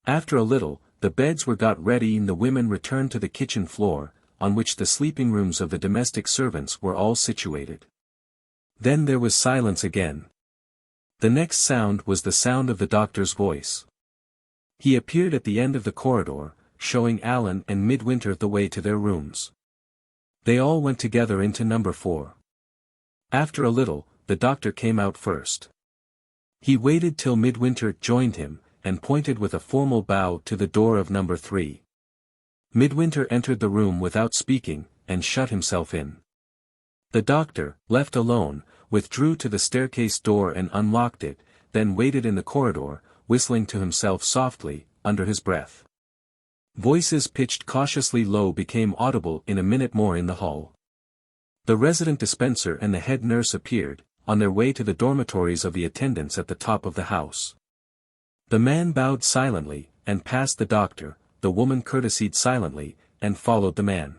[SPEAKER 1] After a little, the beds were got ready and the women returned to the kitchen floor, on which the sleeping rooms of the domestic servants were all situated. Then there was silence again. The next sound was the sound of the doctor's voice. He appeared at the end of the corridor, showing Allan and Midwinter the way to their rooms. They all went together into number 4. After a little, the doctor came out first. He waited till Midwinter joined him, and pointed with a formal bow to the door of number 3. Midwinter entered the room without speaking, and shut himself in. The doctor, left alone, withdrew to the staircase door and unlocked it, then waited in the corridor, whistling to himself softly, under his breath. Voices pitched cautiously low became audible in a minute more in the hall. The resident dispenser and the head nurse appeared, on their way to the dormitories of the attendants at the top of the house. The man bowed silently, and passed the doctor, the woman courtesied silently, and followed the man.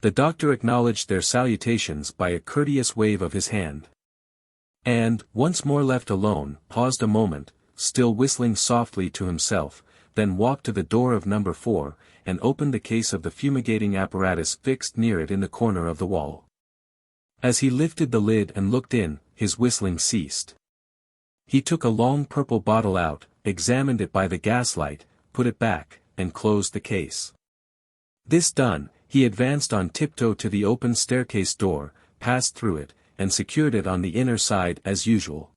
[SPEAKER 1] The doctor acknowledged their salutations by a courteous wave of his hand. And, once more left alone, paused a moment, still whistling softly to himself, then walked to the door of number 4, and opened the case of the fumigating apparatus fixed near it in the corner of the wall. As he lifted the lid and looked in, his whistling ceased. He took a long purple bottle out, examined it by the gaslight, put it back, and closed the case. This done, he advanced on tiptoe to the open staircase door, passed through it, and secured it on the inner side as usual.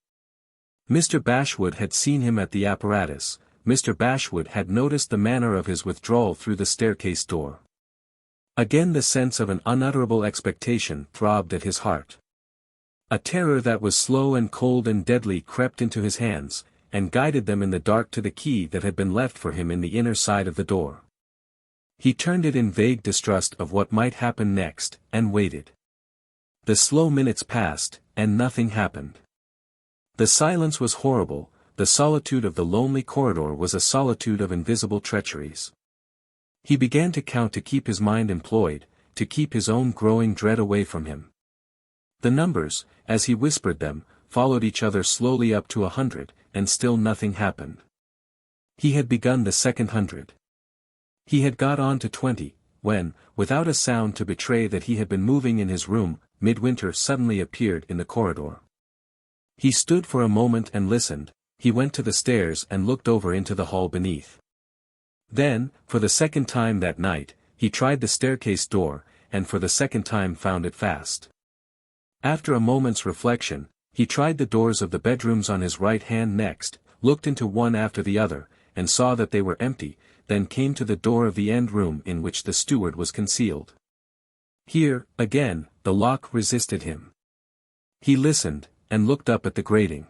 [SPEAKER 1] Mr. Bashwood had seen him at the apparatus. Mr. Bashwood had noticed the manner of his withdrawal through the staircase door. Again the sense of an unutterable expectation throbbed at his heart. A terror that was slow and cold and deadly crept into his hands, and guided them in the dark to the key that had been left for him in the inner side of the door. He turned it in vague distrust of what might happen next, and waited. The slow minutes passed, and nothing happened. The silence was horrible. The solitude of the lonely corridor was a solitude of invisible treacheries. He began to count to keep his mind employed, to keep his own growing dread away from him. The numbers, as he whispered them, followed each other slowly up to 100, and still nothing happened. He had begun the second 100. He had got on to 20, when, without a sound to betray that he had been moving in his room, Midwinter suddenly appeared in the corridor. He stood for a moment and listened. He went to the stairs and looked over into the hall beneath. Then, for the second time that night, he tried the staircase door, and for the second time found it fast. After a moment's reflection, he tried the doors of the bedrooms on his right hand next, looked into one after the other, and saw that they were empty, then came to the door of the end room in which the steward was concealed. Here, again, the lock resisted him. He listened, and looked up at the grating.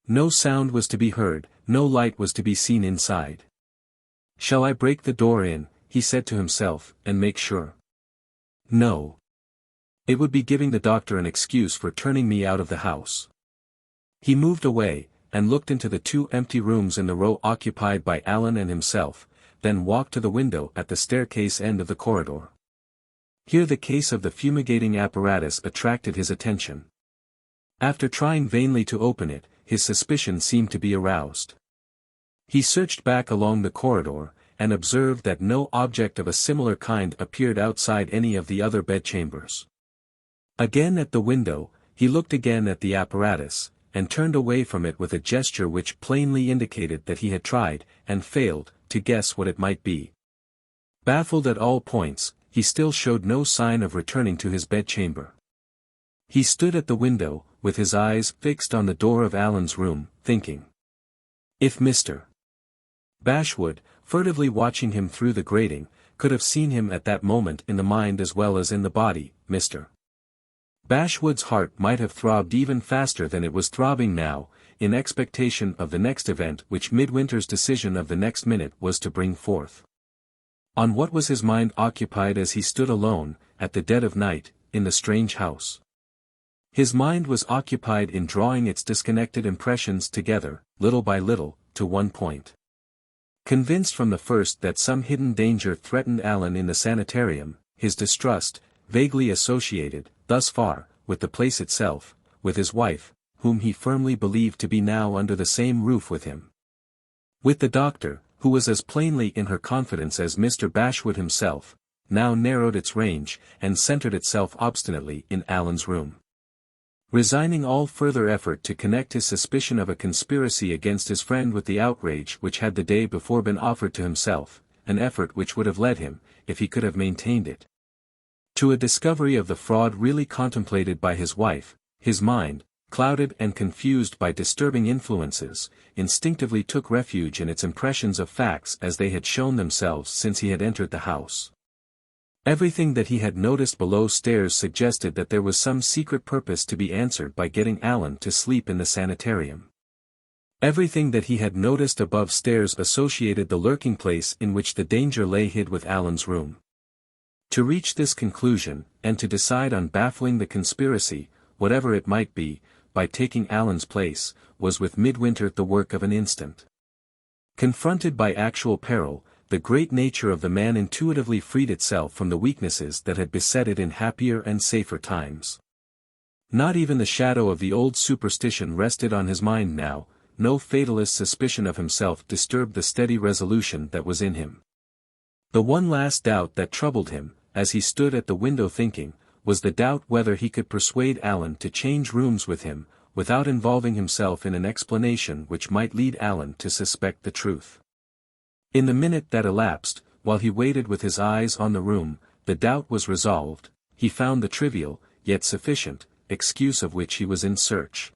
[SPEAKER 1] No sound was to be heard, no light was to be seen inside. "Shall I break the door in," he said to himself, "and make sure? No. It would be giving the doctor an excuse for turning me out of the house. He moved away, and looked into the 2 empty rooms in the row occupied by Allan and himself, then walked to the window at the staircase end of the corridor. Here the case of the fumigating apparatus attracted his attention. After trying vainly to open it, his suspicion seemed to be aroused. He searched back along the corridor, and observed that no object of a similar kind appeared outside any of the other bedchambers. Again at the window, he looked again at the apparatus, and turned away from it with a gesture which plainly indicated that he had tried, and failed, to guess what it might be. Baffled at all points, he still showed no sign of returning to his bedchamber. He stood at the window, with his eyes fixed on the door of Allan's room, thinking. If Mr. Bashwood, furtively watching him through the grating, could have seen him at that moment in the mind as well as in the body, Mr. Bashwood's heart might have throbbed even faster than it was throbbing now, in expectation of the next event which Midwinter's decision of the next minute was to bring forth. On what was his mind occupied as he stood alone, at the dead of night, in the strange house? His mind was occupied in drawing its disconnected impressions together, little by little, to one point. Convinced from the first that some hidden danger threatened Allan in the sanitarium, his distrust, vaguely associated, thus far, with the place itself, with his wife, whom he firmly believed to be now under the same roof with him. With the doctor, who was as plainly in her confidence as Mr. Bashwood himself, now narrowed its range, and centered itself obstinately in Allan's room. Resigning all further effort to connect his suspicion of a conspiracy against his friend with the outrage which had the day before been offered to himself, an effort which would have led him, if he could have maintained it, to a discovery of the fraud really contemplated by his wife, his mind, clouded and confused by disturbing influences, instinctively took refuge in its impressions of facts as they had shown themselves since he had entered the house. Everything that he had noticed below stairs suggested that there was some secret purpose to be answered by getting Allan to sleep in the sanitarium. Everything that he had noticed above stairs associated the lurking place in which the danger lay hid with Allan's room. To reach this conclusion, and to decide on baffling the conspiracy, whatever it might be, by taking Allan's place, was with Midwinter the work of an instant. Confronted by actual peril, the great nature of the man intuitively freed itself from the weaknesses that had beset it in happier and safer times. Not even the shadow of the old superstition rested on his mind now, no fatalist suspicion of himself disturbed the steady resolution that was in him. The one last doubt that troubled him, as he stood at the window thinking, was the doubt whether he could persuade Allan to change rooms with him, without involving himself in an explanation which might lead Allan to suspect the truth. In the minute that elapsed, while he waited with his eyes on the room, the doubt was resolved. He found the trivial, yet sufficient, excuse of which he was in search.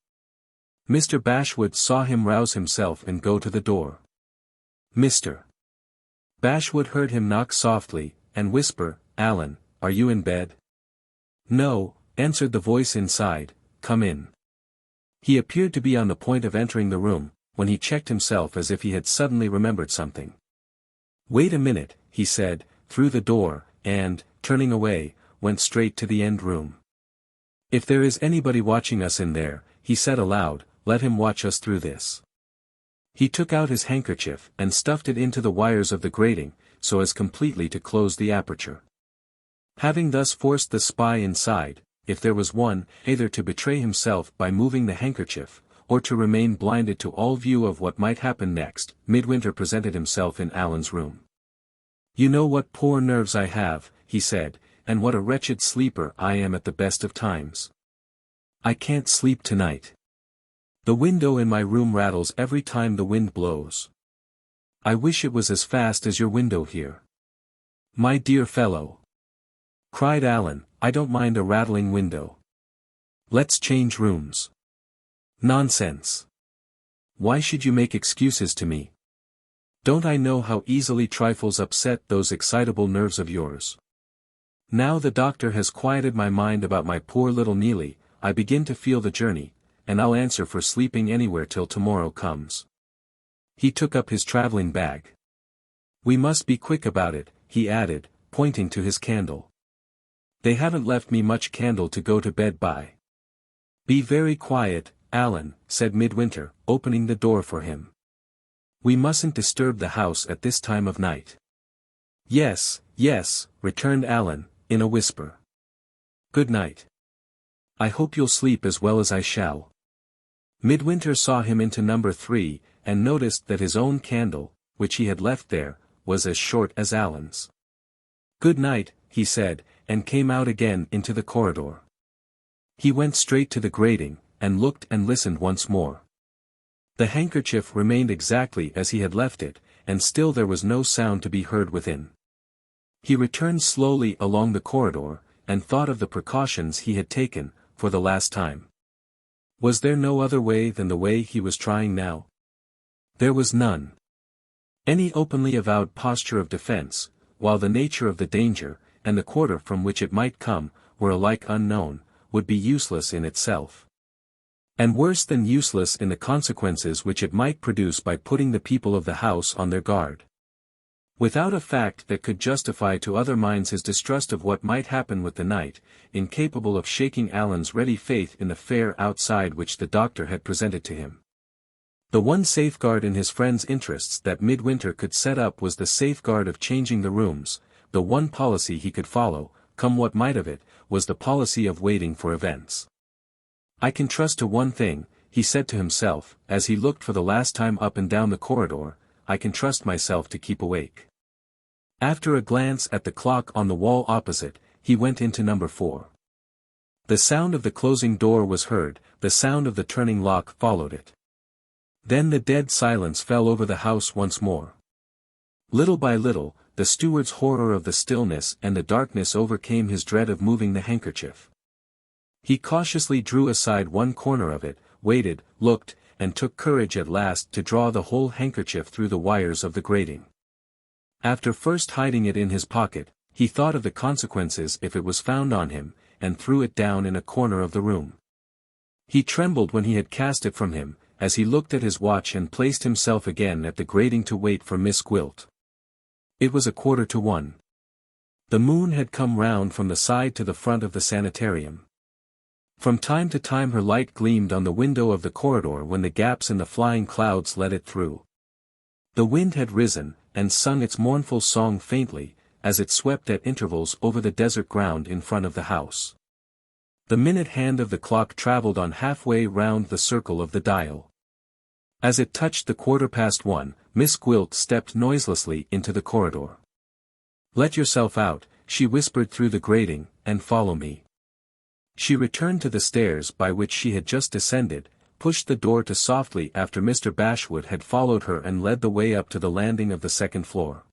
[SPEAKER 1] Mr. Bashwood saw him rouse himself and go to the door. Mr. Bashwood heard him knock softly, and whisper, "Allan, are you in bed?" "No," answered the voice inside, "come in." He appeared to be on the point of entering the room, when he checked himself as if he had suddenly remembered something. "Wait a minute," he said, through the door, and, turning away, went straight to the end room. "If there is anybody watching us in there," he said aloud, "let him watch us through this." He took out his handkerchief and stuffed it into the wires of the grating, so as completely to close the aperture. Having thus forced the spy inside, if there was one, either to betray himself by moving the handkerchief, or to remain blinded to all view of what might happen next, Midwinter presented himself in Allan's room. "You know what poor nerves I have," he said, "and what a wretched sleeper I am at the best of times. I can't sleep tonight. The window in my room rattles every time the wind blows. I wish it was as fast as your window here." "My dear fellow," cried Allan, "I don't mind a rattling window. Let's change rooms." "Nonsense. Why should you make excuses to me? Don't I know how easily trifles upset those excitable nerves of yours? Now the doctor has quieted my mind about my poor little Neelie, I begin to feel the journey, and I'll answer for sleeping anywhere till tomorrow comes." He took up his traveling bag. "We must be quick about it," he added, pointing to his candle. "They haven't left me much candle to go to bed by." "Be very quiet, Allan," said Midwinter, opening the door for him. "We mustn't disturb the house at this time of night." "Yes, yes," returned Allan, in a whisper. "Good night. I hope you'll sleep as well as I shall." Midwinter saw him into number 3, and noticed that his own candle, which he had left there, was as short as Allan's. "Good night," he said, and came out again into the corridor. He went straight to the grating, and looked and listened once more. The handkerchief remained exactly as he had left it, and still there was no sound to be heard within. He returned slowly along the corridor, and thought of the precautions he had taken, for the last time. Was there no other way than the way he was trying now? There was none. Any openly avowed posture of defense, while the nature of the danger, and the quarter from which it might come, were alike unknown, would be useless in itself. And worse than useless in the consequences which it might produce by putting the people of the house on their guard. Without a fact that could justify to other minds his distrust of what might happen with the night, incapable of shaking Allan's ready faith in the fair outside which the doctor had presented to him. The one safeguard in his friend's interests that Midwinter could set up was the safeguard of changing the rooms. The one policy he could follow, come what might of it, was the policy of waiting for events. "I can trust to one thing," he said to himself, as he looked for the last time up and down the corridor, "I can trust myself to keep awake." After a glance at the clock on the wall opposite, he went into number 4. The sound of the closing door was heard, the sound of the turning lock followed it. Then the dead silence fell over the house once more. Little by little, the steward's horror of the stillness and the darkness overcame his dread of moving the handkerchief. He cautiously drew aside one corner of it, waited, looked, and took courage at last to draw the whole handkerchief through the wires of the grating. After first hiding it in his pocket, he thought of the consequences if it was found on him, and threw it down in a corner of the room. He trembled when he had cast it from him, as he looked at his watch and placed himself again at the grating to wait for Miss Gwilt. It was 1:45. The moon had come round from the side to the front of the sanitarium. From time to time her light gleamed on the window of the corridor when the gaps in the flying clouds let it through. The wind had risen, and sung its mournful song faintly, as it swept at intervals over the desert ground in front of the house. The minute hand of the clock travelled on halfway round the circle of the dial. As it touched the 1:15, Miss Gwilt stepped noiselessly into the corridor. "Let yourself out," she whispered through the grating, "and follow me." She returned to the stairs by which she had just descended, pushed the door to softly after Mr. Bashwood had followed her and led the way up to the landing of the second floor.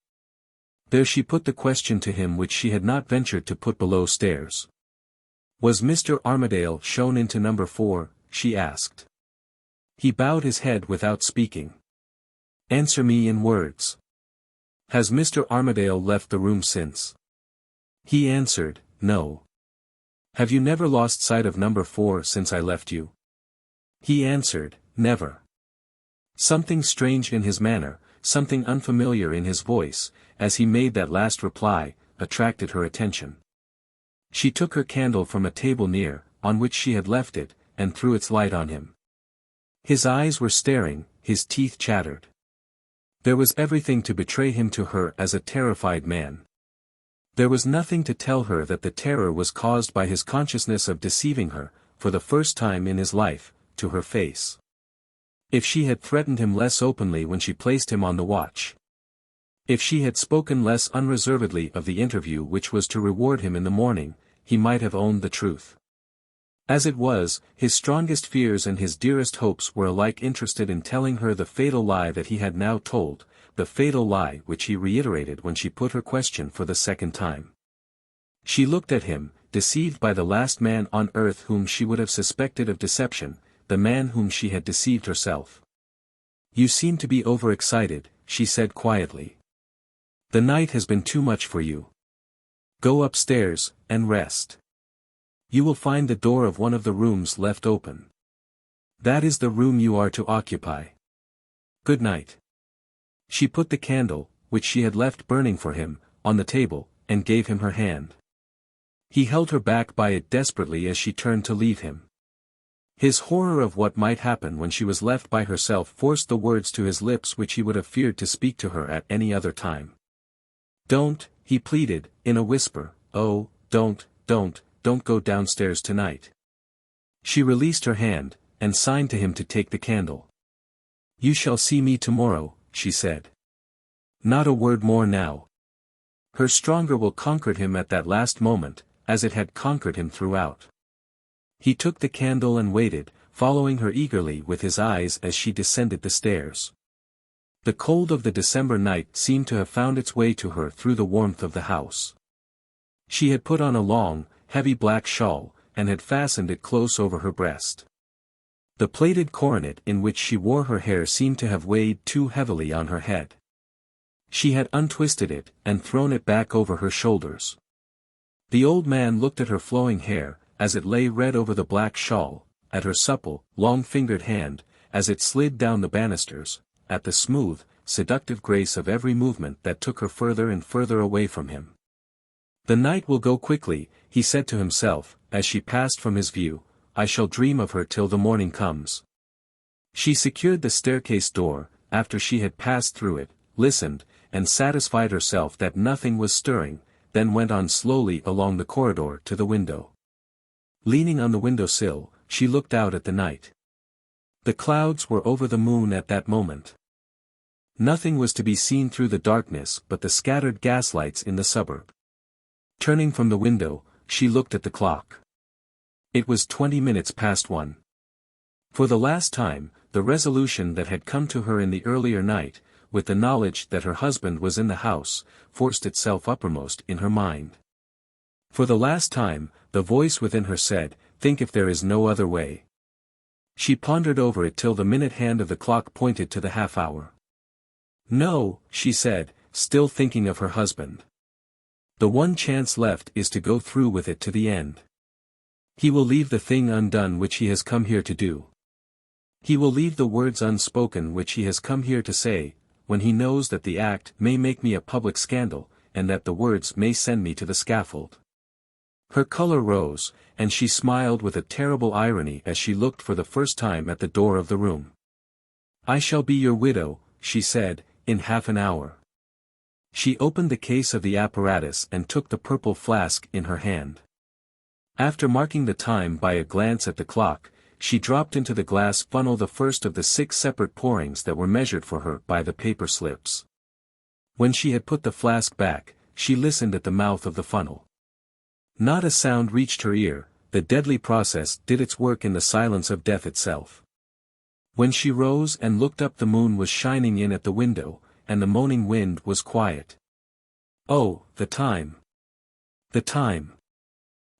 [SPEAKER 1] There she put the question to him which she had not ventured to put below stairs. "Was Mr. Armadale shown into number 4, she asked. He bowed his head without speaking. "Answer me in words. Has Mr. Armadale left the room since?" He answered, "No." "Have you never lost sight of number 4 since I left you?" He answered, "Never." Something strange in his manner, something unfamiliar in his voice, as he made that last reply, attracted her attention. She took her candle from a table near, on which she had left it, and threw its light on him. His eyes were staring, his teeth chattered. There was everything to betray him to her as a terrified man. There was nothing to tell her that the terror was caused by his consciousness of deceiving her, for the first time in his life, to her face. If she had threatened him less openly when she placed him on the watch. If she had spoken less unreservedly of the interview which was to reward him in the morning, he might have owned the truth. As it was, his strongest fears and his dearest hopes were alike interested in telling her the fatal lie that he had now told, the fatal lie which he reiterated when she put her question for the second time. She looked at him, deceived by the last man on earth whom she would have suspected of deception, the man whom she had deceived herself. "You seem to be overexcited," she said quietly. "The night has been too much for you. Go upstairs, and rest. You will find the door of one of the rooms left open. That is the room you are to occupy. Good night." She put the candle, which she had left burning for him, on the table, and gave him her hand. He held her back by it desperately as she turned to leave him. His horror of what might happen when she was left by herself forced the words to his lips which he would have feared to speak to her at any other time. "Don't," he pleaded, in a whisper, "oh, don't go downstairs tonight." She released her hand, and signed to him to take the candle. "You shall see me tomorrow," she said. "Not a word more now." Her stronger will conquered him at that last moment, as it had conquered him throughout. He took the candle and waited, following her eagerly with his eyes as she descended the stairs. The cold of the December night seemed to have found its way to her through the warmth of the house. She had put on a long, heavy black shawl, and had fastened it close over her breast. The plaited coronet in which she wore her hair seemed to have weighed too heavily on her head. She had untwisted it, and thrown it back over her shoulders. The old man looked at her flowing hair, as it lay red over the black shawl, at her supple, long-fingered hand, as it slid down the banisters, at the smooth, seductive grace of every movement that took her further and further away from him. "The night will go quickly," he said to himself, as she passed from his view. "I shall dream of her till the morning comes." She secured the staircase door, after she had passed through it, listened, and satisfied herself that nothing was stirring, then went on slowly along the corridor to the window. Leaning on the window-sill, she looked out at the night. The clouds were over the moon at that moment. Nothing was to be seen through the darkness but the scattered gaslights in the suburb. Turning from the window, she looked at the clock. It was 20 minutes past 1. For the last time, the resolution that had come to her in the earlier night, with the knowledge that her husband was in the house, forced itself uppermost in her mind. For the last time, the voice within her said, "Think if there is no other way." She pondered over it till the minute hand of the clock pointed to the half-hour. "No," she said, still thinking of her husband. "The one chance left is to go through with it to the end. He will leave the thing undone which he has come here to do. He will leave the words unspoken which he has come here to say, when he knows that the act may make me a public scandal, and that the words may send me to the scaffold." Her color rose, and she smiled with a terrible irony as she looked for the first time at the door of the room. "I shall be your widow," she said, "in half an hour." She opened the case of the apparatus and took the purple flask in her hand. After marking the time by a glance at the clock, she dropped into the glass funnel the first of the 6 separate pourings that were measured for her by the paper slips. When she had put the flask back, she listened at the mouth of the funnel. Not a sound reached her ear. The deadly process did its work in the silence of death itself. When she rose and looked up, the moon was shining in at the window, and the moaning wind was quiet. Oh, the time! The time!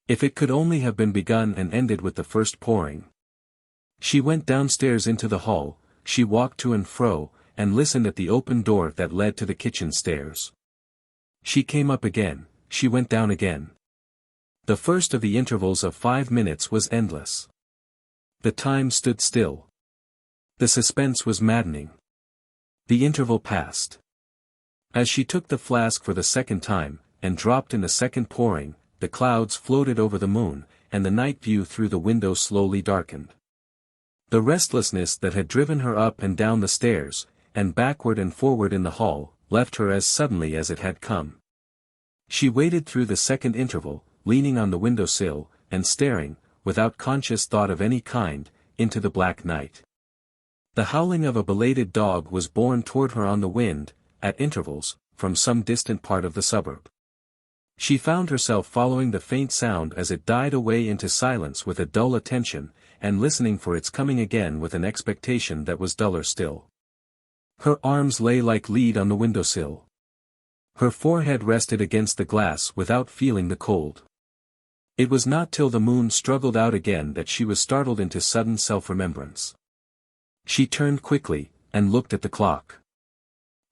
[SPEAKER 1] If it could only have been begun and ended with the first pouring. She went downstairs into the hall, she walked to and fro, and listened at the open door that led to the kitchen stairs. She came up again, she went down again. The first of the intervals of 5 minutes was endless. The time stood still. The suspense was maddening. The interval passed. As she took the flask for the second time, and dropped in the second pouring, the clouds floated over the moon, and the night view through the window slowly darkened. The restlessness that had driven her up and down the stairs, and backward and forward in the hall, left her as suddenly as it had come. She waited through the second interval, leaning on the window-sill, and staring, without conscious thought of any kind, into the black night. The howling of a belated dog was borne toward her on the wind, at intervals, from some distant part of the suburb. She found herself following the faint sound as it died away into silence with a dull attention, and listening for its coming again with an expectation that was duller still. Her arms lay like lead on the windowsill. Her forehead rested against the glass without feeling the cold. It was not till the moon struggled out again that she was startled into sudden self-remembrance. She turned quickly, and looked at the clock.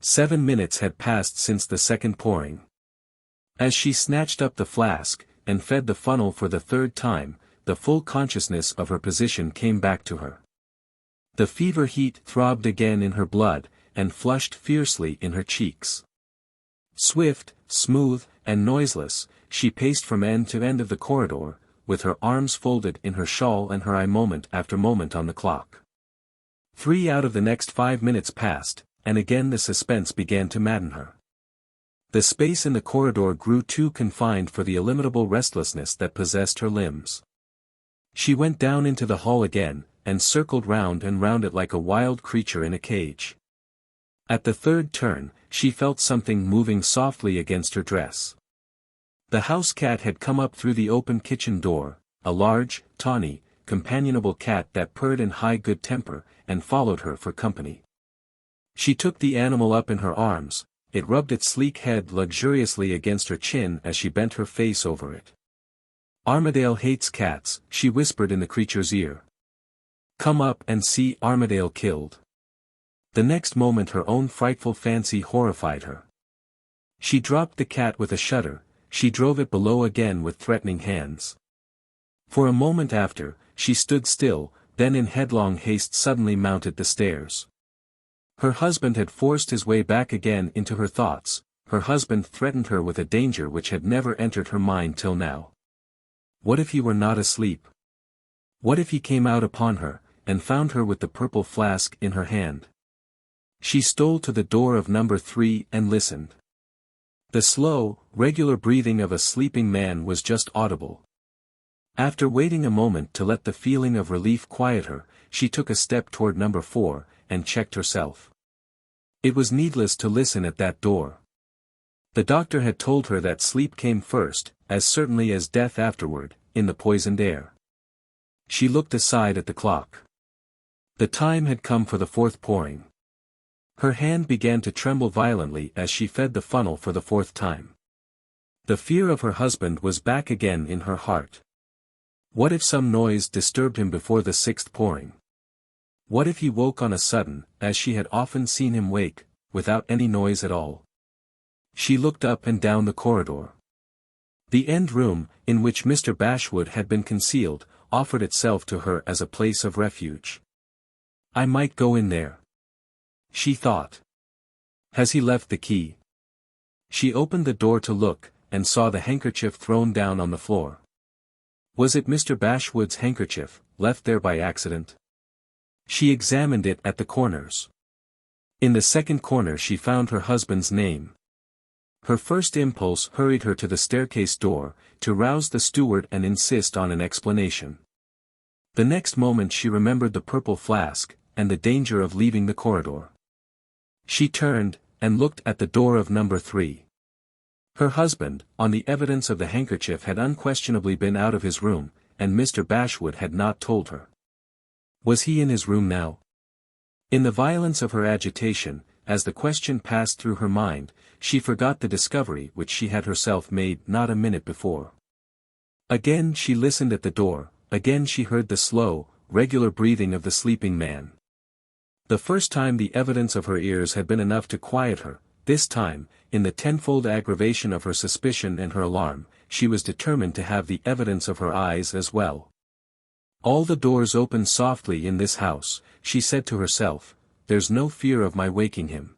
[SPEAKER 1] 7 minutes had passed since the second pouring. As she snatched up the flask, and fed the funnel for the third time, the full consciousness of her position came back to her. The fever heat throbbed again in her blood, and flushed fiercely in her cheeks. Swift, smooth, and noiseless, she paced from end to end of the corridor, with her arms folded in her shawl and her eye moment after moment on the clock. 3 out of the next 5 minutes passed, and again the suspense began to madden her. The space in the corridor grew too confined for the illimitable restlessness that possessed her limbs. She went down into the hall again, and circled round and round it like a wild creature in a cage. At the third turn, she felt something moving softly against her dress. The house cat had come up through the open kitchen door, a large, tawny, companionable cat that purred in high good temper, and followed her for company. She took the animal up in her arms, it rubbed its sleek head luxuriously against her chin as she bent her face over it. "Armadale hates cats," she whispered in the creature's ear. "Come up and see Armadale killed." The next moment her own frightful fancy horrified her. She dropped the cat with a shudder, she drove it below again with threatening hands. For a moment after, she stood still, then in headlong haste suddenly mounted the stairs. Her husband had forced his way back again into her thoughts, her husband threatened her with a danger which had never entered her mind till now. What if he were not asleep? What if he came out upon her, and found her with the purple flask in her hand? She stole to the door of number 3 and listened. The slow, regular breathing of a sleeping man was just audible. After waiting a moment to let the feeling of relief quiet her, she took a step toward number 4, and checked herself. It was needless to listen at that door. The doctor had told her that sleep came first, as certainly as death afterward, in the poisoned air. She looked aside at the clock. The time had come for the 4th pouring. Her hand began to tremble violently as she fed the funnel for the 4th time. The fear of her husband was back again in her heart. What if some noise disturbed him before the 6th pouring? What if he woke on a sudden, as she had often seen him wake, without any noise at all? She looked up and down the corridor. The end room, in which Mr. Bashwood had been concealed, offered itself to her as a place of refuge. "I might go in there," she thought. "Has he left the key?" She opened the door to look, and saw the handkerchief thrown down on the floor. Was it Mr. Bashwood's handkerchief, left there by accident? She examined it at the corners. In the second corner she found her husband's name. Her first impulse hurried her to the staircase door, to rouse the steward and insist on an explanation. The next moment she remembered the purple flask, and the danger of leaving the corridor. She turned, and looked at the door of number 3. Her husband, on the evidence of the handkerchief, had unquestionably been out of his room, and Mr. Bashwood had not told her. Was he in his room now? In the violence of her agitation, as the question passed through her mind, she forgot the discovery which she had herself made not a minute before. Again she listened at the door, again she heard the slow, regular breathing of the sleeping man. The first time the evidence of her ears had been enough to quiet her, this time, in the tenfold aggravation of her suspicion and her alarm, she was determined to have the evidence of her eyes as well. "All the doors open softly in this house," she said to herself, "there's no fear of my waking him."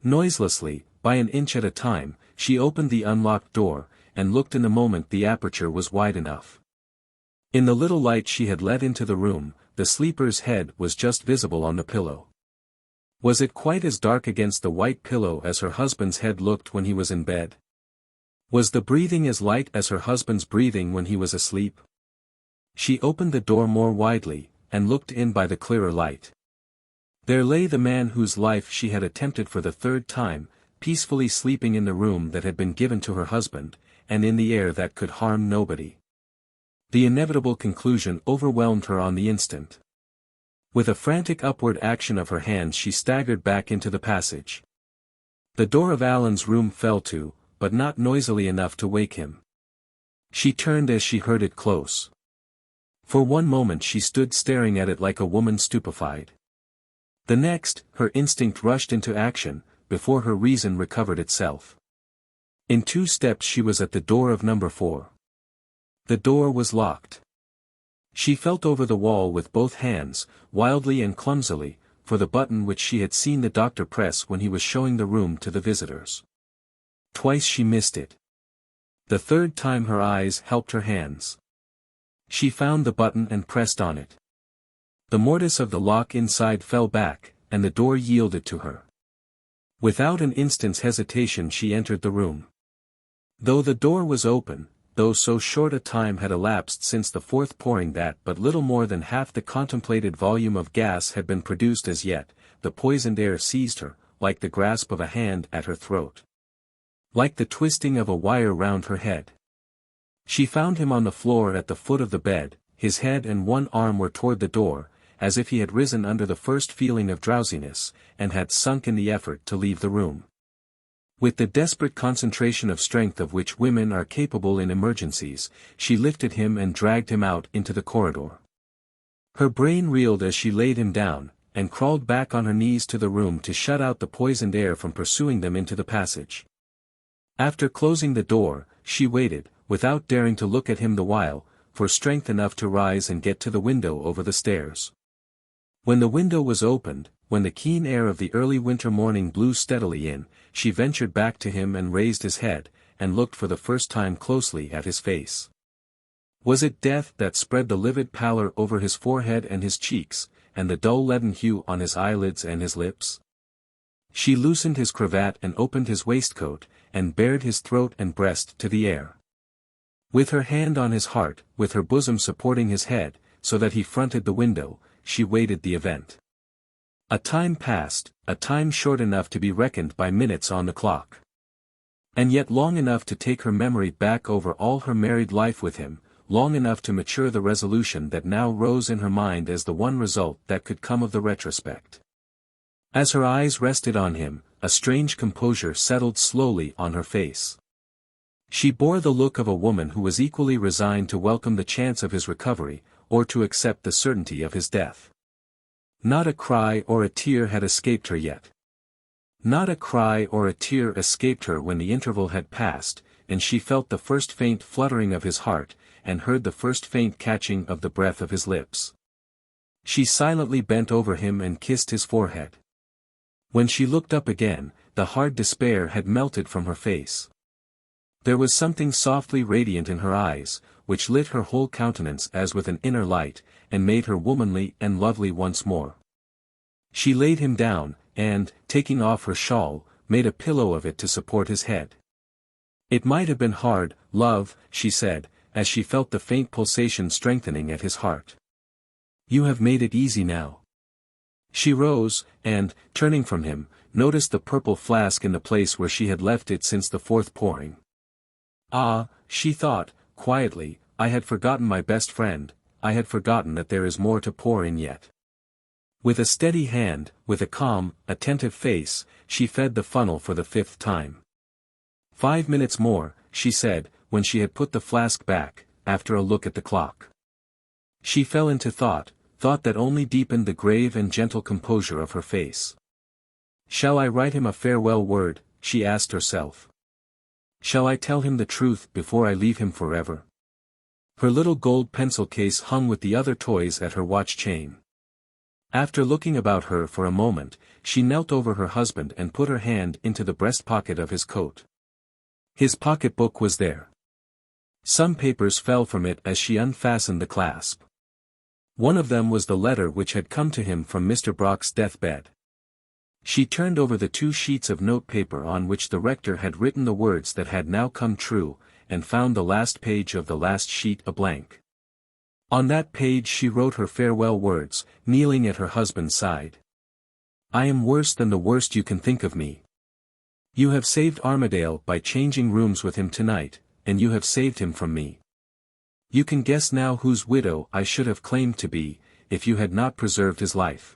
[SPEAKER 1] Noiselessly, by an inch at a time, she opened the unlocked door, and looked in the moment the aperture was wide enough. In the little light she had let into the room, the sleeper's head was just visible on the pillow. Was it quite as dark against the white pillow as her husband's head looked when he was in bed? Was the breathing as light as her husband's breathing when he was asleep? She opened the door more widely, and looked in by the clearer light. There lay the man whose life she had attempted for the 3rd time, peacefully sleeping in the room that had been given to her husband, and in the air that could harm nobody. The inevitable conclusion overwhelmed her on the instant. With a frantic upward action of her hands she staggered back into the passage. The door of Allan's room fell to, but not noisily enough to wake him. She turned as she heard it close. For one moment she stood staring at it like a woman stupefied. The next, her instinct rushed into action, before her reason recovered itself. In 2 steps she was at the door of number 4. The door was locked. She felt over the wall with both hands, wildly and clumsily, for the button which she had seen the doctor press when he was showing the room to the visitors. Twice she missed it. The 3rd time her eyes helped her hands. She found the button and pressed on it. The mortise of the lock inside fell back, and the door yielded to her. Without an instant's hesitation she entered the room. Though the door was open, though so short a time had elapsed since the fourth pouring that but little more than half the contemplated volume of gas had been produced as yet, the poisoned air seized her, like the grasp of a hand at her throat. Like the twisting of a wire round her head. She found him on the floor at the foot of the bed, his head and one arm were toward the door, as if he had risen under the first feeling of drowsiness, and had sunk in the effort to leave the room. With the desperate concentration of strength of which women are capable in emergencies, she lifted him and dragged him out into the corridor. Her brain reeled as she laid him down, and crawled back on her knees to the room to shut out the poisoned air from pursuing them into the passage. After closing the door, she waited, without daring to look at him the while, for strength enough to rise and get to the window over the stairs. When the window was opened, when the keen air of the early winter morning blew steadily in, she ventured back to him and raised his head, and looked for the first time closely at his face. Was it death that spread the livid pallor over his forehead and his cheeks, and the dull leaden hue on his eyelids and his lips? She loosened his cravat and opened his waistcoat, and bared his throat and breast to the air. With her hand on his heart, with her bosom supporting his head, so that he fronted the window, she waited the event. A time passed, a time short enough to be reckoned by minutes on the clock. And yet long enough to take her memory back over all her married life with him, long enough to mature the resolution that now rose in her mind as the one result that could come of the retrospect. As her eyes rested on him, a strange composure settled slowly on her face. She bore the look of a woman who was equally resigned to welcome the chance of his recovery, or to accept the certainty of his death. Not a cry or a tear had escaped her yet. Not a cry or a tear escaped her when the interval had passed, and she felt the first faint fluttering of his heart, and heard the first faint catching of the breath of his lips. She silently bent over him and kissed his forehead. When she looked up again, the hard despair had melted from her face. There was something softly radiant in her eyes, which lit her whole countenance as with an inner light, and made her womanly and lovely once more. She laid him down, and, taking off her shawl, made a pillow of it to support his head. "It might have been hard, love," she said, as she felt the faint pulsation strengthening at his heart. "You have made it easy now." She rose, and, turning from him, noticed the purple flask in the place where she had left it since the fourth pouring. "Ah," she thought, quietly, "I had forgotten my best friend, I had forgotten that there is more to pour in yet." With a steady hand, with a calm, attentive face, she fed the funnel for the fifth time. 5 minutes more, she said, when she had put the flask back, after a look at the clock. She fell into thought that only deepened the grave and gentle composure of her face. "Shall I write him a farewell word?" she asked herself. "Shall I tell him the truth before I leave him forever?" Her little gold pencil case hung with the other toys at her watch chain. After looking about her for a moment, she knelt over her husband and put her hand into the breast pocket of his coat. His pocketbook was there. Some papers fell from it as she unfastened the clasp. One of them was the letter which had come to him from Mr. Brock's deathbed. She turned over the 2 sheets of notepaper on which the rector had written the words that had now come true, and found the last page of the last sheet a blank. On that page she wrote her farewell words, kneeling at her husband's side. "I am worse than the worst you can think of me. You have saved Armadale by changing rooms with him tonight, and you have saved him from me. You can guess now whose widow I should have claimed to be, if you had not preserved his life.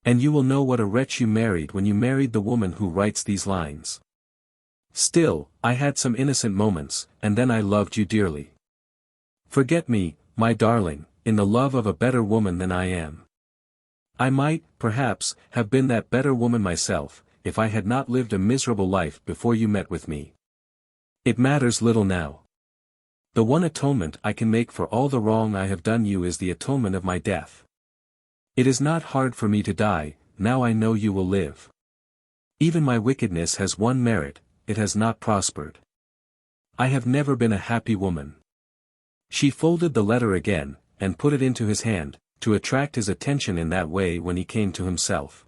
[SPEAKER 1] And you will know what a wretch you married when you married the woman who writes these lines. Still, I had some innocent moments, and then I loved you dearly. Forget me, my darling, in the love of a better woman than I am. I might, perhaps, have been that better woman myself, if I had not lived a miserable life before you met with me. It matters little now. The one atonement I can make for all the wrong I have done you is the atonement of my death. It is not hard for me to die, now I know you will live. Even my wickedness has one merit, it has not prospered. I have never been a happy woman. She folded the letter again, and put it into his hand, to attract his attention in that way when he came to himself.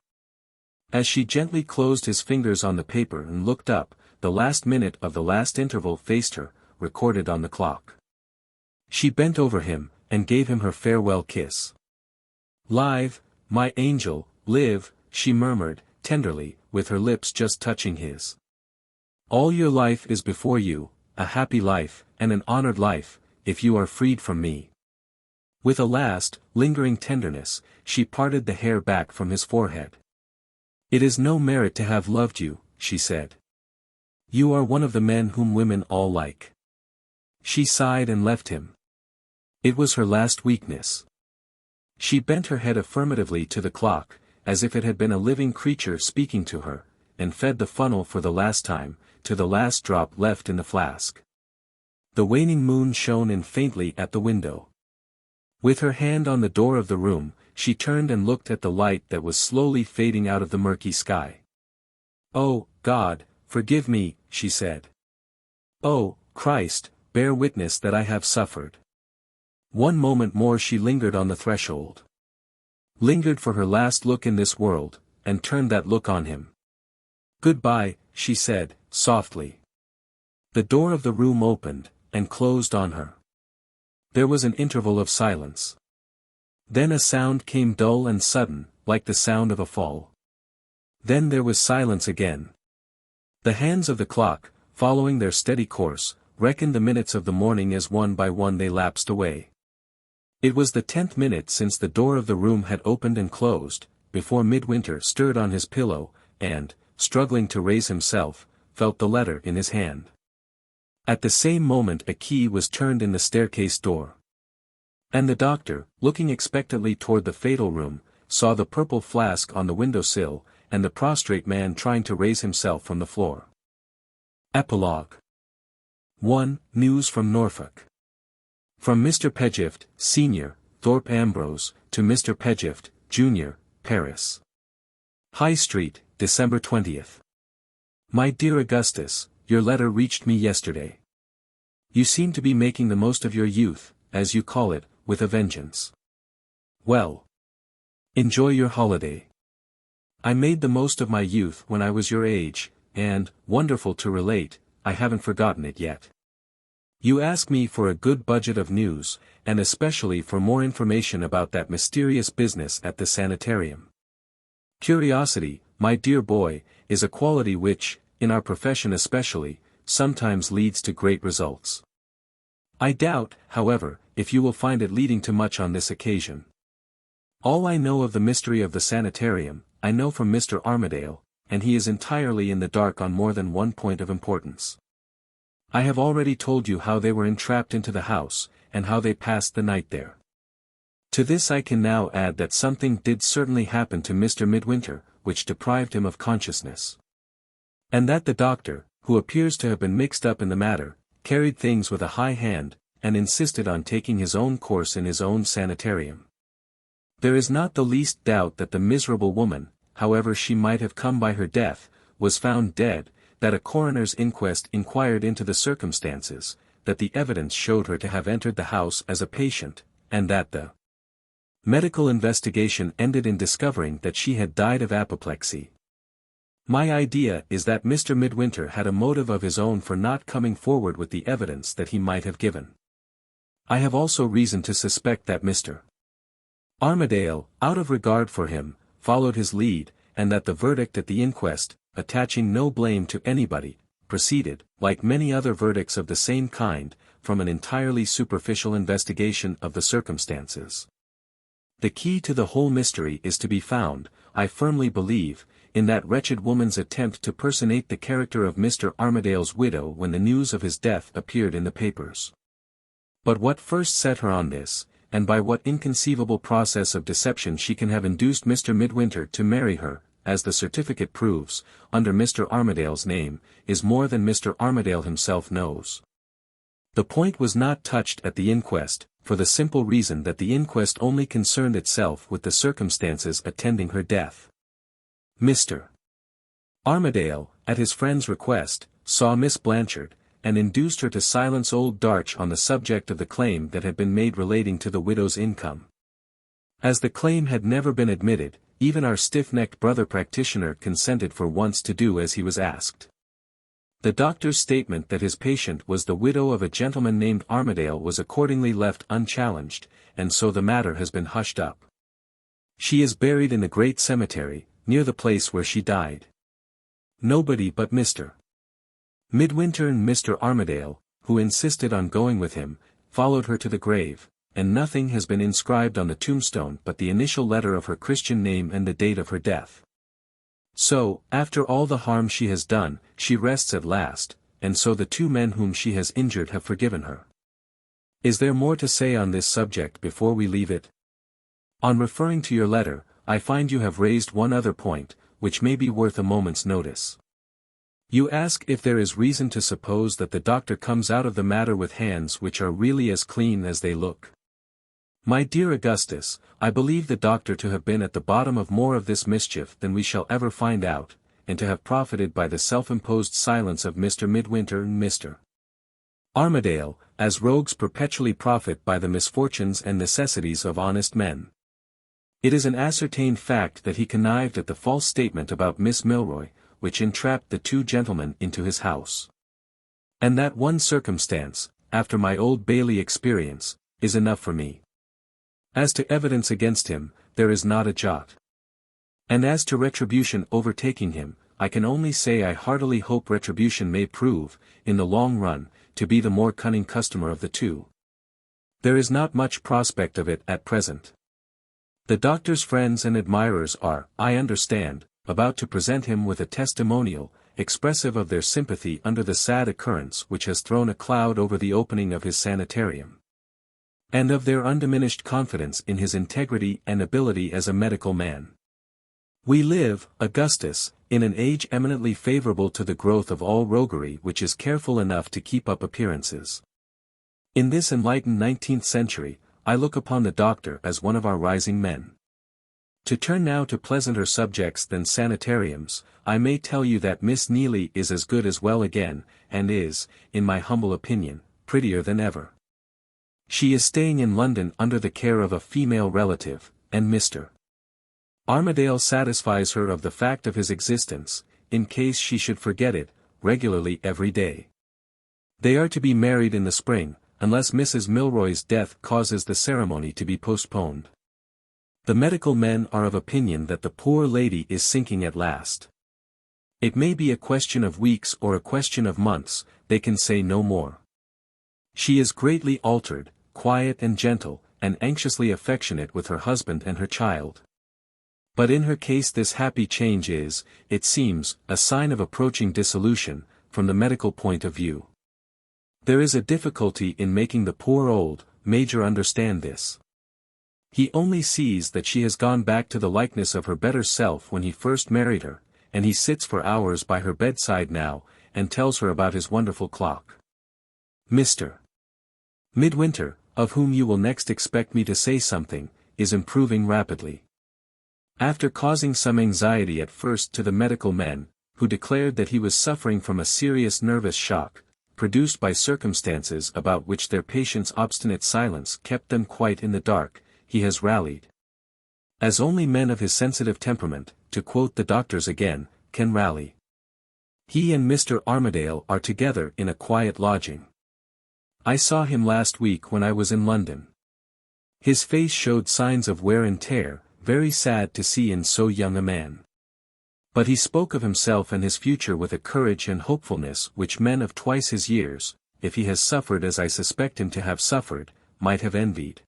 [SPEAKER 1] As she gently closed his fingers on the paper and looked up, the last minute of the last interval faced her, recorded on the clock. She bent over him, and gave him her farewell kiss. "Live, my angel, live," she murmured, tenderly, with her lips just touching his. "All your life is before you, a happy life, and an honored life, if you are freed from me." With a last, lingering tenderness, she parted the hair back from his forehead. "It is no merit to have loved you," she said. "You are one of the men whom women all like." She sighed and left him. It was her last weakness. She bent her head affirmatively to the clock, as if it had been a living creature speaking to her, and fed the funnel for the last time, to the last drop left in the flask. The waning moon shone in faintly at the window. With her hand on the door of the room, she turned and looked at the light that was slowly fading out of the murky sky. "Oh, God, forgive me," she said. "Oh, Christ, bear witness that I have suffered." One moment more she lingered on the threshold. Lingered for her last look in this world, and turned that look on him. "Goodbye," she said, softly. The door of the room opened, and closed on her. There was an interval of silence. Then a sound came dull and sudden, like the sound of a fall. Then there was silence again. The hands of the clock, following their steady course, reckoned the minutes of the morning as one by one they lapsed away. It was the 10th minute since the door of the room had opened and closed, before Midwinter stirred on his pillow, and, struggling to raise himself, felt the letter in his hand. At the same moment a key was turned in the staircase door. And the doctor, looking expectantly toward the fatal room, saw the purple flask on the window-sill, and the prostrate man trying to raise himself from the floor. Epilogue 1. News from Norfolk. From Mr. Pedgift, Sr., Thorpe Ambrose, to Mr. Pedgift, Jr., Paris. High Street, December 20th. My dear Augustus, your letter reached me yesterday. You seem to be making the most of your youth, as you call it, with a vengeance. Well. Enjoy your holiday. I made the most of my youth when I was your age, and, wonderful to relate, I haven't forgotten it yet. You ask me for a good budget of news, and especially for more information about that mysterious business at the sanitarium. Curiosity, my dear boy, is a quality which, in our profession especially, sometimes leads to great results. I doubt, however, if you will find it leading to much on this occasion. All I know of the mystery of the sanitarium, I know from Mr. Armadale, and he is entirely in the dark on more than one point of importance. I have already told you how they were entrapped into the house, and how they passed the night there. To this I can now add that something did certainly happen to Mr. Midwinter, which deprived him of consciousness. And that the doctor, who appears to have been mixed up in the matter, carried things with a high hand, and insisted on taking his own course in his own sanitarium. There is not the least doubt that the miserable woman, however she might have come by her death, was found dead, that a coroner's inquest inquired into the circumstances, that the evidence showed her to have entered the house as a patient, and that the medical investigation ended in discovering that she had died of apoplexy. My idea is that Mr. Midwinter had a motive of his own for not coming forward with the evidence that he might have given. I have also reason to suspect that Mr. Armadale, out of regard for him, followed his lead, and that the verdict at the inquest, attaching no blame to anybody, proceeded, like many other verdicts of the same kind, from an entirely superficial investigation of the circumstances. The key to the whole mystery is to be found, I firmly believe, in that wretched woman's attempt to personate the character of Mr. Armadale's widow when the news of his death appeared in the papers. But what first set her on this, and by what inconceivable process of deception she can have induced Mr. Midwinter to marry her, as the certificate proves, under Mr. Armadale's name, is more than Mr. Armadale himself knows. The point was not touched at the inquest, for the simple reason that the inquest only concerned itself with the circumstances attending her death. Mr. Armadale, at his friend's request, saw Miss Blanchard, and induced her to silence old Darch on the subject of the claim that had been made relating to the widow's income. As the claim had never been admitted, even our stiff-necked brother practitioner consented for once to do as he was asked. The doctor's statement that his patient was the widow of a gentleman named Armadale was accordingly left unchallenged, and so the matter has been hushed up. She is buried in the great cemetery, near the place where she died. Nobody but Mr. Midwinter and Mr. Armadale, who insisted on going with him, followed her to the grave, and nothing has been inscribed on the tombstone but the initial letter of her Christian name and the date of her death. So, after all the harm she has done, she rests at last, and so the two men whom she has injured have forgiven her. Is there more to say on this subject before we leave it? On referring to your letter, I find you have raised one other point, which may be worth a moment's notice. You ask if there is reason to suppose that the doctor comes out of the matter with hands which are really as clean as they look. My dear Augustus, I believe the doctor to have been at the bottom of more of this mischief than we shall ever find out, and to have profited by the self-imposed silence of Mr. Midwinter and Mr. Armadale, as rogues perpetually profit by the misfortunes and necessities of honest men. It is an ascertained fact that he connived at the false statement about Miss Milroy, which entrapped the two gentlemen into his house. And that one circumstance, after my Old Bailey experience, is enough for me. As to evidence against him, there is not a jot. And as to retribution overtaking him, I can only say I heartily hope retribution may prove, in the long run, to be the more cunning customer of the two. There is not much prospect of it at present. The doctor's friends and admirers are, I understand, about to present him with a testimonial, expressive of their sympathy under the sad occurrence which has thrown a cloud over the opening of his sanitarium. And of their undiminished confidence in his integrity and ability as a medical man. We live, Augustus, in an age eminently favorable to the growth of all roguery which is careful enough to keep up appearances. In this enlightened 19th century, I look upon the doctor as one of our rising men. To turn now to pleasanter subjects than sanitariums, I may tell you that Miss Neelie is as good as well again, and is, in my humble opinion, prettier than ever. She is staying in London under the care of a female relative, and Mr. Armadale satisfies her of the fact of his existence, in case she should forget it, regularly every day. They are to be married in the spring, unless Mrs. Milroy's death causes the ceremony to be postponed. The medical men are of opinion that the poor lady is sinking at last. It may be a question of weeks or a question of months, they can say no more. She is greatly altered, quiet and gentle, and anxiously affectionate with her husband and her child. But in her case this happy change is, it seems, a sign of approaching dissolution, from the medical point of view. There is a difficulty in making the poor old Major understand this. He only sees that she has gone back to the likeness of her better self when he first married her, and he sits for hours by her bedside now, and tells her about his wonderful clock. Mr. Midwinter, of whom you will next expect me to say something, is improving rapidly. After causing some anxiety at first to the medical men, who declared that he was suffering from a serious nervous shock, produced by circumstances about which their patient's obstinate silence kept them quite in the dark, he has rallied. As only men of his sensitive temperament, to quote the doctors again, can rally. He and Mr. Armadale are together in a quiet lodging. I saw him last week when I was in London. His face showed signs of wear and tear, very sad to see in so young a man. But he spoke of himself and his future with a courage and hopefulness which men of twice his years, if he has suffered as I suspect him to have suffered, might have envied.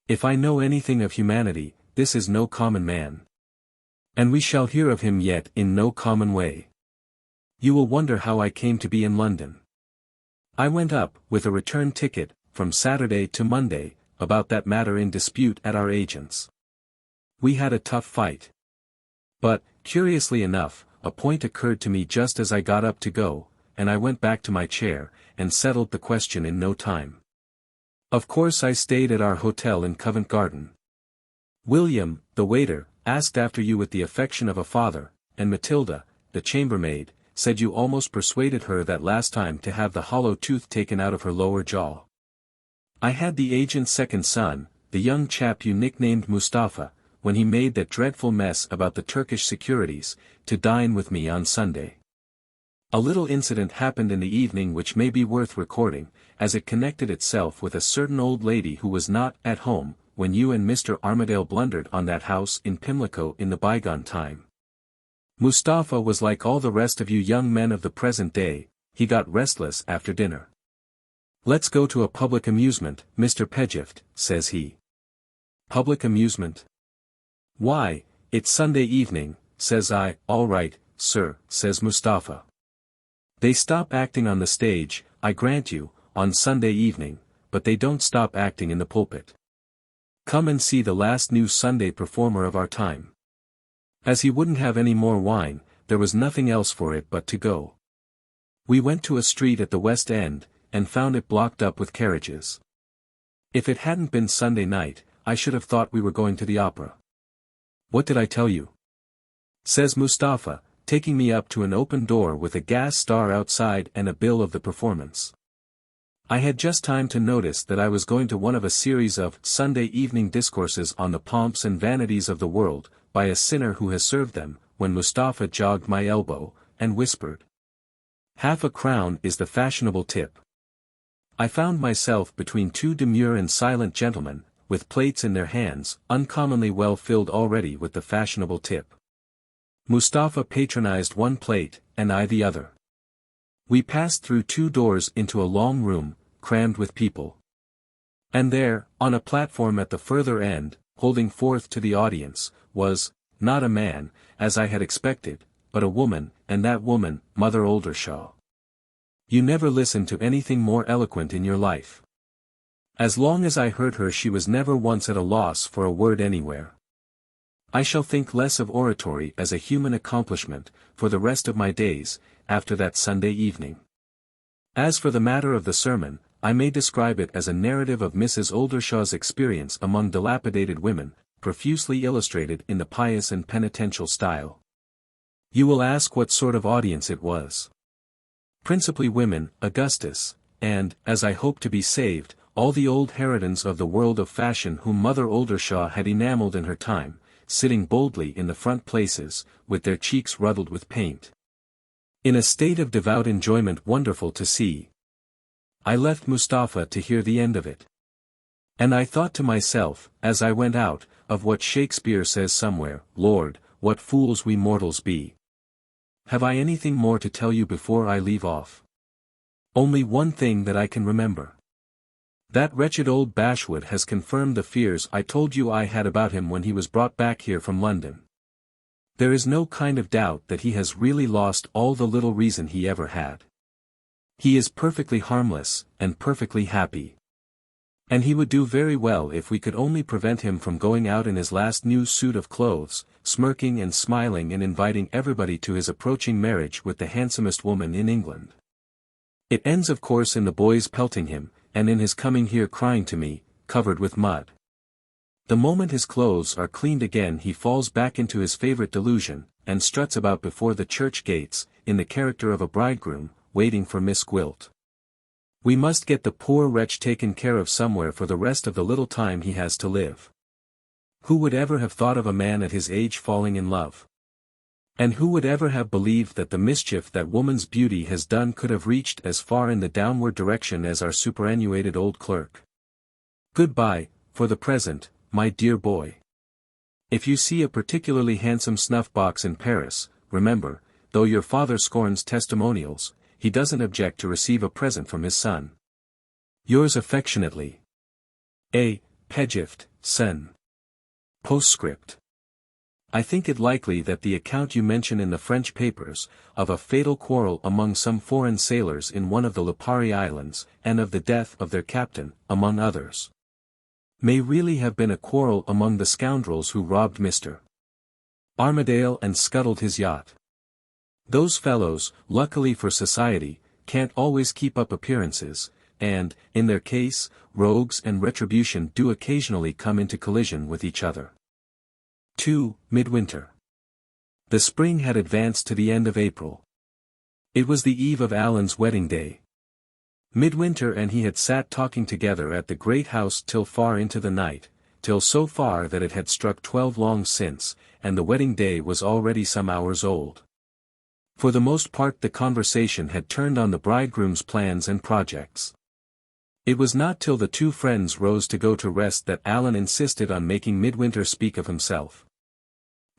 [SPEAKER 1] If I know anything of humanity, this is no common man. And we shall hear of him yet in no common way. You will wonder how I came to be in London. I went up, with a return ticket, from Saturday to Monday, about that matter in dispute at our agent's. We had a tough fight. But, curiously enough, a point occurred to me just as I got up to go, and I went back to my chair, and settled the question in no time. Of course I stayed at our hotel in Covent Garden. William, the waiter, asked after you with the affection of a father, and Matilda, the chambermaid, said you almost persuaded her that last time to have the hollow tooth taken out of her lower jaw. I had the agent's second son, the young chap you nicknamed Mustafa, when he made that dreadful mess about the Turkish securities, to dine with me on Sunday. A little incident happened in the evening which may be worth recording, as it connected itself with a certain old lady who was not at home when you and Mr. Armadale blundered on that house in Pimlico in the bygone time. Mustafa was like all the rest of you young men of the present day, he got restless after dinner. "Let's go to a public amusement, Mr. Pedgift," says he. "Public amusement? Why, it's Sunday evening," says I. "All right, sir," says Mustafa. "They stop acting on the stage, I grant you, on Sunday evening, but they don't stop acting in the pulpit. Come and see the last new Sunday performer of our time." As he wouldn't have any more wine, there was nothing else for it but to go. We went to a street at the West End, and found it blocked up with carriages. If it hadn't been Sunday night, I should have thought we were going to the opera. "What did I tell you?" says Mustafa, taking me up to an open door with a gas star outside and a bill of the performance. I had just time to notice that I was going to one of a series of Sunday evening discourses on the pomps and vanities of the world, by a sinner who has served them, when Mustafa jogged my elbow, and whispered, "Half a crown is the fashionable tip." I found myself between two demure and silent gentlemen, with plates in their hands, uncommonly well filled already with the fashionable tip. Mustafa patronized one plate, and I the other. We passed through two doors into a long room, crammed with people. And there, on a platform at the further end, holding forth to the audience, was, not a man, as I had expected, but a woman, and that woman, Mother Oldershaw. You never listened to anything more eloquent in your life. As long as I heard her she was never once at a loss for a word anywhere. I shall think less of oratory as a human accomplishment, for the rest of my days, after that Sunday evening. As for the matter of the sermon, I may describe it as a narrative of Mrs. Oldershaw's experience among dilapidated women, profusely illustrated in the pious and penitential style. You will ask what sort of audience it was. Principally women, Augustus, and, as I hope to be saved, all the old harridans of the world of fashion whom Mother Oldershaw had enamelled in her time, sitting boldly in the front places, with their cheeks ruddled with paint. In a state of devout enjoyment wonderful to see. I left Mustafa to hear the end of it. And I thought to myself, as I went out, of what Shakespeare says somewhere, "Lord, what fools we mortals be." Have I anything more to tell you before I leave off? Only one thing that I can remember. That wretched old Bashwood has confirmed the fears I told you I had about him when he was brought back here from London. There is no kind of doubt that he has really lost all the little reason he ever had. He is perfectly harmless, and perfectly happy. And he would do very well if we could only prevent him from going out in his last new suit of clothes, smirking and smiling and inviting everybody to his approaching marriage with the handsomest woman in England. It ends of course in the boys pelting him, and in his coming here crying to me, covered with mud. The moment his clothes are cleaned again he falls back into his favorite delusion, and struts about before the church gates, in the character of a bridegroom, waiting for Miss Gwilt. We must get the poor wretch taken care of somewhere for the rest of the little time he has to live. Who would ever have thought of a man at his age falling in love? And who would ever have believed that the mischief that woman's beauty has done could have reached as far in the downward direction as our superannuated old clerk? Goodbye, for the present, my dear boy. If you see a particularly handsome snuff-box in Paris, remember, though your father scorns testimonials, he doesn't object to receive a present from his son. Yours affectionately, A. Pedgift, Sen. Postscript. I think it likely that the account you mention in the French papers, of a fatal quarrel among some foreign sailors in one of the Lipari Islands, and of the death of their captain, among others, may really have been a quarrel among the scoundrels who robbed Mr. Armadale and scuttled his yacht. Those fellows, luckily for society, can't always keep up appearances, and, in their case, rogues and retribution do occasionally come into collision with each other. 2. Midwinter. The spring had advanced to the end of April. It was the eve of Allan's wedding day. Midwinter and he had sat talking together at the great house till far into the night, till so far that it had struck 12 long since, and the wedding day was already some hours old. For the most part the conversation had turned on the bridegroom's plans and projects. It was not till the two friends rose to go to rest that Allan insisted on making Midwinter speak of himself.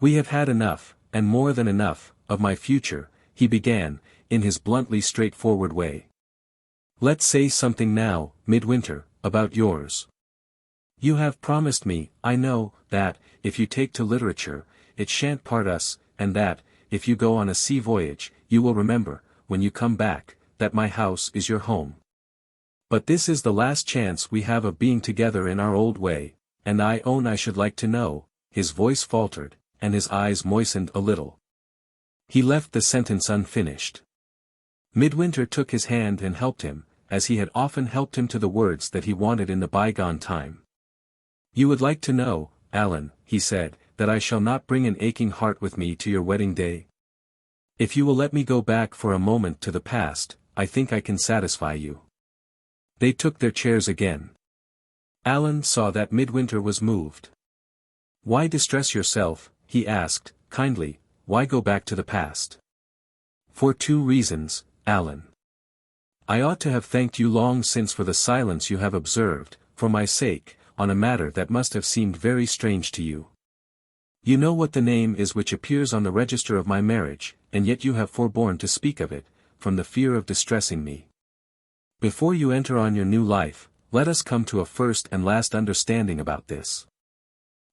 [SPEAKER 1] "We have had enough, and more than enough, of my future," he began, in his bluntly straightforward way. "Let's say something now, Midwinter, about yours. You have promised me, I know, that, if you take to literature, it shan't part us, and that, if you go on a sea voyage, you will remember, when you come back, that my house is your home. But this is the last chance we have of being together in our old way, and I own I should like to know," his voice faltered, and his eyes moistened a little. He left the sentence unfinished. Midwinter took his hand and helped him, as he had often helped him to the words that he wanted in the bygone time. "You would like to know, Allan," he said, "that I shall not bring an aching heart with me to your wedding day? If you will let me go back for a moment to the past, I think I can satisfy you." They took their chairs again. Allan saw that Midwinter was moved. "Why distress yourself?" he asked, kindly. "Why go back to the past?" "For 2 reasons, Allan. I ought to have thanked you long since for the silence you have observed, for my sake, on a matter that must have seemed very strange to you. You know what the name is which appears on the register of my marriage, and yet you have forborne to speak of it, from the fear of distressing me. Before you enter on your new life, let us come to a first and last understanding about this.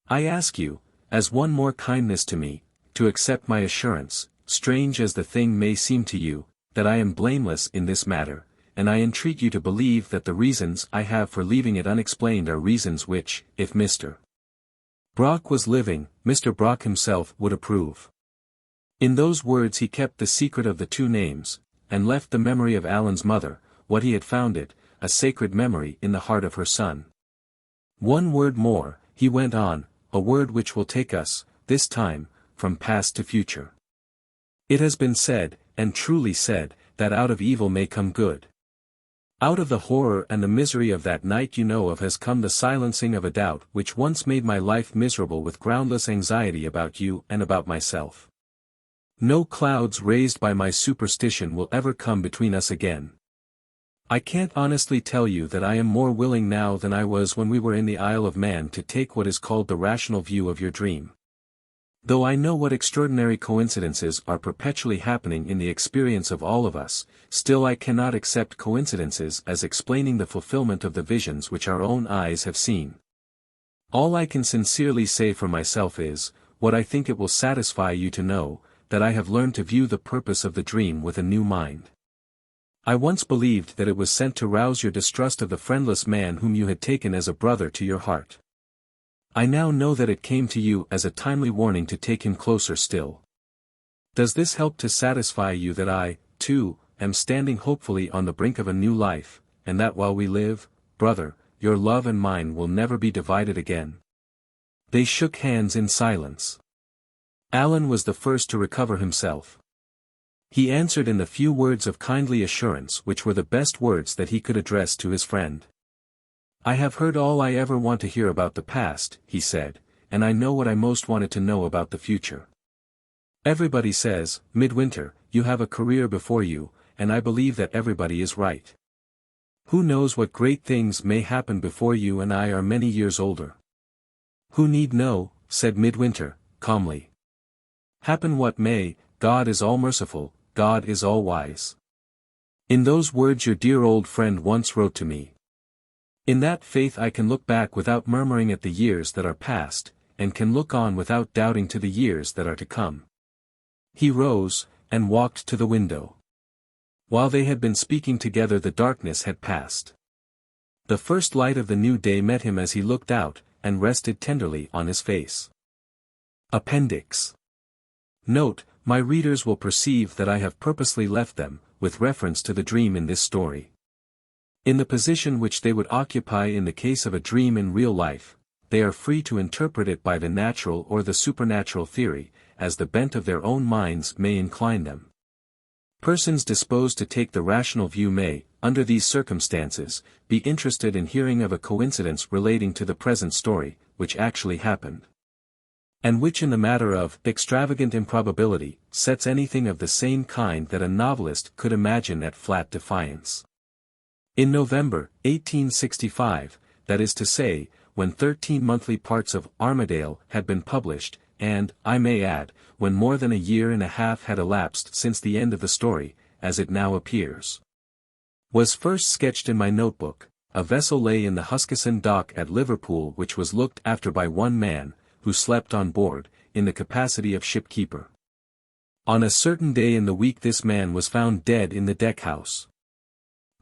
[SPEAKER 1] I ask you, as one more kindness to me, to accept my assurance, strange as the thing may seem to you, that I am blameless in this matter, and I entreat you to believe that the reasons I have for leaving it unexplained are reasons which, if Mr. Brock was living, Mr. Brock himself would approve." In those words he kept the secret of the 2 names, and left the memory of Allan's mother, what he had found it, a sacred memory in the heart of her son. "One word more," he went on, "a word which will take us, this time, from past to future. It has been said, and truly said, that out of evil may come good. Out of the horror and the misery of that night you know of has come the silencing of a doubt which once made my life miserable with groundless anxiety about you and about myself. No clouds raised by my superstition will ever come between us again. I can't honestly tell you that I am more willing now than I was when we were in the Isle of Man to take what is called the rational view of your dream. Though I know what extraordinary coincidences are perpetually happening in the experience of all of us, still I cannot accept coincidences as explaining the fulfillment of the visions which our own eyes have seen. All I can sincerely say for myself is, what I think it will satisfy you to know, that I have learned to view the purpose of the dream with a new mind. I once believed that it was sent to rouse your distrust of the friendless man whom you had taken as a brother to your heart. I now know that it came to you as a timely warning to take him closer still. Does this help to satisfy you that I, too, am standing hopefully on the brink of a new life, and that while we live, brother, your love and mine will never be divided again?" They shook hands in silence. Allan was the first to recover himself. He answered in the few words of kindly assurance which were the best words that he could address to his friend. "I have heard all I ever want to hear about the past," he said, "and I know what I most wanted to know about the future. Everybody says, Midwinter, you have a career before you, and I believe that everybody is right. Who knows what great things may happen before you and I are many years older?" "Who need know," said Midwinter, calmly. "Happen what may, God is all-merciful, God is all-wise. In those words your dear old friend once wrote to me. In that faith I can look back without murmuring at the years that are past, and can look on without doubting to the years that are to come." He rose, and walked to the window. While they had been speaking together the darkness had passed. The first light of the new day met him as he looked out, and rested tenderly on his face. Appendix. Note, my readers will perceive that I have purposely left them, with reference to the dream in this story, in the position which they would occupy in the case of a dream in real life. They are free to interpret it by the natural or the supernatural theory, as the bent of their own minds may incline them. Persons disposed to take the rational view may, under these circumstances, be interested in hearing of a coincidence relating to the present story, which actually happened, and which in the matter of extravagant improbability, sets anything of the same kind that a novelist could imagine at flat defiance. In November, 1865, that is to say, when 13 monthly parts of Armadale had been published, and, I may add, when more than a year and a half had elapsed since the end of the story, as it now appears, was first sketched in my notebook, a vessel lay in the Huskisson dock at Liverpool which was looked after by one man, who slept on board, in the capacity of shipkeeper. On a certain day in the week this man was found dead in the deck-house.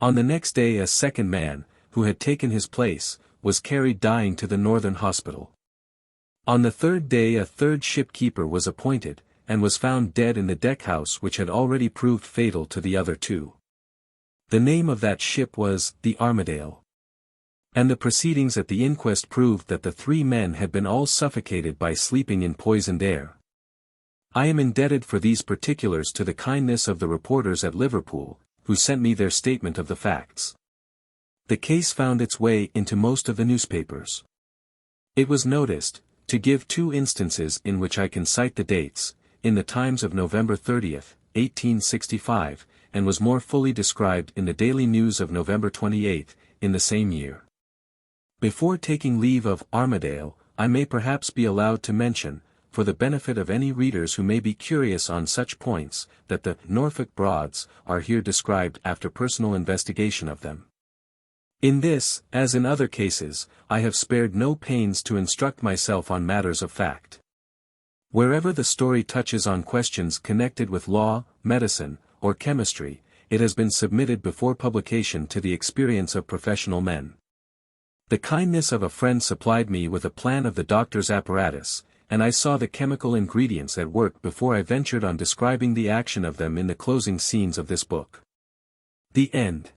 [SPEAKER 1] On the next day a second man, who had taken his place, was carried dying to the Northern Hospital. On the third day a third shipkeeper was appointed, and was found dead in the deck-house which had already proved fatal to the other two. The name of that ship was the Armadale. And the proceedings at the inquest proved that the three men had been all suffocated by sleeping in poisoned air. I am indebted for these particulars to the kindness of the reporters at Liverpool, who sent me their statement of the facts. The case found its way into most of the newspapers. It was noticed, to give two instances in which I can cite the dates, in the Times of November 30, 1865, and was more fully described in the Daily News of November 28, in the same year. Before taking leave of Armadale, I may perhaps be allowed to mention, for the benefit of any readers who may be curious on such points, that the Norfolk Broads are here described after personal investigation of them. In this, as in other cases, I have spared no pains to instruct myself on matters of fact. Wherever the story touches on questions connected with law, medicine, or chemistry, it has been submitted before publication to the experience of professional men. The kindness of a friend supplied me with a plan of the doctor's apparatus, and I saw the chemical ingredients at work before I ventured on describing the action of them in the closing scenes of this book. The end.